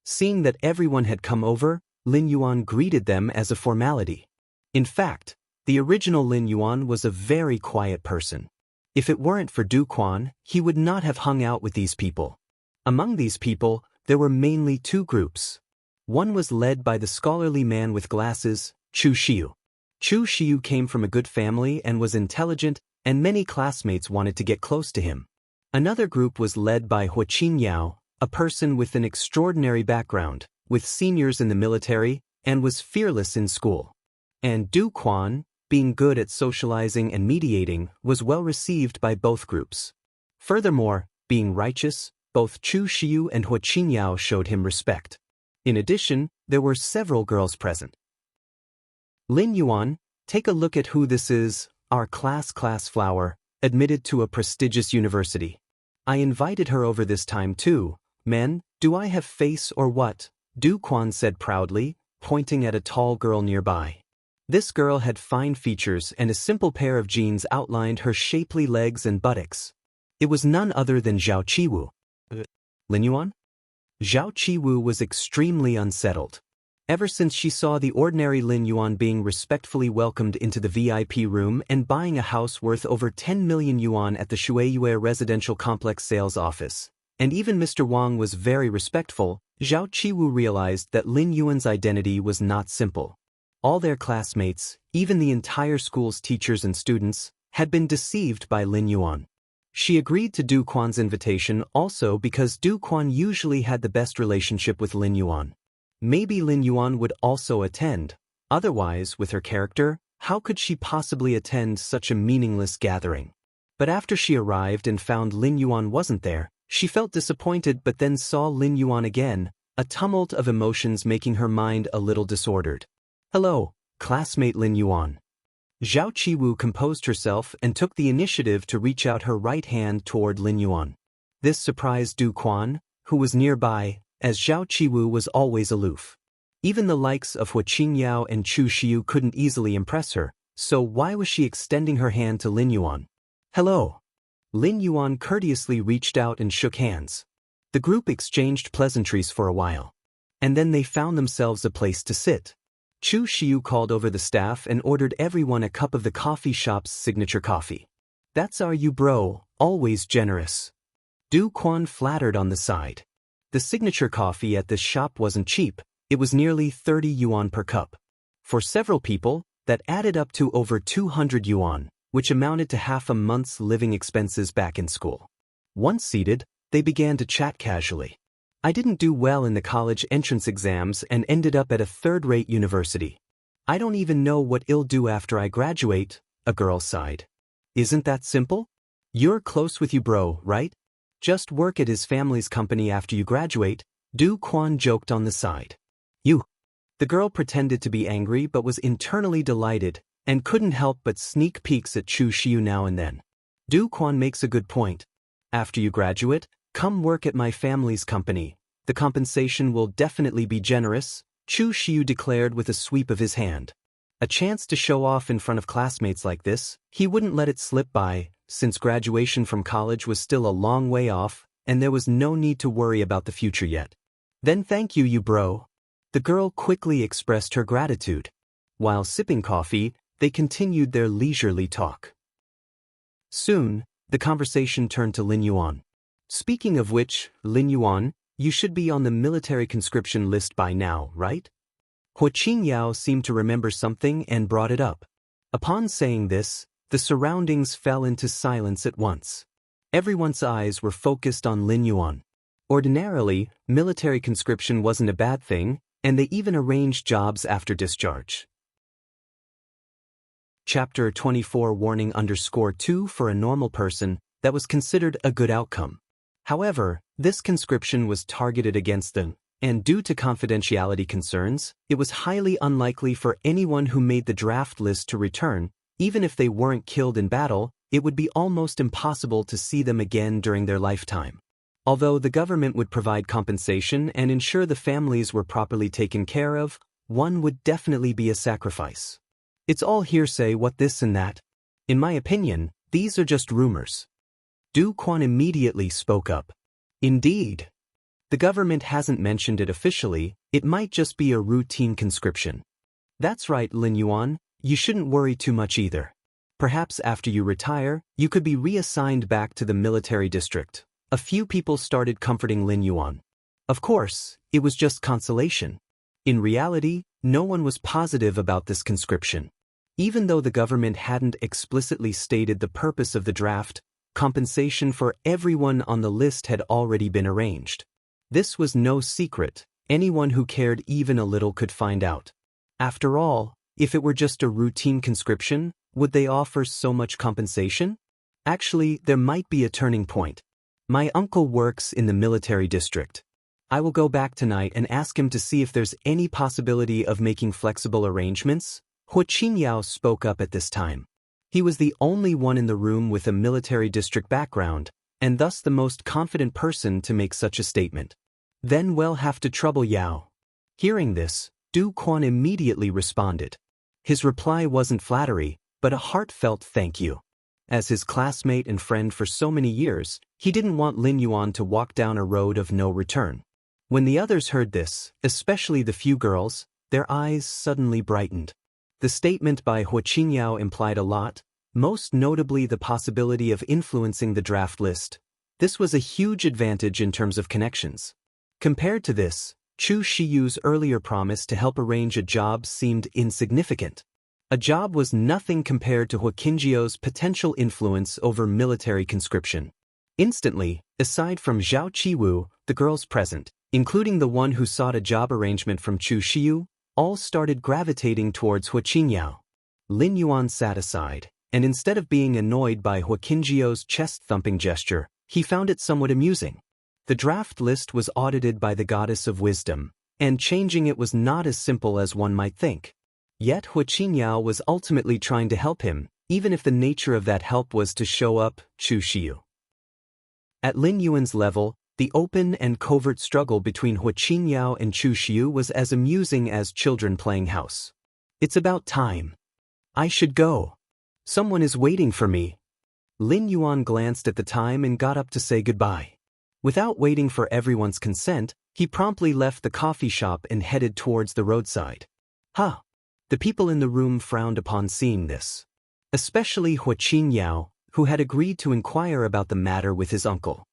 Speaker 1: Seeing that everyone had come over, Lin Yuan greeted them as a formality. In fact, the original Lin Yuan was a very quiet person. If it weren't for Du Quan, he would not have hung out with these people. Among these people, there were mainly two groups. One was led by the scholarly man with glasses, Chu Xiu. Chu Xiu came from a good family and was intelligent, and many classmates wanted to get close to him. Another group was led by Hua Qinyao, a person with an extraordinary background, with seniors in the military, and was fearless in school. And Du Quan, being good at socializing and mediating, was well received by both groups. Furthermore, being righteous, both Chu Xiu and Hua Qinyao showed him respect. In addition, there were several girls present. "Lin Yuan, take a look at who this is, our class flower, admitted to a prestigious university. I invited her over this time too. Men, do I have face or what?" Du Quan said proudly, pointing at a tall girl nearby. This girl had fine features and a simple pair of jeans outlined her shapely legs and buttocks. It was none other than Zhao Qiwu. "Lin Yuan?" Zhao Qiwu was extremely unsettled. Ever since she saw the ordinary Lin Yuan being respectfully welcomed into the VIP room and buying a house worth over 10 million yuan at the Shuiyue residential complex sales office, and even Mr. Wang was very respectful, Zhao Qiwu realized that Lin Yuan's identity was not simple. All their classmates, even the entire school's teachers and students, had been deceived by Lin Yuan. She agreed to Du Quan's invitation also because Du Quan usually had the best relationship with Lin Yuan. Maybe Lin Yuan would also attend. Otherwise, with her character, how could she possibly attend such a meaningless gathering? But after she arrived and found Lin Yuan wasn't there, she felt disappointed but then saw Lin Yuan again, a tumult of emotions making her mind a little disordered. "Hello, classmate Lin Yuan." Zhao Qiwu composed herself and took the initiative to reach out her right hand toward Lin Yuan. This surprised Du Quan, who was nearby, as Zhao Qiwu was always aloof. Even the likes of Hua Qinyao and Chu Xiu couldn't easily impress her, so why was she extending her hand to Lin Yuan? "Hello." Lin Yuan courteously reached out and shook hands. The group exchanged pleasantries for a while. And then they found themselves a place to sit. Chu Xiu called over the staff and ordered everyone a cup of the coffee shop's signature coffee. "That's our you bro, always generous." Du Quan flattered on the side. The signature coffee at this shop wasn't cheap, it was nearly 30 yuan per cup. For several people, that added up to over 200 yuan, which amounted to half a month's living expenses back in school. Once seated, they began to chat casually. I didn't do well in the college entrance exams and ended up at a third-rate university. I don't even know what I'll do after I graduate, a girl sighed. Isn't that simple? You're close with you bro, right? Just work at his family's company after you graduate, Du Quan joked on the side. You. The girl pretended to be angry but was internally delighted and couldn't help but sneak peeks at Chu Xiu now and then. Du Quan makes a good point. After you graduate, come work at my family's company. The compensation will definitely be generous, Chu Xiu declared with a sweep of his hand. A chance to show off in front of classmates like this, he wouldn't let it slip by, since graduation from college was still a long way off, and there was no need to worry about the future yet. Then thank you bro. The girl quickly expressed her gratitude. While sipping coffee, they continued their leisurely talk. Soon, the conversation turned to Lin Yuan. Speaking of which, Lin Yuan, you should be on the military conscription list by now, right? Hua Qingyao seemed to remember something and brought it up. Upon saying this, the surroundings fell into silence at once. Everyone's eyes were focused on Lin Yuan. Ordinarily, military conscription wasn't a bad thing, and they even arranged jobs after discharge. Chapter 24 Warning _2 For a normal person, that was considered a good outcome. However, this conscription was targeted against them, and due to confidentiality concerns, it was highly unlikely for anyone who made the draft list to return. Even if they weren't killed in battle, it would be almost impossible to see them again during their lifetime. Although the government would provide compensation and ensure the families were properly taken care of, one would definitely be a sacrifice. It's all hearsay, what this and that. In my opinion, these are just rumors. Du Quan immediately spoke up. Indeed. The government hasn't mentioned it officially, it might just be a routine conscription. That's right, Lin Yuan, you shouldn't worry too much either. Perhaps after you retire, you could be reassigned back to the military district. A few people started comforting Lin Yuan. Of course, it was just consolation. In reality, no one was positive about this conscription. Even though the government hadn't explicitly stated the purpose of the draft, compensation for everyone on the list had already been arranged. This was no secret, anyone who cared even a little could find out. After all, if it were just a routine conscription, would they offer so much compensation? Actually, there might be a turning point. My uncle works in the military district. I will go back tonight and ask him to see if there's any possibility of making flexible arrangements. Hua Qingyao spoke up at this time. He was the only one in the room with a military district background, and thus the most confident person to make such a statement. Then we'll have to trouble Yao. Hearing this, Du Quan immediately responded. His reply wasn't flattery, but a heartfelt thank you. As his classmate and friend for so many years, he didn't want Lin Yuan to walk down a road of no return. When the others heard this, especially the few girls, their eyes suddenly brightened. The statement by Hua Qingyao implied a lot, most notably the possibility of influencing the draft list. This was a huge advantage in terms of connections. Compared to this, Chu Shiyu's earlier promise to help arrange a job seemed insignificant. A job was nothing compared to Hua Qingjiao's potential influence over military conscription. Instantly, aside from Zhao Qiwu, the girls present, including the one who sought a job arrangement from Chu Xiu, all started gravitating towards Hua Qingyao. Lin Yuan sat aside, and instead of being annoyed by Hua Qingjiao's chest-thumping gesture, he found it somewhat amusing. The draft list was audited by the goddess of wisdom, and changing it was not as simple as one might think. Yet Hua Qingyao was ultimately trying to help him, even if the nature of that help was to show up Chu Xiu. At Lin Yuan's level, the open and covert struggle between Hua Qingyao and Chu Xiu was as amusing as children playing house. It's about time. I should go. Someone is waiting for me. Lin Yuan glanced at the time and got up to say goodbye. Without waiting for everyone's consent, he promptly left the coffee shop and headed towards the roadside. Huh. The people in the room frowned upon seeing this. Especially Hua Qingyao, who had agreed to inquire about the matter with his uncle.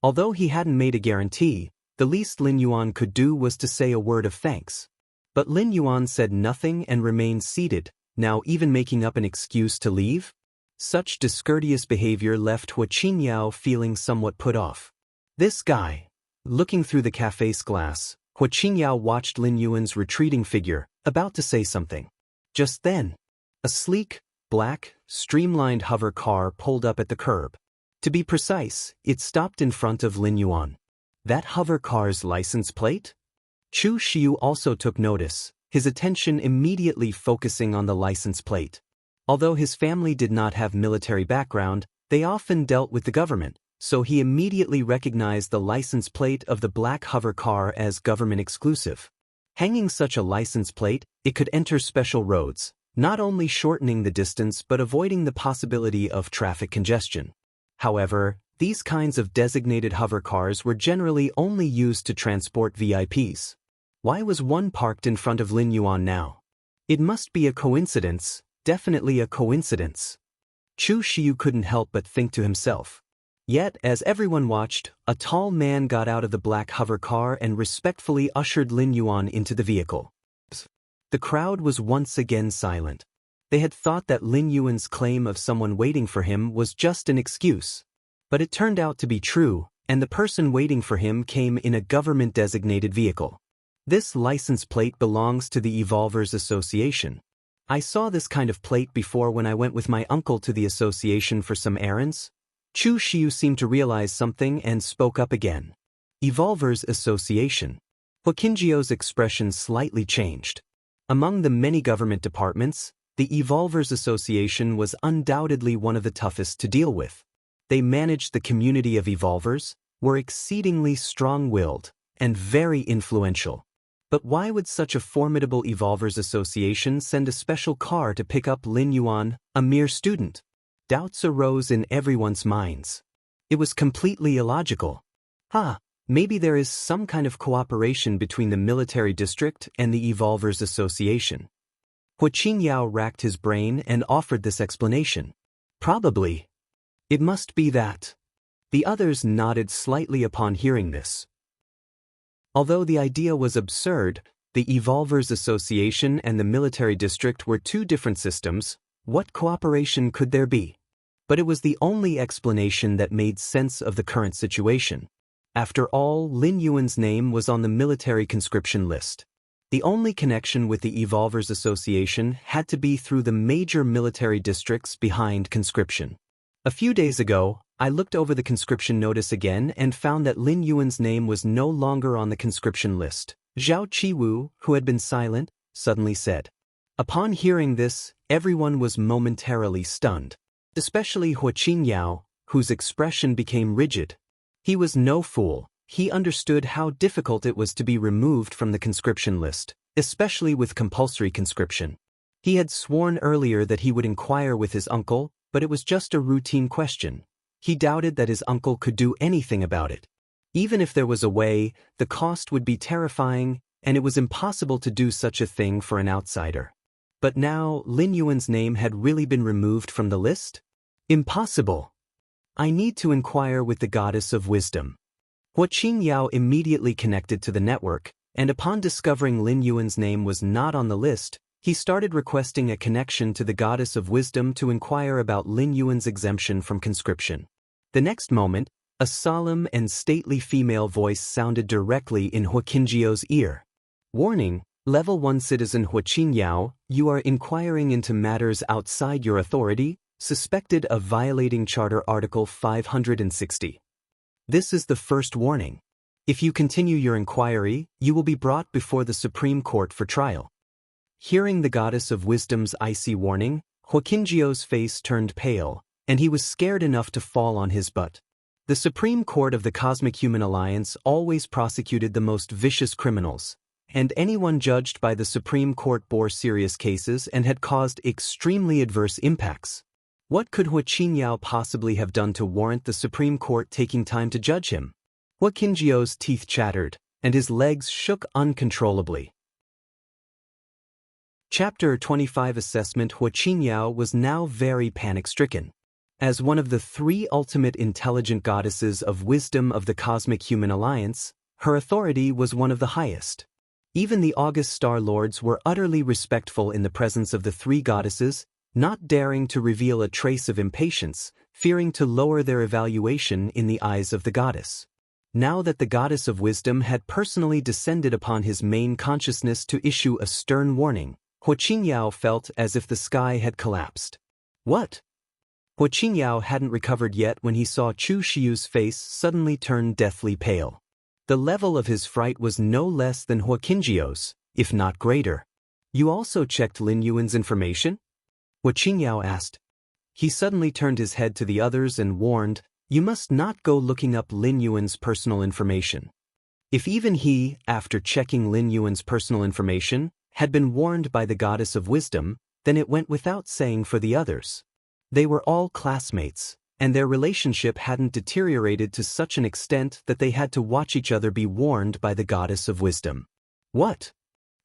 Speaker 1: Although he hadn't made a guarantee, the least Lin Yuan could do was to say a word of thanks. But Lin Yuan said nothing and remained seated, now even making up an excuse to leave. Such discourteous behavior left Hua Qingyao feeling somewhat put off. This guy. Looking through the cafe's glass, Hua Qingyao watched Lin Yuan's retreating figure, about to say something. Just then, a sleek, black, streamlined hover car pulled up at the curb. To be precise, it stopped in front of Lin Yuan. That hover car's license plate? Chu Xiu also took notice, his attention immediately focusing on the license plate. Although his family did not have military background, they often dealt with the government, so he immediately recognized the license plate of the black hover car as government exclusive. Hanging such a license plate, it could enter special roads, not only shortening the distance but avoiding the possibility of traffic congestion. However, these kinds of designated hover cars were generally only used to transport VIPs. Why was one parked in front of Lin Yuan now? It must be a coincidence, definitely a coincidence. Chu Xiu couldn't help but think to himself. Yet, as everyone watched, a tall man got out of the black hover car and respectfully ushered Lin Yuan into the vehicle. The crowd was once again silent. They had thought that Lin Yuan's claim of someone waiting for him was just an excuse. But it turned out to be true, and the person waiting for him came in a government-designated vehicle. This license plate belongs to the Evolvers Association. I saw this kind of plate before when I went with my uncle to the association for some errands. Chu Xiu seemed to realize something and spoke up again. Evolvers Association. Hua Qingyou's expression slightly changed. Among the many government departments, the Evolvers Association was undoubtedly one of the toughest to deal with. They managed the community of Evolvers, were exceedingly strong-willed, and very influential. But why would such a formidable Evolvers Association send a special car to pick up Lin Yuan, a mere student? Doubts arose in everyone's minds. It was completely illogical. Maybe there is some kind of cooperation between the military district and the Evolvers Association. Hua Qingyao racked his brain and offered this explanation. Probably. It must be that. The others nodded slightly upon hearing this. Although the idea was absurd, the Evolvers Association and the military district were two different systems. What cooperation could there be? But it was the only explanation that made sense of the current situation. After all, Lin Yuan's name was on the military conscription list. The only connection with the Evolvers Association had to be through the major military districts behind conscription. A few days ago, I looked over the conscription notice again and found that Lin Yuan's name was no longer on the conscription list. Zhao Qiwu, who had been silent, suddenly said. Upon hearing this, everyone was momentarily stunned, especially Hua Qingyao, whose expression became rigid. He was no fool. He understood how difficult it was to be removed from the conscription list, especially with compulsory conscription. He had sworn earlier that he would inquire with his uncle, but it was just a routine question. He doubted that his uncle could do anything about it. Even if there was a way, the cost would be terrifying, and it was impossible to do such a thing for an outsider. But now, Lin Yuan's name had really been removed from the list? Impossible. I need to inquire with the Goddess of Wisdom. Hua Qingyao immediately connected to the network, and upon discovering Lin Yuan's name was not on the list, he started requesting a connection to the Goddess of Wisdom to inquire about Lin Yuan's exemption from conscription. The next moment, a solemn and stately female voice sounded directly in Hua Qingyou's ear. Warning, Level 1 Citizen Hua Qingyao, you are inquiring into matters outside your authority, suspected of violating Charter Article 560. This is the first warning. If you continue your inquiry, you will be brought before the Supreme Court for trial. Hearing the Goddess of Wisdom's icy warning, Hua Qingyou's face turned pale, and he was scared enough to fall on his butt. The Supreme Court of the Cosmic Human Alliance always prosecuted the most vicious criminals, and anyone judged by the Supreme Court bore serious cases and had caused extremely adverse impacts. What could Hua Qingyao possibly have done to warrant the Supreme Court taking time to judge him? Hua Qingyou's teeth chattered, and his legs shook uncontrollably. Chapter 25 Assessment. Hua Qingyao was now very panic-stricken. As one of the three ultimate intelligent goddesses of wisdom of the Cosmic Human Alliance, her authority was one of the highest. Even the august Star Lords were utterly respectful in the presence of the three goddesses, not daring to reveal a trace of impatience, fearing to lower their evaluation in the eyes of the goddess. Now that the goddess of wisdom had personally descended upon his main consciousness to issue a stern warning, Hua Qingyao felt as if the sky had collapsed. What? Hua Qingyao hadn't recovered yet when he saw Chu Shiyu's face suddenly turn deathly pale. The level of his fright was no less than Hua Qingjiao's, if not greater. You also checked Lin Yuan's information? Hua Qingyao asked. He suddenly turned his head to the others and warned, you must not go looking up Lin Yuan's personal information. If even he, after checking Lin Yuan's personal information, had been warned by the goddess of wisdom, then it went without saying for the others. They were all classmates, and their relationship hadn't deteriorated to such an extent that they had to watch each other be warned by the goddess of wisdom. What?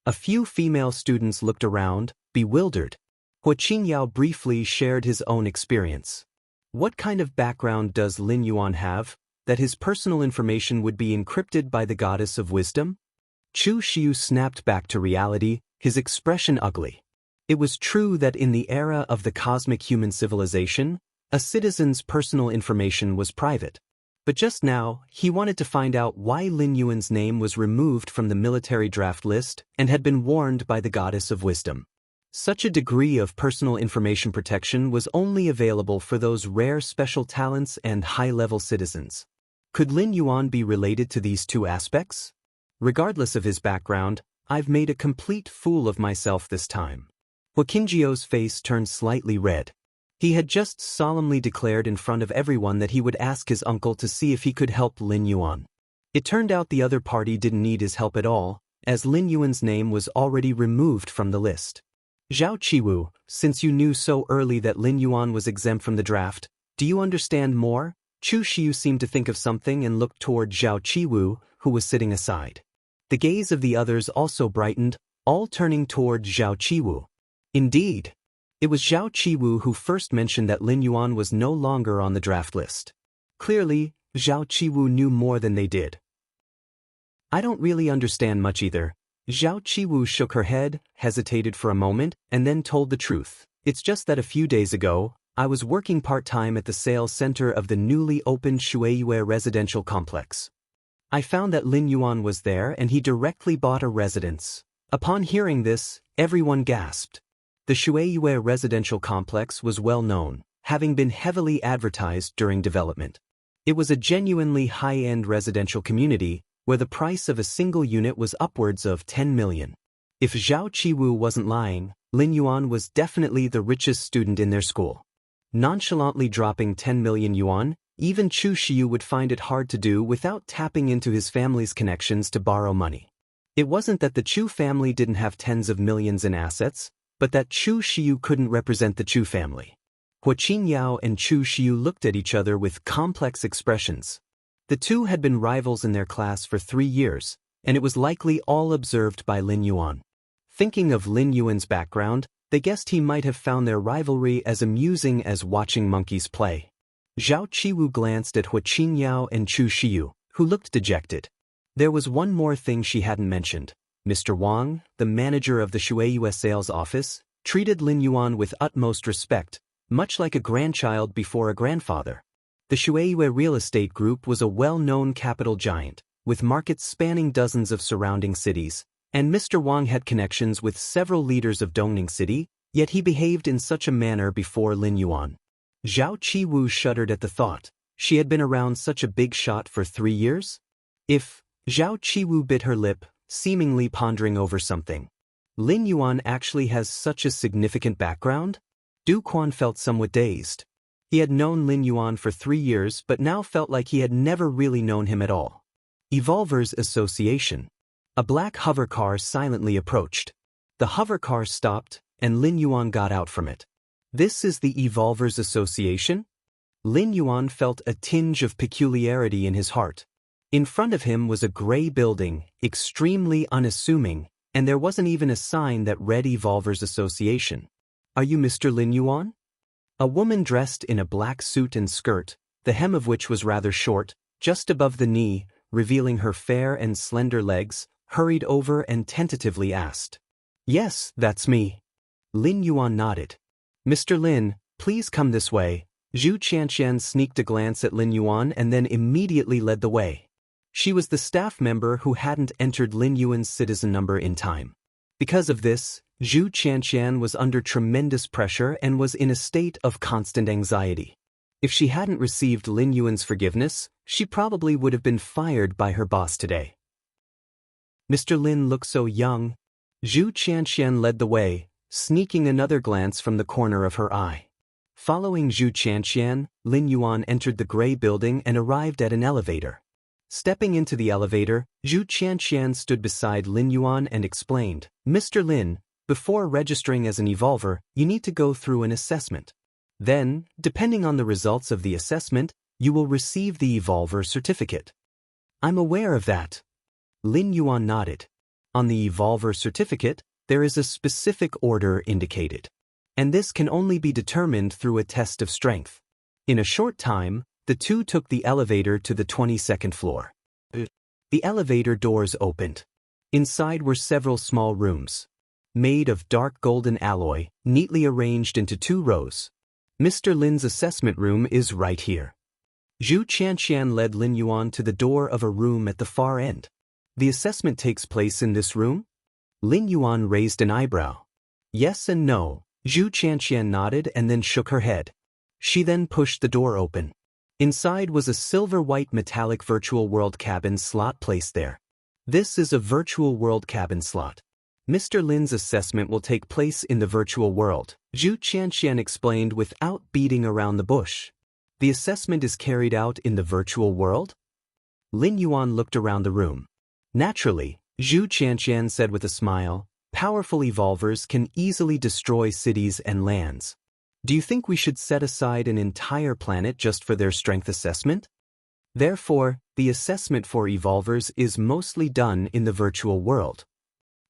Speaker 1: A few female students looked around, bewildered. Hua Qingyao briefly shared his own experience. What kind of background does Lin Yuan have, that his personal information would be encrypted by the goddess of wisdom? Chu Shiyu snapped back to reality, his expression ugly. It was true that in the era of the cosmic human civilization, a citizen's personal information was private. But just now, he wanted to find out why Lin Yuan's name was removed from the military draft list and had been warned by the goddess of wisdom. Such a degree of personal information protection was only available for those rare special talents and high-level citizens. Could Lin Yuan be related to these two aspects? Regardless of his background, I've made a complete fool of myself this time. Hua Qingjiao's face turned slightly red. He had just solemnly declared in front of everyone that he would ask his uncle to see if he could help Lin Yuan. It turned out the other party didn't need his help at all, as Lin Yuan's name was already removed from the list. Zhao Qiwu, since you knew so early that Lin Yuan was exempt from the draft, do you understand more? Chu Shiyu seemed to think of something and looked toward Zhao Qiwu, who was sitting aside. The gaze of the others also brightened, all turning toward Zhao Qiwu. Indeed, it was Zhao Qiwu who first mentioned that Lin Yuan was no longer on the draft list. Clearly, Zhao Qiwu knew more than they did. I don't really understand much either. Zhao Qiwu shook her head, hesitated for a moment, and then told the truth. It's just that a few days ago, I was working part-time at the sales center of the newly opened Shuiyue residential complex. I found that Lin Yuan was there and he directly bought a residence. Upon hearing this, everyone gasped. The Shuiyue residential complex was well known, having been heavily advertised during development. It was a genuinely high-end residential community, where the price of a single unit was upwards of 10 million. If Zhao Qiwu wasn't lying, Lin Yuan was definitely the richest student in their school. Nonchalantly dropping 10 million yuan, even Chu Shiyu would find it hard to do without tapping into his family's connections to borrow money. It wasn't that the Chu family didn't have tens of millions in assets, but that Chu Shiyu couldn't represent the Chu family. Hua Qingyao and Chu Shiyu looked at each other with complex expressions. The two had been rivals in their class for 3 years, and it was likely all observed by Lin Yuan. Thinking of Lin Yuan's background, they guessed he might have found their rivalry as amusing as watching monkeys play. Zhao Qiwu glanced at Hua Qingyao and Chu Shiyu, who looked dejected. There was one more thing she hadn't mentioned. Mr. Wang, the manager of the Shuiyue sales office, treated Lin Yuan with utmost respect, much like a grandchild before a grandfather. The Shuiyue real estate group was a well-known capital giant, with markets spanning dozens of surrounding cities, and Mr. Wang had connections with several leaders of Dongning City, yet he behaved in such a manner before Lin Yuan. Zhao Qiwu shuddered at the thought. She had been around such a big shot for 3 years? If Zhao Qiwu bit her lip, seemingly pondering over something. Lin Yuan actually has such a significant background? Du Quan felt somewhat dazed. He had known Lin Yuan for 3 years but now felt like he had never really known him at all. Evolvers Association. A black hover car silently approached. The hover car stopped, and Lin Yuan got out from it. This is the Evolvers Association? Lin Yuan felt a tinge of peculiarity in his heart. In front of him was a gray building, extremely unassuming, and there wasn't even a sign that read Evolvers Association. Are you Mr. Lin Yuan? A woman dressed in a black suit and skirt, the hem of which was rather short, just above the knee, revealing her fair and slender legs, hurried over and tentatively asked. Yes, that's me. Lin Yuan nodded. Mr. Lin, please come this way. Zhu Qianqian sneaked a glance at Lin Yuan and then immediately led the way. She was the staff member who hadn't entered Lin Yuan's citizen number in time. Because of this, Zhu Qianqian was under tremendous pressure and was in a state of constant anxiety. If she hadn't received Lin Yuan's forgiveness, she probably would have been fired by her boss today. Mr. Lin looked so young. Zhu Qianqian led the way, sneaking another glance from the corner of her eye. Following Zhu Qianqian, Lin Yuan entered the gray building and arrived at an elevator. Stepping into the elevator, Zhu Qianqian stood beside Lin Yuan and explained, "Mr. Lin, before registering as an evolver, you need to go through an assessment. Then, depending on the results of the assessment, you will receive the evolver certificate." "I'm aware of that." Lin Yuan nodded. On the evolver certificate, there is a specific order indicated. And this can only be determined through a test of strength. In a short time, the two took the elevator to the 22nd floor. The elevator doors opened. Inside were several small rooms, made of dark golden alloy, neatly arranged into 2 rows. Mr. Lin's assessment room is right here. Zhu Qianqian led Lin Yuan to the door of a room at the far end. "The assessment takes place in this room?" Lin Yuan raised an eyebrow. "Yes and no." Zhu Qianqian nodded and then shook her head. She then pushed the door open. Inside was a silver-white metallic virtual world cabin slot placed there. "This is a virtual world cabin slot. Mr. Lin's assessment will take place in the virtual world," Zhu Qianqian explained without beating around the bush. "The assessment is carried out in the virtual world?" Lin Yuan looked around the room. "Naturally," Zhu Qianqian said with a smile, "powerful evolvers can easily destroy cities and lands. Do you think we should set aside an entire planet just for their strength assessment? Therefore, the assessment for evolvers is mostly done in the virtual world."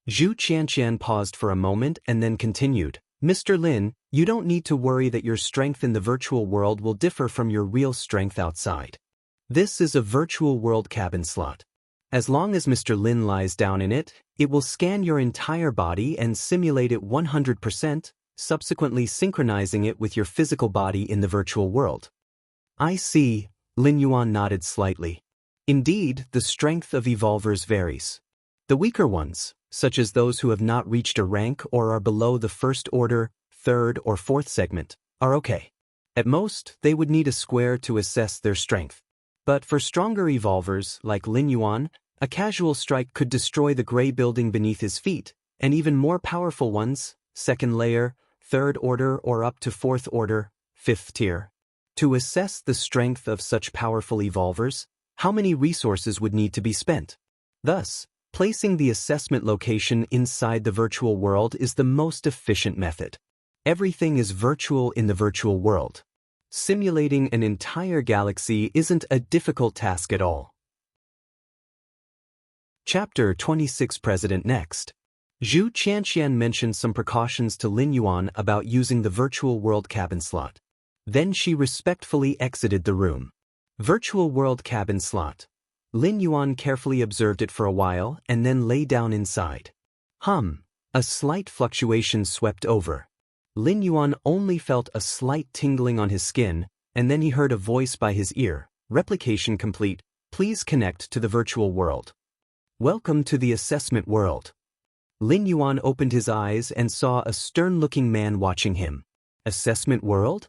Speaker 1: Zhu Qianqian paused for a moment and then continued, "Mr. Lin, you don't need to worry that your strength in the virtual world will differ from your real strength outside. This is a virtual world cabin slot. As long as Mr. Lin lies down in it, it will scan your entire body and simulate it 100%, subsequently synchronizing it with your physical body in the virtual world." "I see," Lin Yuan nodded slightly. "Indeed, the strength of evolvers varies. The weaker ones, such as those who have not reached a rank or are below the 1st order, 3rd, or 4th segment, are okay. At most, they would need a square to assess their strength. But for stronger evolvers, like Lin Yuan, a casual strike could destroy the gray building beneath his feet, and even more powerful ones, 2nd layer, 3rd order, or up to 4th order, 5th tier. To assess the strength of such powerful evolvers, how many resources would need to be spent? Thus, placing the assessment location inside the virtual world is the most efficient method. Everything is virtual in the virtual world. Simulating an entire galaxy isn't a difficult task at all. Chapter 26 President Next. Zhu Qianqian mentioned some precautions to Lin Yuan about using the virtual world cabin slot. Then she respectfully exited the room. Virtual world cabin slot. Lin Yuan carefully observed it for a while and then lay down inside. A slight fluctuation swept over. Lin Yuan only felt a slight tingling on his skin, and then he heard a voice by his ear, "Replication complete. Please connect to the virtual world." "Welcome to the assessment world." Lin Yuan opened his eyes and saw a stern-looking man watching him. Assessment world?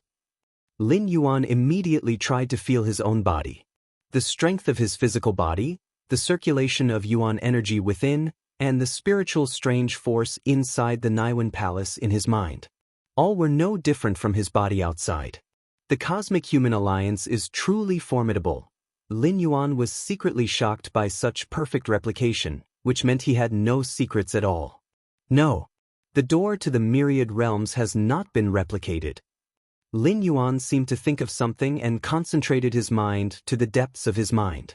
Speaker 1: Lin Yuan immediately tried to feel his own body. The strength of his physical body, the circulation of Yuan energy within, and the spiritual strange force inside the Naiwan Palace in his mind. All were no different from his body outside. The Cosmic Human Alliance is truly formidable. Lin Yuan was secretly shocked by such perfect replication, which meant he had no secrets at all. No, the door to the myriad realms has not been replicated. Lin Yuan seemed to think of something and concentrated his mind to the depths of his mind.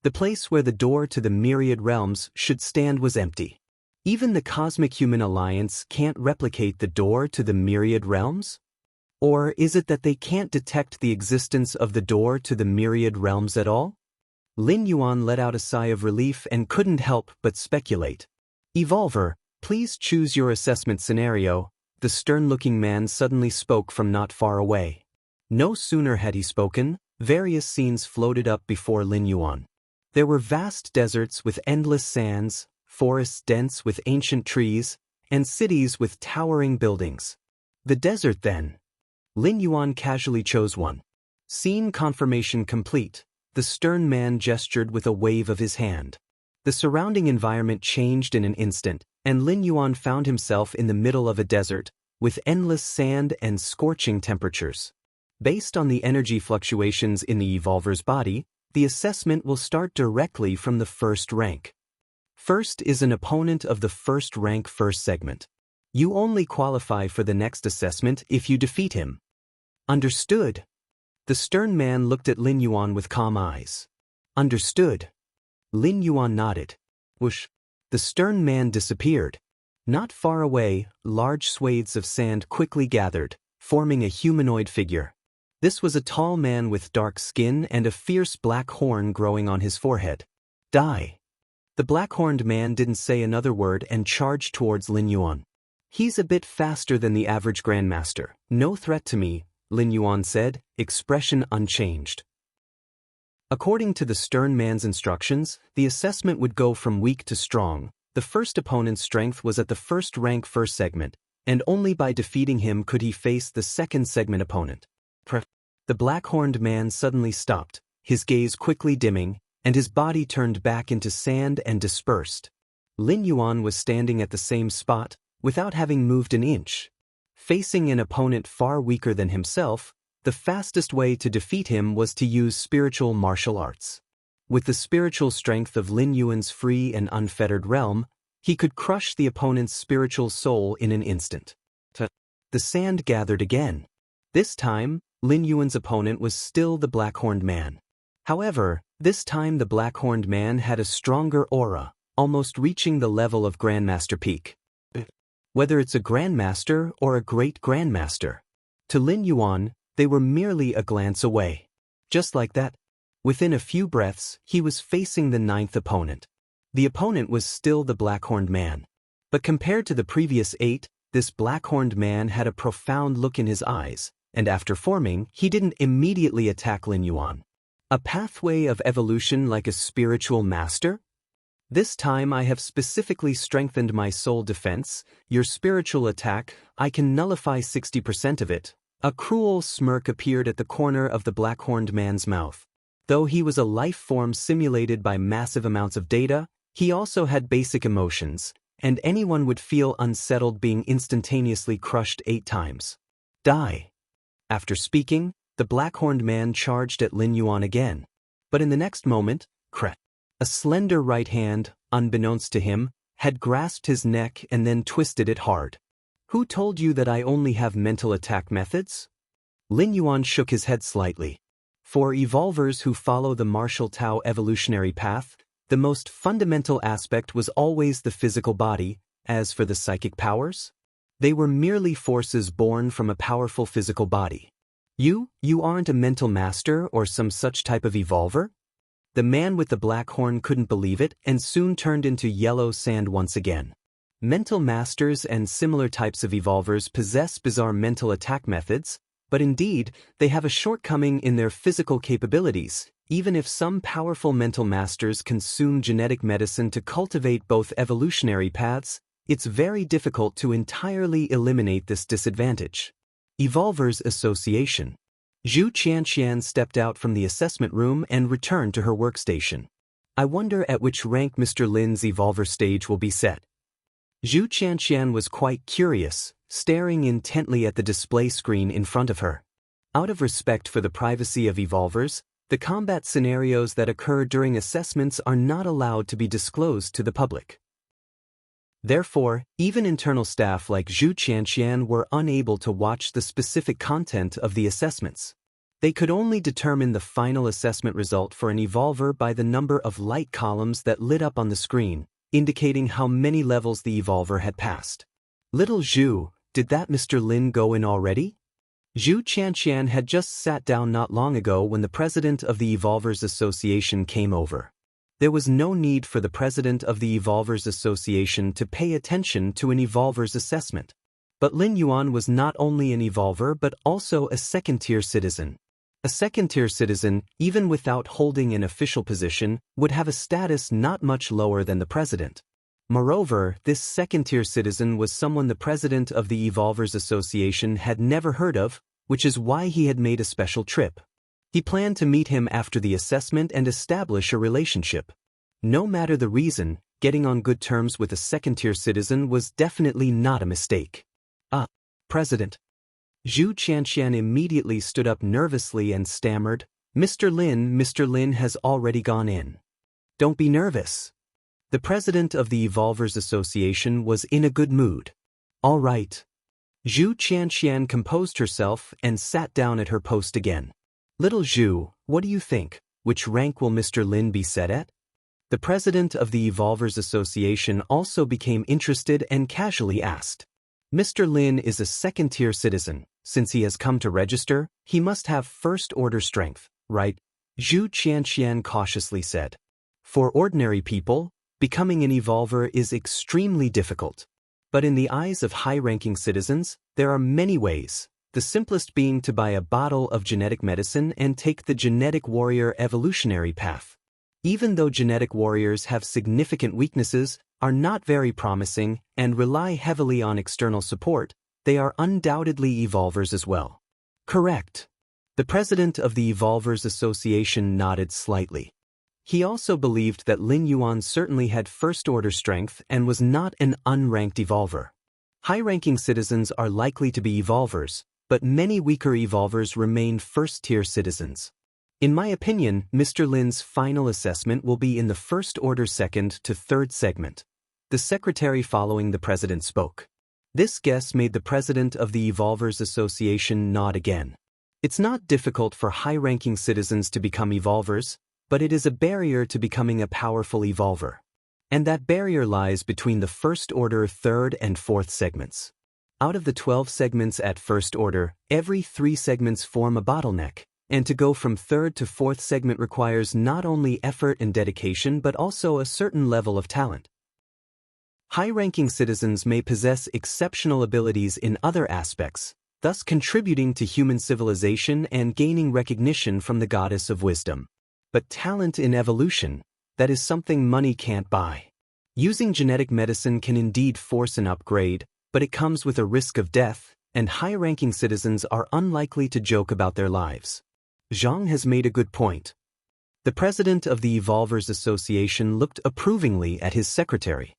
Speaker 1: The place where the door to the myriad realms should stand was empty. Even the Cosmic Human Alliance can't replicate the door to the myriad realms? Or is it that they can't detect the existence of the door to the myriad realms at all? Lin Yuan let out a sigh of relief and couldn't help but speculate. "Evolver, please choose your assessment scenario. the stern-looking man suddenly spoke from not far away. No sooner had he spoken, various scenes floated up before Lin Yuan. There were vast deserts with endless sands, forests dense with ancient trees, and cities with towering buildings. The desert then. Lin Yuan casually chose one. Scene confirmation complete, the stern man gestured with a wave of his hand. The surrounding environment changed in an instant, and Lin Yuan found himself in the middle of a desert, with endless sand and scorching temperatures. Based on the energy fluctuations in the evolver's body, the assessment will start directly from the first rank. First is an opponent of the first rank first segment. You only qualify for the next assessment if you defeat him. Understood? The stern man looked at Lin Yuan with calm eyes. Understood. Lin Yuan nodded. Whoosh. The stern man disappeared. Not far away, large swathes of sand quickly gathered, forming a humanoid figure. This was a tall man with dark skin and a fierce black horn growing on his forehead. Die. The black-horned man didn't say another word and charged towards Lin Yuan. He's a bit faster than the average grandmaster. No threat to me, Lin Yuan said, expression unchanged. According to the stern man's instructions, the assessment would go from weak to strong. The first opponent's strength was at the first rank first segment, and only by defeating him could he face the second segment opponent. The black-horned man suddenly stopped, his gaze quickly dimming, and his body turned back into sand and dispersed. Lin Yuan was standing at the same spot, without having moved an inch. Facing an opponent far weaker than himself, the fastest way to defeat him was to use spiritual martial arts. With the spiritual strength of Lin Yuan's free and unfettered realm, he could crush the opponent's spiritual soul in an instant. The sand gathered again. This time, Lin Yuan's opponent was still the black-horned man. However, this time the black-horned man had a stronger aura, almost reaching the level of Grandmaster peak. Whether it's a Grandmaster or a Great Grandmaster. To Lin Yuan, they were merely a glance away. Just like that, within a few breaths, he was facing the ninth opponent. The opponent was still the black-horned man. But compared to the previous 8, this black-horned man had a profound look in his eyes, and after forming, he didn't immediately attack Lin Yuan. A pathway of evolution like a spiritual master? This time I have specifically strengthened my soul defense. Your spiritual attack, I can nullify 60% of it. A cruel smirk appeared at the corner of the black-horned man's mouth. Though he was a life form simulated by massive amounts of data, he also had basic emotions, and anyone would feel unsettled being instantaneously crushed 8 times. Die. After speaking, the black-horned man charged at Lin Yuan again. But in the next moment, a slender right hand, unbeknownst to him, had grasped his neck and then twisted it hard. Who told you that I only have mental attack methods? Lin Yuan shook his head slightly. For evolvers who follow the martial Tao evolutionary path, the most fundamental aspect was always the physical body. As for the psychic powers, they were merely forces born from a powerful physical body. You aren't a mental master or some such type of evolver? The man with the black horn couldn't believe it and soon turned into yellow sand once again. Mental masters and similar types of evolvers possess bizarre mental attack methods, but indeed, they have a shortcoming in their physical capabilities. Even if some powerful mental masters consume genetic medicine to cultivate both evolutionary paths, it's very difficult to entirely eliminate this disadvantage. Evolvers Association. Zhu Qianxian stepped out from the assessment room and returned to her workstation. I wonder at which rank Mr. Lin's evolver stage will be set. Zhu Qianxian was quite curious, staring intently at the display screen in front of her. Out of respect for the privacy of evolvers, the combat scenarios that occur during assessments are not allowed to be disclosed to the public. Therefore, even internal staff like Zhu Qianxian were unable to watch the specific content of the assessments. They could only determine the final assessment result for an evolver by the number of light columns that lit up on the screen, indicating how many levels the evolver had passed. Little Zhu, did that Mr. Lin go in already? Zhu Qianxian had just sat down not long ago when the president of the Evolvers Association came over. There was no need for the president of the Evolvers Association to pay attention to an evolver's assessment. But Lin Yuan was not only an evolver but also a second-tier citizen. A second-tier citizen, even without holding an official position, would have a status not much lower than the president. Moreover, this second-tier citizen was someone the president of the Evolvers Association had never heard of, which is why he had made a special trip. He planned to meet him after the assessment and establish a relationship. No matter the reason, getting on good terms with a second-tier citizen was definitely not a mistake. President. Zhu Qianqian immediately stood up nervously and stammered, Mr. Lin has already gone in. Don't be nervous. The president of the Evolvers Association was in a good mood. All right. Zhu Qianqian composed herself and sat down at her post again. Little Zhu, what do you think? Which rank will Mr. Lin be set at? The president of the Evolvers Association also became interested and casually asked. Mr. Lin is a second-tier citizen. Since he has come to register, he must have first-order strength, right? Zhu Qianqian cautiously said. For ordinary people, becoming an evolver is extremely difficult. But in the eyes of high-ranking citizens, there are many ways, the simplest being to buy a bottle of genetic medicine and take the genetic warrior evolutionary path. Even though genetic warriors have significant weaknesses, are not very promising, and rely heavily on external support, they are undoubtedly evolvers as well. Correct. The president of the Evolvers Association nodded slightly. He also believed that Lin Yuan certainly had first-order strength and was not an unranked evolver. High-ranking citizens are likely to be evolvers, but many weaker evolvers remain first-tier citizens. In my opinion, Mr. Lin's final assessment will be in the first-order second to third segment. The secretary following the president spoke. This guess made the president of the Evolvers Association nod again. It's not difficult for high-ranking citizens to become evolvers, but it is a barrier to becoming a powerful evolver. And that barrier lies between the first-order third and fourth segments. Out of the 12 segments at first order, every 3 segments form a bottleneck, and to go from third to fourth segment requires not only effort and dedication but also a certain level of talent. High-ranking citizens may possess exceptional abilities in other aspects, thus contributing to human civilization and gaining recognition from the goddess of wisdom. But talent in evolution, that is something money can't buy. Using genetic medicine can indeed force an upgrade, but it comes with a risk of death, and high-ranking citizens are unlikely to joke about their lives. Zhang has made a good point. The president of the Evolvers Association looked approvingly at his secretary.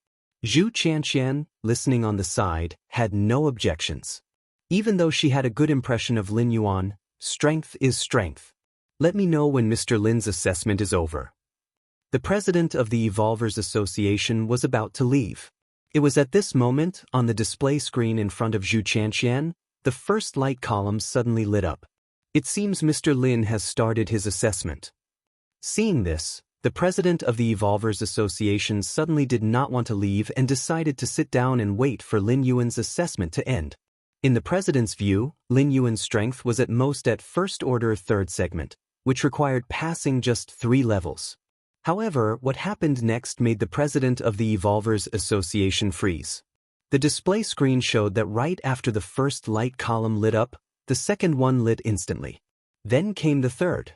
Speaker 1: Zhu Qianqian, listening on the side, had no objections. Even though she had a good impression of Lin Yuan, strength is strength. Let me know when Mr. Lin's assessment is over. The president of the Evolvers Association was about to leave. It was at this moment, on the display screen in front of Zhu Qianqian, the first light column suddenly lit up. It seems Mr. Lin has started his assessment. Seeing this, the president of the Evolvers Association suddenly did not want to leave and decided to sit down and wait for Lin Yuan's assessment to end. In the president's view, Lin Yuan's strength was at most at first-order third segment, which required passing just 3 levels. However, what happened next made the president of the Evolvers Association freeze. The display screen showed that right after the first light column lit up, the second one lit instantly. Then came the third,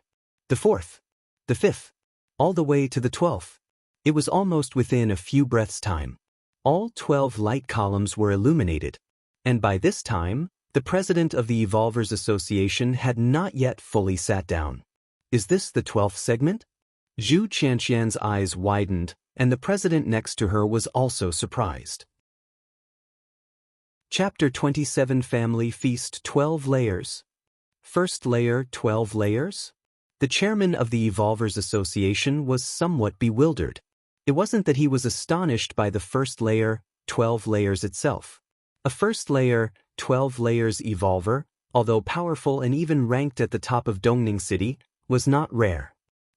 Speaker 1: the fourth, the fifth, all the way to the 12th. It was almost within a few breaths' time. All 12 light columns were illuminated, and by this time, the president of the Evolvers Association had not yet fully sat down. Is this the 12th segment? Zhu Qianqian's eyes widened, and the president next to her was also surprised. Chapter 27 Family Feast 12 Layers. First layer 12 layers? The chairman of the Evolvers Association was somewhat bewildered. It wasn't that he was astonished by the first layer, 12 layers itself. A first layer, 12 layers evolver, although powerful and even ranked at the top of Dongning City, was not rare.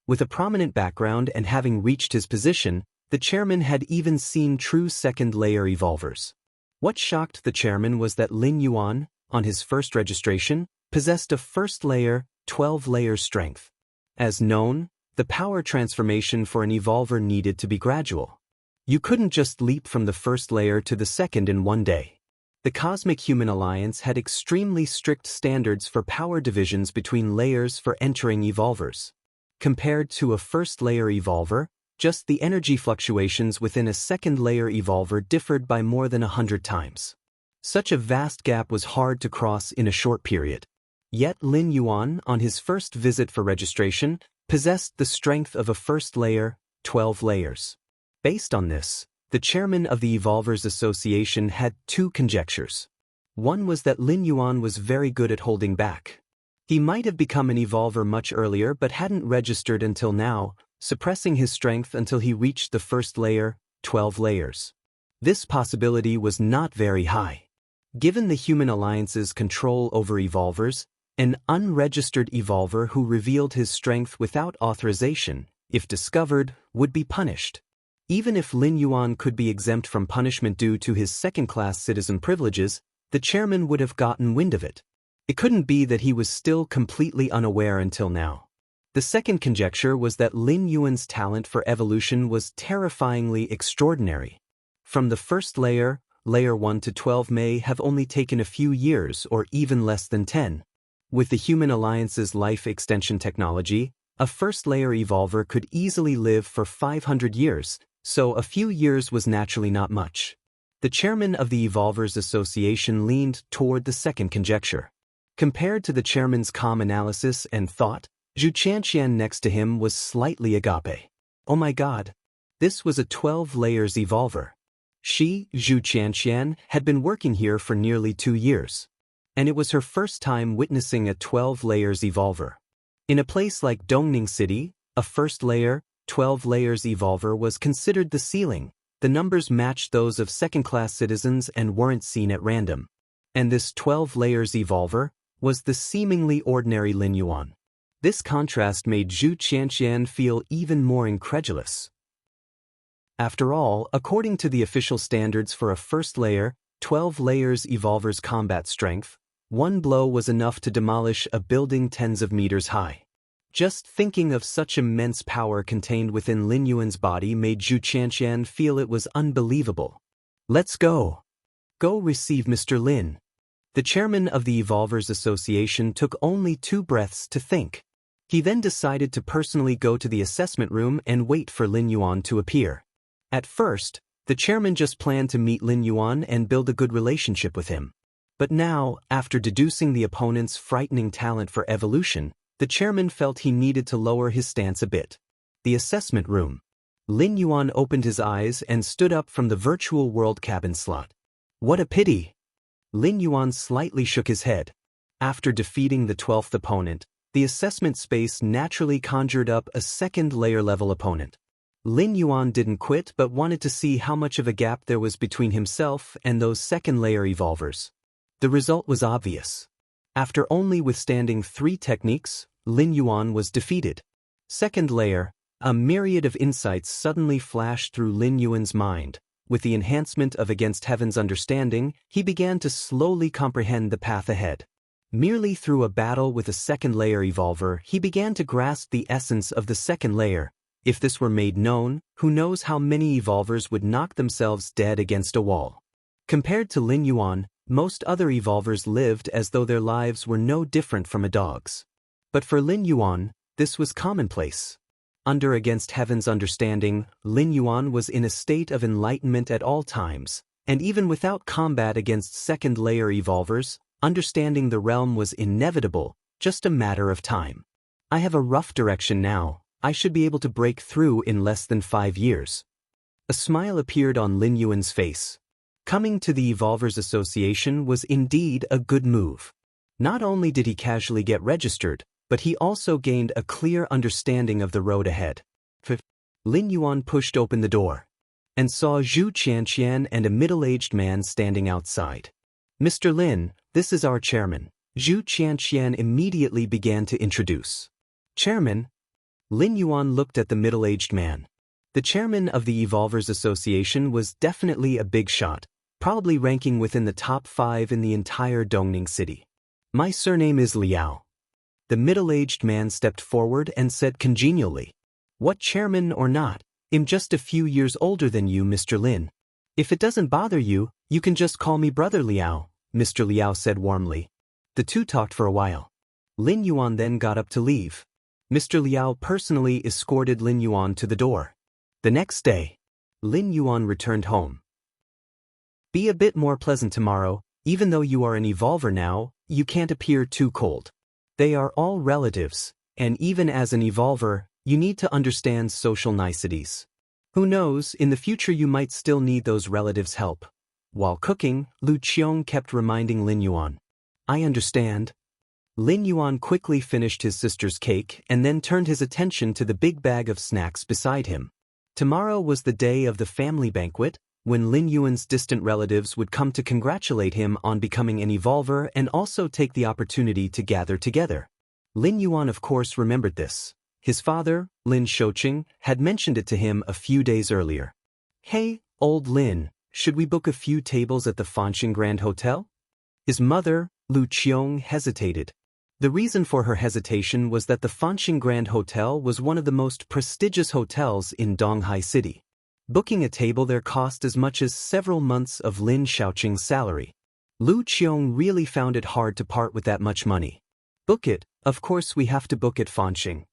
Speaker 1: With a prominent background and having reached his position, the chairman had even seen true second-layer evolvers. What shocked the chairman was that Lin Yuan, on his first registration, possessed a first-layer, 12-layer strength. As known, the power transformation for an evolver needed to be gradual. You couldn't just leap from the first layer to the second in one day. The Cosmic Human Alliance had extremely strict standards for power divisions between layers for entering evolvers. Compared to a first-layer evolver, just the energy fluctuations within a second-layer evolver differed by more than 100 times. Such a vast gap was hard to cross in a short period. Yet Lin Yuan, on his first visit for registration, possessed the strength of a first layer, 12 layers. Based on this, the chairman of the Evolvers Association had two conjectures. One was that Lin Yuan was very good at holding back. He might have become an evolver much earlier but hadn't registered until now, suppressing his strength until he reached the first layer, 12 layers. This possibility was not very high. Given the Human Alliance's control over evolvers, an unregistered evolver who revealed his strength without authorization, if discovered, would be punished. Even if Lin Yuan could be exempt from punishment due to his second-class citizen privileges, the chairman would have gotten wind of it. It couldn't be that he was still completely unaware until now. The second conjecture was that Lin Yuan's talent for evolution was terrifyingly extraordinary. From the first layer, Layer 1 to 12 may have only taken a few years or even less than 10. With the Human Alliance's life extension technology, a first-layer evolver could easily live for 500 years, so a few years was naturally not much. The chairman of the Evolvers Association leaned toward the second conjecture. Compared to the chairman's calm analysis and thought, Zhu Qianqian next to him was slightly agape. Oh my god. This was a 12 layers evolver. She, Zhu Qianqian, had been working here for nearly 2 years. And it was her first time witnessing a 12 layers evolver. In a place like Dongning City, a first layer, 12 layers evolver was considered the ceiling. The numbers matched those of second-class citizens and weren't seen at random. And this 12 layers evolver was the seemingly ordinary Lin Yuan. This contrast made Zhu Qianqian feel even more incredulous. After all, according to the official standards for a first layer, 12 layers evolver's combat strength, one blow was enough to demolish a building tens of meters high. Just thinking of such immense power contained within Lin Yuan's body made Zhu Qianqian feel it was unbelievable. Let's go. Go receive Mr. Lin. The chairman of the Evolvers Association took only 2 breaths to think. He then decided to personally go to the assessment room and wait for Lin Yuan to appear. At first, the chairman just planned to meet Lin Yuan and build a good relationship with him. But now, after deducing the opponent's frightening talent for evolution, the chairman felt he needed to lower his stance a bit. The assessment room. Lin Yuan opened his eyes and stood up from the virtual world cabin slot. What a pity! Lin Yuan slightly shook his head. After defeating the 12th opponent, the assessment space naturally conjured up a second layer level opponent. Lin Yuan didn't quit but wanted to see how much of a gap there was between himself and those second layer evolvers. The result was obvious. After only withstanding 3 techniques, Lin Yuan was defeated. Second layer, a myriad of insights suddenly flashed through Lin Yuan's mind. With the enhancement of Against Heaven's understanding, he began to slowly comprehend the path ahead. Merely through a battle with a second layer evolver, he began to grasp the essence of the second layer. If this were made known, who knows how many evolvers would knock themselves dead against a wall. Compared to Lin Yuan, most other evolvers lived as though their lives were no different from a dog's. But for Lin Yuan, this was commonplace. Under Against Heaven's understanding, Lin Yuan was in a state of enlightenment at all times, and even without combat against second-layer evolvers, understanding the realm was inevitable, just a matter of time. I have a rough direction now. I should be able to break through in less than 5 years. A smile appeared on Lin Yuan's face. Coming to the Evolvers Association was indeed a good move. Not only did he casually get registered, but he also gained a clear understanding of the road ahead. Lin Yuan pushed open the door and saw Zhu Qianqian and a middle-aged man standing outside. Mr. Lin, this is our chairman. Zhu Qianqian immediately began to introduce. Chairman? Lin Yuan looked at the middle-aged man. The chairman of the Evolvers Association was definitely a big shot, probably ranking within the top 5 in the entire Dongning City. My surname is Liao. The middle-aged man stepped forward and said congenially. What chairman or not, I'm just a few years older than you, Mr. Lin. If it doesn't bother you, You can just call me Brother Liao, Mr. Liao said warmly. The two talked for a while. Lin Yuan then got up to leave. Mr. Liao personally escorted Lin Yuan to the door. The next day, Lin Yuan returned home. Be a bit more pleasant tomorrow. Even though you are an evolver now, you can't appear too cold. They are all relatives, and even as an evolver, you need to understand social niceties. Who knows, in the future you might still need those relatives' help. While cooking, Lu Qiong kept reminding Lin Yuan. I understand. Lin Yuan quickly finished his sister's cake and then turned his attention to the big bag of snacks beside him. Tomorrow was the day of the family banquet, when Lin Yuan's distant relatives would come to congratulate him on becoming an evolver and also take the opportunity to gather together. Lin Yuan of course remembered this. His father, Lin Shouqing, had mentioned it to him a few days earlier. Hey, old Lin, should we book a few tables at the Fanxing Grand Hotel? His mother, Lu Qiong, hesitated. The reason for her hesitation was that the Fanxing Grand Hotel was one of the most prestigious hotels in Donghai City. Booking a table there cost as much as several months of Lin Shaoqing's salary. Lu Qiong really found it hard to part with that much money. Book it, of course we have to book at Fanxing.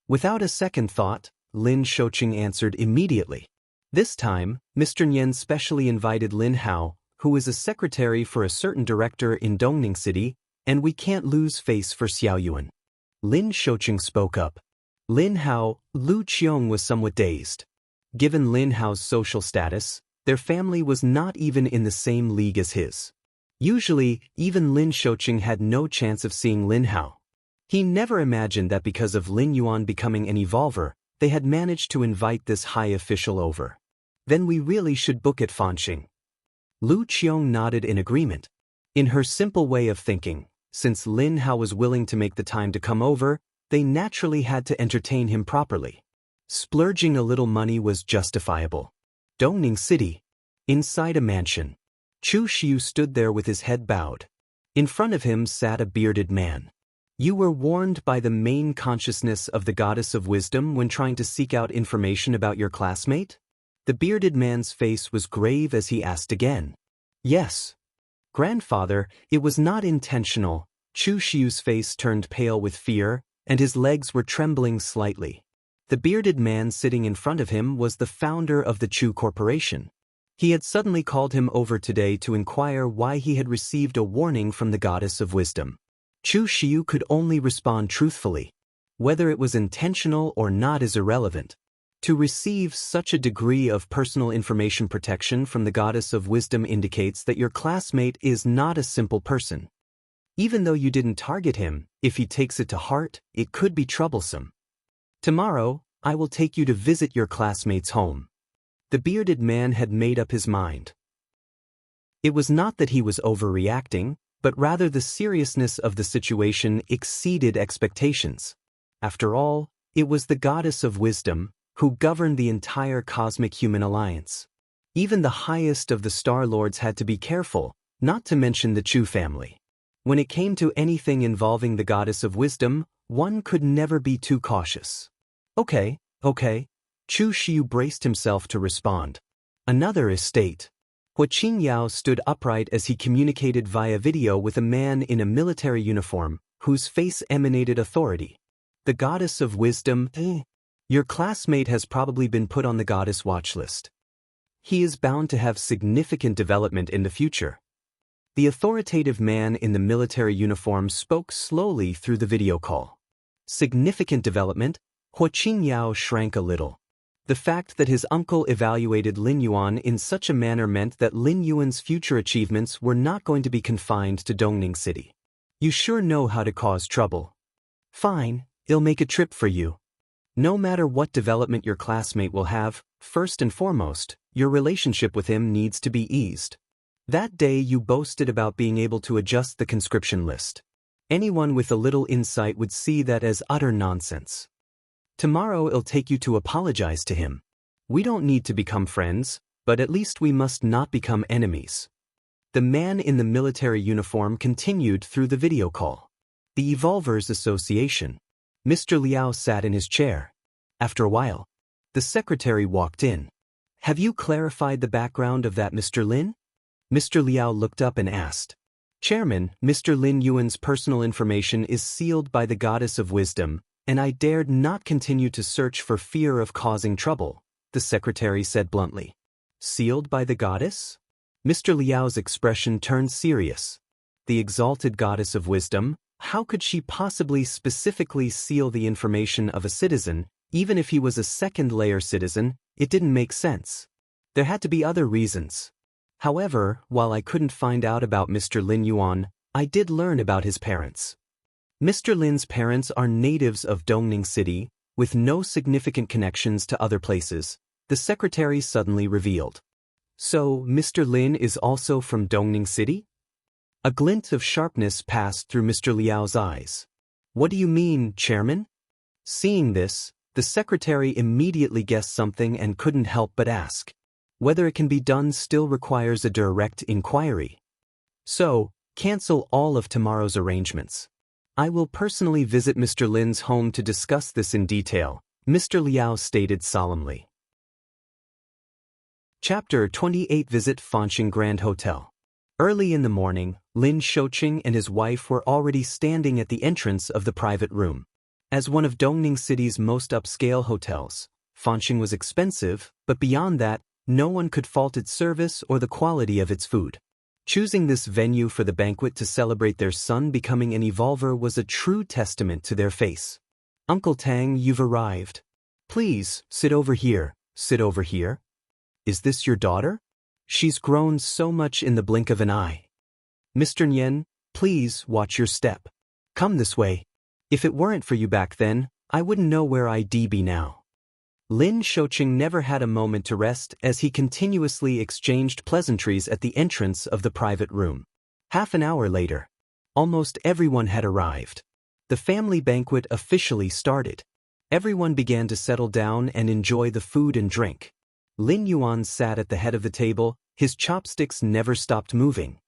Speaker 1: Without a second thought, Lin Shouqing answered immediately. This time, Mr. Nian specially invited Lin Hao, who is a secretary for a certain director in Dongning City, and we can't lose face for Xiao Yuan. Lin Shouqing spoke up. Lin Hao, Lu Qiong was somewhat dazed. Given Lin Hao's social status, their family was not even in the same league as his. Usually, even Lin Shouqing had no chance of seeing Lin Hao. He never imagined that because of Lin Yuan becoming an evolver, they had managed to invite this high official over. Then we really should book at Fanxing. Lu Qiong nodded in agreement. In her simple way of thinking, since Lin Hao was willing to make the time to come over, they naturally had to entertain him properly. Splurging a little money was justifiable. Dongning City. Inside a mansion. Chu Xiu stood there with his head bowed. In front of him sat a bearded man. You were warned by the main consciousness of the goddess of wisdom when trying to seek out information about your classmate? The bearded man's face was grave as he asked again. Yes. Grandfather, it was not intentional. Chu Xiu's face turned pale with fear, and his legs were trembling slightly. The bearded man sitting in front of him was the founder of the Chu Corporation. He had suddenly called him over today to inquire why he had received a warning from the goddess of wisdom. Chu Xiu could only respond truthfully. Whether it was intentional or not is irrelevant. To receive such a degree of personal information protection from the goddess of wisdom indicates that your classmate is not a simple person. Even though you didn't target him, if he takes it to heart, it could be troublesome. Tomorrow, I will take you to visit your classmate's home. The bearded man had made up his mind. It was not that he was overreacting, but rather the seriousness of the situation exceeded expectations. After all, it was the goddess of wisdom, who governed the entire cosmic human alliance. Even the highest of the Star Lords had to be careful, not to mention the Chu family. When it came to anything involving the goddess of wisdom, one could never be too cautious. Okay. Chu Xiu braced himself to respond. Another estate. Hua Qingyao stood upright as he communicated via video with a man in a military uniform, whose face emanated authority. The goddess of wisdom, Your classmate has probably been put on the goddess watch list. He is bound to have significant development in the future. The authoritative man in the military uniform spoke slowly through the video call. Significant development? Hua Qingyao shrank a little. The fact that his uncle evaluated Lin Yuan in such a manner meant that Lin Yuan's future achievements were not going to be confined to Dongning City. You sure know how to cause trouble. Fine, I'll make a trip for you. No matter what development your classmate will have, first and foremost, your relationship with him needs to be eased. That day you boasted about being able to adjust the conscription list. Anyone with a little insight would see that as utter nonsense. Tomorrow I'll take you to apologize to him. We don't need to become friends, but at least we must not become enemies. The man in the military uniform continued through the video call. The Evolvers Association. Mr. Liao sat in his chair. After a while, the secretary walked in. Have you clarified the background of that Mr. Lin? Mr. Liao looked up and asked. Chairman, Mr. Lin Yuan's personal information is sealed by the goddess of wisdom, and I dared not continue to search for fear of causing trouble, the secretary said bluntly. Sealed by the goddess? Mr. Liao's expression turned serious. The exalted goddess of wisdom? How could she possibly specifically seal the information of a citizen, even if he was a second-layer citizen? It didn't make sense. There had to be other reasons. However, while I couldn't find out about Mr. Lin Yuan, I did learn about his parents. Mr. Lin's parents are natives of Dongning City, with no significant connections to other places, the secretary suddenly revealed. So, Mr. Lin is also from Dongning City? A glint of sharpness passed through Mr. Liao's eyes. What do you mean, Chairman? Seeing this, the secretary immediately guessed something and couldn't help but ask. Whether it can be done still requires a direct inquiry. So, cancel all of tomorrow's arrangements. I will personally visit Mr. Lin's home to discuss this in detail, Mr. Liao stated solemnly. Chapter 28 Visit Fanqing Grand Hotel. Early in the morning, Lin Shouqing and his wife were already standing at the entrance of the private room. As one of Dongning City's most upscale hotels, Fanqing was expensive, but beyond that, no one could fault its service or the quality of its food. Choosing this venue for the banquet to celebrate their son becoming an evolver was a true testament to their faith. Uncle Tang, you've arrived. Please, sit over here, sit over here. Is this your daughter? She's grown so much in the blink of an eye. Mr. Nian, please watch your step. Come this way. If it weren't for you back then, I wouldn't know where I'd be now. Lin Shouqing never had a moment to rest as he continuously exchanged pleasantries at the entrance of the private room. Half an hour later, almost everyone had arrived. The family banquet officially started. Everyone began to settle down and enjoy the food and drink. Lin Yuan sat at the head of the table, his chopsticks never stopped moving.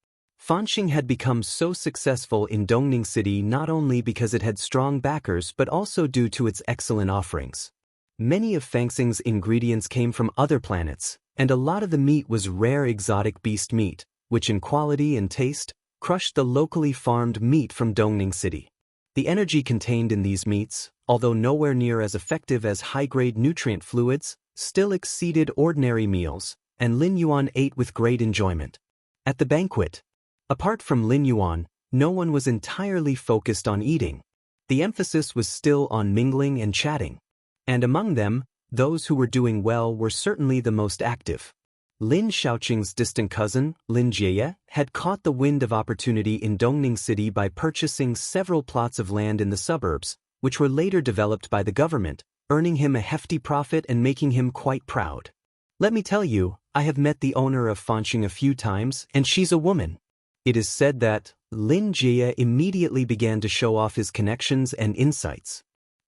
Speaker 1: Fanqing had become so successful in Dongning City not only because it had strong backers but also due to its excellent offerings. Many of Fanqing's ingredients came from other planets, and a lot of the meat was rare exotic beast meat, which in quality and taste, crushed the locally farmed meat from Dongning City. The energy contained in these meats, although nowhere near as effective as high-grade nutrient fluids, still exceeded ordinary meals, and Lin Yuan ate with great enjoyment. At the banquet, apart from Lin Yuan, no one was entirely focused on eating. The emphasis was still on mingling and chatting. And among them, those who were doing well were certainly the most active. Lin Shouqing's distant cousin, Lin Jie, had caught the wind of opportunity in Dongning City by purchasing several plots of land in the suburbs, which were later developed by the government, earning him a hefty profit and making him quite proud. Let me tell you, I have met the owner of Fanqing a few times, and she's a woman. It is said that Lin Jie immediately began to show off his connections and insights.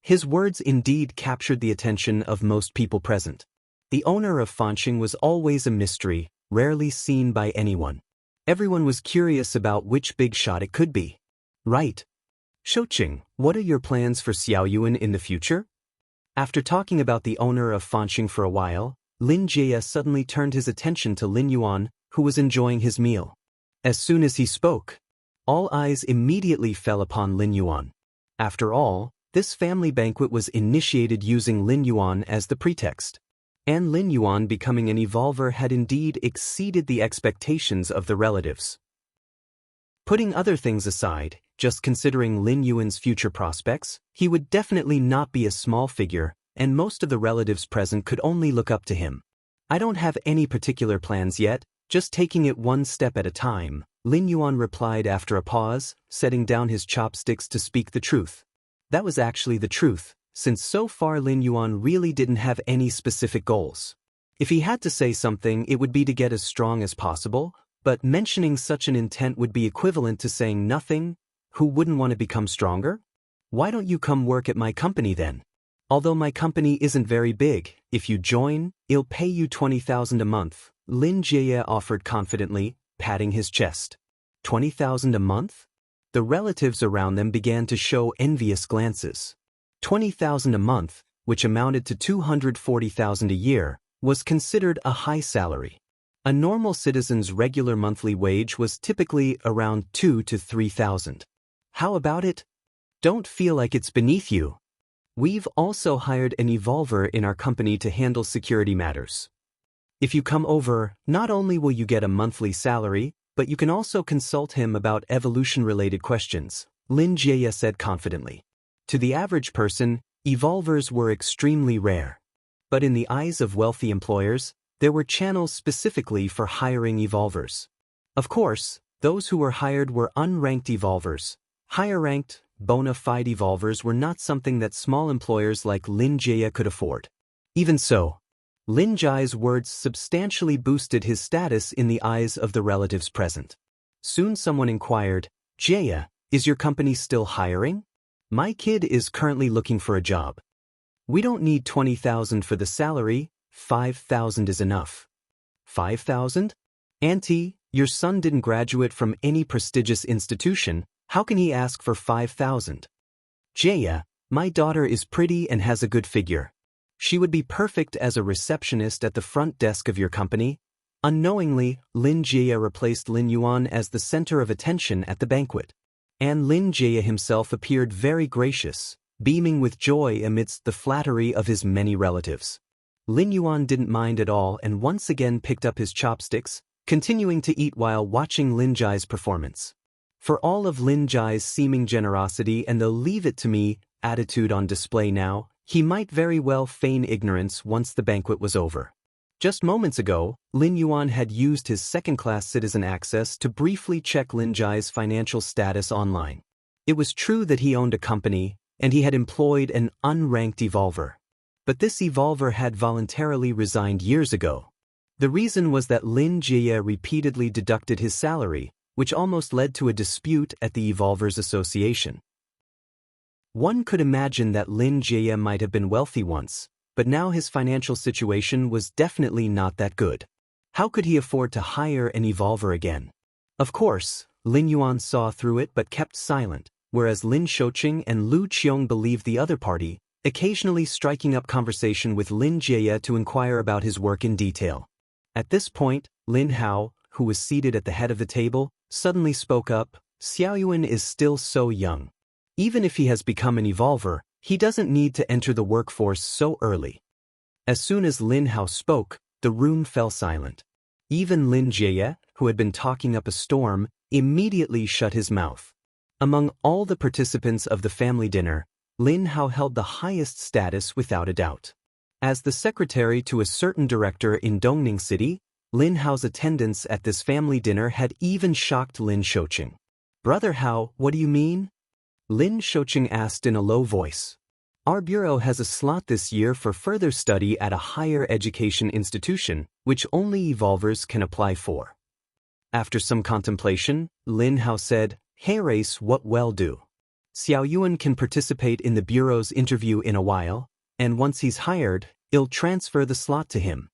Speaker 1: His words indeed captured the attention of most people present. The owner of Fanqing was always a mystery, rarely seen by anyone. Everyone was curious about which big shot it could be. Right. Shouqing, what are your plans for Xiaoyuan in the future? After talking about the owner of Fanqing for a while, Lin Jie suddenly turned his attention to Lin Yuan, who was enjoying his meal. As soon as he spoke, all eyes immediately fell upon Lin Yuan. After all, this family banquet was initiated using Lin Yuan as the pretext. And Lin Yuan becoming an evolver had indeed exceeded the expectations of the relatives. Putting other things aside, just considering Lin Yuan's future prospects, he would definitely not be a small figure, and most of the relatives present could only look up to him. I don't have any particular plans yet, just taking it one step at a time, Lin Yuan replied after a pause, setting down his chopsticks to speak the truth. That was actually the truth, since so far Lin Yuan really didn't have any specific goals. If he had to say something, it would be to get as strong as possible, but mentioning such an intent would be equivalent to saying nothing. Who wouldn't want to become stronger? Why don't you come work at my company then? Although my company isn't very big, if you join, I'll pay you 20,000 a month, Lin Jie offered confidently, patting his chest. 20,000 a month? The relatives around them began to show envious glances. 20,000 a month, which amounted to 240,000 a year, was considered a high salary. A normal citizen's regular monthly wage was typically around 2 to 3,000. How about it? Don't feel like it's beneath you. We've also hired an evolver in our company to handle security matters. If you come over, not only will you get a monthly salary, but you can also consult him about evolution-related questions, Lin Jie said confidently. To the average person, evolvers were extremely rare. But in the eyes of wealthy employers, there were channels specifically for hiring evolvers. Of course, those who were hired were unranked evolvers. Higher-ranked, bona fide evolvers were not something that small employers like Lin Jie could afford. Even so, Lin Jie's words substantially boosted his status in the eyes of the relatives present. Soon someone inquired, "Jie, is your company still hiring? My kid is currently looking for a job. We don't need 20,000 for the salary, 5,000 is enough." 5,000? Auntie, your son didn't graduate from any prestigious institution, how can he ask for 5,000? Jie, my daughter is pretty and has a good figure. She would be perfect as a receptionist at the front desk of your company. Unknowingly, Lin Jie replaced Lin Yuan as the center of attention at the banquet. And Lin Jie himself appeared very gracious, beaming with joy amidst the flattery of his many relatives. Lin Yuan didn't mind at all and once again picked up his chopsticks, continuing to eat while watching Lin Jie's performance. For all of Lin Jie's seeming generosity and the leave it to me attitude on display now, he might very well feign ignorance once the banquet was over. Just moments ago, Lin Yuan had used his second-class citizen access to briefly check Lin Jie's financial status online. It was true that he owned a company, and he had employed an unranked evolver. But this evolver had voluntarily resigned years ago. The reason was that Lin Jie repeatedly deducted his salary, which almost led to a dispute at the Evolvers Association. One could imagine that Lin Jie might have been wealthy once, but now his financial situation was definitely not that good. How could he afford to hire an evolver again? Of course, Lin Yuan saw through it but kept silent, whereas Lin Shouqing and Lu Qiong believed the other party, occasionally striking up conversation with Lin Jie to inquire about his work in detail. At this point, Lin Hao, who was seated at the head of the table, suddenly spoke up, "Xiaoyuan is still so young. Even if he has become an evolver, he doesn't need to enter the workforce so early." As soon as Lin Hao spoke, the room fell silent. Even Lin Jie, who had been talking up a storm, immediately shut his mouth. Among all the participants of the family dinner, Lin Hao held the highest status without a doubt. As the secretary to a certain director in Dongning City, Lin Hao's attendance at this family dinner had even shocked Lin Shouqing. "Brother Hao, what do you mean?" Lin Shouqing asked in a low voice. "Our bureau has a slot this year for further study at a higher education institution, which only evolvers can apply for." After some contemplation, Lin Hao said, "Hey Race, what well do? Xiaoyuan can participate in the bureau's interview in a while, and once he's hired, I'll transfer the slot to him."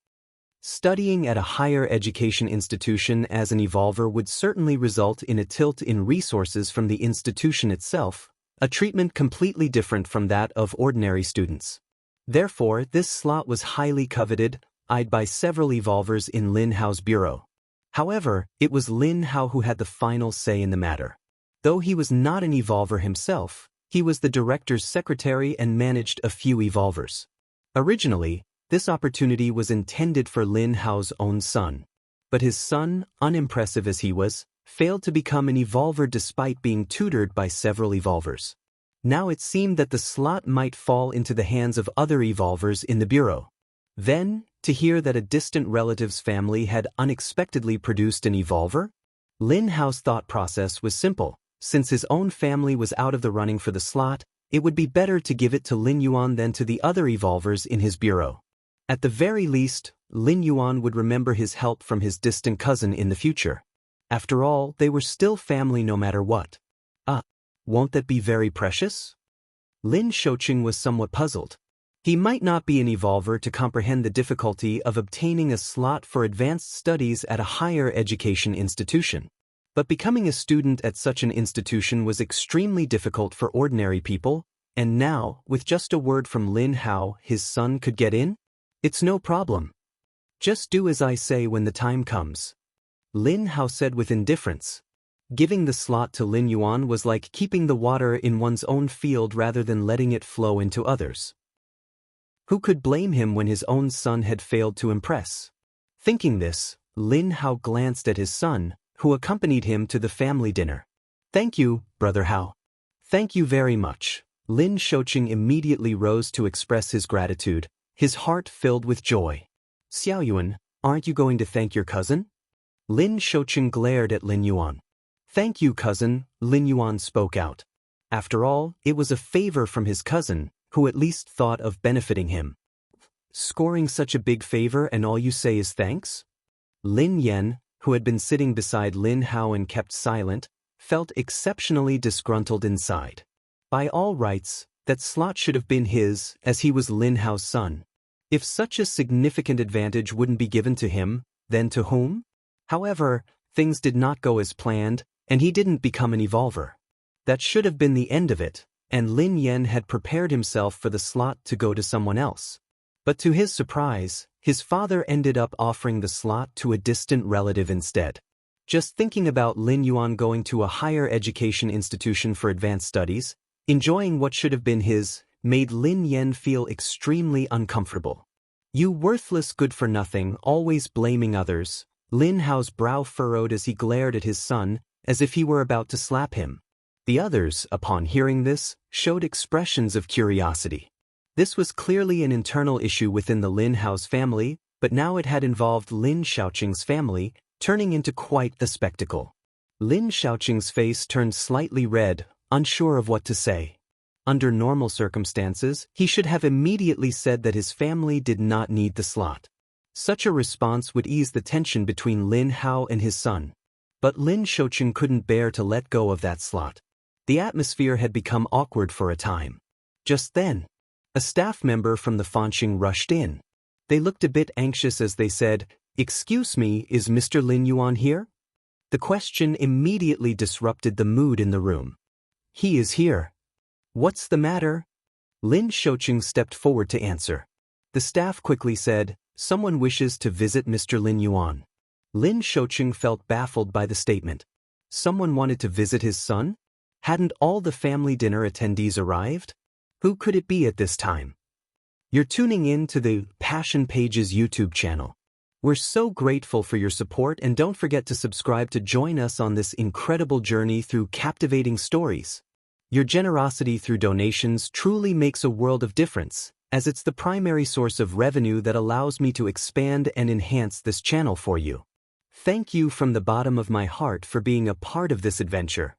Speaker 1: Studying at a higher education institution as an evolver would certainly result in a tilt in resources from the institution itself, a treatment completely different from that of ordinary students. Therefore, this slot was highly coveted, eyed by several evolvers in Lin Hao's bureau. However, it was Lin Hao who had the final say in the matter. Though he was not an evolver himself, he was the director's secretary and managed a few evolvers. Originally, this opportunity was intended for Lin Hao's own son. But his son, unimpressive as he was, failed to become an evolver despite being tutored by several evolvers. Now it seemed that the slot might fall into the hands of other evolvers in the bureau. Then, to hear that a distant relative's family had unexpectedly produced an evolver? Lin Hao's thought process was simple. Since his own family was out of the running for the slot, it would be better to give it to Lin Yuan than to the other evolvers in his bureau. At the very least, Lin Yuan would remember his help from his distant cousin in the future. After all, they were still family no matter what. Won't that be very precious? Lin Shouqing was somewhat puzzled. He might not be an evolver to comprehend the difficulty of obtaining a slot for advanced studies at a higher education institution. But becoming a student at such an institution was extremely difficult for ordinary people, and now, with just a word from Lin Hao, his son could get in? It's no problem. Just do as I say when the time comes. Lin Hao said with indifference. Giving the slot to Lin Yuan was like keeping the water in one's own field rather than letting it flow into others. Who could blame him when his own son had failed to impress? Thinking this, Lin Hao glanced at his son, who accompanied him to the family dinner. Thank you, Brother Hao. Thank you very much. Lin Shouqing immediately rose to express his gratitude, his heart filled with joy. Xiaoyuan, aren't you going to thank your cousin? Lin Shouqing glared at Lin Yuan. Thank you, cousin, Lin Yuan spoke out. After all, it was a favor from his cousin, who at least thought of benefiting him. Scoring such a big favor and all you say is thanks? Lin Yan, who had been sitting beside Lin Hao and kept silent, felt exceptionally disgruntled inside. By all rights, that slot should have been his, as he was Lin Hao's son. If such a significant advantage wouldn't be given to him, then to whom? However, things did not go as planned, and he didn't become an evolver. That should have been the end of it, and Lin Yan had prepared himself for the slot to go to someone else. But to his surprise, his father ended up offering the slot to a distant relative instead. Just thinking about Lin Yuan going to a higher education institution for advanced studies, enjoying what should have been his, made Lin Yan feel extremely uncomfortable. You worthless good-for-nothing, always blaming others. Lin Hao's brow furrowed as he glared at his son, as if he were about to slap him. The others, upon hearing this, showed expressions of curiosity. This was clearly an internal issue within the Lin Hao's family, but now it had involved Lin Shaoqing's family, turning into quite the spectacle. Lin Shaoqing's face turned slightly red, unsure of what to say. Under normal circumstances, he should have immediately said that his family did not need the slot. Such a response would ease the tension between Lin Hao and his son. But Lin Shouqing couldn't bear to let go of that slot. The atmosphere had become awkward for a time. Just then, a staff member from the Fanqing rushed in. They looked a bit anxious as they said, "Excuse me, is Mr. Lin Yuan here?" The question immediately disrupted the mood in the room. "He is here." "What's the matter?" Lin Shouqing stepped forward to answer. The staff quickly said, "Someone wishes to visit Mr. Lin Yuan." Lin Shouqing felt baffled by the statement. Someone wanted to visit his son? Hadn't all the family dinner attendees arrived? Who could it be at this time? You're tuning in to the Passion Pages YouTube channel. We're so grateful for your support, and don't forget to subscribe to join us on this incredible journey through captivating stories. Your generosity through donations truly makes a world of difference, as it's the primary source of revenue that allows me to expand and enhance this channel for you. Thank you from the bottom of my heart for being a part of this adventure.